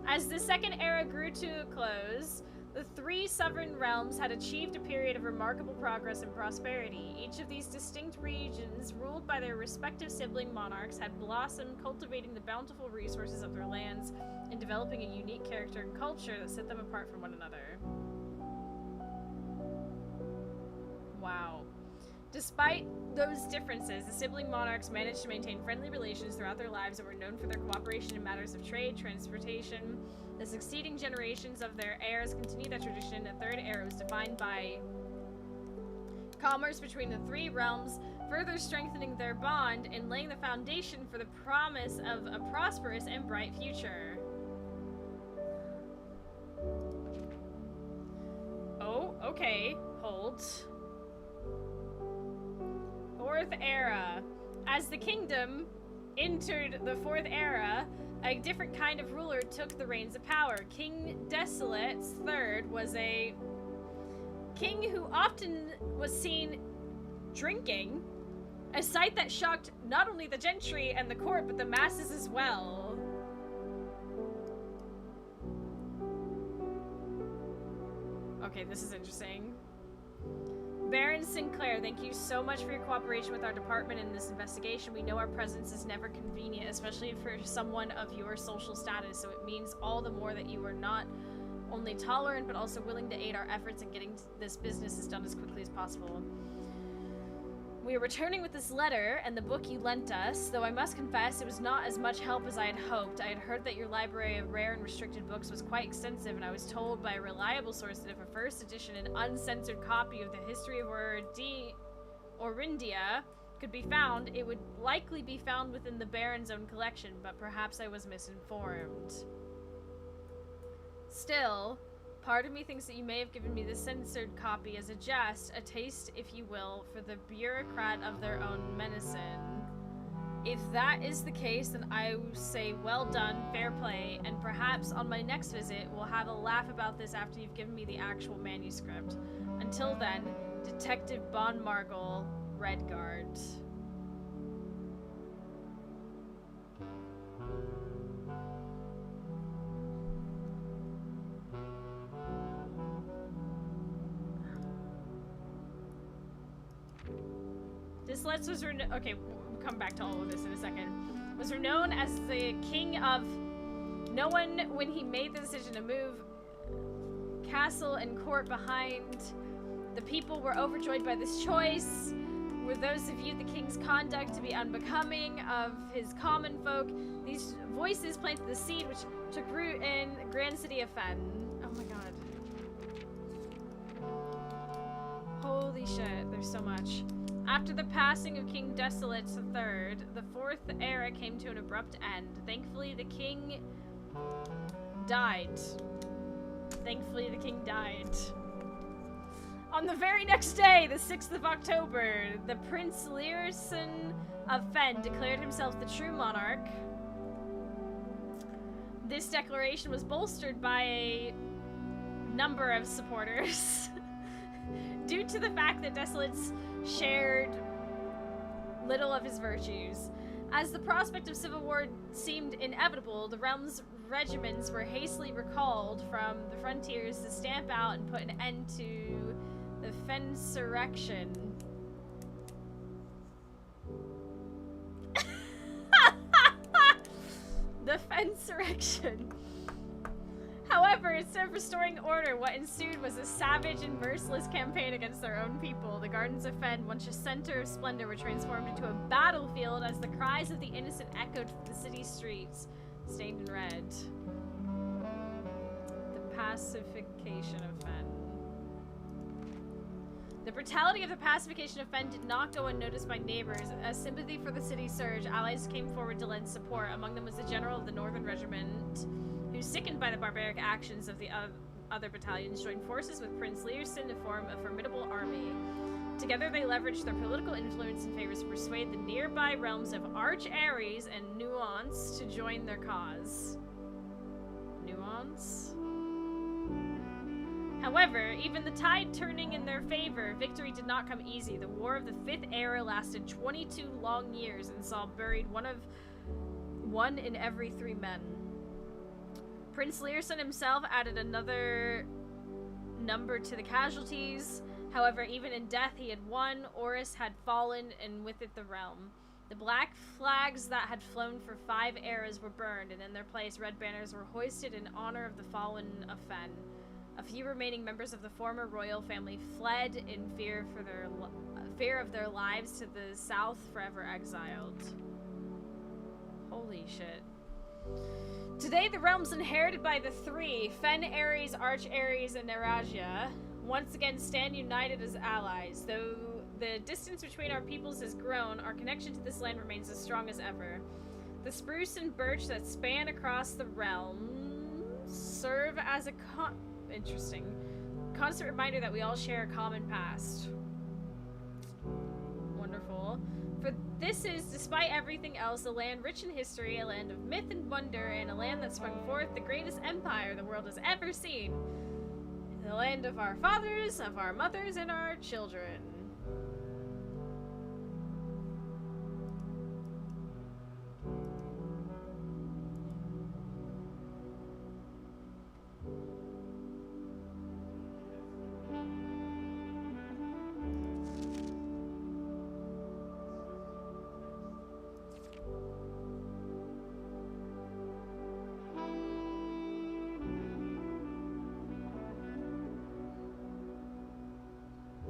As the Second Era grew to a close, the 3 sovereign realms had achieved a period of remarkable progress and prosperity. Each of these distinct regions, ruled by their respective sibling monarchs, had blossomed, cultivating the bountiful resources of their lands and developing a unique character and culture that set them apart from one another. Wow. Despite those differences, the sibling monarchs managed to maintain friendly relations throughout their lives and were known for their cooperation in matters of trade, transportation. The succeeding generations of their heirs continued that tradition. The Third Era was defined by commerce between the 3 realms, further strengthening their bond and laying the foundation for the promise of a prosperous and bright future. Oh, okay. Hold. 4th Era. As the kingdom entered the 4th Era, a different kind of ruler took the reins of power. King Desolate III was a king who often was seen drinking, a sight that shocked not only the gentry and the court, but the masses as well. Okay, this is interesting. Baron Sinclair, thank you so much for your cooperation with our department in this investigation. We know our presence is never convenient, especially for someone of your social status, so it means all the more that you are not only tolerant, but also willing to aid our efforts in getting this business done as quickly as possible. We are returning with this letter and the book you lent us, though I must confess it was not as much help as I had hoped. I had heard that your library of rare and restricted books was quite extensive, and I was told by a reliable source that if a first edition and uncensored copy of the history of Orindia could be found, it would likely be found within the Baron's own collection, but perhaps I was misinformed. Still, Part of me thinks that you may have given me the censored copy as a jest, a taste, if you will, for the bureaucrat of their own medicine. If that is the case, then I say well done, fair play, and perhaps on my next visit we'll have a laugh about this after you've given me the actual manuscript. Until then, Detective Bon Margul, Redguard. This list was okay, we'll come back to all of this in a second. Was known as the king of no one when he made the decision to move castle and court behind. The people were overjoyed by this choice. Were those who viewed the king's conduct to be unbecoming of his common folk. These voices planted the seed which took root in the grand city of Fen. Oh my god. Holy shit, there's so much. After the passing of King Desolate III, the fourth era came to an abrupt end. Thankfully, the king died. Thankfully, the king died. On the very next day, the 6th of October, the Prince Learson of Fen declared himself the true monarch. This declaration was bolstered by a number of supporters due to the fact that Desolates shared little of his virtues. As the prospect of civil war seemed inevitable, the realm's regiments were hastily recalled from the frontiers to stamp out and put an end to the Fensurrection. The Fensurrection. However, instead of restoring order, what ensued was a savage and merciless campaign against their own people. The gardens of Fen, once a center of splendor, were transformed into a battlefield as the cries of the innocent echoed through the city streets, stained in red. The pacification of Fen. The brutality of the pacification of Fen did not go unnoticed by neighbors. As sympathy for the city surged, allies came forward to lend support. Among them was the general of the Northern Regiment, who, sickened by the barbaric actions of the other battalions, joined forces with Prince Learson to form a formidable army. Together they leveraged their political influence and favors to persuade the nearby realms of Arch Ares and Nuance to join their cause. Nuance? However, even the tide turning in their favor, victory did not come easy. The War of the Fifth Era lasted 22 long years and saw buried one in every 3 men. Prince Learson himself added another number to the casualties. However, even in death he had won. Oris had fallen, and with it the realm. The black flags that had flown for 5 eras were burned, and in their place red banners were hoisted in honor of the fallen of Fen. A few remaining members of the former royal family fled in fear of their lives to the south, forever exiled. Holy shit. Today, the realms inherited by the 3, Fen, Ares, Arch Ares, and Erasia, once again stand united as allies. Though the distance between our peoples has grown, our connection to this land remains as strong as ever. The spruce and birch that span across the realms serve as a constant reminder that we all share a common past. Wonderful. For this is, despite everything else, a land rich in history, a land of myth and wonder, and a land that sprung forth the greatest empire the world has ever seen. The land of our fathers, of our mothers, and our children.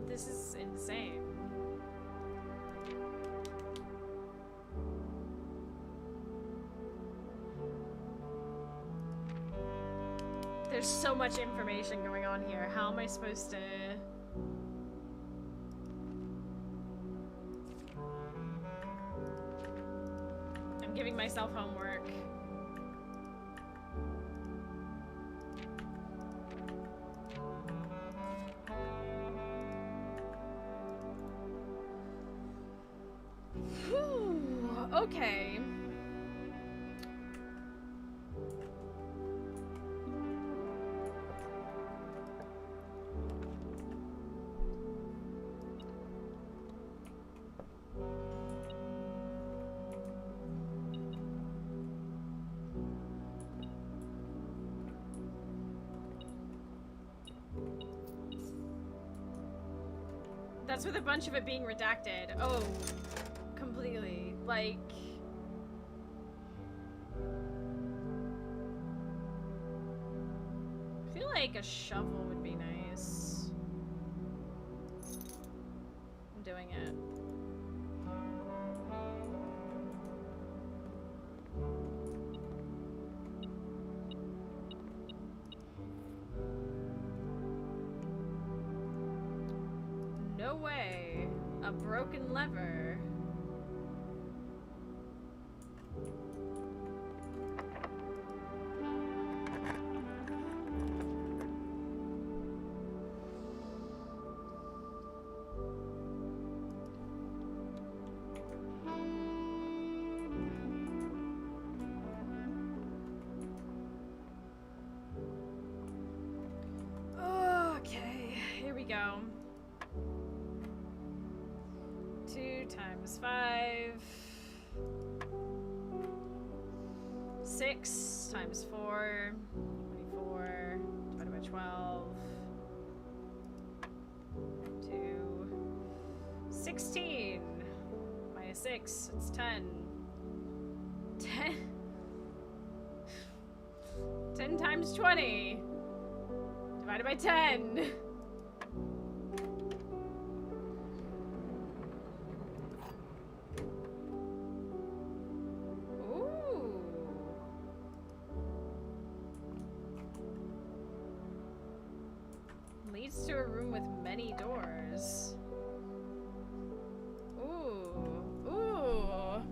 This is insane. There's so much information going on here. How am I supposed to... I'm giving myself homework. Okay. That's with a bunch of it being redacted. Oh, completely. Like... I feel like a shovel would be nice. I'm doing it. No way. A broken lever. Okay, here we go. 2 times 5. 6 times 4. 24 divided by 12. 2. 16. Minus 6. It's 10. 10. 10 times 20. Divided by 10. Leads to a room with many doors. Ooh. Ooh.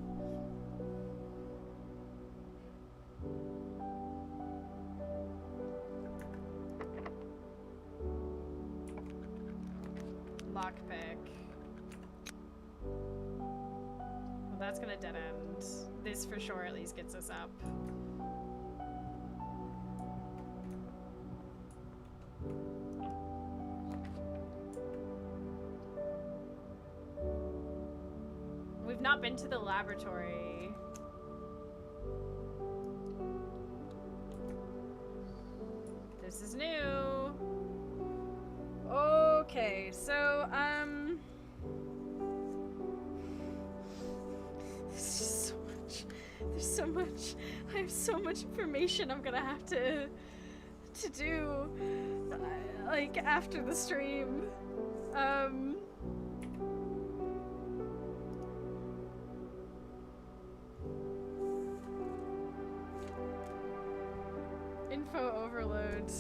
Lockpick. Well, that's gonna dead end. This for sure at least gets us up. We've not been to the laboratory. This is new. Okay, so, there's just so much. There's so much. I have so much information I'm gonna have to do, like, after the stream. Info overload.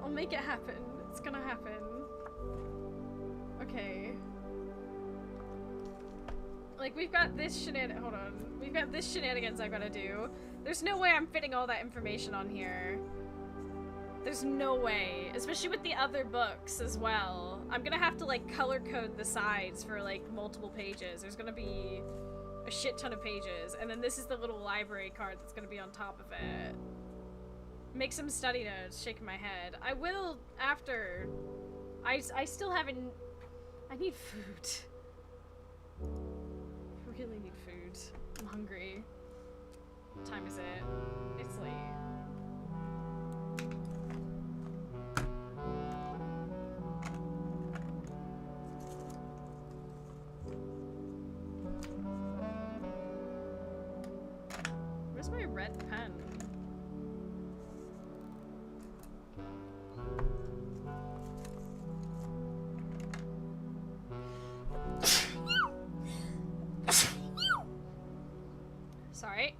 I'll make it happen. It's gonna happen. Okay. Like, we've got this hold on. We've got this shenanigans I gotta do. There's no way I'm fitting all that information on here. There's no way. Especially with the other books as well. I'm gonna have to, like, color code the sides for, like, multiple pages. There's gonna be a shit ton of pages. And then this is the little library card that's gonna be on top of it. Make some study notes, shaking my head. I will after. I still haven't. I need food. I really need food. I'm hungry. What time is it? It's late. Where's my red pen? Sorry.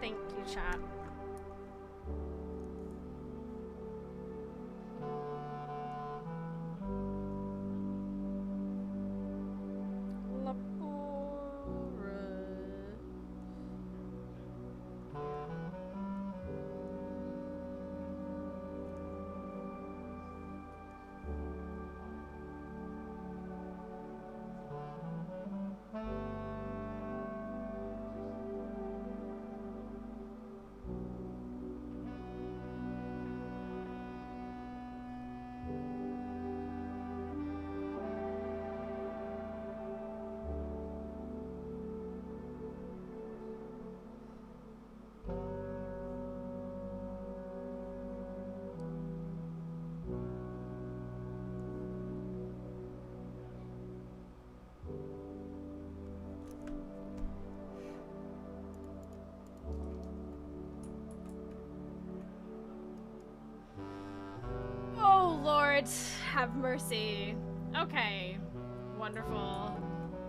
Thank you, chat. have mercy. Okay. Wonderful.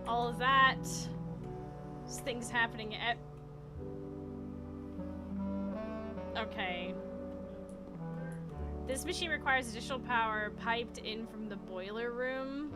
All of that. There's things happening at... Okay. This machine requires additional power piped in from the boiler room.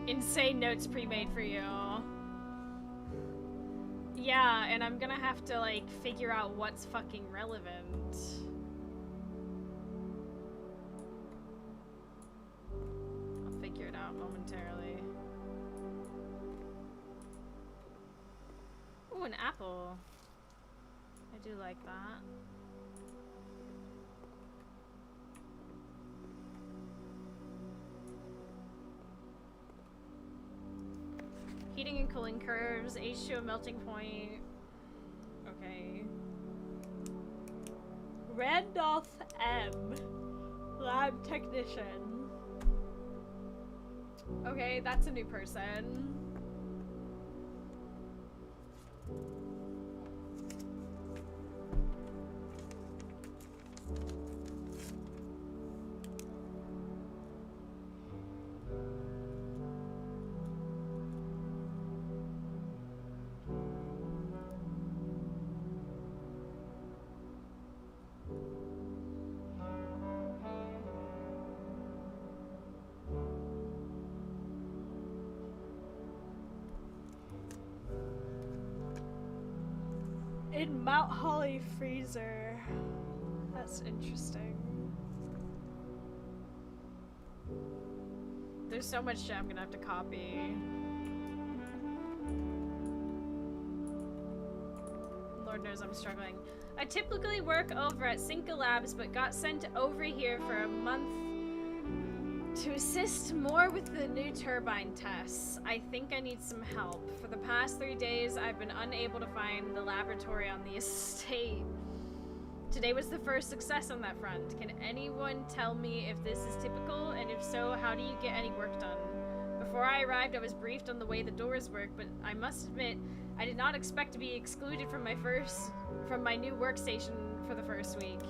Insane notes pre-made for you. Yeah, and I'm gonna have to, like, figure out what's fucking relevant. I'll figure it out momentarily. Ooh, an apple. I do like that. Heating and cooling curves, H2O melting point. Okay. Randolph M. Lab technician. Okay, that's a new person. In Mount Holly freezer. That's interesting. There's so much shit I'm gonna have to copy. Lord knows I'm struggling. I typically work over at Cinca Labs, but got sent over here for a month to assist more with the new turbine tests. I think I need some help. For the past 3 days, I've been unable to find the laboratory on the estate. Today was the first success on that front. Can anyone tell me if this is typical, and if so, how do you get any work done? Before I arrived, I was briefed on the way the doors work, but I must admit, I did not expect to be excluded from my new workstation for the first week.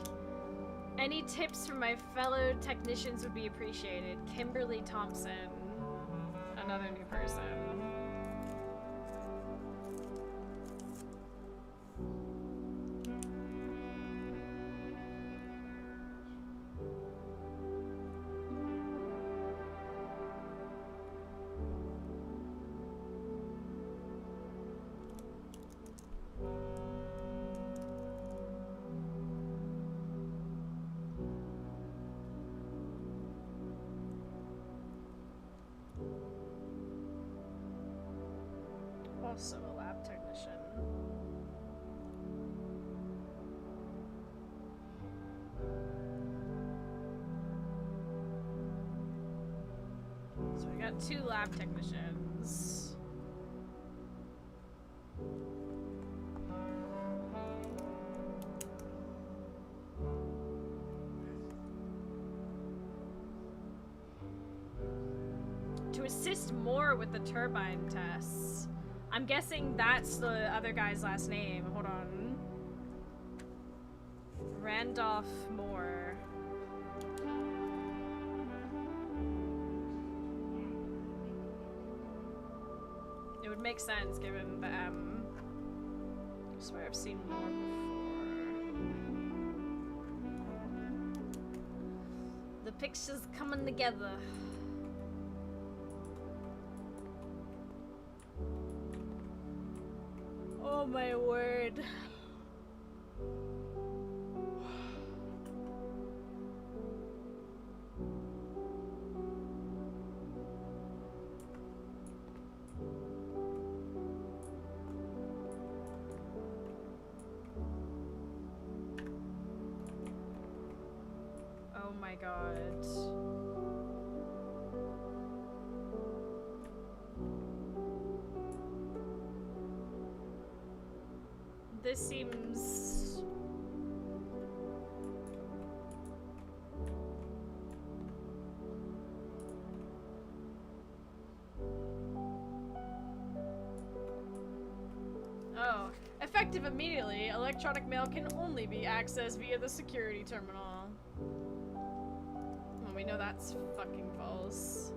Any tips from my fellow technicians would be appreciated. Kimberly Thompson. Another new person. Also a lab technician. So we got 2 lab technicians. To assist more with the turbine tests. I'm guessing that's the other guy's last name. Hold on. Randolph Moore. It would make sense given the M. I swear I've seen more before. The pictures coming together. Oh my word. Oh my god. this seems... Oh. Effective immediately, electronic mail can only be accessed via the security terminal. Well, we know that's fucking false.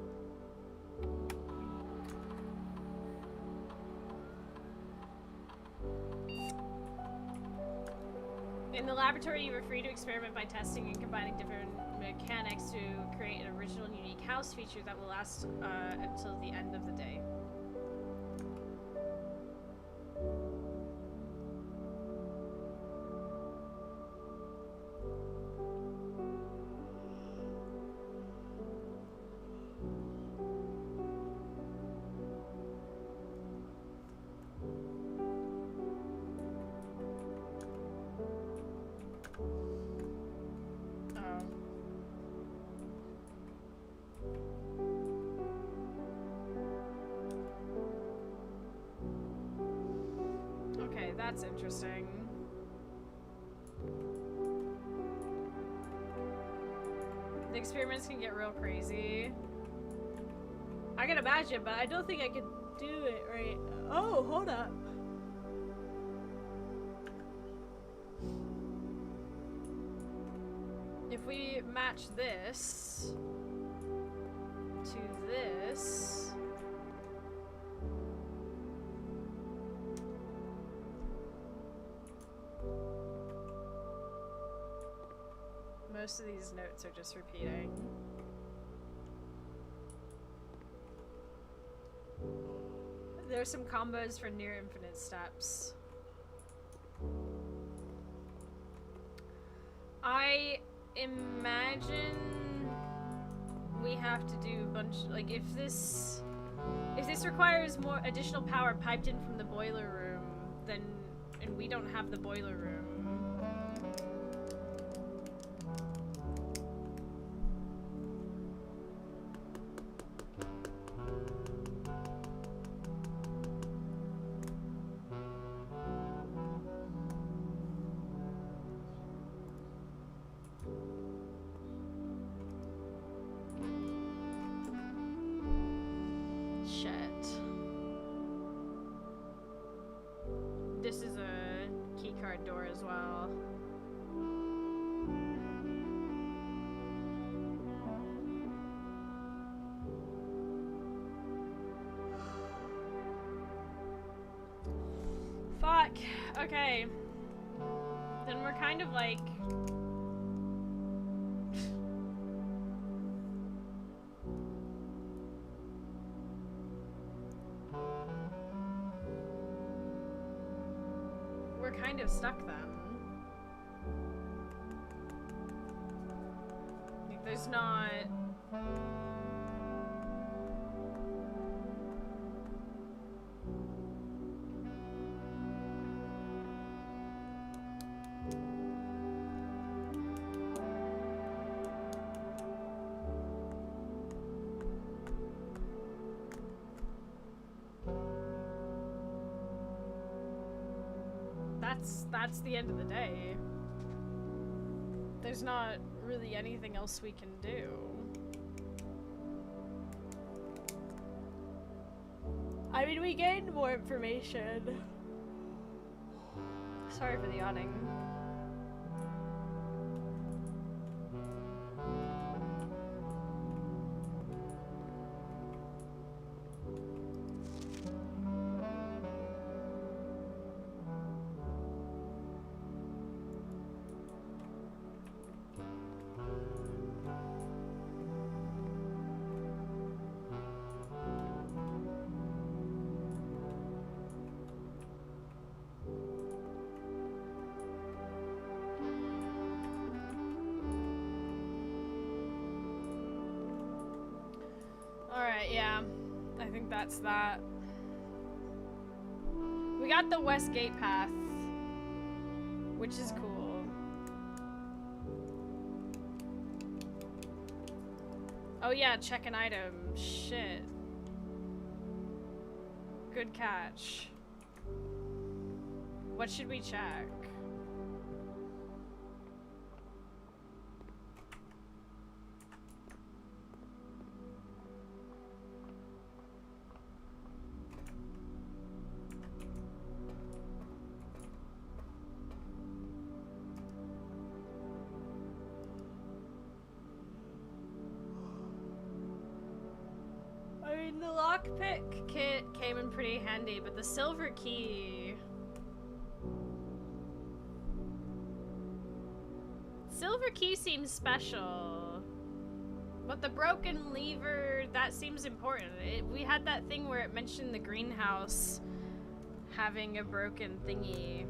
In the laboratory, you were free to experiment by testing and combining different mechanics to create an original and unique house feature that will last until the end of the day. That's interesting. The experiments can get real crazy. I can imagine, but I don't think I could do it right. Oh, hold up. If we match this to this... Most of these notes are just repeating. There's some combos for near infinite steps. I imagine we have to do a bunch, like if this requires more additional power piped in from the boiler room, then, and we don't have the boiler room. This is a keycard door as well. Fuck. Okay. Then we're kind of like... we're kind of stuck then. Like, there's not... That's the end of the day. There's not really anything else we can do. I mean, we gained more information. Sorry for the yawning. Alright, yeah. I think that's that. We got the West Gate path, which is cool. Oh yeah, check an item. Shit. Good catch. What should we check? I mean, the lockpick kit came in pretty handy, but the silver key... Silver key seems special. But the broken lever, that seems important. We had that thing where it mentioned the greenhouse having a broken thingy.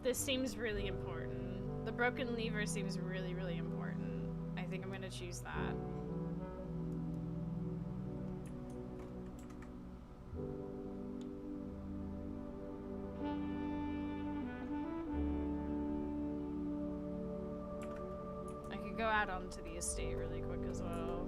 This seems really important. The broken lever seems really, really important. I think I'm gonna choose that. I could go out onto the estate really quick as well.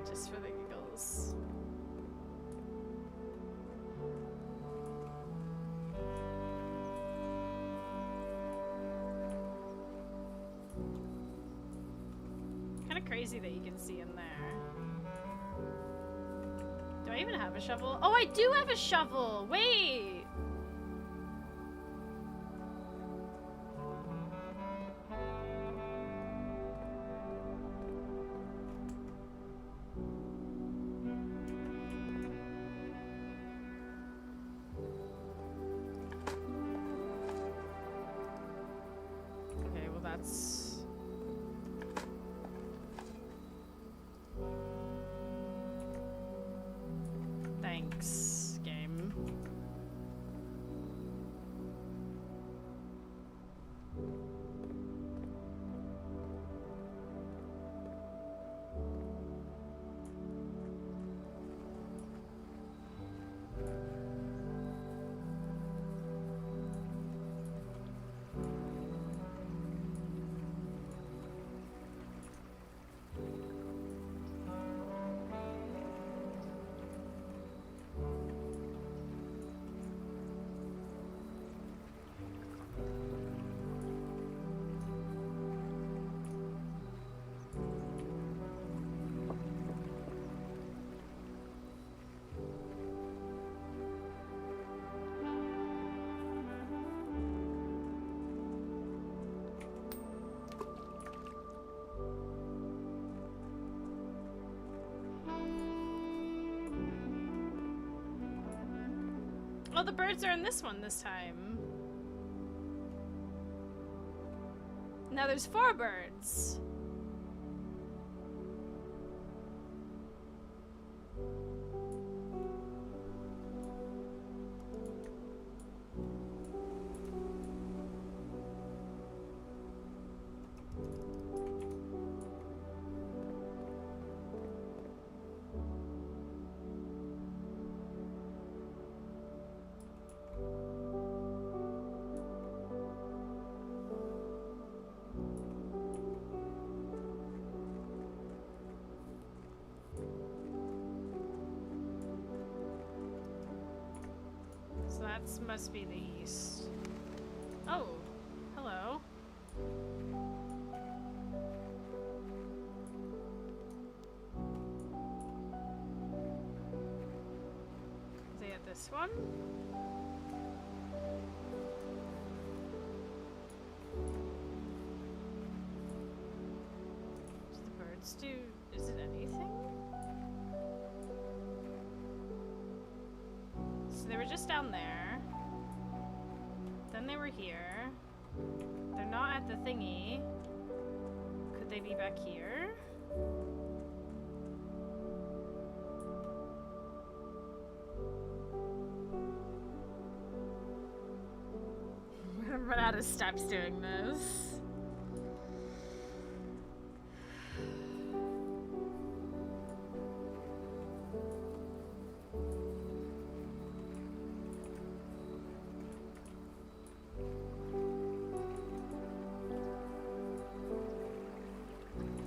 Just for the giggles. Kind of crazy that you can see in there. Do I even have a shovel? Oh, I do have a shovel! Wait! Okay, well that's... Thanks, game. Oh, the birds are in this one this time. Now there's 4 birds. So that must be the east. Oh, hello. Is they at this one? Does the birds do? Is it anything? So they were just down there. Then they were here. They're not at the thingy. Could they be back here? run out of steps doing this.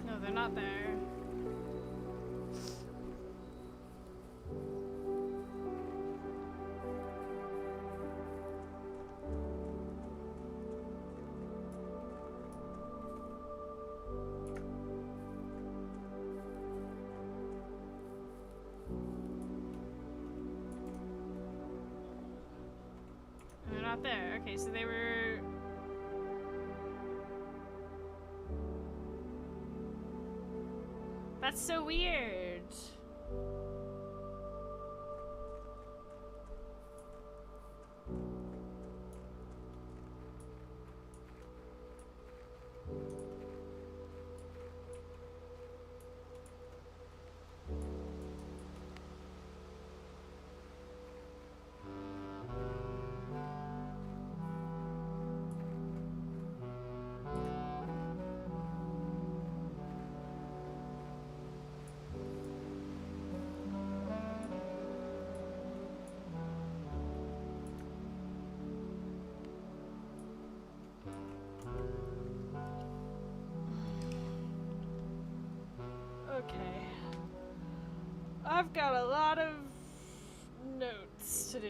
No, they're not there. They're not there. Okay, so they were... That's so weird. Okay. I've got a lot of notes to do.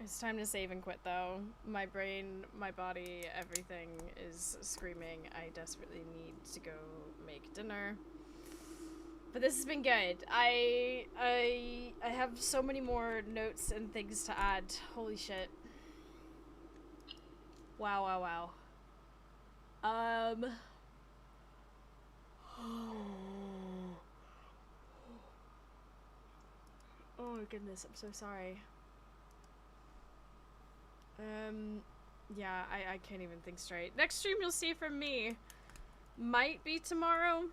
It's time to save and quit though. My brain, my body, everything is screaming. I desperately need to go make dinner. But this has been good. I have so many more notes and things to add. Holy shit. Wow, wow, wow. Oh my goodness, I'm so sorry. Yeah, I can't even think straight. Next stream you'll see from me might be tomorrow.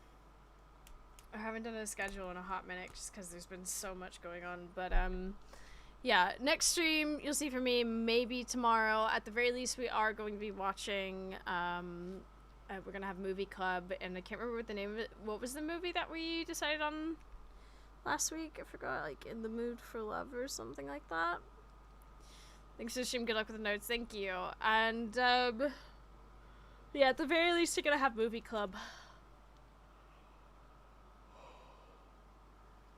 I haven't done a schedule in a hot minute just because there's been so much going on, but yeah, next stream you'll see from me maybe tomorrow. At the very least, we are going to be watching. We're gonna have movie club, and I can't remember what the name of it. What was the movie that we decided on last week? I forgot. Like In the Mood for Love or something like that. Thanks for the stream. Good luck with the notes. Thank you. And yeah, at the very least, we're gonna have movie club.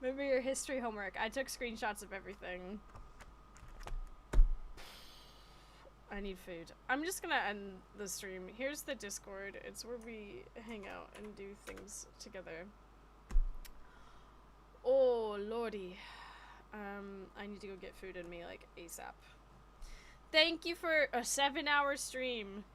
Remember your history homework. I took screenshots of everything. I need food. I'm just gonna end the stream. Here's the Discord. It's where we hang out and do things together. Oh, lordy. I need to go get food in me, like, ASAP. Thank you for a 7-hour stream.